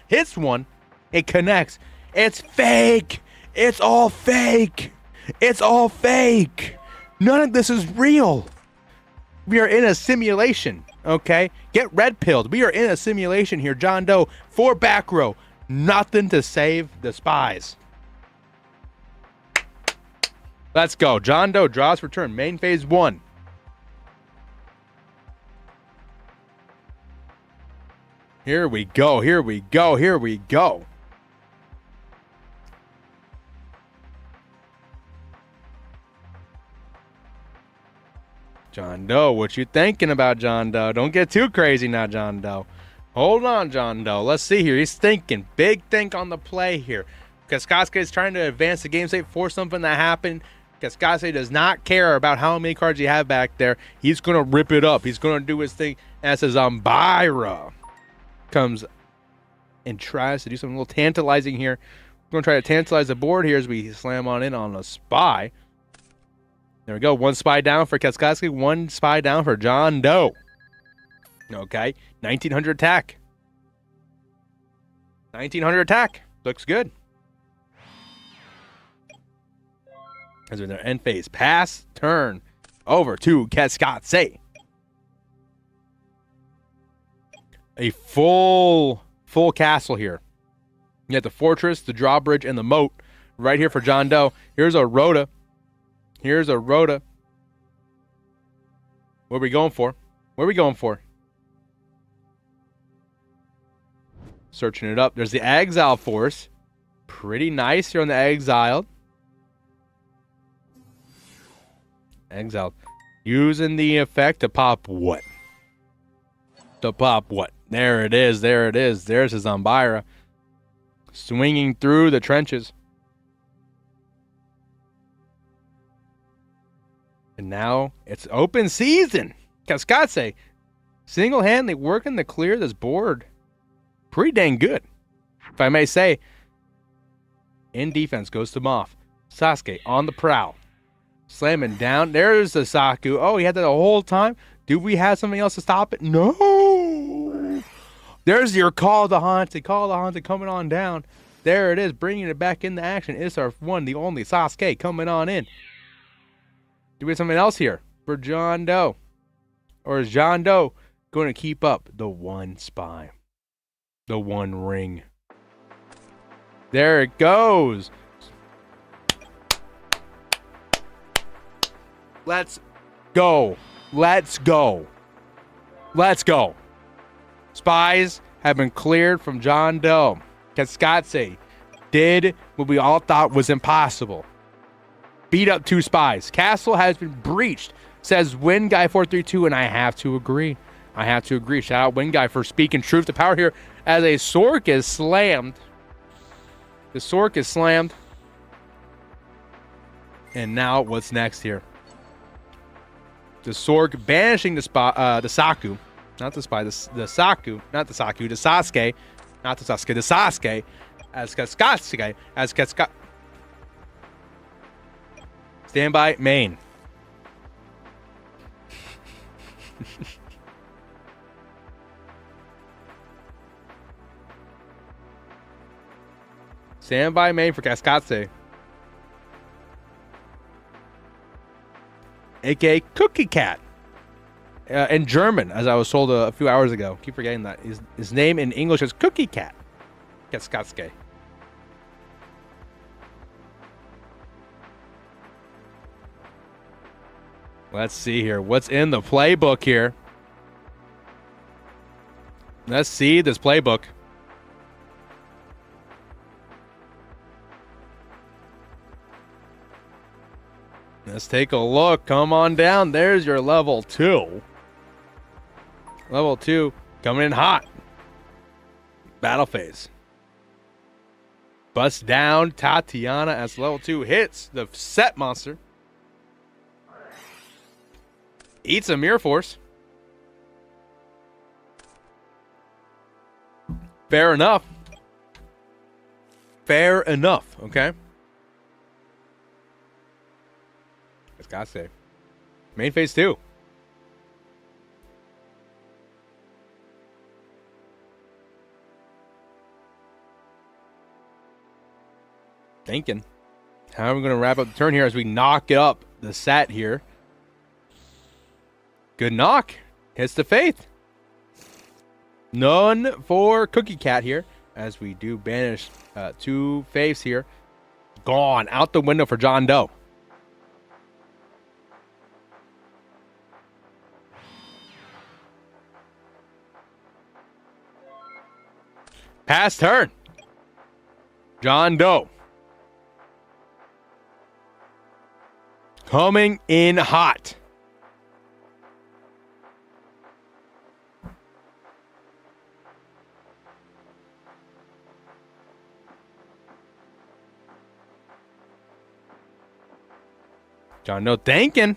Hits one. It connects. It's fake. It's all fake. It's all fake. None of this is real. We are in a simulation, okay? Get red pilled. We are in a simulation here. John Doe, 4 back row. Nothing to save the spies. Let's go. John Doe draws for turn. Main phase 1. Here we go. Here we go. Here we go. John Doe, what you thinking about, John Doe? Don't get too crazy now, John Doe. Hold on, John Doe. Let's see here. He's thinking. Big think on the play here. Kaskatsuki is trying to advance the game state, force something to happen. Kaskatsuki does not care about how many cards you have back there. He's going to rip it up. He's going to do his thing. As Zambira comes and tries to do something a little tantalizing here. We're going to try to tantalize the board here as we slam on in on a spy. There we go. One spy down for Kaskatsuki. One spy down for John Doe. Okay. 1900 attack. 1900 attack. Looks good. As we're in their end phase. Pass, turn, over to Kaskatsuki. A full castle here. You have the fortress, the drawbridge, and the moat right here for John Doe. Here's a Rhoda. Here's a Rhoda. What are we going for? What are we going for? Searching it up. There's the Exile Force. Pretty nice here on the Exiled. Exiled. Using the effect to pop what? To pop what? There it is. There it is. There's his Zambira. Swinging through the trenches. And now it's open season. Kaskatsuki single-handedly working to clear this board. Pretty dang good, if I may say. In defense goes to Moff. Sasuke on the prowl. Slamming down. There's the Saku. Oh, he had that the whole time? Do we have something else to stop it? No. There's your Call the Haunted. Call the Haunted coming on down. There it is, bringing it back into action. It's our one, the only Sasuke coming on in. Do we have something else here for John Doe? Or is John Doe going to keep up the one spy? The one ring. There it goes. Let's go. Let's go. Let's go. Spies have been cleared from John Doe. Kaskatsuki did what we all thought was impossible. Beat up 2 spies. Castle has been breached, says Win Guy 432, and I have to agree. I have to agree. Shout out Win Guy for speaking truth to power here as a Sork is slammed. The Sork is slammed. And now what's next here? The Sork banishing the Saku. Not the spy. The Saku. Not the Saku. The Sasuke. Not the Sasuke. The Sasuke. As Kaskatsuki. As Kaskatsuki. Stand by, main. Stand by, main for Kaskatsuki. A.K.A. Cookie Cat. In German, as I was told a few hours ago. Keep forgetting that. His name in English is Cookie Cat. Kaskatsuki. Let's see here. What's in the playbook here? Let's see this playbook. Let's take a look. Come on down. There's your level 2. Level 2 coming in hot. Battle phase. Bust down Tatiana as level 2 hits the set monster. Eats a Mirror Force. Fair enough. Fair enough, okay? It's gotta say. Main phase 2. Thinking. How are we going to wrap up the turn here as we knock it up the set here? Good knock. Hits the Faith. None for Cookie Cat here as we do banish 2 faiths here. Gone. Out the window for John Doe. Pass turn. John Doe. Coming in hot. John Doe thinking.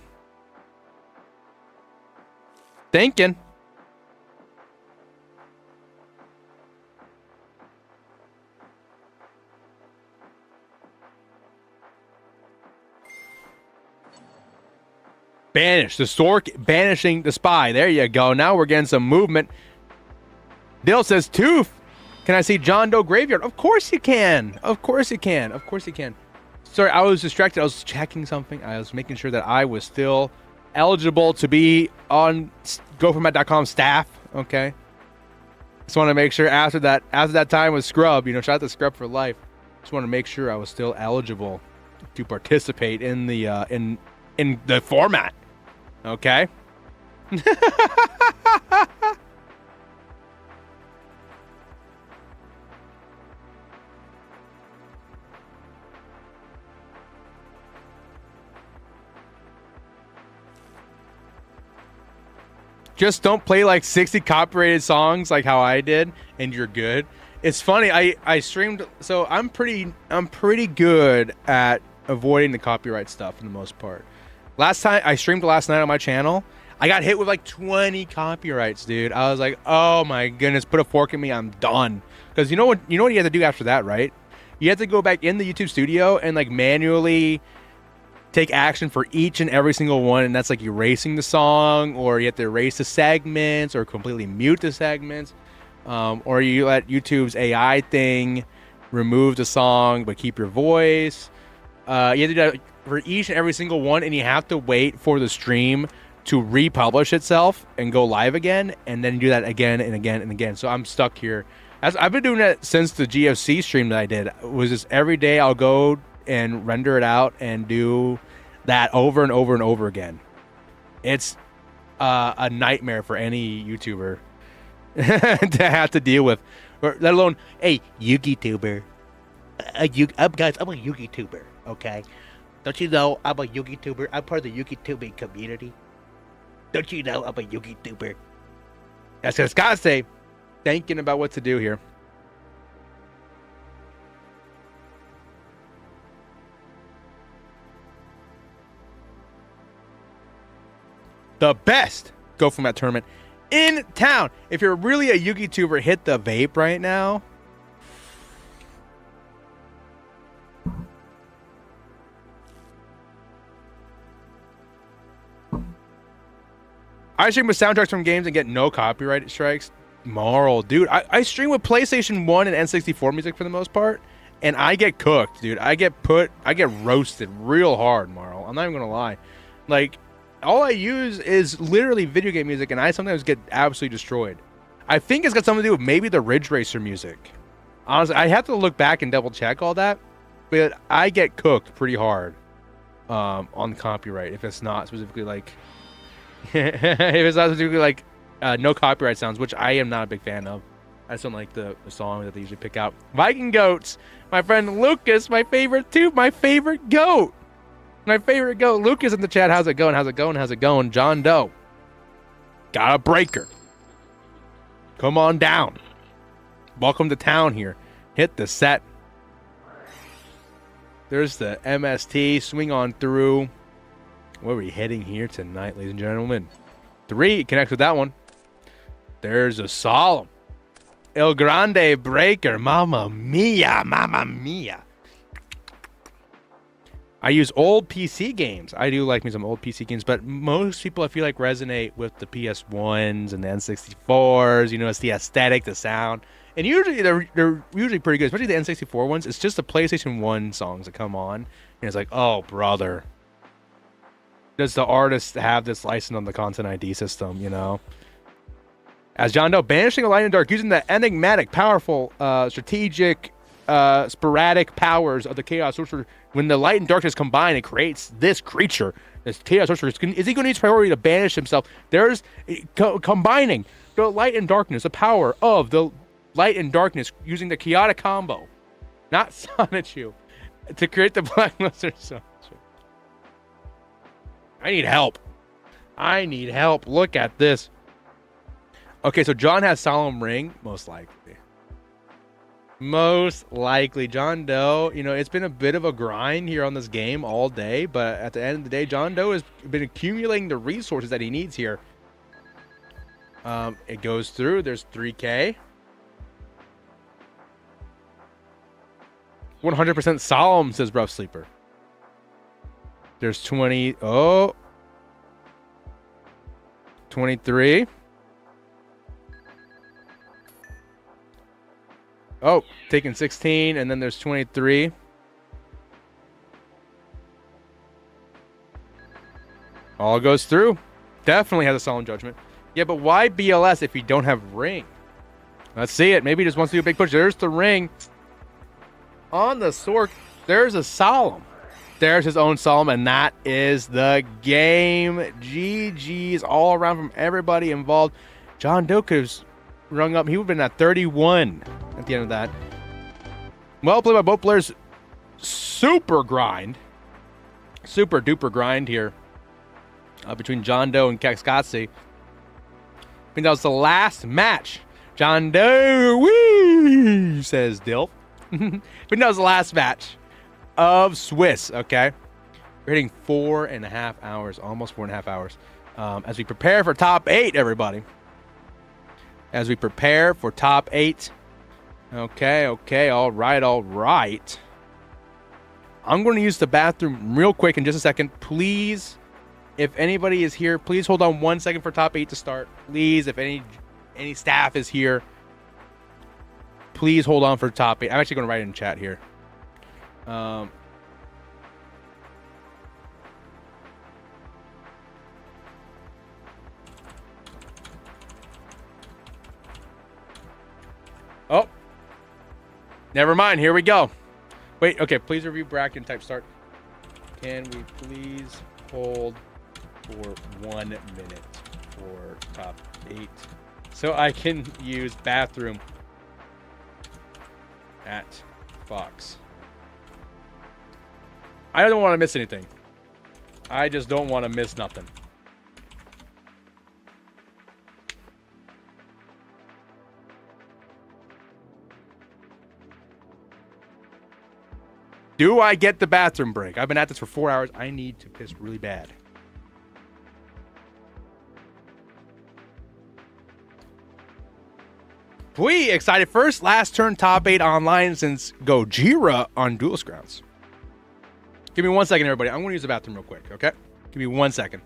Banish the stork, banishing the spy. There you go. Now we're getting some movement. Dill says, Tooth, can I see John Doe Graveyard? Of course you can. Of course you can. Of course you can. Sorry, I was distracted. I was checking something. I was making sure that I was still eligible to be on GoForMat.com staff. Okay. Just want to make sure after that time with Scrub, shout out to Scrub for life. Just want to make sure I was still eligible to participate in the in the format. Okay. Just don't play like 60 copyrighted songs like how I did, and you're good. It's funny. I streamed, so I'm pretty good at avoiding the copyright stuff for the most part. Last time I streamed last night on my channel, I got hit with like 20 copyrights, dude. I was like, oh my goodness, put a fork in me, I'm done. Because you know what you have to do after that, right? You have to go back in the YouTube studio and like manually take action for each and every single one, and that's like erasing the song, or you have to erase the segments, or completely mute the segments, or you let YouTube's AI thing remove the song but keep your voice. You have to do that for each and every single one, and you have to wait for the stream to republish itself and go live again, and then do that again and again and again. So I'm stuck here. I've been doing that since the GFC stream that I did. It was just every day I'll go and render it out and do that over and over and over again. It's a nightmare for any YouTuber to have to deal with, or let alone a YouTuber. Guys, I'm a YouTuber, okay? Don't you know I'm a YouTuber? I'm part of the YouTubing community. Don't you know I'm a YouTuber? That's what Scott say. Thinking about what to do here. The best Go From That tournament in town. If you're really a YouTuber, hit the vape right now. I stream with soundtracks from games and get no copyright strikes. Moral, dude. I stream with PlayStation 1 and N64 music for the most part, and I get cooked, dude. I get roasted real hard, Marl. I'm not even gonna lie. Like, all I use is literally video game music, and I sometimes get absolutely destroyed. I think it's got something to do with maybe the Ridge Racer music. Honestly, I have to look back and double check all that, but I get cooked pretty hard on copyright if it's not specifically like no copyright sounds, which I am not a big fan of. I just don't like the song that they usually pick out. Viking Goats, my friend Lucas, my favorite goat. My favorite goat. Lucas in the chat. How's it going? How's it going? How's it going? John Doe. Got a breaker. Come on down. Welcome to town here. Hit the set. There's the MST. Swing on through. Where are we heading here tonight, ladies and gentlemen? 3. Connects with that one. There's a solemn. El Grande breaker. Mamma mia. Mamma mia. I use old PC games. I do like me some old PC games, but most people I feel like resonate with the PS1s and the N64s. It's the aesthetic, the sound. And usually they're usually pretty good, especially the N64 ones. It's just the PlayStation 1 songs that come on, and it's like, oh, brother. Does the artist have this license on the Content ID system, As John Doe, banishing a light and dark, using the enigmatic, powerful, strategic, sporadic powers of the Chaos Sorcerer. When the light and darkness combine, it creates this creature, this Chaos Sorcerer. Is he going to use priority to banish himself? There's combining the light and darkness, the power of the light and darkness, using the chaotic combo, not Sonichu, to create the Black Monster Sonichu. I need help. Look at this. Okay, so John has Solemn Ring, most likely. Most likely. John Doe, you know, it's been a bit of a grind here on this game all day, but at the end of the day, John Doe has been accumulating the resources that he needs here. It goes through. There's 3K. 100% solemn, says Rough Sleeper. There's 20. Oh. 23. Oh, taking 16, and then there's 23. All goes through. Definitely has a solemn judgment. Yeah, but why BLS if you don't have ring? Let's see it. Maybe he just wants to do a big push. There's the ring. On the Sork, there's a solemn. There's his own solemn, and that is the game. GG's all around from everybody involved. John Doe could have rung up. He would have been at 31 at the end of that. Well played by both players. Super grind. Super duper grind here between John Doe and Kaskatsi. I think that was the last match. John Doe, woo, says Dilf. But that was the last match of Swiss, okay? We're hitting 4.5 hours, almost 4.5 hours, as we prepare for top 8, everybody. As we prepare for top 8. Okay, all right. I'm going to use the bathroom real quick in just a second. Please, if anybody is here, please hold on 1 second for top 8 to start. Please, if any staff is here, please hold on for top 8. I'm actually going to write it in chat here. Oh, never mind. Here we go. Wait, okay. Please review bracket and type start. Can we please hold for 1 minute for top 8 so I can use bathroom at Fox? I don't want to miss anything. I just don't want to miss nothing. Do I get the bathroom break? I've been at this for 4 hours. I need to piss really bad. We excited. First last turn top 8 online since Gojira on Duelist Grounds. Give me 1 second, everybody. I'm going to use the bathroom real quick, okay? Give me 1 second.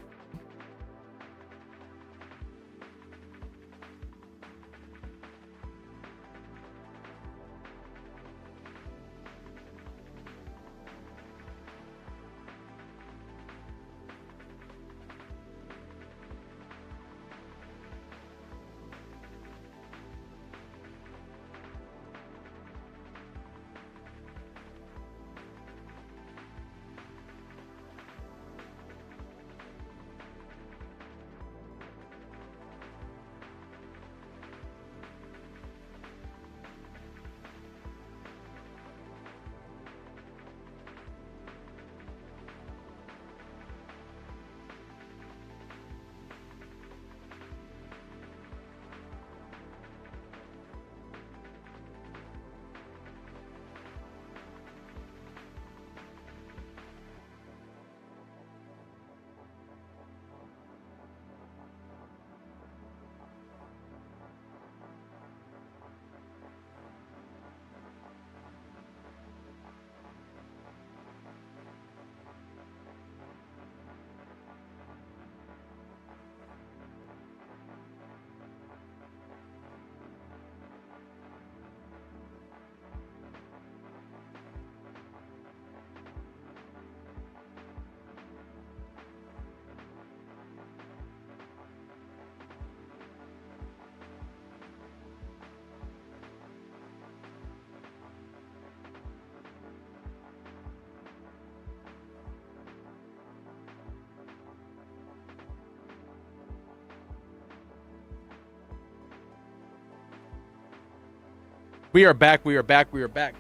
We are back.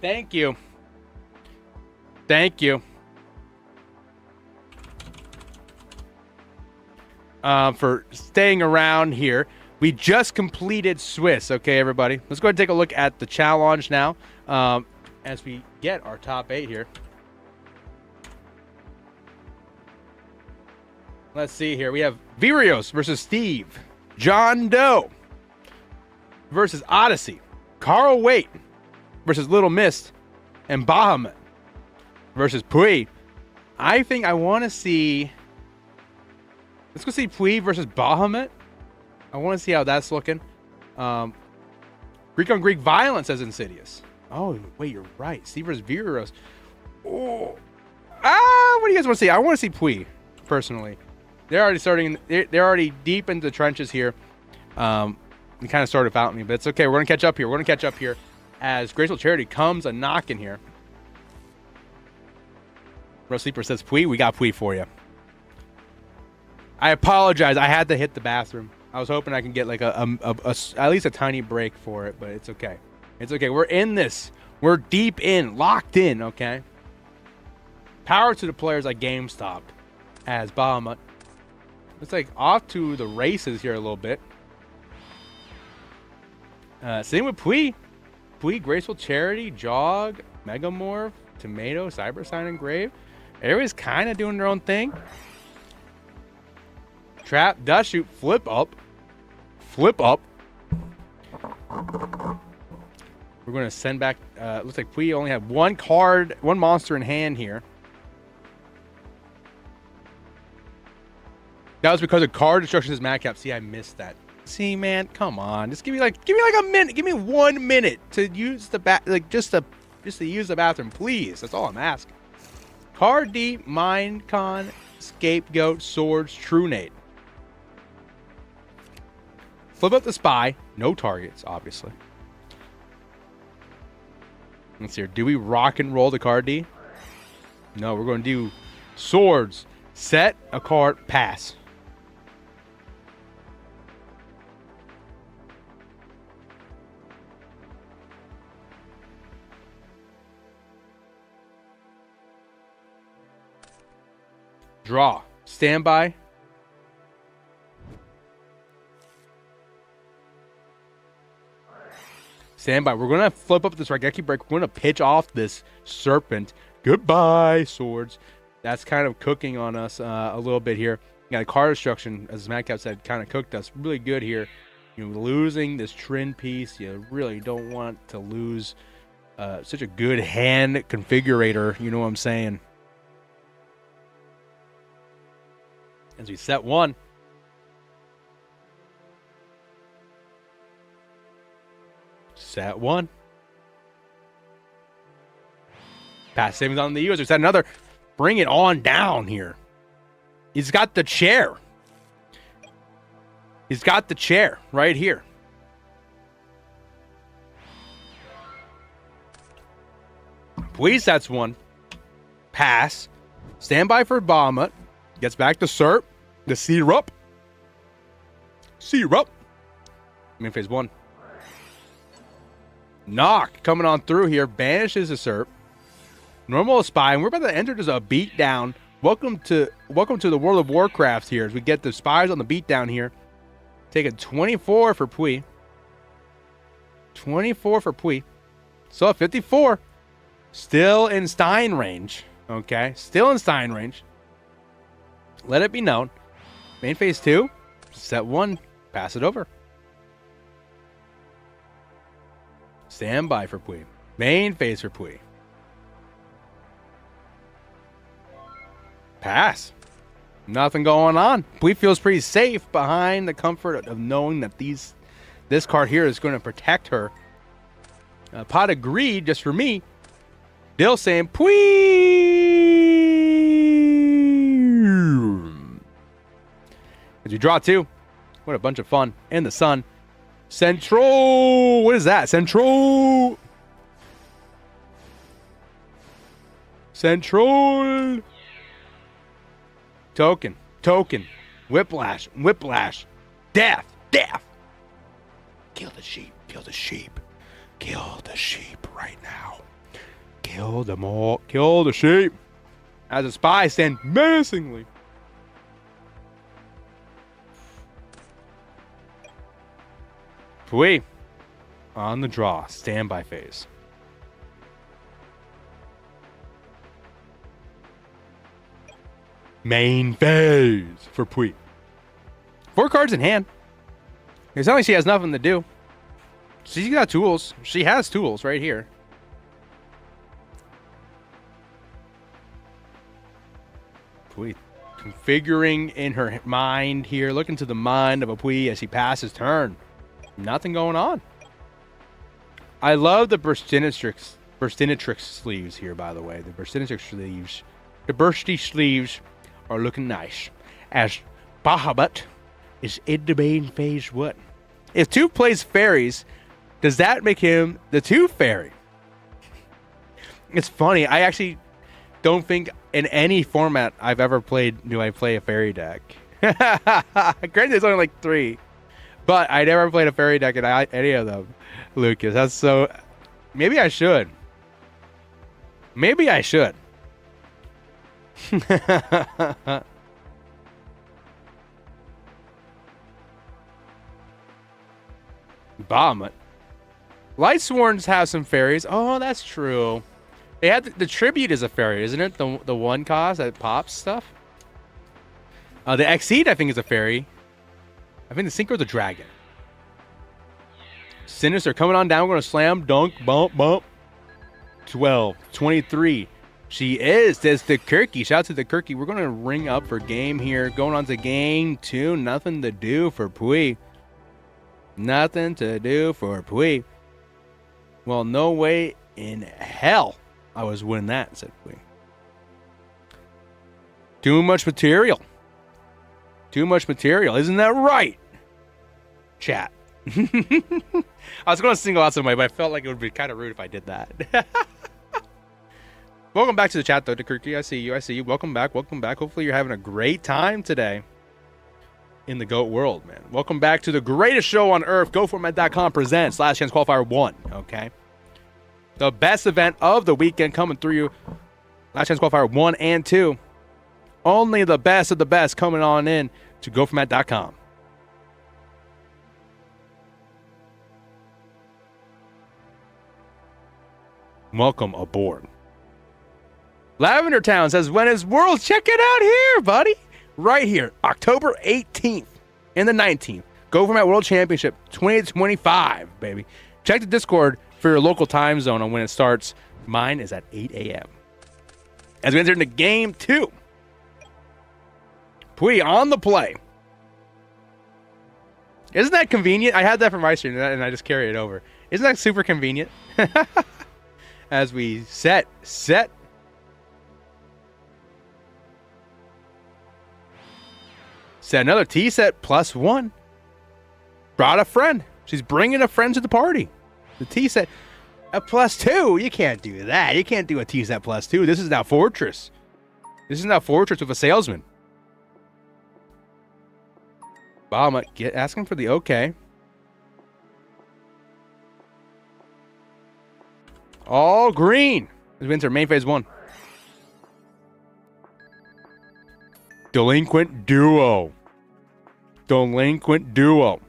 Thank you. For staying around here. We just completed Swiss. Okay, everybody. Let's go ahead and take a look at the challenge now. as we get our top 8 here. Let's see here. We have Virios versus Steve. John Doe versus Odyssey. Carl Waite versus Little Mist. And Bahamut versus Pui. I think I want to see... Let's go see Pui versus Bahamut. I want to see how that's looking. Greek on Greek violence as Insidious. Oh, wait, you're right. Steve versus Virios. Oh. What do you guys want to see? I want to see Pui, personally. They're already starting. They're already deep into the trenches here. They kind of started without me, but it's okay. We're going to catch up here. We're going to catch up here as Graceful Charity comes a knocking here. Rose Sleeper says, Pui, we got Pui for you. I apologize. I had to hit the bathroom. I was hoping I can get like at least a tiny break for it, but it's okay. It's okay. We're in this. We're deep in, locked in, okay? Power to the players like GameStop as Bahamut. Looks like off to the races here a little bit. Same with Pui. Pui, Graceful Charity, Jog, Megamorph, Tomato, Cyber Sign Engrave. Everybody's kind of doing their own thing. Trap, Dust Shoot, Flip Up. Flip Up. We're going to send back... looks like Pui only had one card, one monster in hand here. That was because of card destruction is madcap. See, I missed that. See, man, come on. Just give me like a minute. Give me 1 minute to use the just to use the bathroom, please. That's all I'm asking. Card D, Mindcon, Scapegoat, Swords, Trunate. Flip up the Spy. No targets, obviously. Let's see here. Do we rock and roll the card D? No, we're going to do Swords. Set a card. Pass. Draw. Standby. Standby. We're going to flip up this Raigeki break. We're going to pitch off this Serpent. Goodbye, Swords. That's kind of cooking on us a little bit here. Yeah, the card destruction, as Madcap said, kind of cooked us really good here. You know, losing this Trin piece, you really don't want to lose such a good hand configurator. You know what I'm saying? As we set one. Set one. Pass savings on the user. Set another. Bring it on down here. He's got the chair. He's got the chair right here. Please, that's one. Pass. Standby for Bahamut. Gets back to Serp. The Syrup. Syrup. Main phase one. Knock coming on through here. Banishes the Serp. Normal Spy. And we're about to enter just a beatdown. Welcome to the World of Warcraft here as we get the spies on the beatdown here. Taking 24 for Pui. 24 for Pui. So 54. Still in Stein range. Okay. Still in Stein range. Let it be known. Main phase 2. Set 1. Pass it over. Standby for Pui. Main phase for Pui. Pass. Nothing going on. Pui feels pretty safe behind the comfort of knowing that this card here is going to protect her. Pot of Greed, just for me. Bill saying, Pui! As you draw two. What a bunch of fun. In the sun. Central! What is that? Central! Central! Token. Whiplash. Death. Kill the sheep. Kill the sheep right now. Kill them all. Kill the sheep. As a spy stand menacingly. Pui. On the draw. Standby phase. Main phase for Pui. 4 cards in hand. It's not like she has nothing to do. She's got tools. She has tools right here. Pui configuring in her mind here. Look into the mind of a Pui as she passes turn. Nothing going on. I love the Burstinatrix sleeves here, by the way. The Burstinatrix sleeves. The bursty sleeves are looking nice. As Bahamut is in the main phase 1. If 2 plays fairies, does that make him the 2 fairy? It's funny. I actually don't think in any format I've ever played do I play a fairy deck. Granted, it's only like 3. But I never played a fairy deck in any of them, Lucas. That's so... Maybe I should. Maybe I should. Bahamut. Lightsworns have some fairies. Oh, that's true. They had the tribute is a fairy, isn't it? The 1 cost that pops stuff. The Exceed, I think, is a fairy. I think the Synchro is a dragon. Sinister coming on down. We're going to slam, dunk, bump, bump. 12, 23. She is. There's the Kirky. Shout out to the Kirky. We're going to ring up for game here. Going on to game 2. Nothing to do for Pui. Nothing to do for Pui. Well, no way in hell I was winning that, said Pui. Too much material. Too much material. Isn't that right? Chat. I was going to single out somebody, but I felt like it would be kind of rude if I did that. Welcome back to the chat, though, Dekurki. I see you. I see you. Welcome back. Welcome back. Hopefully you're having a great time today in the GOAT world, man. Welcome back to the greatest show on earth. GoFormat.com presents Last Chance Qualifier 1, okay? The best event of the weekend coming through you. Last Chance Qualifier 1 and 2. Only the best of the best coming on in to GoFormat.com. Welcome aboard. Lavender Town says, when is Worlds? Check it out here, buddy. Right here, October 18th and the 19th. GoFormat World Championship 2025, baby. Check the Discord for your local time zone on when it starts. Mine is at 8 a.m. As we enter into game 2. Pui on the play. Isn't that convenient? I had that for my stream and I just carry it over. Isn't that super convenient? As we set. Set another T set +1. Brought a friend. She's bringing a friend to the party. The T set a +2. You can't do that. You can't do a T set +2. This is now Fortress. This is now Fortress with a salesman. Bahamut asking for the okay. All green. This wins our main phase 1. Delinquent Duo. Delinquent Duo.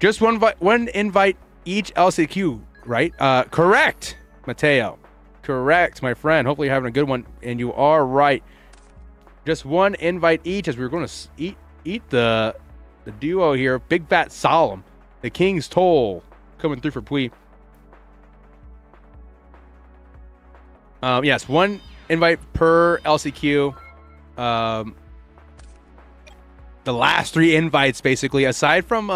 Just one invite each LCQ, right? Correct, Mateo. Correct, my friend. Hopefully you're having a good one, and you are right. Just one invite each, as we're going to eat the duo here. Big Fat Solemn. The King's Toll coming through for Pui. Yes, one invite per LCQ. The last 3 invites, basically, aside from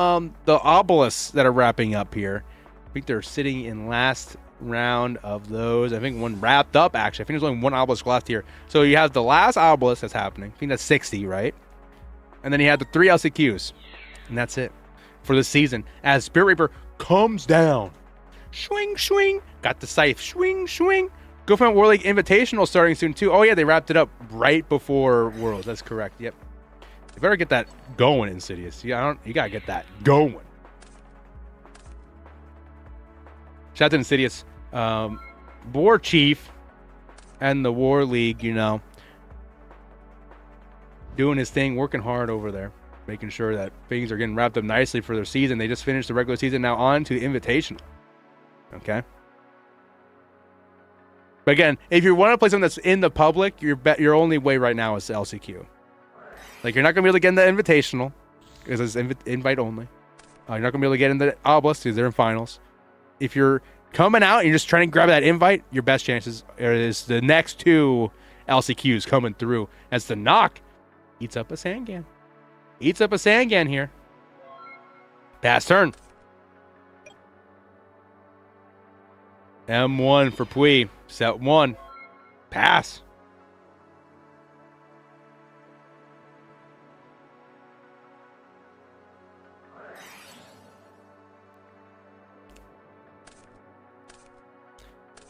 the obelisks that are wrapping up here. I think they're sitting in last round of those. I think one wrapped up, actually. I think there's only one obelisk left here. So you have the last obelisk that's happening. I think that's 60, right? And then you have the 3 LCQs. And that's it for the season. As Spirit Reaper comes down. Swing, swing. Got the scythe. Swing, swing. GoFormat World League Invitational starting soon, too. Oh, yeah, they wrapped it up right before Worlds. That's correct. Yep. You better get that going, Insidious. You gotta get that going. Shout out to Insidious. War Chief and the War League, doing his thing, working hard over there, making sure that things are getting wrapped up nicely for their season. They just finished the regular season, now on to the Invitational. Okay? But again, if you want to play something that's in the public, your only way right now is LCQ. Like, you're not going to be able to get in the Invitational, because it's invite only. You're not going to be able to get in the Obelisk, because they're in finals. If you're coming out and you're just trying to grab that invite, your best chances is the next two LCQs coming through. As the knock eats up a Sangan. Eats up a Sangan here. Pass turn. M1 for Pui. Set 1. Pass.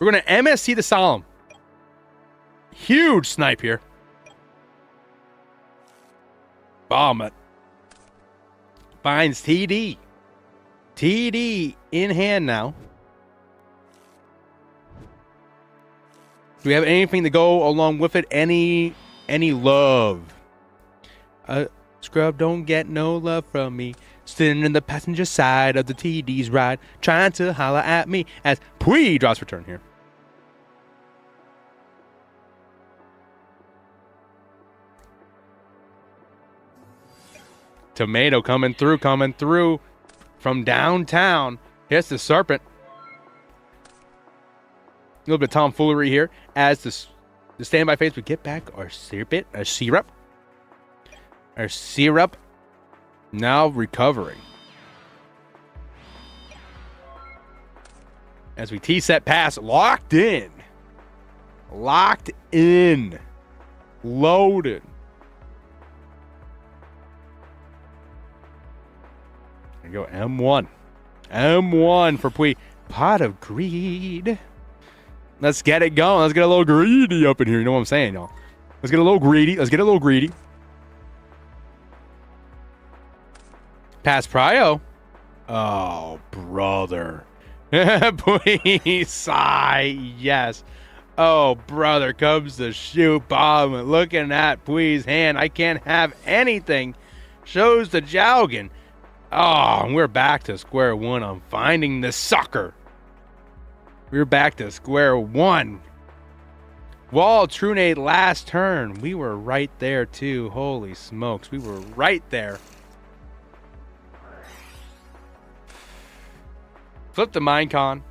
We're going to MSC the Solemn. Huge snipe here. Bahamut. Finds TD. TD in hand now. Do we have anything to go along with it? Any love? Scrub don't get no love from me. Sitting in the passenger side of the TD's ride, trying to holler at me as Pui draws for turn here. Tomato coming through from downtown. Hits the Serpent. A little bit of tomfoolery here as the standby phase would get back our syrup. Our syrup now recovering. As we T-set pass, locked in. Locked in. Loaded. There you go, M1. M1 for Pui. Pot of Greed. Let's get it going. Let's get a little greedy up in here. You know what I'm saying, y'all? Let's get a little greedy. Pass Prio. Oh, brother. Please, sigh. Yes. Oh, brother. Comes the shoot bomb. Looking at Pui's hand. I can't have anything. Shows the Jowgen. Oh, and we're back to square one on finding the sucker. We're back to square one. Wall Trunade last turn. We were right there too. Holy smokes. We were right there. Flip the Minecon.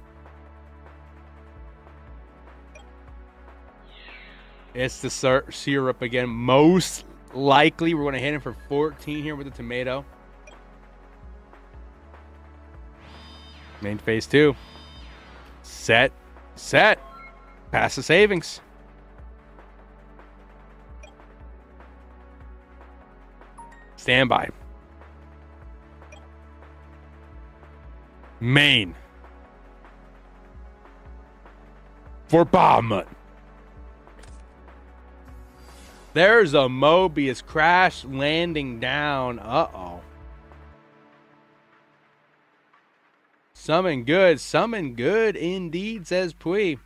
It's the syrup again. Most likely we're going to hit him for 14 here with the tomato. Main phase 2. Set. Pass the savings. Standby. Main. For Bahamut. There's a Mobius crash landing down. Uh-oh. Summon good indeed, says Pui.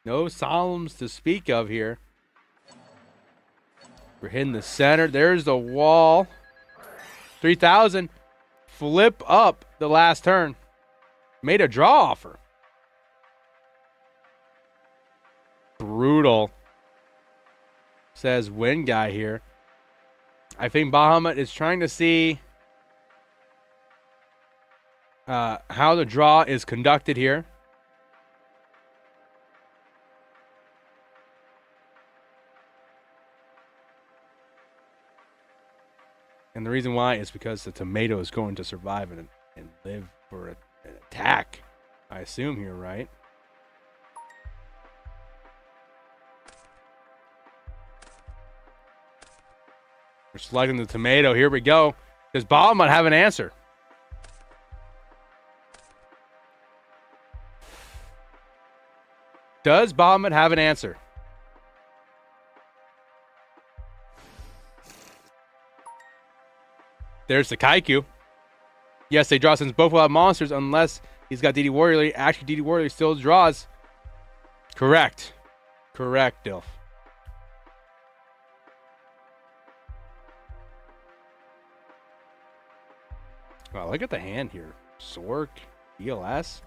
No Solemns to speak of here. We're hitting the center. There's the wall. 3,000. Flip up the last turn. Made a draw offer. Brutal, says Win Guy here. I think Bahamut is trying to see how the draw is conducted here. And the reason why is because the tomato is going to survive and live for an attack. I assume here, right? We're selecting the tomato. Here we go. Does Bahamut have an answer? Does Bahamut have an answer? There's the Kaiku. Yes, they draw since both will have monsters unless he's got DD Warrior. Actually, DD Warrior still draws. Correct. Correct, Dilf. Wow, look at the hand here. Sork, ELS.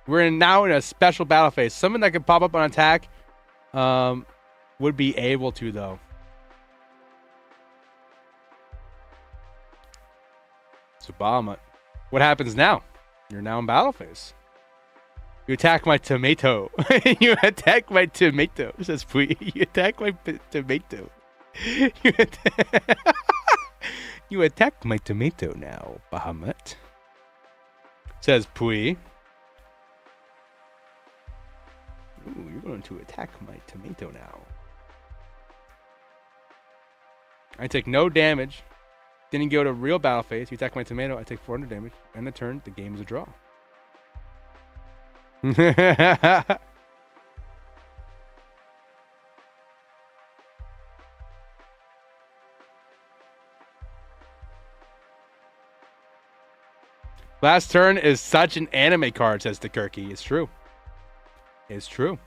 We're now in a special battle phase. Something that could pop up on attack would be able to, though. So, Bahamut, what happens now? You're now in battle phase. You attack my tomato. You attack my tomato, says Pui. You attack my tomato. You attack my tomato now, Bahamut, says Pui. Ooh, you're going to attack my tomato now. I take no damage. Didn't go to real battle phase. You attack my tomato, I take 400 damage. End the turn, the game is a draw. Last turn is such an anime card, says DeKirky. It's true. It's true.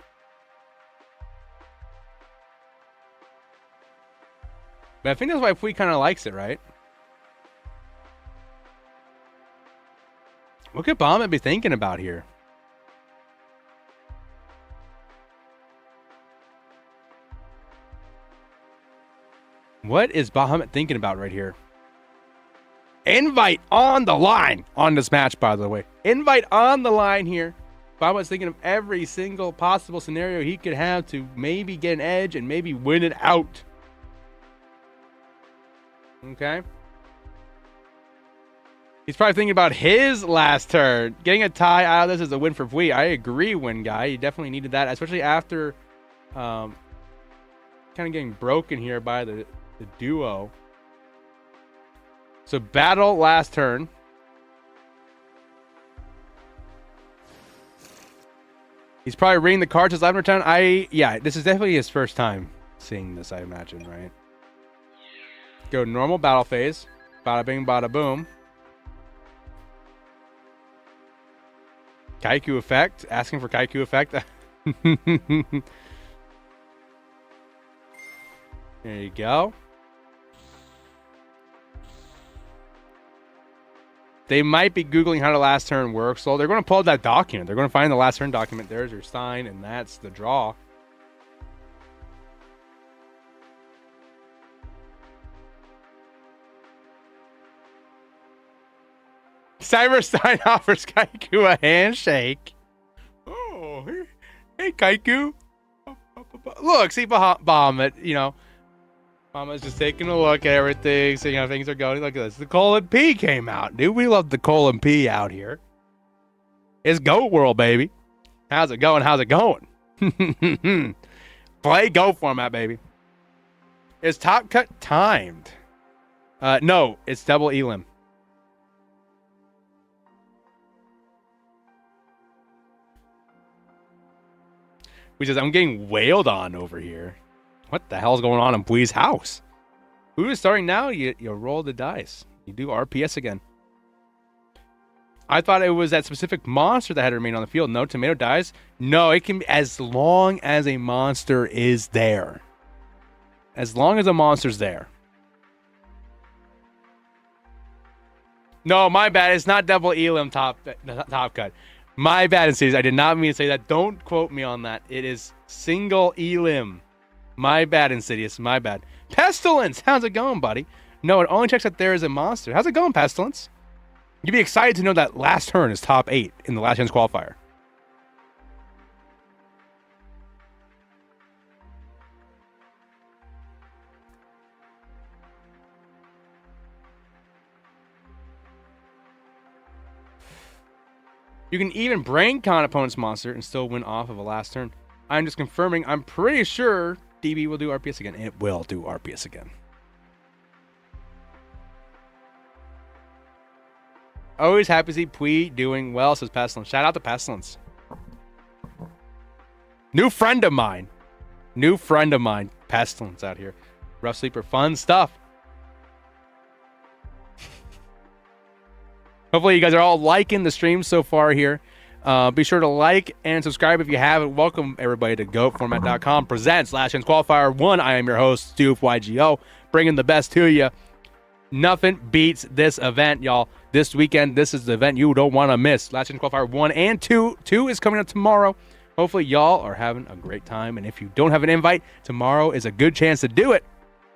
But I think that's why Pui kind of likes it, right? What could Bahamut be thinking about here? What is Bahamut thinking about right here? Invite on the line on this match, by the way. Invite on the line here. Bahamut's thinking of every single possible scenario he could have to maybe get an edge and maybe win it out. Okay. He's probably thinking about his last turn. Getting a tie out of this is a win for Pui. I agree, win guy. He definitely needed that, especially after kind of getting broken here by the duo. So battle last turn. He's probably reading the cards his Lavender Town. Yeah, this is definitely his first time seeing this, I imagine, right? Go normal battle phase. Bada bing, bada boom. Kaiku effect. Asking for Kaiku effect. There you go. They might be Googling how the last turn works. So they're going to pull out that document. They're going to find the last turn document. There's your sign, and that's the draw. Cyberstein offers Kaiku a handshake. Oh, hey Kaiku. Look, see Bahamut, you know. Mama's just taking a look at everything, seeing how things are going. Look at this. The colon P came out, dude. We love the colon P out here. It's Goat World, baby. How's it going? How's it going? Play Go format, baby. Is Top Cut timed? No, it's double elim. Which is, I'm getting wailed on over here. What the hell's going on in Pui's house? Who is starting now? You roll the dice. You do RPS again. I thought it was that specific monster that had to remain on the field. No, tomato dies. No, it can be as long as a monster is there. As long as a monster's there. No, my bad. It's not double elim top cut. My bad, Insidious. I did not mean to say that. Don't quote me on that. It is single elim. My bad, Insidious. My bad. Pestilence! How's it going, buddy? No, it only checks that there is a monster. How's it going, Pestilence? You'd be excited to know that last turn is top 8 in the Last Chance Qualifier. You can even brain con opponent's monster and still win off of a last turn. I'm just confirming. I'm pretty sure DB will do RPS again. It will do RPS again. Always happy to see Pui doing well, says Pestilence. Shout out to Pestilence. New friend of mine. New friend of mine. Pestilence out here. Rough Sleeper. Fun stuff. Hopefully you guys are all liking the stream so far here. Be sure to like and subscribe if you haven't. Welcome everybody to GoatFormat.com presents Last Chance Qualifier 1. I am your host, Stoof YGO, bringing the best to you. Nothing beats this event, y'all. This weekend, this is the event you don't want to miss. Last Chance Qualifier 1 and 2. 2 is coming up tomorrow. Hopefully, y'all are having a great time. And if you don't have an invite, tomorrow is a good chance to do it.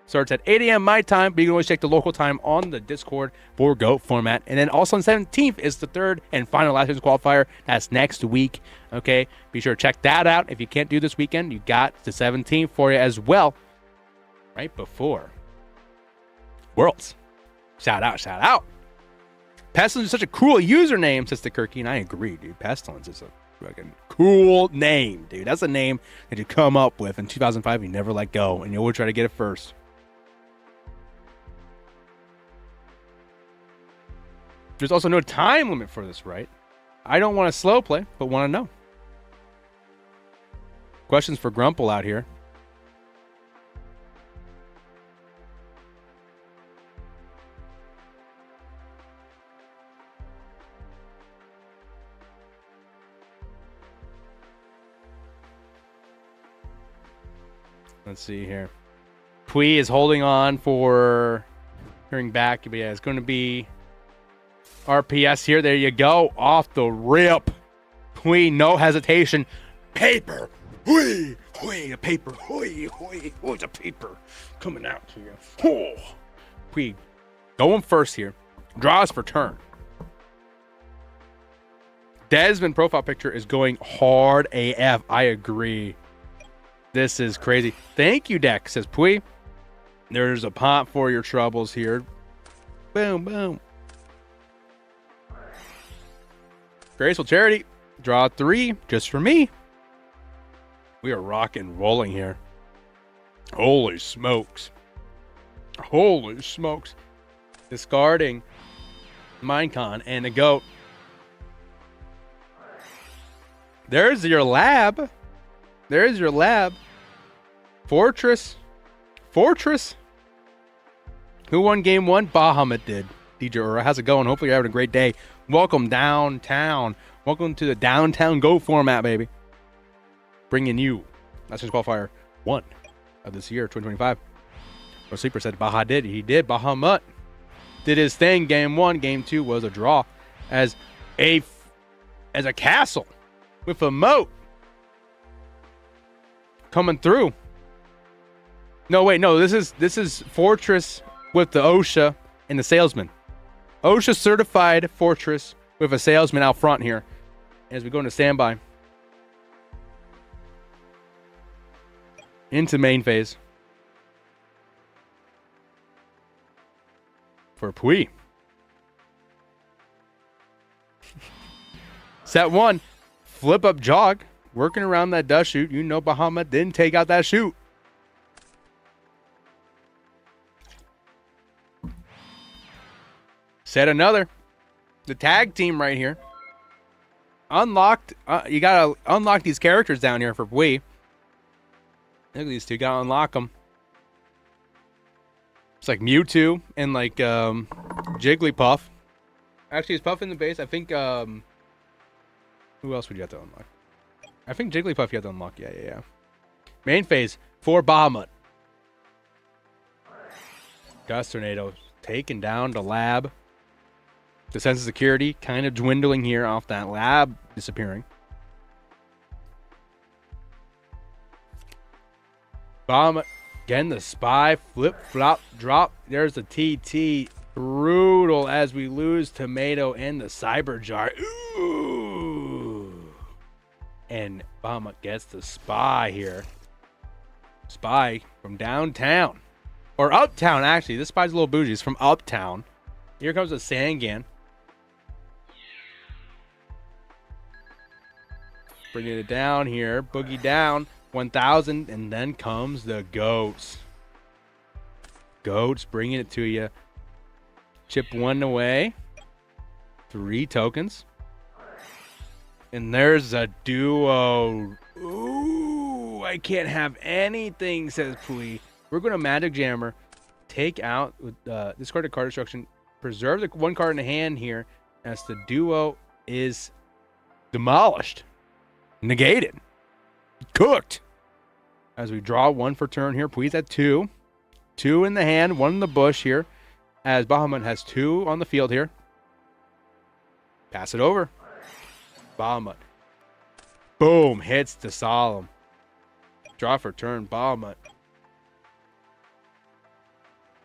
Starts at 8 a.m. my time, but you can always check the local time on the Discord for GOAT format. And then also on the 17th is the third and final Last Chance Qualifier. That's next week. Okay, be sure to check that out. If you can't do this weekend, you got the 17th for you as well. Right before Worlds. Shout out, shout out. Pestilence is such a cool username, says the Kirky, and I agree, dude. Pestilence is a fucking cool name, dude. That's a name that you come up with in 2005 and you never let go, and you always try to get it first. There's also no time limit for this, right? I don't want to slow play, but want to know. Questions for Grumple out here. Let's see here. Pui is holding on for hearing back. But yeah, it's going to be RPS here. There you go. Off the rip. Pui, no hesitation. Paper. Hui. Hui. A paper. Hui. Hui. Hui. It's a paper coming out to you. Oh. Pui going first here. Draws for turn. Desmond profile picture is going hard AF. I agree. This is crazy. Thank you, Deck, says Pui. There's a pot for your troubles here. Boom, boom. Graceful Charity. Draw 3 just for me. We are rocking and rolling here. Holy smokes. Holy smokes. Discarding Minecon and the GOAT. There's your lab. There's your lab. Fortress. Fortress. Who won game 1? Bahamut did. DJ Ura, how's it going? Hopefully you're having a great day. Welcome downtown. Welcome to the downtown Go format, baby. Bringing you Last Chance Qualifier 1 of this year, 2025. Or Sleeper said Baha did. He did. Bahamut did his thing. Game 1. Game 2 was a draw as a castle with a moat. Coming through. No, wait, no. This is Fortress with the OSHA and the salesman. OSHA certified Fortress with a salesman out front here as we go into standby. Into main phase. For Pui. Set 1. Flip up jog. Working around that dust chute. You know Bahamut didn't take out that chute. Set another. The tag team right here. Unlocked. You gotta unlock these characters down here for Pui. Look at these two. Gotta unlock them. It's like Mewtwo and like Jigglypuff. Actually, is Puff in the base? I think. Who else would you have to unlock? I think Jigglypuff you have to unlock. Yeah. Main phase for Bahamut. Gust Tornado taking down the lab. The sense of security kind of dwindling here off that lab disappearing. Bahamut again, the spy flip flop drop. There's the TT. Brutal as we lose Tomato and the Cyber Jar. Ooh. And Bahamut gets the spy here. Spy from downtown. Or uptown, actually. This spy's a little bougie. It's from uptown. Here comes the Sangan. Bringing it down here. Boogie down. 1,000. And then comes the Goats. Goats bringing it to you. Chip 1 away. 3 tokens. And there's a duo. Ooh, I can't have anything, says Pui. We're going to Magic Jammer. Take out, discard a card destruction. Preserve the 1 card in the hand here as the duo is demolished. Negated. Cooked. As we draw 1 for turn here. Pui's at 2. 2 in the hand, 1 in the bush here. as Bahamut has 2 on the field here. Pass it over. Bahamut. Boom. Hits to Solemn. Draw for turn. Bahamut.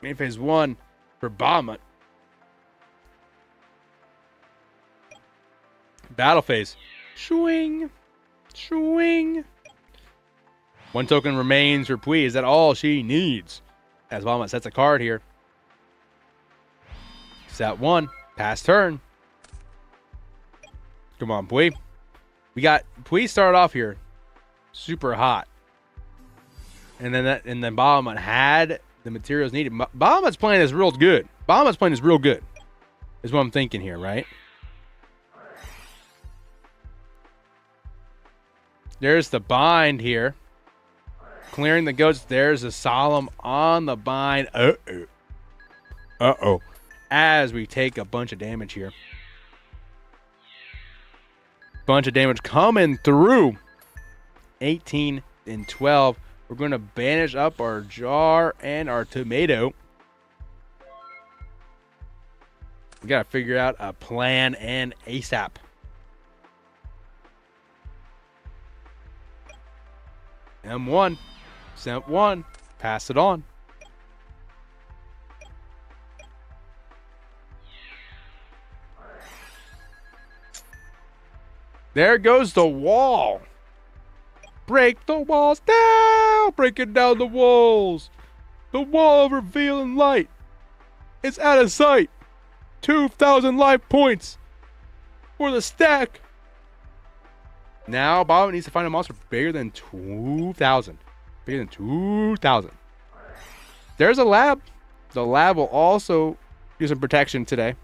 Main phase 1 for Bahamut. Battle phase. Swing. Swing. 1 token remains for Pui. Is that all she needs? As Bahamut sets a card here. Set 1. Pass turn. Come on, Pui. Pui started off here super hot. And then Bahamut had the materials needed. Bahamut's playing this real good. Bahamut's playing this real good. Is what I'm thinking here, right? There's the bind here. Clearing the goats. There's a Solemn on the bind. Uh-oh. Uh-oh. As we take a bunch of damage here. Bunch of damage coming through. 18 and 12. We're going to banish up our jar and our tomato. We got to figure out a plan and ASAP. M1. Sent 1. Pass it on. There goes the wall. Break the walls down. Breaking down the walls. The wall of revealing light. It's out of sight. 2,000 life points for the stack. Now Bahamut needs to find a monster bigger than 2,000. Bigger than 2,000. There's a lab. The lab will also do some protection today.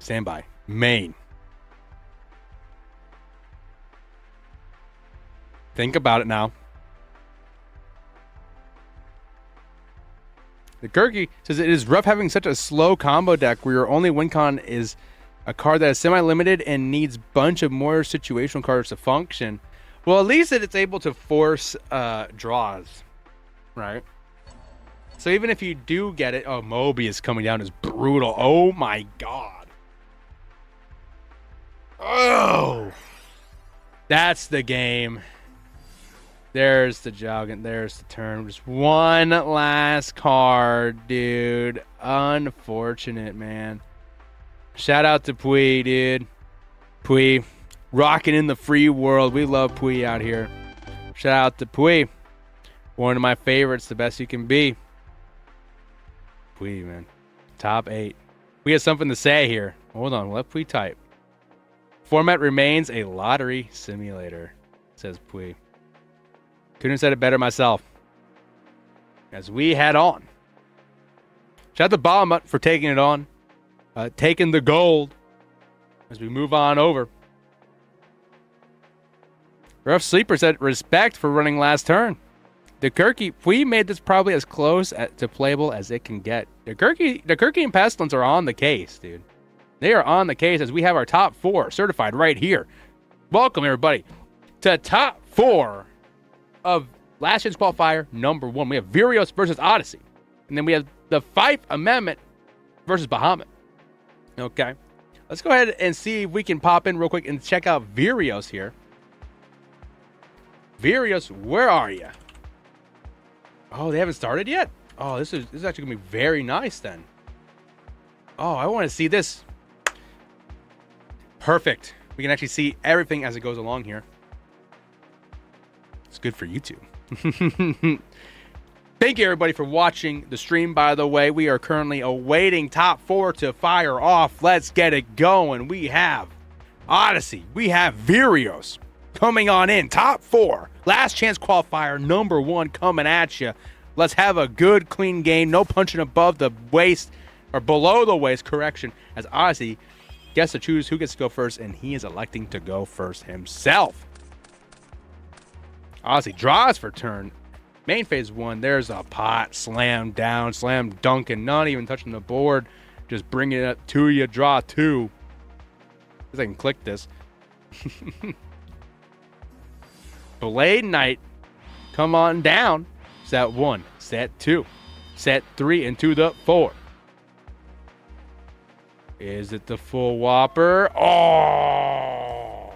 Standby. Main. Think about it now. The Kirky says it is rough having such a slow combo deck where your only win con is a card that is semi-limited and needs a bunch of more situational cards to function. Well, at least it's able to force draws, right? So even if you do get it, oh, Mobius coming down is brutal. Oh my god. Oh, that's the game. There's the jog and there's the turn. Just one last card, dude. Unfortunate, man. Shout out to Pui, dude. Pui, rocking in the free world. We love Pui out here. Shout out to Pui. One of my favorites, the best you can be. Pui, man. Top 8. We have something to say here. Hold on, let Pui type. Format remains a lottery simulator, says Pui. Couldn't have said it better myself. As we head on. Shout out to Bahamut for taking it on. Taking the gold. As we move on over. Rough Sleeper said respect for running last turn. The Kirky, we made this probably as close to playable as it can get. The Kirky and Pestilence are on the case, dude. They are on the case as we have our top 4 certified right here. Welcome, everybody, to top 4 of Last Chance Qualifier number 1. We have Virios versus Odyssey. And then we have the Fife Amendment versus Bahamut. Okay. Let's go ahead and see if we can pop in real quick and check out Virios here. Virios, where are you? Oh, they haven't started yet? Oh, this is actually going to be very nice then. Oh, I want to see this. Perfect. We can actually see everything as it goes along here. It's good for YouTube. Thank you, everybody, for watching the stream, by the way. We are currently awaiting top 4 to fire off. Let's get it going. We have Odyssey. We have Virios coming on in. Top 4. Last Chance Qualifier number 1 coming at you. Let's have a good, clean game. No punching above the waist, or below the waist, correction, as Odyssey gets to choose who gets to go first, and he is electing to go first himself. Odyssey draws for turn. Main phase 1, there's a pot. Slam down, slam dunking, not even touching the board. Just bringing it up to you. Draw 2. I can click this. Blade Knight Come on down. Set 1, set 2, set 3 into the 4. Is it the full whopper? Oh!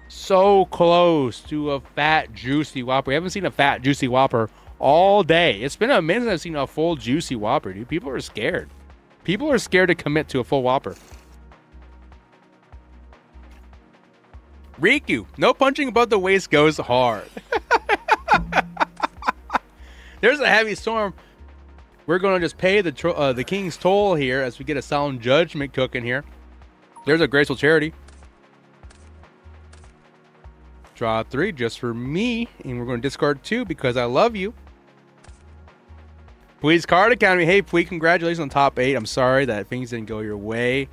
So close to a fat, juicy whopper. We haven't seen a fat, juicy whopper all day. It's been a minute since I've seen a full, juicy whopper, dude. People are scared. People are scared to commit to a full whopper. Riku, no punching above the waist goes hard. There's a heavy storm. We're going to just pay the king's toll here as we get a solemn judgment cooking here. There's a graceful charity. Draw 3 just for me. And we're going to discard 2 because I love you. Pui's Card Academy. Hey, Pui, congratulations on top 8. I'm sorry that things didn't go your way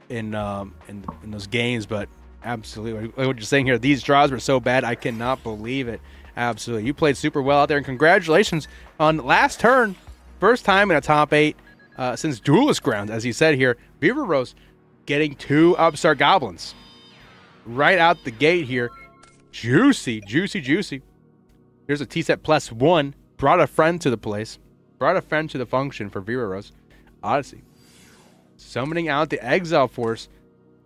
in those games, but absolutely. Like what you're saying here, these draws were so bad, I cannot believe it. Absolutely. You played super well out there, and congratulations on last turn. First time in a top 8 since Duelist Grounds, as you said here. Beaver Rose getting 2 Upstart Goblins. Right out the gate here. Juicy, juicy, juicy. Here's a T-set +1. Brought a friend to the place. Brought a friend to the function for Vera Rose. Odyssey. Summoning out the Exile Force.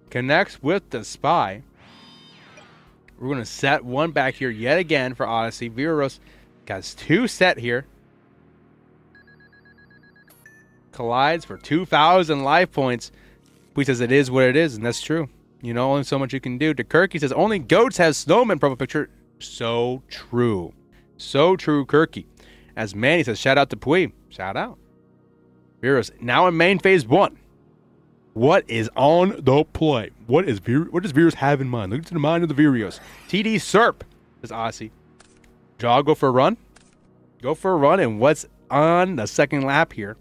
Connects with the Spy. We're going to set 1 back here yet again for Odyssey. Vera Rose got 2 set here. Collides for 2,000 life points. He says it is what it is, and that's true. You know, only so much you can do. DeKirky says only goats have snowman profile picture. So true. So true, Kirky. As Manny says, shout out to Pui. Shout out. Vera's now in main phase 1. What is on the play? What does Veros have in mind? Look into the mind of the Virios. TD Serp is Odyssey. Jaw, go for a run. Go for a run, and what's on the second lap here?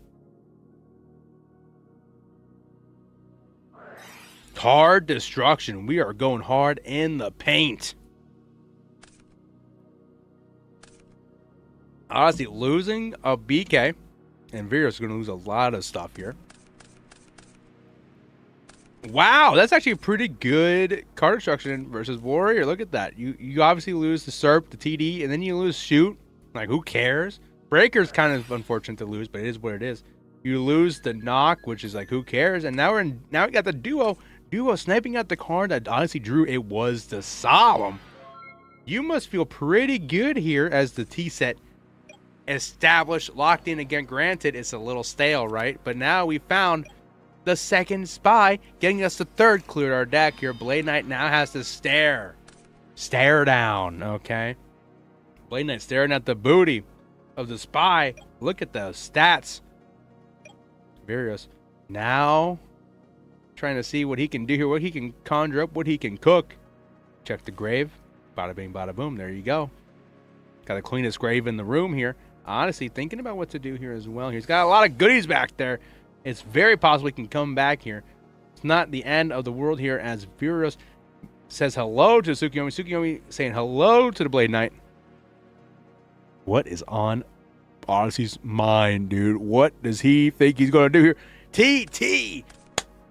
Hard destruction. We are going hard in the paint. Odyssey losing a BK. And Veros is going to lose a lot of stuff here. Wow, that's actually a pretty good card destruction versus Warrior. Look at that. You obviously lose the SERP, the TD, and then you lose Shoot. Like, who cares? Breaker's kind of unfortunate to lose, but it is what it is. You lose the Knock, which is like, who cares? And now we got the Duo. Duo sniping at the card that Odyssey drew. It was the Solemn. You must feel pretty good here as the T-set established, locked in again. Granted, it's a little stale, right? But now we found the second Spy, getting us the third. Cleared our deck here. Blade Knight now has to stare down, okay? Blade Knight staring at the booty of the Spy. Look at those stats. Various. Now trying to see what he can do here, what he can conjure up, what he can cook. Check the grave. Bada bing, bada boom. There you go. Got the cleanest grave in the room here. Honestly, thinking about what to do here as well. He's got a lot of goodies back there. It's very possible he can come back here. It's not the end of the world here as Viros says hello to Tsukiyomi. Tsukiyomi saying hello to the Blade Knight. What is on Odyssey's mind, dude? What does he think he's going to do here? TT!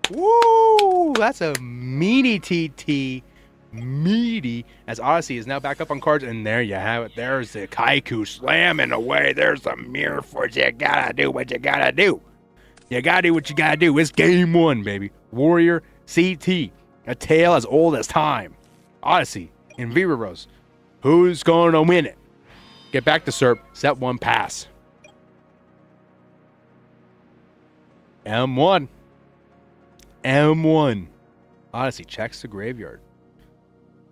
Woo! That's a meaty TT. Meaty. As Odyssey is now back up on cards. And there you have it. There's the Kaiku slamming away. There's the mirror force. You gotta do what you gotta do. You gotta do what you gotta do. It's game 1, baby. Warrior CT. A tale as old as time. Odyssey and Vera Rose. Who's going to win it? Get back to SERP. Set 1 pass. M1. M1. Odyssey checks the graveyard.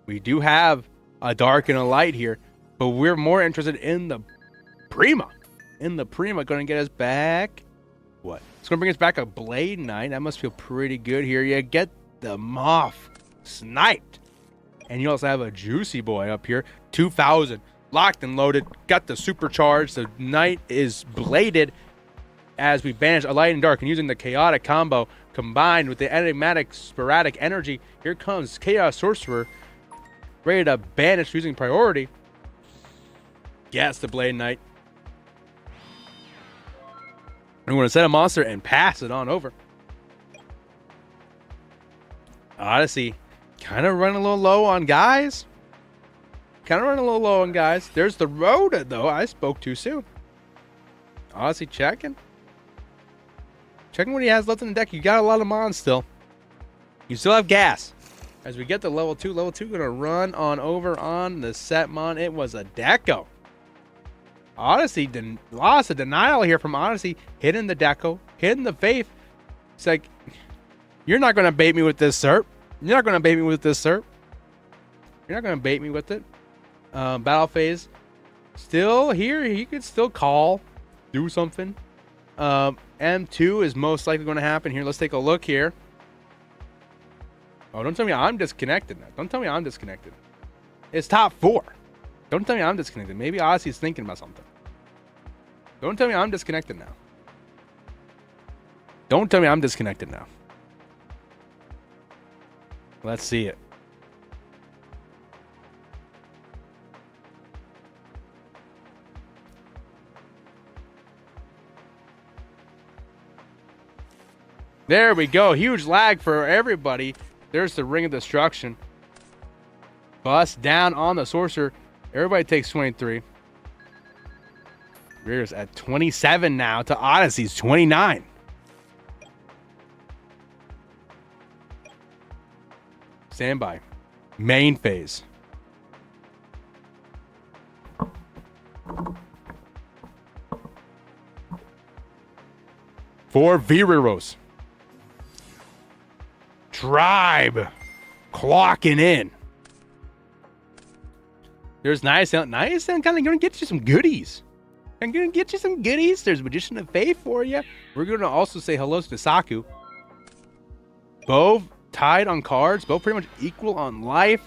We do have a dark and a light here, but we're more interested in the Prima. In the Prima, going to get us back. What? It's going to bring us back a Blade Knight. That must feel pretty good here. You get the Moth sniped. And you also have a Juicy Boy up here. 2,000. Locked and loaded. Got the supercharged. The Knight is bladed as we banish a light and dark. And using the chaotic combo combined with the enigmatic sporadic energy, here comes Chaos Sorcerer. Ready to banish using priority. Yes, the Blade Knight. I'm going to set a monster and pass it on over. Odyssey kind of running a little low on guys. Kind of running a little low on guys. There's the Rhoda, though. I spoke too soon. Honestly, checking. Checking what he has left in the deck. You got a lot of mons still. You still have gas. As we get to level 2, going to run on over on the set mon. It was a deco. Odyssey lost a denial here from Odyssey. Hitting the deco. Hitting the faith. It's like, you're not going to bait me with this, sir. You're not going to bait me with this, sir. You're not going to bait me with it. Battle phase. Still here. He could still call. Do something. M2 is most likely going to happen here. Let's take a look here. Oh, don't tell me I'm disconnected now. Don't tell me I'm disconnected. It's top 4. Don't tell me I'm disconnected. Maybe Odyssey's thinking about something. Don't tell me I'm disconnected now. Don't tell me I'm disconnected now. Let's see it. There we go. Huge lag for everybody. There's the Ring of Destruction. Bust down on the Sorcerer. Everybody takes 23. Rear's at 27 now to Odyssey's 29. Standby. Main phase. For Vireros. Tribe clocking in. There's Niacin. Niacin kind of going to get you some goodies. I'm going to get you some goodies. There's Magician of Faith for you. We're going to also say hello to Saku. Both tied on cards. Both pretty much equal on life.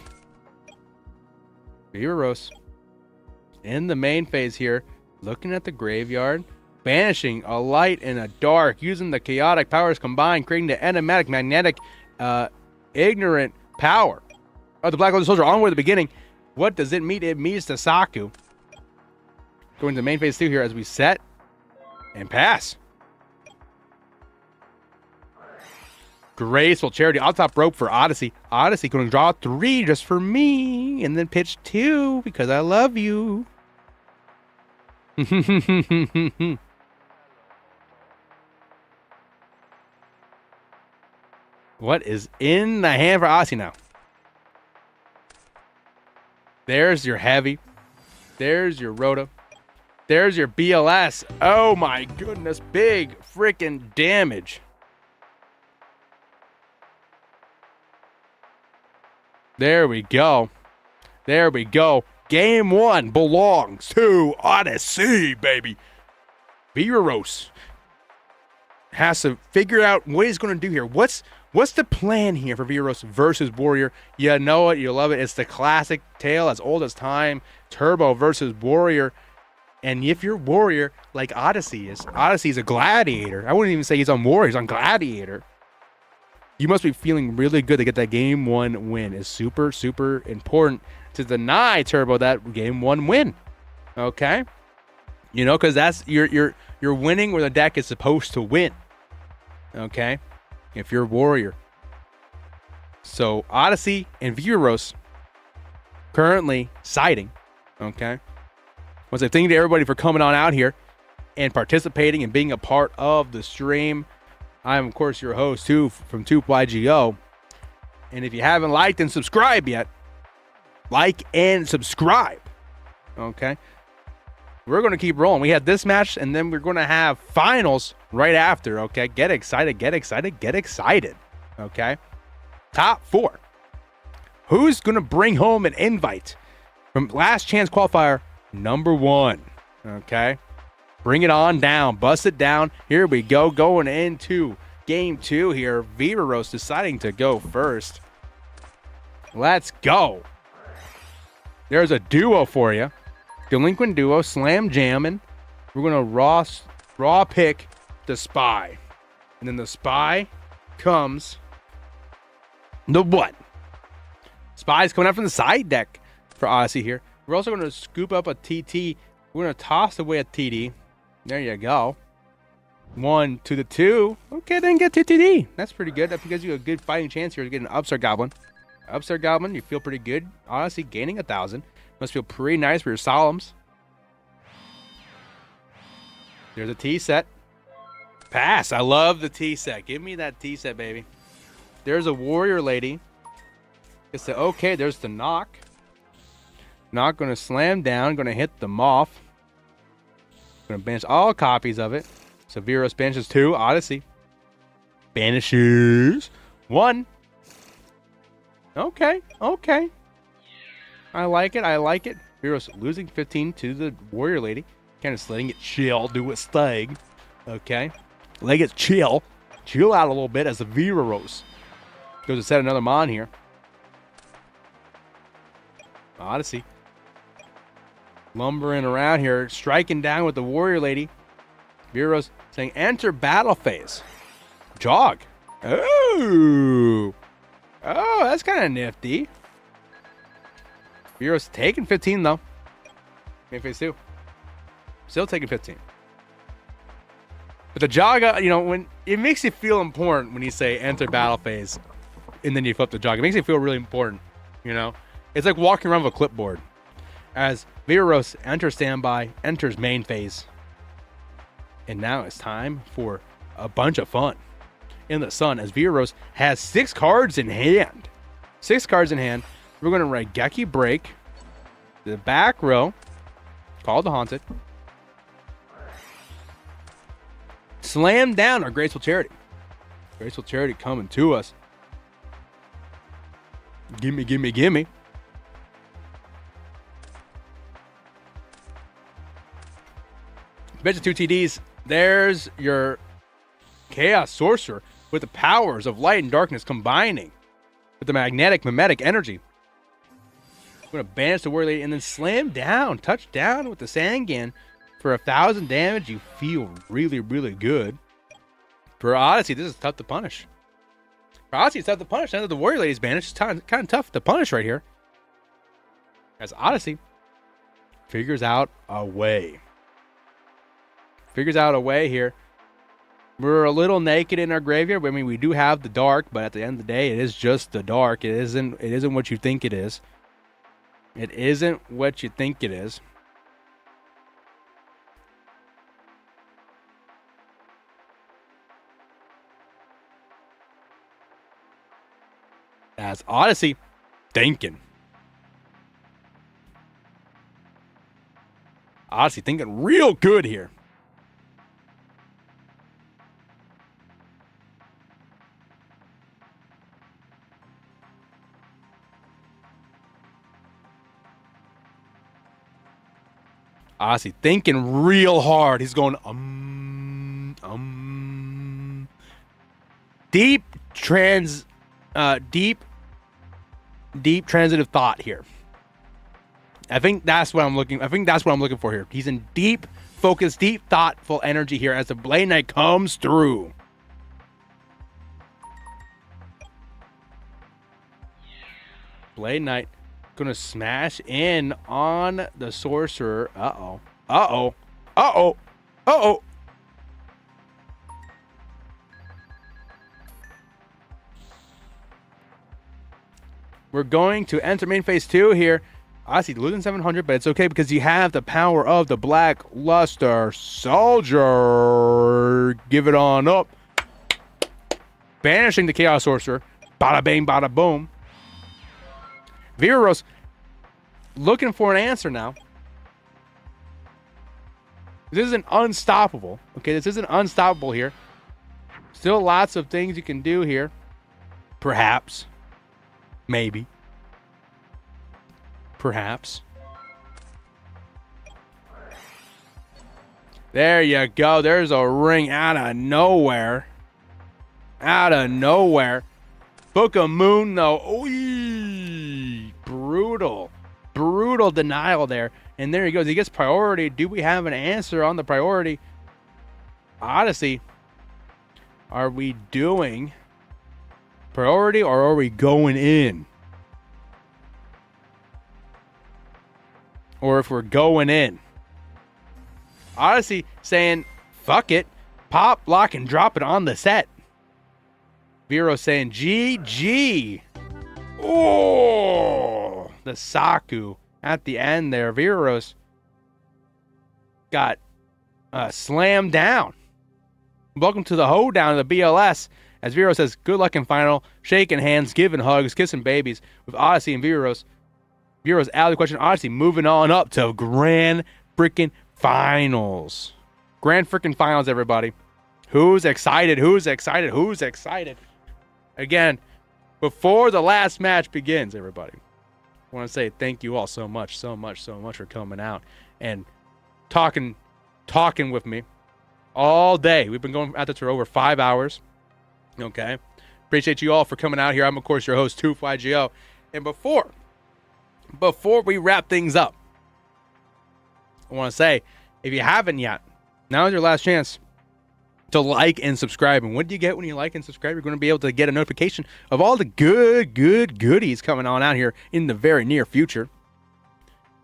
Vireros in the main phase here. Looking at the graveyard. Banishing a light and a dark. Using the chaotic powers combined. Creating the enigmatic magnetic ignorant power of the Black Golden Soldier onward at the beginning. What does it mean? It means to Saku. Going to the main phase 2 here as we set and pass. Graceful Charity on top rope for Odyssey. Odyssey going to draw 3 just for me and then pitch 2 because I love you. What is in the hand for Odyssey now? There's your heavy. There's your Rhoda. There's your BLS. Oh my goodness. Big freaking damage. There we go. There we go. Game 1 belongs to Odyssey, baby. Vireros has to figure out what he's going to do here. What's the plan here for Vireros versus Warrior? You know it. You love it. It's the classic tale as old as time. Turbo versus Warrior. And if you're Warrior, like Odyssey is a gladiator. I wouldn't even say he's on Warrior. He's on gladiator. You must be feeling really good to get that game 1 win. It's super, super important to deny Turbo that game 1 win. Okay? You know, because that's you're winning where the deck is supposed to win. Okay? If you're Warrior. So Odyssey and Vireros currently siding. Okay? Once I thank you to everybody for coming on out here and participating and being a part of the stream. I'm, of course, your host, too, from 2YGO. And if you haven't liked and subscribed yet, like and subscribe. Okay? We're going to keep rolling. We had this match, and then we're going to have finals right after, okay? Get excited, get excited, get excited. Okay? Top 4. Who's going to bring home an invite from Last Chance Qualifier number 1? Okay? Bring it on down. Bust it down. Here we go. Going into game 2 here. Vireros deciding to go first. Let's go. There's a duo for you. Delinquent duo. Slam jamming. We're going to raw pick the Spy. And then the Spy comes the what? Spy's coming out from the side deck for Odyssey here. We're also going to scoop up a TT. We're going to toss away a TD. There you go. 1 to the 2. Okay, then get TTD. That's pretty good. That gives you a good fighting chance here to get an Upstart Goblin. Upstart Goblin, you feel pretty good. Honestly, gaining 1,000. Must feel pretty nice for your solemns. There's a T set. Pass. I love the T set. Give me that T set, baby. There's a warrior lady. It's the okay. There's the knock. Not going to slam down. Going to hit them off. Going to banish all copies of it. Severos banishes 2. Odyssey banishes 1. Okay. Okay. I like it. I like it. Severos losing 15 to the warrior lady. Kind of just letting it chill. Do its thing. Okay. Let it chill. Chill out a little bit as the Severos goes to set another mon here. Odyssey. Lumbering around here. Striking down with the warrior lady. Severos saying enter battle phase. Jog. Oh. Oh, that's kind of nifty. Severos taking 15 though. Main phase 2. Still taking 15. But the jog, when it makes you feel important when you say enter battle phase and then you flip the jog. It makes you feel really important, It's like walking around with a clipboard. As Severos enters standby, enters main phase. And now it's time for a bunch of fun in the sun as Severos has 6 cards in hand. 6 cards in hand. We're going to write Geki Break. The back row. Call the Haunted. Slam down our Graceful Charity. Graceful Charity coming to us. Gimme, gimme, gimme. Bench of 2 TDs. There's your Chaos Sorcerer with the powers of light and darkness combining with the magnetic mimetic energy. I'm going to banish the Warrior Lady and then slam down. Touch down with the Sangan. For 1,000 damage, you feel really, really good. For Odyssey, this is tough to punish. For Odyssey, it's tough to punish. Now that the Warrior Lady's banished, it's kind of tough to punish right here. As Odyssey figures out a way. Figures out a way here. We're a little naked in our graveyard. I mean, we do have the dark, but at the end of the day, it is just the dark. It isn't what you think it is. It isn't what you think it is. As Odyssey thinking. Odyssey thinking real good here. Odyssey thinking real hard. He's going deep transitive thought here. I think that's what I'm looking for here. He's in deep focus, deep thoughtful energy here as the Blade Knight comes through. Blade Knight gonna smash in on the sorcerer. Uh-oh. We're going to enter main phase 2 here. Honestly, losing 700, but it's okay because you have the power of the Black Luster Soldier. Give it on up. Banishing the Chaos Sorcerer. Bada bang, bada boom. Severos looking for an answer now. This isn't unstoppable. Okay, this isn't unstoppable here. Still lots of things you can do here. Perhaps. Maybe. Perhaps. There you go. There's a ring out of nowhere. Out of nowhere. Book of Moon, though. Oy, brutal. Brutal denial there. And there he goes. He gets priority. Do we have an answer on the priority? Odyssey. Are we doing priority or are we going in? Or if we're going in. Odyssey saying, fuck it. Pop, lock, and drop it on the set. Vero saying, GG. Oh, the Saku at the end there. Viros got slammed down. Welcome to the hoedown of the BLS. As Vero says, good luck in final. Shaking hands, giving hugs, kissing babies with Odyssey and Viros. Viros out of the question. Odyssey moving on up to grand freaking finals. Grand freaking finals, everybody. Who's excited? Who's excited? Who's excited? Again, before the last match begins, everybody, I want to say thank you all so much for coming out and talking with me all day. We've been going at this for over 5 hours. Okay. Appreciate you all for coming out here. I'm, of course, your host, 2FlyGO. And before we wrap things up, I want to say, if you haven't yet, now is your last chance to like and subscribe. And what do you get when you like and subscribe? You're going to be able to get a notification of all the good goodies coming on out here in the very near future.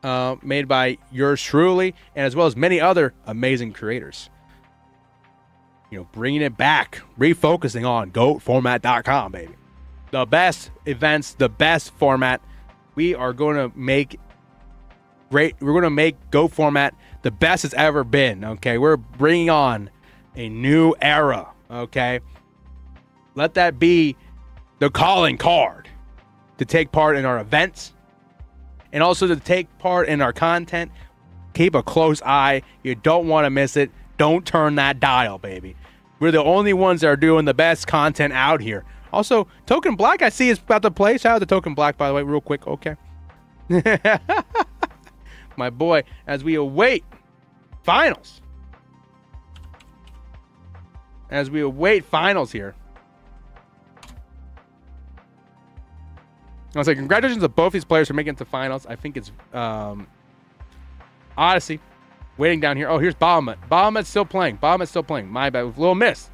Made by yours truly, and as well as many other amazing creators. You know, bringing it back, refocusing on GOATformat.com, baby. The best events, the best format. We are going to make great. We're going to make GOAT format the best it's ever been. Okay, we're bringing on a new era. Okay, let that be the calling card to take part in our events and also to take part in our content. Keep a close eye. You don't want to miss it. Don't turn that dial, baby. We're the only ones that are doing the best content out here. Also, Token Black, I see, is about to play. Shout out to Token Black, by the way, real quick. Okay. My boy, as we await finals. As we await finals here. I was like, congratulations to both these players for making it to finals. I think it's Odyssey waiting down here. Oh, here's Bahamut. Bahamut's still playing. My bad. With Little Miss.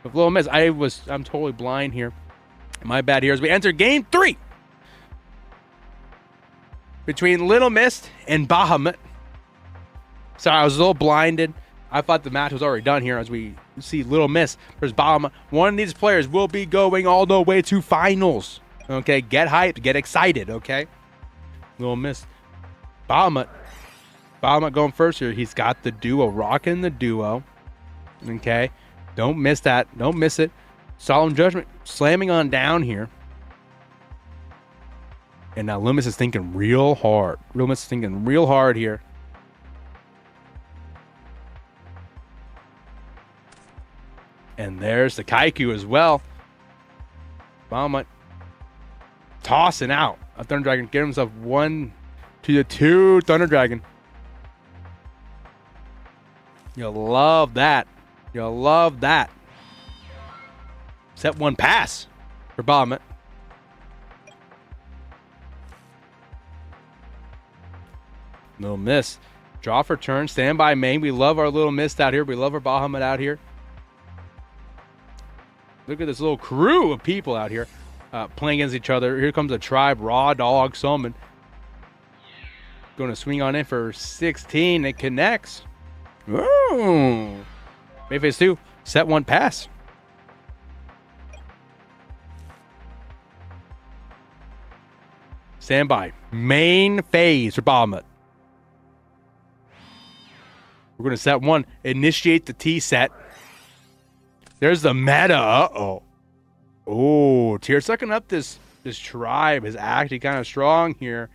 I'm totally blind here. My bad here as we enter game 3 between Little Mist and Bahamut. Sorry, I was a little blinded. I thought the match was already done here as we see Little Miss versus Bahamut. One of these players will be going all the way to finals. Okay, get hyped, get excited, okay? Little Miss. Bahamut going first here. He's got the duo, rocking the duo. Okay, don't miss that. Don't miss it. Solemn Judgment slamming on down here. And now Loomis is thinking real hard. Here. And there's the Kaiku as well. Bahamut tossing out a Thunder Dragon. Get himself 1 to the 2 Thunder Dragon. You'll love that. Set 1 pass for Bahamut. Little Miss. Draw for turn. Stand by main. We love our Little Mist out here. We love our Bahamut out here. Look at this little crew of people out here playing against each other. Here comes a tribe. Raw Dog Summon. Going to swing on in for 16. It connects. Ooh. Main phase 2. Set 1 pass. Stand by. Main phase for Bahamut. We're going to set 1. Initiate the T set. There's the meta. Uh-oh. Oh, Tyr sucking up this tribe is actually kind of strong here.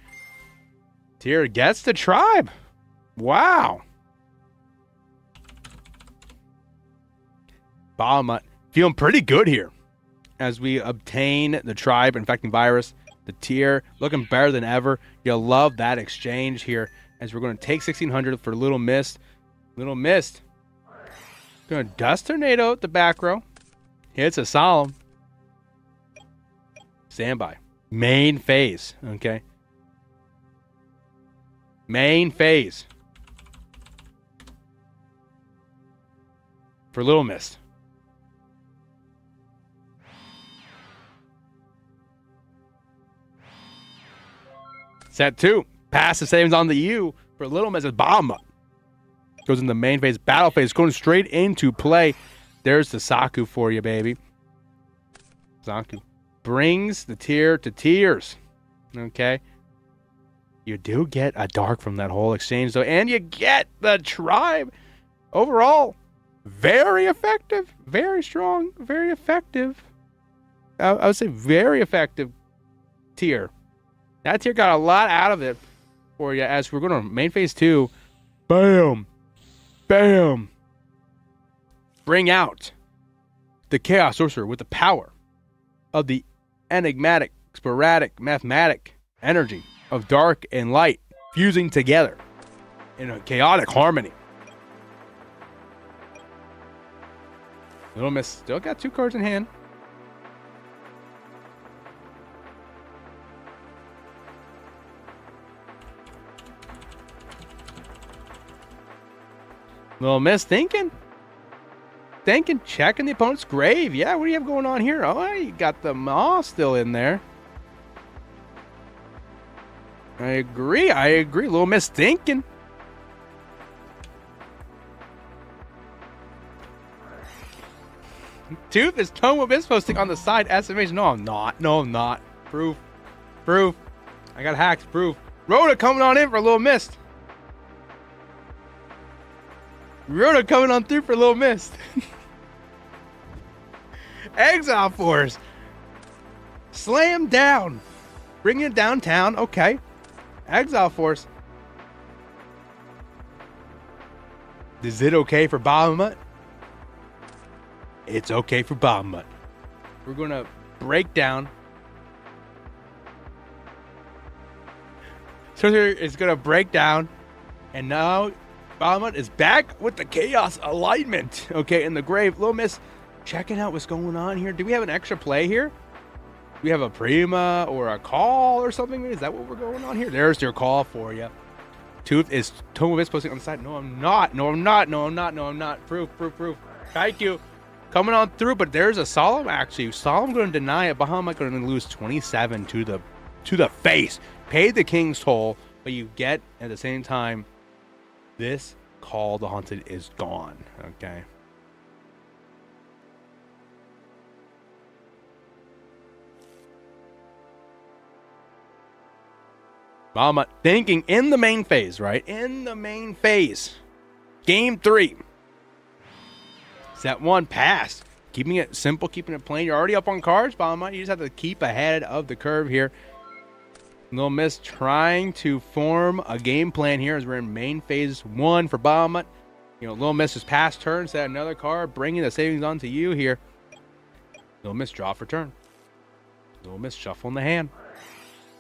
Tyr gets the tribe. Wow. Bahamut feeling pretty good here as we obtain the tribe infecting virus. The Tyr looking better than ever. You'll love that exchange here as we're going to take 1600 for Little Mist. Little Mist going to dust Tornado at the back row. Hits a Solemn. Standby. Main phase. Okay. Main phase. For Little Mist. Set 2. Passive saves on the U for Little Miss. Bahamut goes in the main phase. Battle phase going straight into play. There's the Saku for you, baby. Saku brings the Tyr to tears. Okay. You do get a dark from that whole exchange, though, and you get the tribe. Overall, very effective, very strong, very effective. I would say very effective tier. That tier got a lot out of it for you as we're going to main phase 2. Bam! Bam! Bring out the Chaos Sorcerer with the power of the enigmatic, sporadic, mathematic energy of dark and light fusing together in a chaotic harmony. Little Miss still got 2 cards in hand. Little Miss thinking, checking the opponent's grave. Yeah, what do you have going on here? Oh, you got the Maw still in there. I agree. Little Miss thinking. Tooth is Tome of Miss posting on the side estimation. No, I'm not. No, I'm not. Proof. I got hacks. Proof. Rhoda coming on in for Little Mist. Rhoda coming on through for Little Mist. Exile Force. Slam down. Bring it downtown. Okay. Exile Force. Is it okay for Bahamut? It's okay for Bahamut. We're going to break down. Sorcerer is going to break down. And now Bahamut is back with the Chaos alignment. Okay, in the grave. Little Miss checking out what's going on here. Do we have an extra play here? Do we have a Prima or a call or something? Is that what we're going on here? There's your call for you. Tooth is Tome of Miss posting on the side. No, I'm not. Proof. Kaiku coming on through, but there's a Solemn actually. Solemn going to deny it. Bahamut going to lose 27 to the face. Pay the King's toll, but you get at the same time this Call the Haunted is gone. Okay. Bahamut thinking in the main phase, right? In the main phase. Game 3. Set 1 pass. Keeping it simple, keeping it plain. You're already up on cards, Bahamut. You just have to keep ahead of the curve here. Little Miss trying to form a game plan here as we're in main phase 1 for Bahamut. You know, Little Miss's pass turn, set another card, bringing the savings on to you here. Little Miss draw for turn. Little Miss shuffling the hand.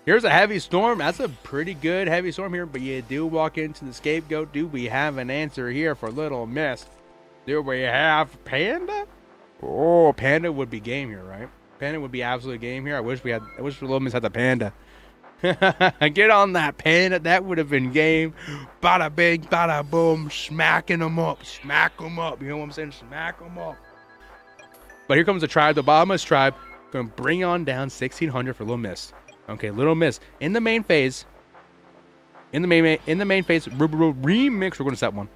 Here's a heavy storm. That's a pretty good heavy storm here, but you do walk into the scapegoat. Do we have an answer here for Little Miss? Do we have Panda? Oh, Panda would be game here, right? Panda would be absolute game here. I wish Little Miss had the Panda. Get on that Panda. That would have been game. Bada bing, bada boom. Smacking them up. Smack them up. You know what I'm saying? Smack them up. But here comes the tribe. The Bahamut's tribe. Going to bring on down 1,600 for Little Miss. Okay, Little Miss in the main phase. In the main phase, remix. We're going to set 1.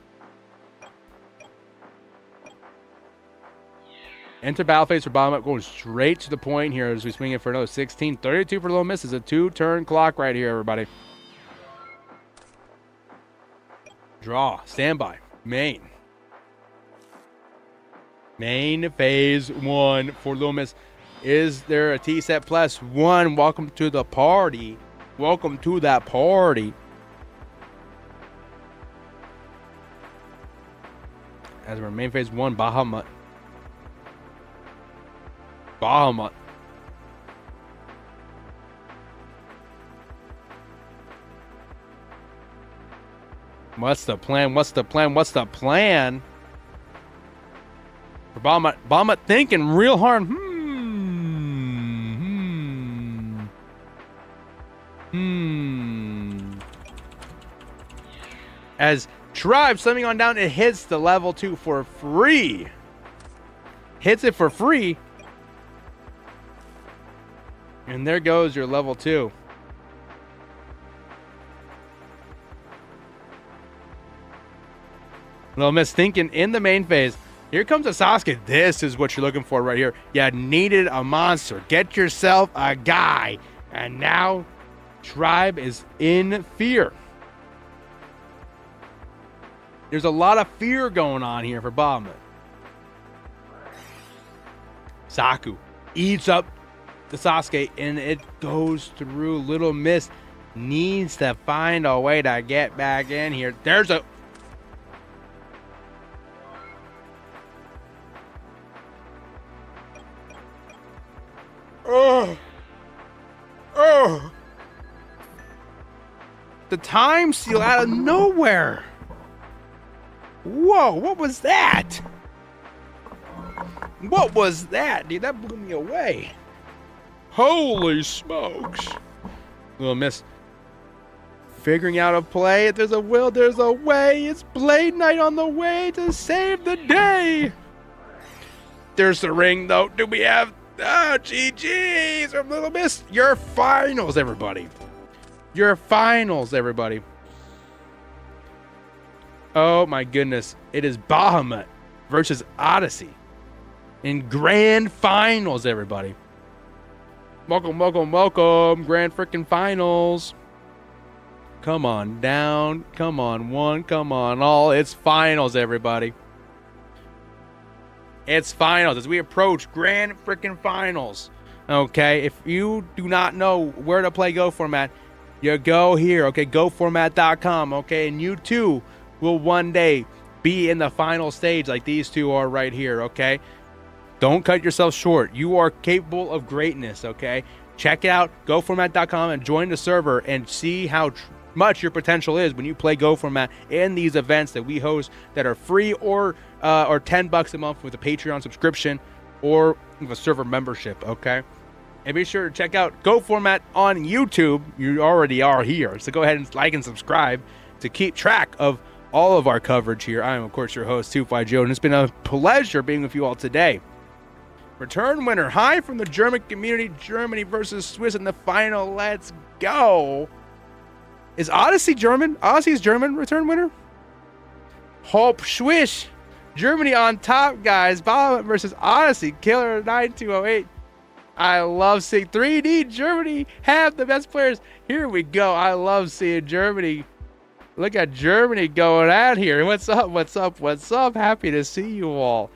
Enter battle phase for Bahamut. Going straight to the point here as we swing it for another 16. 32 for Little Miss. Is a 2-turn clock right here, everybody. Draw. Standby. Main phase 1 for Little Miss. Is there a T-set plus 1? Welcome to the party. Welcome to that party. As we're in main phase 1, Bahamut. What's the plan? For Bahamut thinking real hard. As Tribe slamming on down, it hits the level 2 for free. Hits it for free. And there goes your level 2. Little Miss thinking in the main phase. Here comes a Sasuke. This is what you're looking for right here. You needed a monster. Get yourself a guy. And now Tribe is in fear. There's a lot of fear going on here for Bahamut. Saku eats up the Sasuke, and it goes through. Little Miss needs to find a way to get back in here. There's a... Oh. Oh. The time seal out of nowhere. Whoa, what was that? What was that, dude? That blew me away. Holy smokes. Little Miss figuring out a play. If there's a will, there's a way. It's Blade Knight on the way to save the day. There's the ring, though. Do we have... Oh, GG's from Little Miss. Your finals, everybody. Your finals, everybody. Oh, my goodness. It is Bahamut versus Odyssey in grand finals, everybody. Welcome, welcome, welcome. Grand freaking finals. Come on down. Come on one. Come on all. It's finals, everybody. It's finals as we approach grand freaking finals. Okay, if you do not know where to play Go Format, you go here. Okay, GoFormat.com. Okay, and you too will one day be in the final stage like these two are right here. Okay, don't cut yourself short. You are capable of greatness. Okay, check it out, GoFormat.com, and join the server and see how much your potential is when you play Go Format in these events that we host that are free or $10 a month with a Patreon subscription or with a server membership. Okay, and be sure to check out Go Format on YouTube. You already are here, so go ahead and like and subscribe to keep track of all of our coverage here. I am, of course, your host, 2FlyJoe, and it's been a pleasure being with you all today. Return winner, high from the German community, Germany versus Swiss in the final. Let's go. Is Odyssey German? Odyssey's German return winner? Hope Swish. Germany on top, guys. Bahamut versus Odyssey. Killer 9208. I love seeing 3D Germany have the best players. Here we go. I love seeing Germany. Look at Germany going out here. What's up? What's up? What's up? Happy to see you all.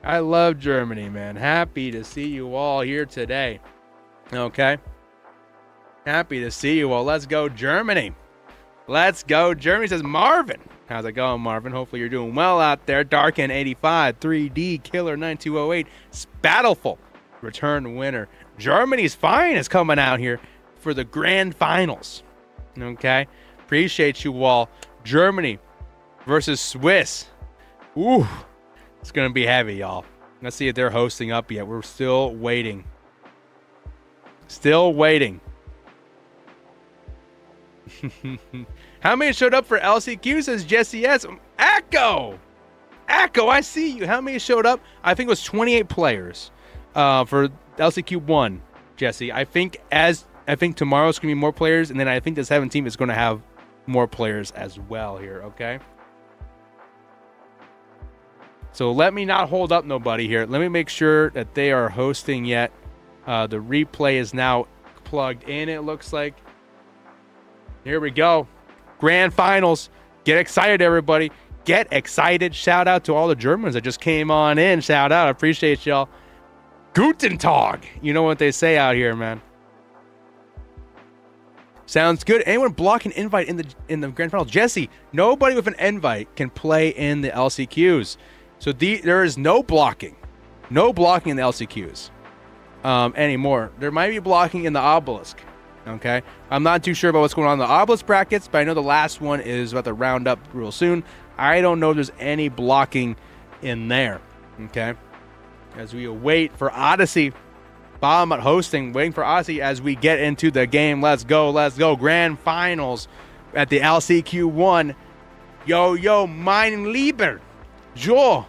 I love Germany, man. Happy to see you all here today. Okay. Happy to see you all. Let's go, Germany. Let's go, Germany, says Marvin. How's it going, Marvin? Hopefully you're doing well out there. Darken85, 3D, Killer 9208, Spattleful, return winner. Germany's fine is coming out here for the grand finals. Okay? Appreciate you all. Germany versus Swiss. Ooh, it's going to be heavy, y'all. Let's see if they're hosting up yet. We're still waiting. Still waiting. How many showed up for LCQ, says Jesse S. Echo, I see you. How many showed up? I think it was 28 players for LCQ 1, Jesse. I think tomorrow's going to be more players, and then I think the 17th is going to have more players as well here, okay? So let me not hold up nobody here. Let me make sure that they are hosting yet. The replay is now plugged in, it looks like. Here we go. Grand finals. Get excited, everybody. Get excited. Shout out to all the Germans that just came on in. Shout out. I appreciate y'all. Guten Tag. You know what they say out here, man. Sounds good. Anyone block an invite in the grand final? Jesse, nobody with an invite can play in the LCQs. So there is no blocking. No blocking in the LCQs anymore. There might be blocking in the obelisk. Okay, I'm not too sure about what's going on in the obelisk brackets, but I know the last one is about to round up real soon. I don't know if there's any blocking in there. Okay, as we await for Odyssey, Bahamut hosting, waiting for Odyssey as we get into the game. Let's go, grand finals at the LCQ1. Yo, mein Lieber, Joe.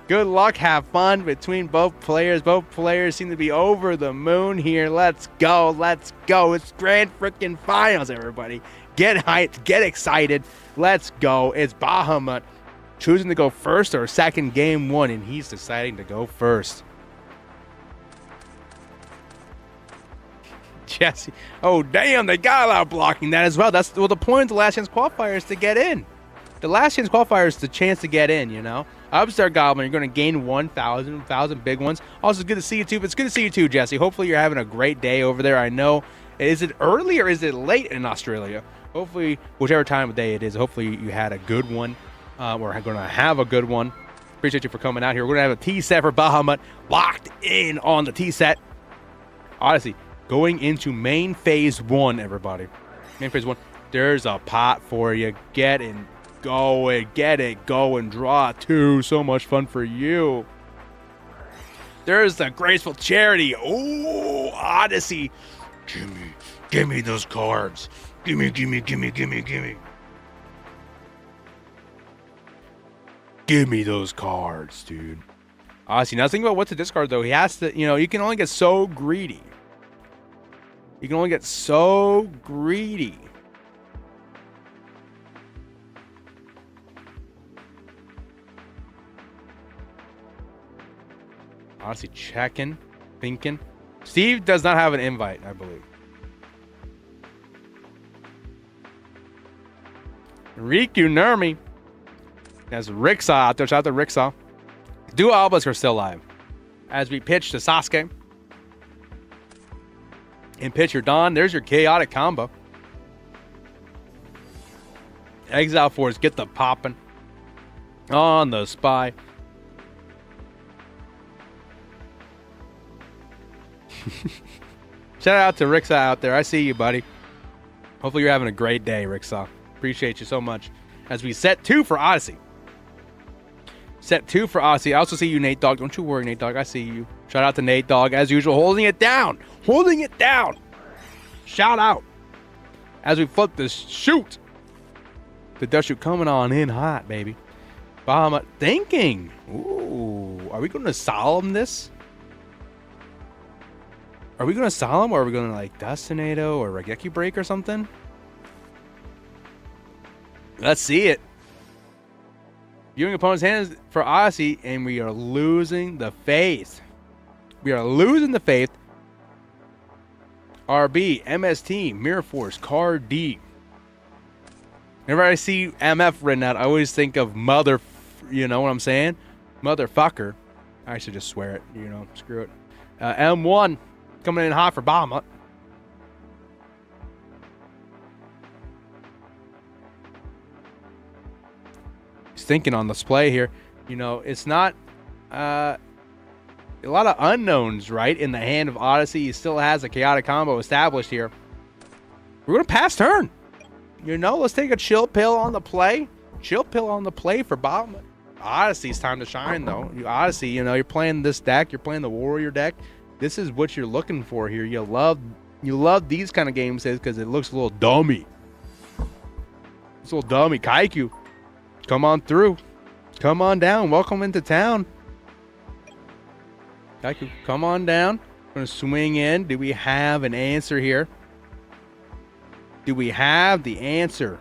Good luck, have fun between both players. Both players seem to be over the moon here. Let's go. It's grand freaking finals, everybody. Get hyped, get excited. Let's go. It's Bahamut choosing to go first or second game one, and he's deciding to go first. Jesse. Oh, damn, they got a lot of blocking that as well. That's well, the point of the Last Chance Qualifier is to get in. The Last Chance Qualifier is the chance to get in, you know? Upstart Goblin, you're going to gain 1,000 big ones. Also, it's good to see you too, but it's good to see you too, Jesse. Hopefully you're having a great day over there. I know, is it early or is it late in Australia? Hopefully, whichever time of day it is, hopefully you had a good one. We're going to have a good one. Appreciate you for coming out here. We're going to have a T set for Bahamut locked in on the T set. Honestly, going into main phase 1, everybody. Main phase 1. There's a pot for you. Get in. Go and get it, go and draw 2. So much fun for you. There's the Graceful Charity. Oh, Odyssey. Give me those cards. Give me. Give me those cards, dude. Odyssey. Now, think about what to discard, though. He has to, you know, you can only get so greedy. You can only get so greedy. Honestly, checking, thinking. Steve does not have an invite, I believe. Riku Nurmi. There's Ricksaw out there. Shout out to Ricksaw. Duo Albas are still live. As we pitch to Sasuke. And pitch your Dawn. There's your chaotic combo. Exile Force, get the poppin'. On the spy. Shout out to Ricksaw out there. I see you, buddy. Hopefully you're having a great day, Ricksaw. Appreciate you so much. As we set 2 for Odyssey. Set 2 for Odyssey. I also see you, Nate Dogg. Don't you worry, Nate Dogg. I see you. Shout out to Nate Dogg, as usual, holding it down. Holding it down. Shout out. As we flip this shoot. The dust shoot coming on in hot, baby. Bahamut thinking. Ooh. Are we going to solemn this? Are we going to Solemn or are we going to like Dustinado or Regeki Break or something? Let's see it. Viewing opponent's hands for Odyssey, and we are losing the faith. We are losing the faith. RB, MST, Mirror Force, Card D. Whenever I see MF written out, I always think of mother, you know what I'm saying? Motherfucker. I should just swear it, you know, screw it. M1. Coming in hot for Bahamut. He's thinking on display here. You know, it's not a lot of unknowns, right? In the hand of Odyssey, he still has a chaotic combo established here. We're going to pass turn. You know, let's take a chill pill on the play. Chill pill on the play for Bahamut. Odyssey's time to shine, though. Odyssey, you know, you're playing this deck. You're playing the Warrior deck. This is what you're looking for here. You love these kind of games because it looks a little dummy. It's a little dummy. Kaiku, come on through. Come on down. Welcome into town. Kaiku, come on down. We're going to swing in. Do we have an answer here? Do we have the answer?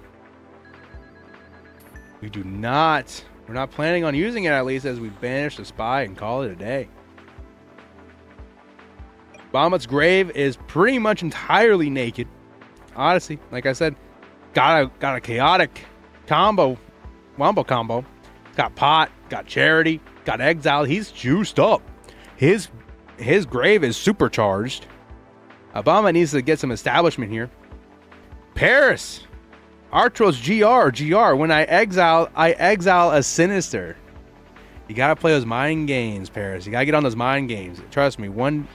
We do not. We're not planning on using it, at least, as we banish the spy and call it a day. Bahamut's grave is pretty much entirely naked. Odyssey, like I said, got a chaotic combo, wombo combo. Got pot, got charity, got exile. He's juiced up. His grave is supercharged. Bahamut needs to get some establishment here. Paris, Artros GR. When I exile a Sinister. You gotta play those mind games, Paris. You gotta get on those mind games. Trust me, when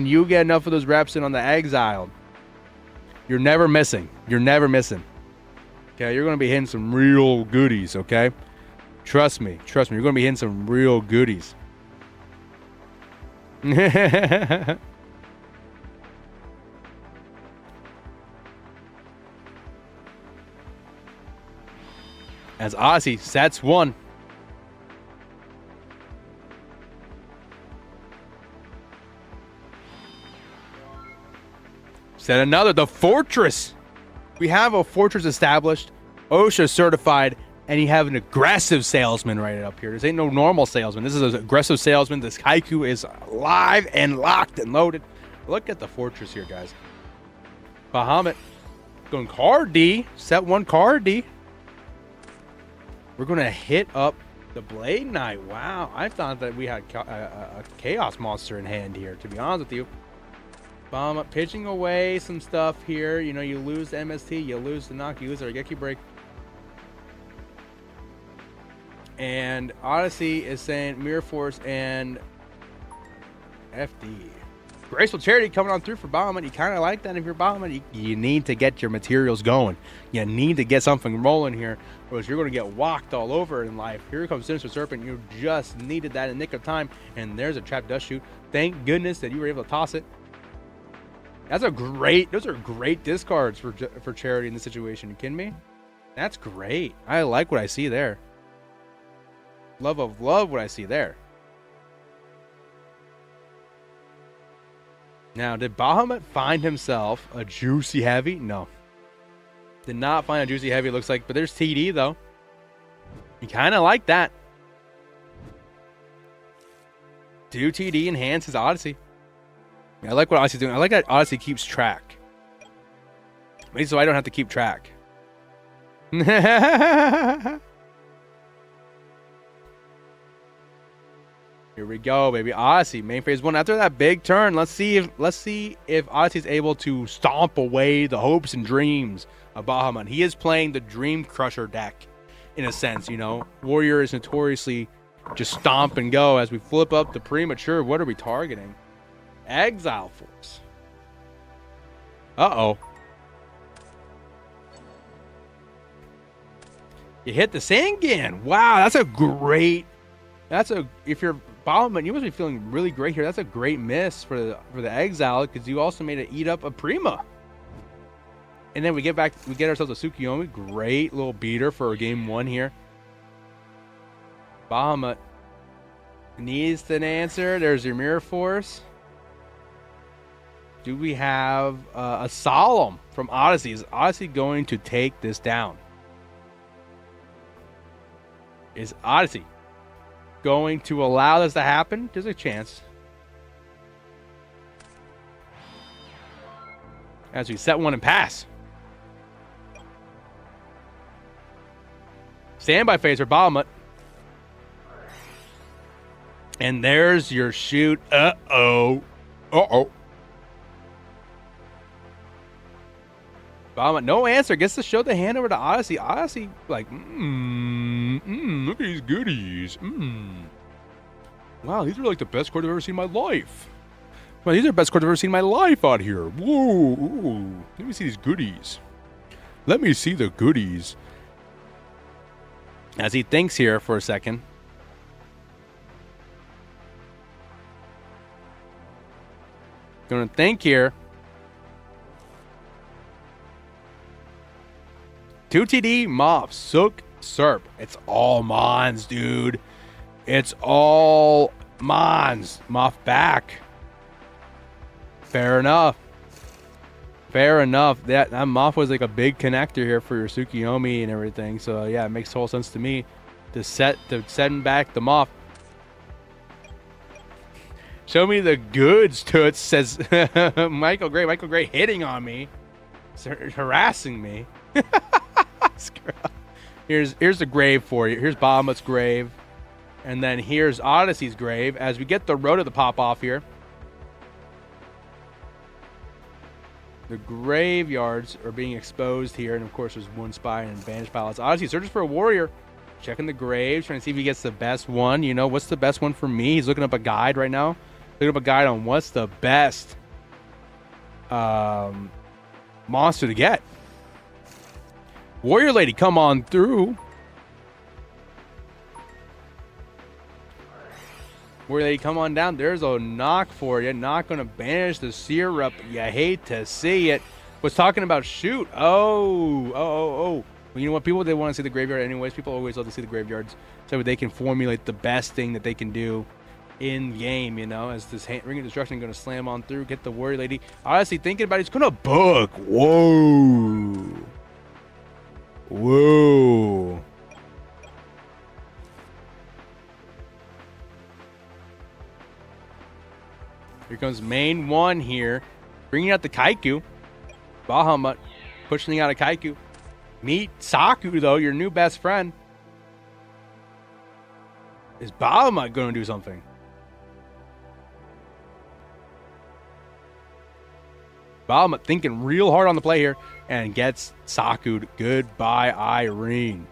you get enough of those reps in on the exiled, you're never missing. You're never missing. Okay, you're going to be hitting some real goodies, okay? Trust me. You're going to be hitting some real goodies. As Odyssey sets 1. Set another. The Fortress. We have a Fortress established. OSHA certified. And you have an aggressive salesman right up here. This ain't no normal salesman. This is an aggressive salesman. This Haiku is live and locked and loaded. Look at the Fortress here, guys. Bahamut going card D. Set 1 card D. We're going to hit up the Blade Knight. Wow. I thought that we had a Chaos Monster in hand here, to be honest with you. Bahamut pitching away some stuff here. You know, you lose the MST, you lose the knock, you lose the Regeki break. And Odyssey is saying Mirror Force and FD. Graceful Charity coming on through for Bahamut. You kind of like that if you're Bahamut. You need to get your materials going. You need to get something rolling here, or else you're going to get walked all over in life. Here comes Sinister Serpent. You just needed that in the nick of time. And there's a Trap Dust Shoot. Thank goodness that you were able to toss it. Those are great discards for Charity in this situation. You kidding me? That's great. I like what I see there. Love of love what I see there. Now, did Bahamut find himself a juicy heavy? No. Did not find a juicy heavy, it looks like. But there's TD, though. You kind of like that. 2 TD enhances Odyssey. I like what Odyssey's doing. I like that Odyssey keeps track. Maybe so I don't have to keep track. Here we go, baby. Odyssey, main phase 1. After that big turn, let's see if Odyssey's able to stomp away the hopes and dreams of Bahamut. He is playing the Dream Crusher deck, in a sense, you know. Warrior is notoriously just stomp and go. As we flip up the premature, what are we targeting? Exile Force. Uh-oh. You hit the Sangan. Wow, that's a great... if you're Bahamut, you must be feeling really great here. That's a great miss for the Exile, because you also made it eat up a Prima. And then we get ourselves a Tsukiyomi. Great little beater for game 1 here. Bahamut needs an answer. There's your Mirror Force. Do we have a Solemn from Odyssey? Is Odyssey going to take this down? Is Odyssey going to allow this to happen? There's a chance. As we set 1 and pass. Standby phase for Bahamut. And there's your shoot. Uh-oh. Uh-oh. Bahamut, no answer. Gets to show the hand over to Odyssey. Odyssey, like, look at these goodies. Wow, these are like the best cards I've ever seen in my life. Wow, these are the best cards I've ever seen in my life out here. Whoa. Ooh. Let me see these goodies. Let me see the goodies. As he thinks here for a second. Gonna think here. 2 TD, Moth, Sook, Serp. It's all Mons, dude. It's all Mons. Moth back. Fair enough. Fair enough. That Moth was like a big connector here for your Tsukiyomi and everything. So yeah, it makes total sense to me to send back the Moth. Show me the goods, Toots, says Michael Gray. Michael Gray hitting on me. Harassing me. Here's the grave for you. Here's Bahamut's grave. And then here's Odyssey's grave. As we get the Rhoda to pop off here. The graveyards are being exposed here. And of course there's one spy and banished pilots. Odyssey searches for a warrior. Checking the graves. Trying to see if he gets the best one. You know, what's the best one for me? He's looking up a guide right now. Looking up a guide on what's the best monster to get. Warrior Lady, come on through. Warrior Lady, come on down. There's a knock for you. Not going to banish the syrup. You hate to see it. Was talking about shoot. Oh. Well, you know what? People, they want to see the graveyard anyways. People always love to see the graveyards so they can formulate the best thing that they can do in game, you know, as this Ring of Destruction going to slam on through. Get the Warrior Lady. Honestly, thinking about it, he's going to book. Whoa. Here comes main 1 here. Bringing out the Kaiku. Bahamut pushing out a Kaiku. Meet Saku, though, your new best friend. Is Bahamut going to do something? Bahamut thinking real hard on the play here and gets Saku'd. Goodbye, Irene.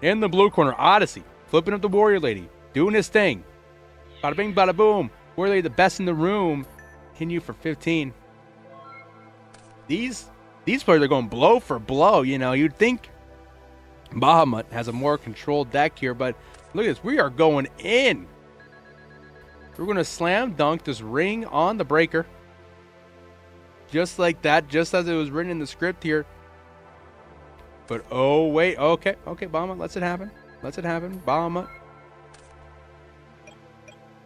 In the blue corner, Odyssey flipping up the Warrior Lady, doing his thing. Bada bing, bada boom. Warrior Lady, the best in the room. Hitting you for 15. These players are going blow for blow. You know, you'd think Bahamut has a more controlled deck here, but look at this. We are going in. We're going to slam dunk this ring on the breaker. Just like that, just as it was written in the script here. But, oh, wait. Okay, Bahamut, lets it happen. Bahamut.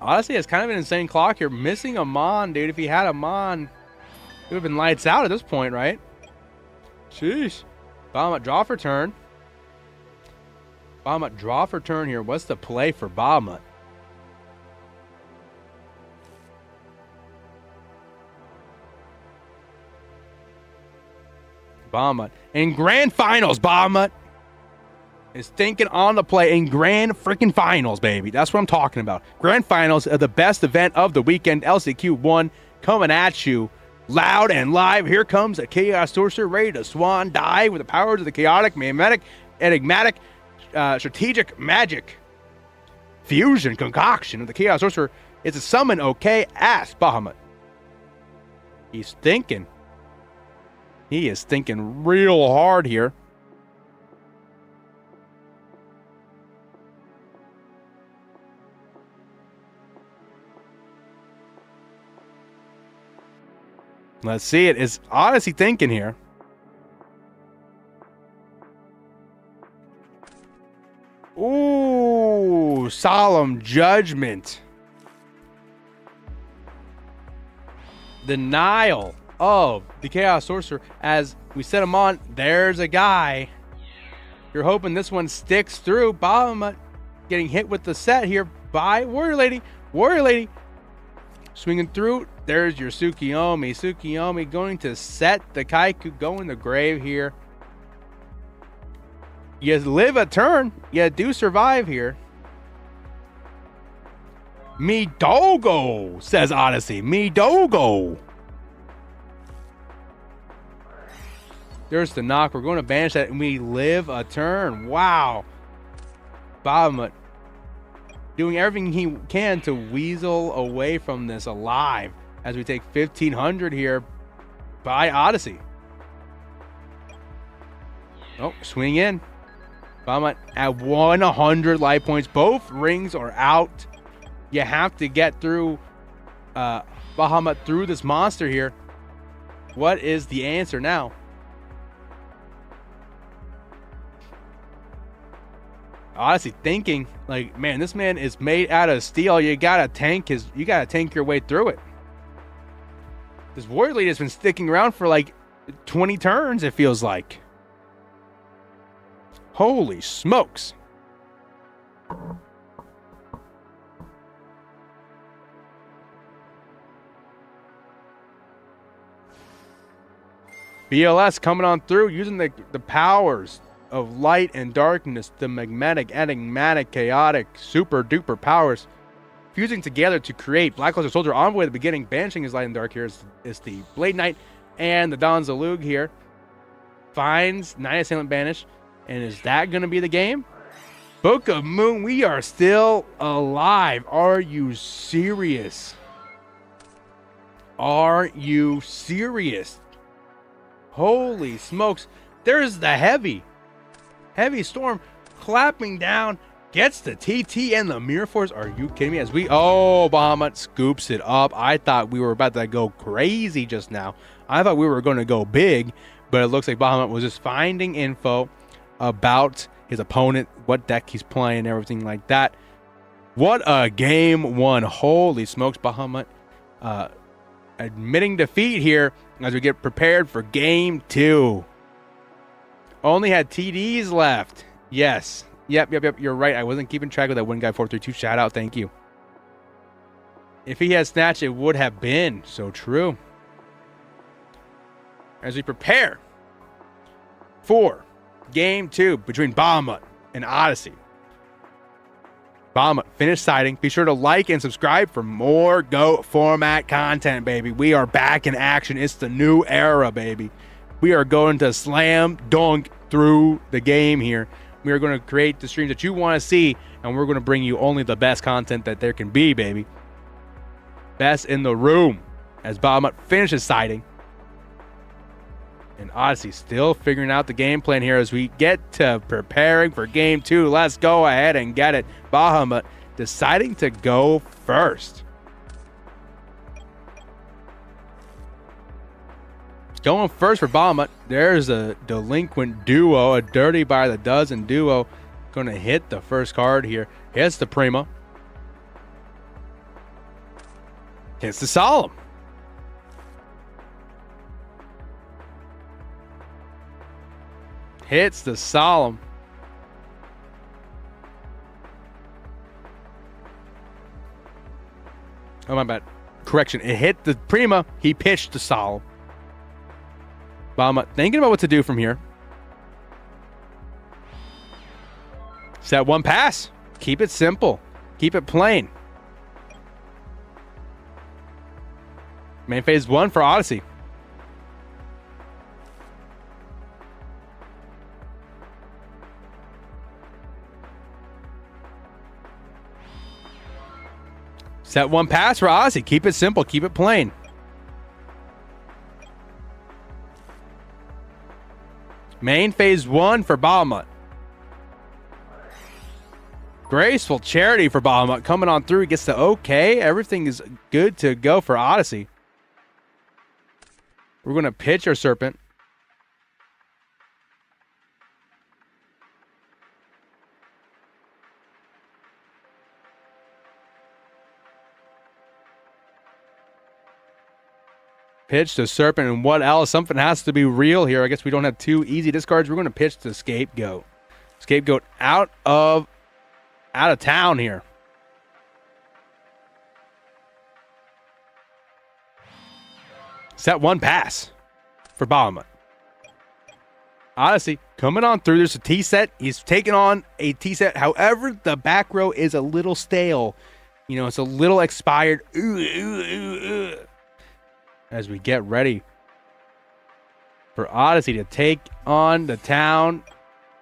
Honestly, it's kind of an insane clock here. Missing a Mon, dude. If he had a Mon, it would have been lights out at this point, right? Sheesh. Bahamut, draw for turn. Bahamut, draw for turn here. What's the play for Bahamut? Bahamut. In grand finals, Bahamut is thinking on the play in grand freaking finals, baby. That's what I'm talking about. Grand finals are the best event of the weekend. LCQ 1 coming at you loud and live. Here comes a Chaos Sorcerer ready to swan dive with the powers of the chaotic, enigmatic, strategic magic fusion concoction of the Chaos Sorcerer. It's a summon, okay? Ask Bahamut. He's thinking. He is thinking real hard here. Let's see it. Is Odyssey thinking here? Ooh, solemn judgment. Denial of the Chaos Sorcerer. As we set him on, there's a guy. You're hoping this one sticks through. Bahamut getting hit with the set here by Warrior Lady. Warrior Lady swinging through. There's your Tsukiyomi. Tsukiyomi going to set the Kaiku, going to grave here. You live a turn. You do survive here. Midogo, says Odyssey. Midogo. There's the knock. We're going to banish that, and we live a turn. Wow. Bahamut doing everything he can to weasel away from this alive as we take 1,500 here by Odyssey. Oh, swing in. Bahamut at 100 life points. Both rings are out. You have to get through Bahamut through this monster here. What is the answer now? Honestly thinking like, man, this man is made out of steel. You gotta tank your way through it. This Warrior Lady has been sticking around for like 20 turns, it feels like. Holy smokes. BLS coming on through, using the powers of light and darkness, the magnetic, enigmatic, chaotic, super duper powers, fusing together to create Black Luster Soldier Envoy at the beginning, banishing his light and dark here is the Blade Knight, and the Don Zalug here finds Night Assailant Banish. And is that going to be the game? Book of Moon, we are still alive. Are you serious? Are you serious? Holy smokes. There's the heavy storm clapping down. Gets the TT and the Mirror Force. Are you kidding me? Bahamut scoops it up. I thought we were about to go crazy just now. I thought we were going to go big. But it looks like Bahamut was just finding info about his opponent, what deck he's playing, everything like that. What a game one. Holy smokes, Bahamut admitting defeat here as we get prepared for game 2. Only had TDs left. Yes. Yep. You're right. I wasn't keeping track of that one guy 432. Shout out. Thank you. If he had snatched, it would have been. So true. as we prepare for game 2 between Bahamut and Odyssey. Bahamut, finish siding. Be sure to like and subscribe for more GOAT format content, baby. We are back in action. It's the new era, baby. We are going to slam dunk through the game here. We are going to create the streams that you want to see, and we're going to bring you only the best content that there can be, baby. Best in the room as Bahamut finishes siding. And Odyssey still figuring out the game plan here as we get to preparing for game 2. Let's go ahead and get it. Bahamut deciding to go first. Going first for Bahamut. There's a delinquent duo, a dirty by the dozen duo. Going to hit the first card here. Hits the Prima. Hits the Solemn. Hits the Solemn. Oh, my bad. Correction. It hit the Prima. He pitched the Solemn. Bahamut thinking about what to do from here. Set one pass. Keep it simple. Keep it plain. Main phase 1 for Odyssey. Set one pass for Odyssey. Keep it simple. Keep it plain. Main phase 1 for Bahamut. Graceful charity for Bahamut coming on through. He gets the okay. Everything is good to go for Odyssey. We're going to pitch our Serpent. Pitch the Serpent, and what else? Something has to be real here. I guess we don't have 2 easy discards. We're going to pitch the Scapegoat. Scapegoat out of town here. Set one pass for Bahamut. Odyssey coming on through. There's a T set. He's taking on a T set. However, the back row is a little stale. You know, it's a little expired. As we get ready for Odyssey to take on the town.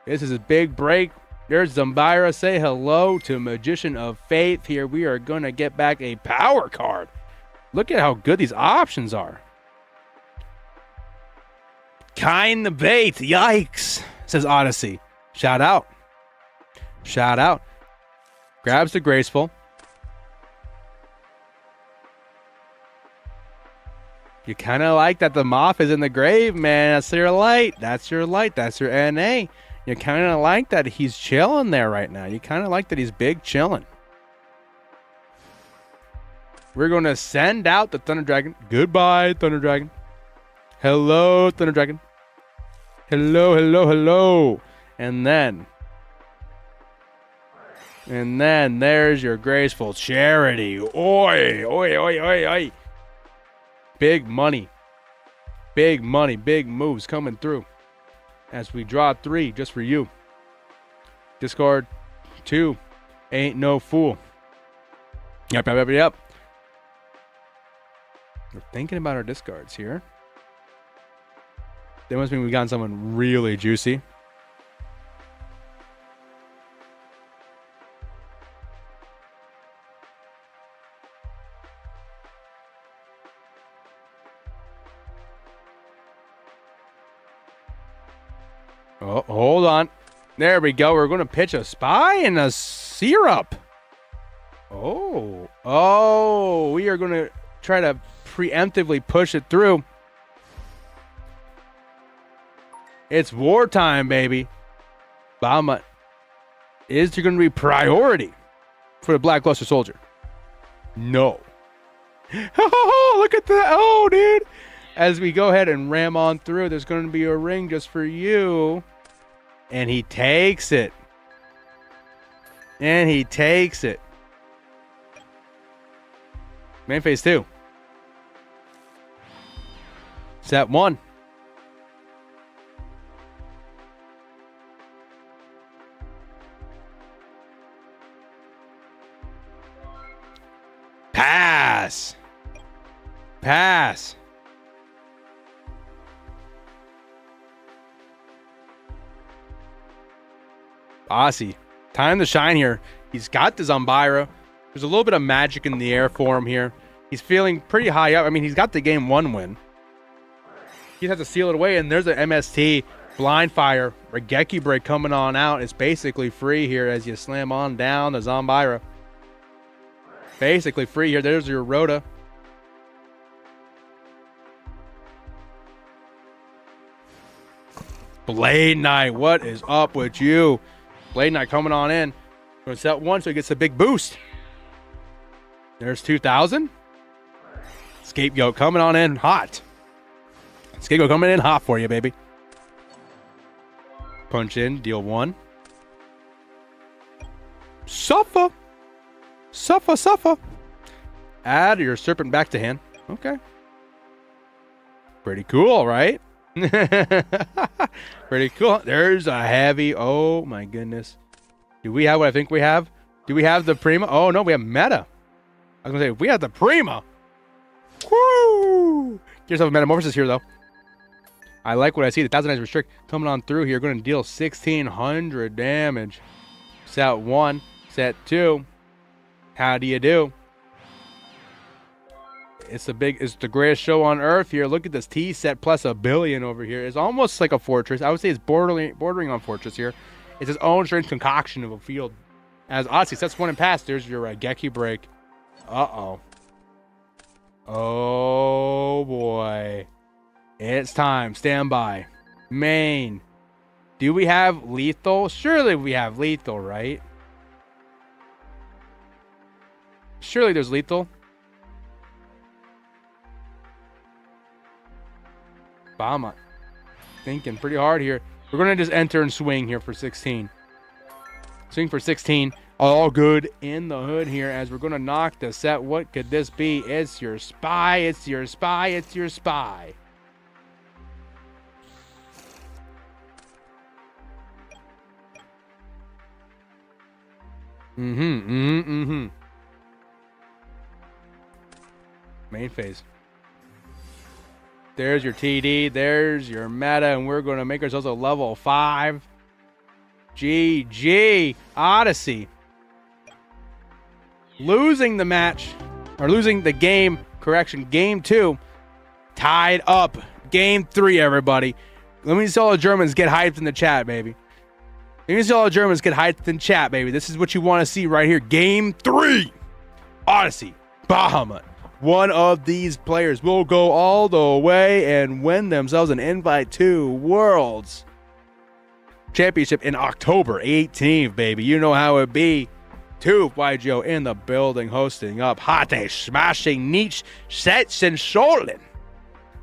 This is a big break. There's Zumbira. Say hello to Magician of Faith here. We are going to get back a power card. Look at how good these options are. Kind the bait. Yikes, says Odyssey. Shout out. Shout out. Grabs the Graceful. You kind of like that the Moth is in the grave, man. That's your light. That's your light. That's your NA. You kind of like that he's chilling there right now. You kind of like that he's big chilling. We're going to send out the Thunder Dragon. Goodbye, Thunder Dragon. Hello, Thunder Dragon. Hello, hello, hello. And then there's your Graceful Charity. Oi, oi, oi, oi, oi. Big money. Big money. Big moves coming through. As we draw 3 just for you. Discard 2. Ain't no fool. Yep. We're thinking about our discards here. That must mean we've gotten someone really juicy. Oh, hold on. There we go. We're going to pitch a Spy and a Syrup. Oh, we are going to try to preemptively push it through. It's wartime, baby. Bahamut. Is there going to be priority for the Blackluster Soldier? No. Oh, look at that. Oh, dude. As we go ahead and ram on through, there's going to be a ring just for you. And he takes it. And he takes it. Main phase 2. Set 1. Pass. Pass. Aussie. Time to shine here. He's got the Zombira. There's a little bit of magic in the air for him here. He's feeling pretty high up. I mean, he's got the game 1 win. He has to seal it away, and there's an MST. Blind Fire. Regeki Break coming on out. It's basically free here as you slam on down the Zombira. Basically free here. There's your Rhoda. Blade Knight, what is up with you? Blade Knight coming on in. Going to set 1 so he gets a big boost. There's 2,000. Scapegoat coming on in hot. Scapegoat coming in hot for you, baby. Punch in, deal 1. Suffer. Suffer, suffer. Add your Serpent back to hand. Okay. Pretty cool, right? Pretty cool. There's a heavy. Oh, my goodness. Do we have what I think we have? Do we have the Prima? Oh, no, we have Meta. I was going to say, if we have the Prima. Woo! Get yourself a Metamorphosis here, though. I like what I see. The 1,000 Restrict coming on through here. Going to deal 1,600 damage. Set 1. Set 2. How do you do? It's the greatest show on earth here. Look at this T set plus $1 billion over here. It's almost like a fortress. I would say it's bordering on fortress here. It's its own strange concoction of a field. As Odyssey sets 1 and pass, there's your Geki Break. Uh-oh. Oh, boy. It's time. Stand by. Main. Do we have lethal? Surely we have lethal, right? Surely there's lethal. Bama. Thinking pretty hard here. We're going to just enter and swing here for 16. Swing for 16. All good in the hood here as we're going to knock the set. What could this be? It's your spy. It's your spy. It's your spy. Main phase. There's your TD. There's your meta. And we're going to make ourselves a level 5. GG. Odyssey. Losing the match. Or losing the game. Correction. Game 2. Tied up. Game 3, everybody. Let me see all the Germans get hyped in the chat, baby. Let me see all the Germans get hyped in chat, baby. This is what you want to see right here. Game 3. Odyssey. Bahamut. One of these players will go all the way and win themselves an invite to Worlds Championship in October 18th, baby. You know how it be. 2 YGO in the building, hosting up. Hate, smashing, niche, sets, and Scholin.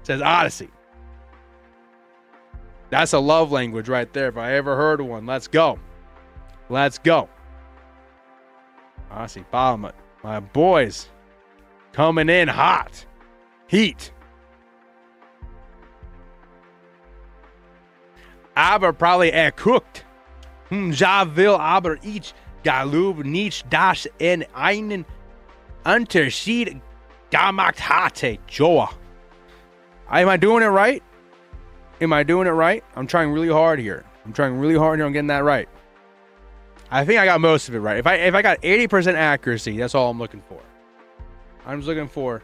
Says Odyssey. That's a love language right there if I ever heard one. Let's go. Let's go. Odyssey, Bahamut. My boys. Coming in hot. Heat. Aber probably cooked. Ja will aber ich galub nicht das in einen Unterschied gemacht hatte. Joa. Am I doing it right? Am I doing it right? I'm trying really hard here. I'm getting that right. I think I got most of it right. If I got 80% accuracy, that's all I'm looking for. I'm just looking for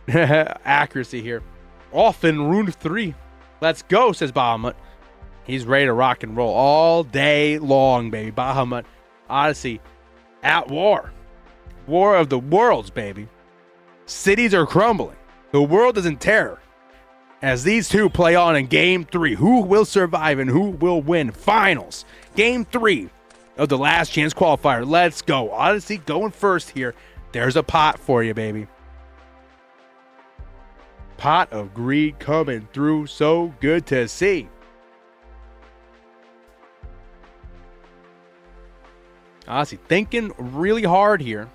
accuracy here. Off in Rune 3. Let's go, says Bahamut. He's ready to rock and roll all day long, baby. Bahamut, Odyssey, at war. War of the worlds, baby. Cities are crumbling. The world is in terror. As these two play on in Game 3, who will survive and who will win? Finals. Game 3 of the Last Chance Qualifier. Let's go. Odyssey going first here. There's a pot for you, baby. Pot of greed coming through. So good to see. Odyssey thinking really hard here.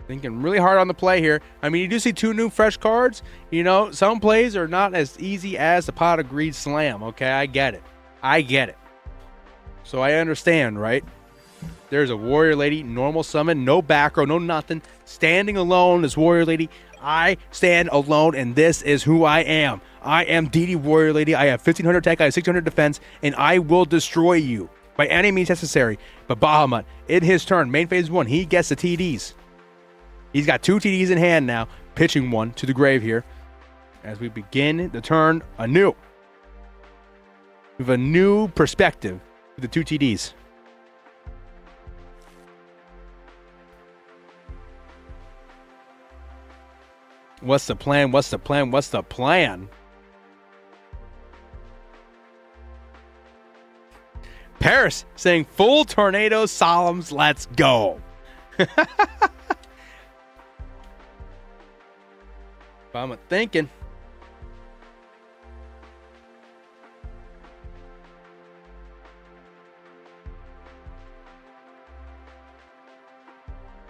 Thinking really hard on the play here. I mean, you do see 2 new fresh cards. You know, some plays are not as easy as the Pot of Greed Slam. Okay, I get it. So I understand, right? There's a warrior lady, normal summon, no back row, no nothing. Standing alone as warrior lady. I stand alone, and this is who I am. I am DD warrior lady. I have 1500 attack, I have 600 defense, and I will destroy you by any means necessary. But Bahamut, in his turn, main phase 1, he gets the TDs. He's got 2 TDs in hand now, pitching one to the grave here as we begin the turn anew. We have a new perspective with the 2 TDs. What's the plan? What's the plan? What's the plan? Paris saying full tornado solemns, let's go. I'm thinking.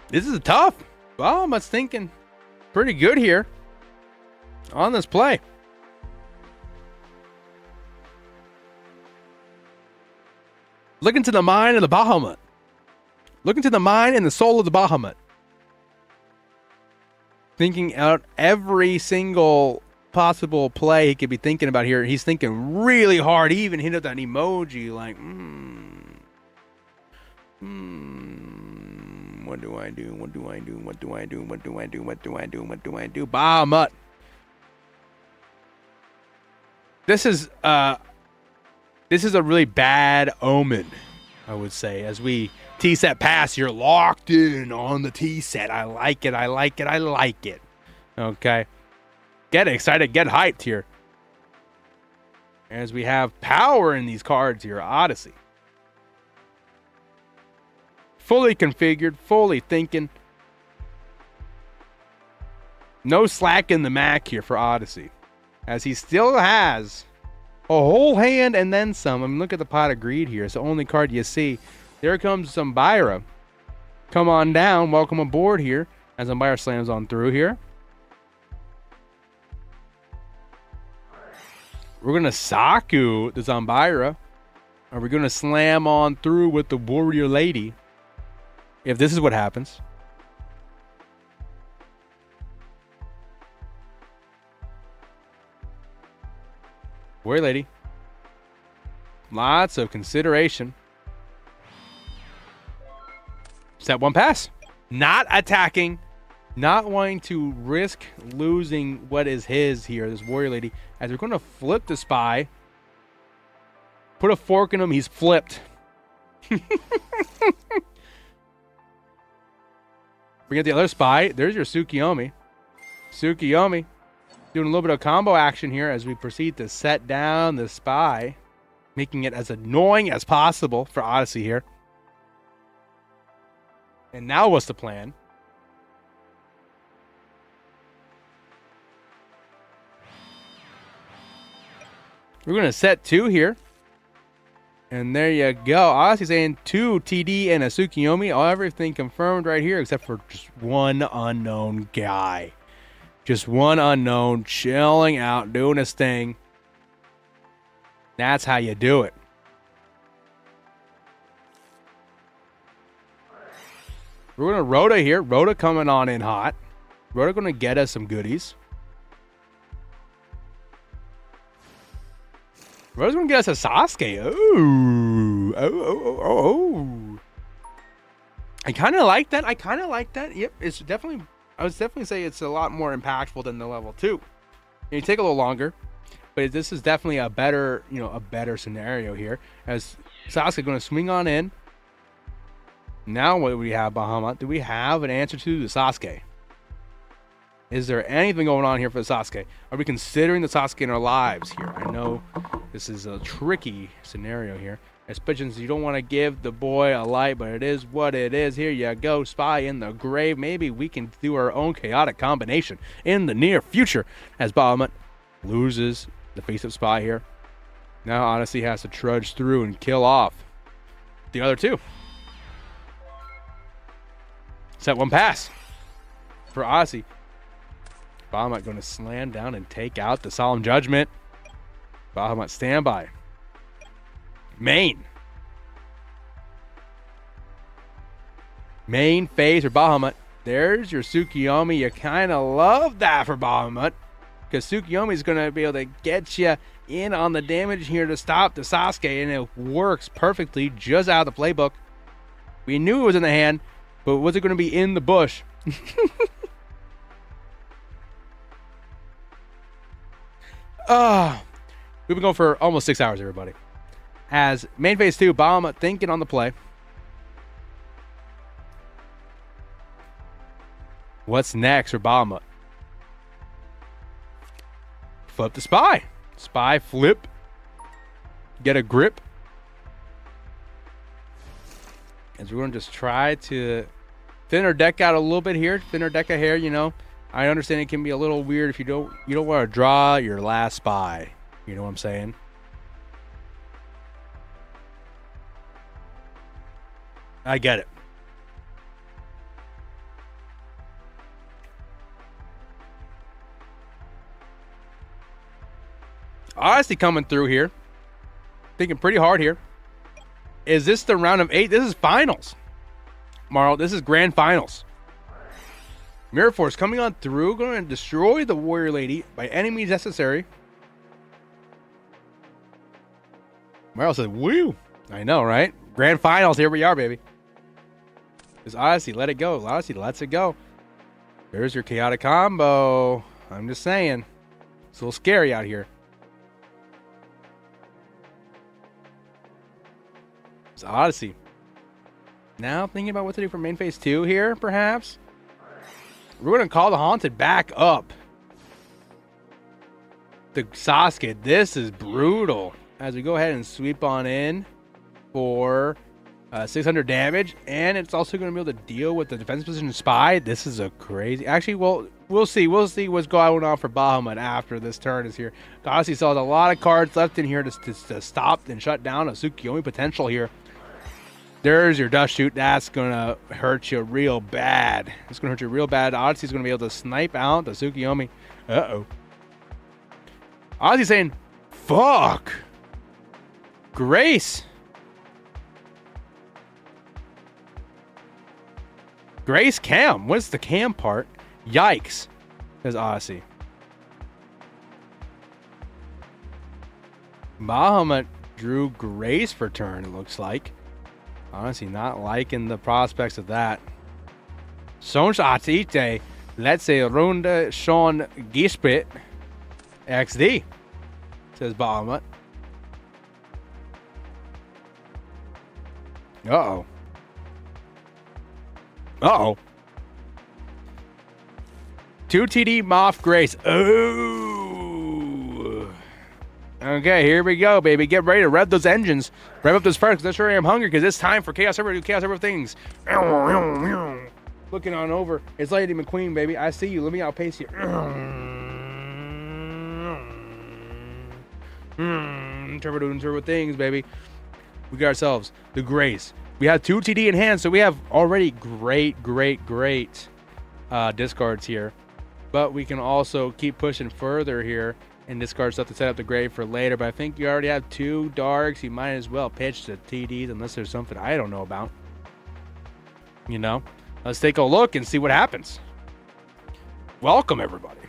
This is tough. Well, I'm thinking pretty good here on this play. Look into the mind of the Bahamut. Look into the mind and the soul of the Bahamut. Thinking out every single possible play he could be thinking about here. He's thinking really hard. He even hinted that emoji like, what do I do? What do I do? What do I do? What do I do? What do I do? What do I do? Bahamut. This is a really bad omen, I would say, as we T-set pass. You're locked in on the T-set. I like it. I like it. I like it. Okay. Get excited. Get hyped here. As we have power in these cards here. Odyssey. Fully configured. Fully thinking. No slack in the Mac here for Odyssey. As he still has a whole hand and then some. I mean, look at the Pot of Greed here. It's the only card you see. There comes Zambira. Come on down. Welcome aboard here. As Zambira slams on through here. We're going to Saku the Zambira. Are we going to slam on through with the Warrior Lady? If this is what happens. Warrior Lady. Lots of consideration. Set one pass. Not attacking. Not wanting to risk losing what is his here, this Warrior Lady. As we're going to flip the Spy. Put a fork in him. He's flipped. Bring out the other Spy. There's your Tsukiyomi. Tsukiyomi. Doing a little bit of combo action here as we proceed to set down the Spy. Making it as annoying as possible for Odyssey here. And now what's the plan? We're going to set 2 here. And there you go. Odyssey saying 2 TD and a Tsukiyomi. Everything confirmed right here except for just one unknown guy. Just one unknown chilling out, doing his thing. That's how you do it. We're going to Rhoda here. Rhoda coming on in hot. Rhoda going to get us some goodies. Rhoda's going to get us a Sasuke. Oh. I kind of like that. Yep, it's definitely... I would definitely say it's a lot more impactful than the level 2. You take a little longer, but this is definitely a better, a better scenario here. As Sasuke going to swing on in. Now what do we have, Bahamut? Do we have an answer to the Sasuke? Is there anything going on here for the Sasuke? Are we considering the Sasuke in our lives here? I know this is a tricky scenario here. As pigeons, you don't want to give the boy a light, but it is what it is. Here you go, Spy in the grave. Maybe we can do our own chaotic combination in the near future. As Bahamut loses the face-up Spy here. Now Odyssey has to trudge through and kill off the other 2. Set one pass for Odyssey. Bahamut going to slam down and take out the Solemn Judgment. Bahamut standby. Main. Main phase for Bahamut. There's your Tsukiyomi. You kind of love that for Bahamut, because Tsukiyomi is going to be able to get you in on the damage here to stop the Sasuke, and it works perfectly just out of the playbook. We knew it was in the hand, but was it going to be in the bush? We've been going for almost 6 hours, everybody. As main phase 2, Bahamut thinking on the play. What's next for Bahamut? Flip the Spy. Spy flip. Get a grip. As we're going to just try to thin our deck out a little bit here. Thin our deck out here, you know. I understand it can be a little weird if you don't want to draw your last Spy. You know what I'm saying? I get it. Honestly, coming through here. Thinking pretty hard here. Is this the round of 8? This is finals. Marl, this is grand finals. Mirror Force coming on through. Going to destroy the Warrior Lady by any means necessary. Marl says, woo. I know, right? Grand finals. Here we are, baby. Just Odyssey, let it go. Odyssey lets it go. There's your chaotic combo. I'm just saying. It's a little scary out here. It's Odyssey. Now thinking about what to do for main phase 2 here, perhaps. We're going to call the Haunted back up. The Sasuke, this is brutal. As we go ahead and sweep on in for 600 damage. And it's also going to be able to deal with the defense position Spy. This is a crazy... Actually, well, we'll see. We'll see what's going on for Bahamut after this turn is here. Odyssey saw a lot of cards left in here to stop and shut down a Tsukiyomi potential here. There's your dust shoot. That's going to hurt you real bad. It's going to hurt you real bad. Odyssey's going to be able to snipe out the Tsukiyomi. Uh-oh. Odyssey saying, fuck. Grace. Grace Cam. What's the Cam part? Yikes. Says Odyssey. Bahamut drew Grace for turn, it looks like. Honestly, not liking the prospects of that. Sonch Atite, let's say Ronda Sean Gispit XD, says Bahamut. Uh-oh. Uh-oh. 2 TD Moth Grace. Oh. Okay, here we go, baby. Get ready to rev those engines. Rev up those fires, because I sure am hungry, because it's time for Chaos Ever do Chaos Ever things. Looking on over. It's Lady McQueen, baby. I see you. Let me outpace you. Turbo things, baby. We got ourselves the Grace. We have 2 TD in hand, so we have already great discards here. But we can also keep pushing further here and discard stuff to set up the grave for later. But I think you already have 2 darks. You might as well pitch the TDs unless there's something I don't know about. You know? Let's take a look and see what happens. Welcome, everybody.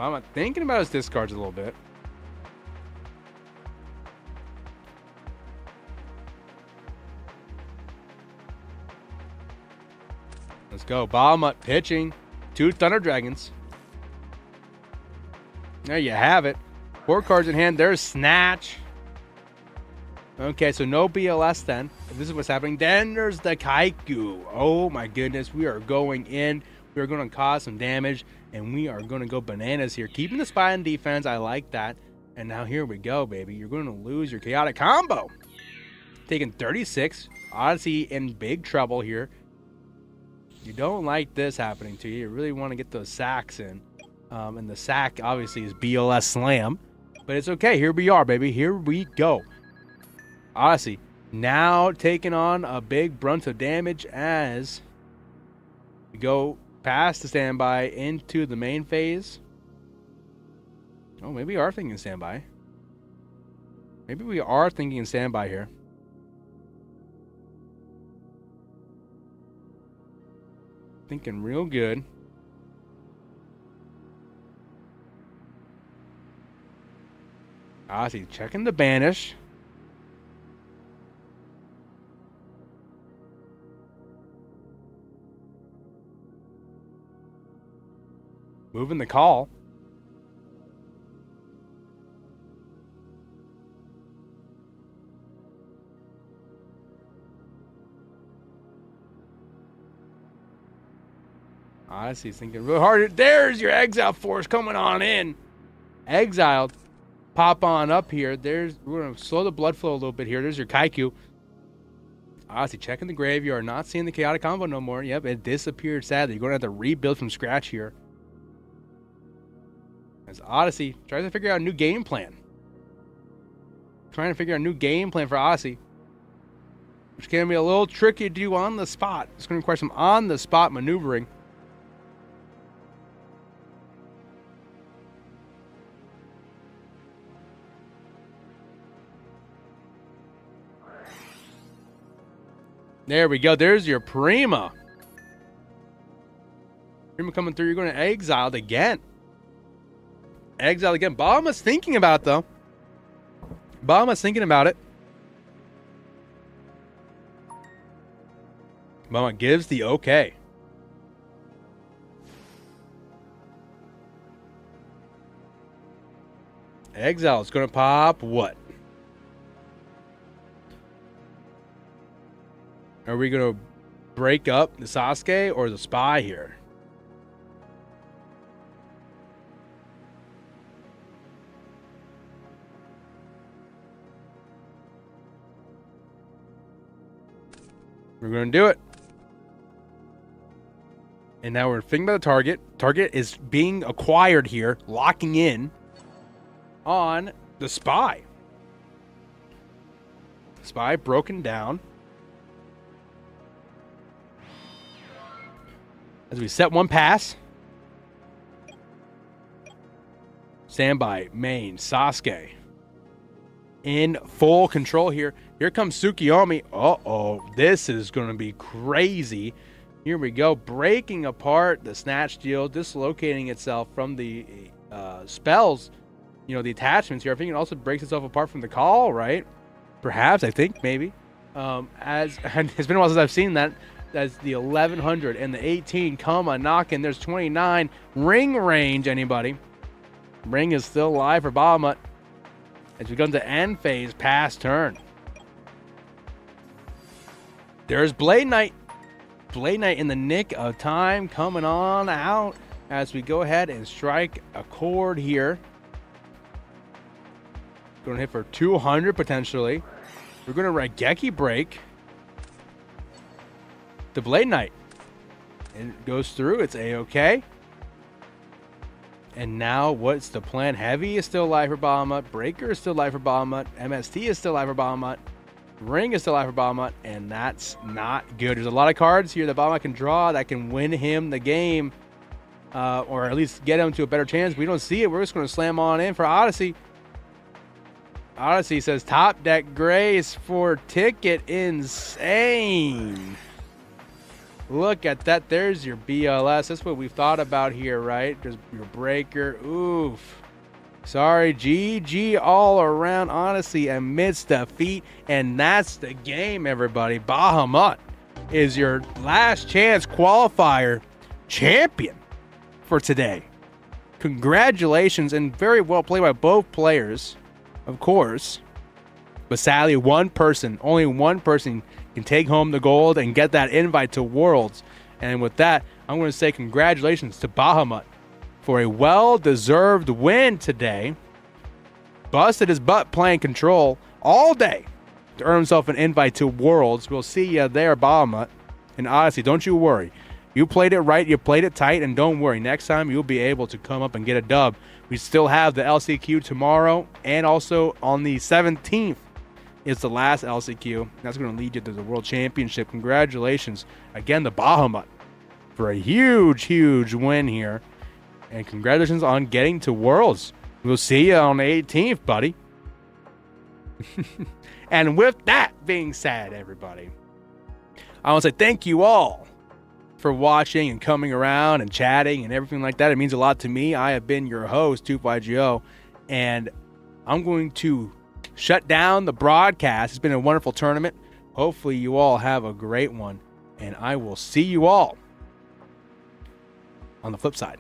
I'm thinking about his discards a little bit. Let's go. Bahamut pitching 2 Thunder Dragons. There you have it. 4 cards in hand. There's Snatch. Okay, so no BLS then. If this is what's happening. Then there's the Kaiku. Oh my goodness. We are going in. We are going to cause some damage. And we are going to go bananas here. Keeping the Spy in defense. I like that. And now here we go, baby. You're going to lose your chaotic combo. Taking 36. Odyssey in big trouble here. You don't like this happening to you. You really want to get those sacks in. And the sack, obviously, is BLS Slam. But it's okay. Here we are, baby. Here we go. Odyssey now taking on a big brunt of damage as we go past the standby into the main phase. Oh, maybe we are thinking standby. Maybe we are thinking standby here. Thinking real good. Odyssey checking the banish. Moving the call. Odyssey's thinking real hard. There's your Exile Force coming on in. Exiled. Pop on up here. We're going to slow the blood flow a little bit here. There's your Kaiku. Odyssey checking the graveyard. Not seeing the chaotic combo no more. Yep, it disappeared sadly. You're going to have to rebuild from scratch here. As Odyssey tries to figure out a new game plan. Trying to figure out a new game plan for Odyssey. Which can be a little tricky to do on the spot. It's going to require some on-the-spot maneuvering. There we go. There's your Prima. Prima coming through. You're going to Exiled again. Exiled again. Bahamut's thinking about it, though. Bahamut's thinking about it. Bahamut gives the okay. Exile is going to pop what? Are we going to break up the Sasuke or the Spy here? We're going to do it. And now we're thinking about the target. Target is being acquired here, locking in on the Spy. Spy broken down. As we set one pass. Standby, main, Sasuke. In full control here. Here comes Tsukiyomi. Uh-oh. This is going to be crazy. Here we go. Breaking apart the Snatch Steel. Dislocating itself from the spells. You know, the attachments here. I think it also breaks itself apart from the call, right? Perhaps, I think, maybe. It's been a while since I've seen that. That's the 1100 and the 18 come a knocking. There's 29 ring range. Anybody? Ring is still alive for Bahamut as we go into end phase past turn. There's Blade Knight. Blade Knight in the nick of time coming on out as we go ahead and strike a chord here. Going to hit for 200 potentially. We're going to Raigeki break. The Blade Knight. It goes through. It's A-okay. And now what's the plan? Heavy is still alive for Bahamut. Breaker is still alive for Bahamut. MST is still alive for Bahamut. Ring is still alive for Bahamut. And that's not good. There's a lot of cards here that Bahamut can draw that can win him the game. Or at least get him to a better chance. We don't see it. We're just going to slam on in for Odyssey. Odyssey says top deck grace for ticket insane. Look at that. There's your BLS. That's what we've thought about here, right? There's your breaker. Oof. Sorry, GG all around, Odyssey amidst defeat. And that's the game, everybody. Bahamut is your last chance qualifier champion for today. Congratulations, and very well played by both players, of course. But sadly, only one person can take home the gold and get that invite to Worlds. And with that, I'm going to say congratulations to Bahamut for a well-deserved win today. Busted his butt playing Control all day to earn himself an invite to Worlds. We'll see you there, Bahamut. And Odyssey, don't you worry. You played it right, you played it tight, and don't worry. Next time, you'll be able to come up and get a dub. We still have the LCQ tomorrow, and also on the 17th. It's the last LCQ. That's going to lead you to the World Championship. Congratulations again to Bahamut for a huge, huge win here. And congratulations on getting to Worlds. We'll see you on the 18th, buddy. And with that being said, everybody, I want to say thank you all for watching and coming around and chatting and everything like that. It means a lot to me. I have been your host, 2FYGO, and I'm going to shut down the broadcast. It's been a wonderful tournament. Hopefully you all have a great one, and I will see you all on the flip side.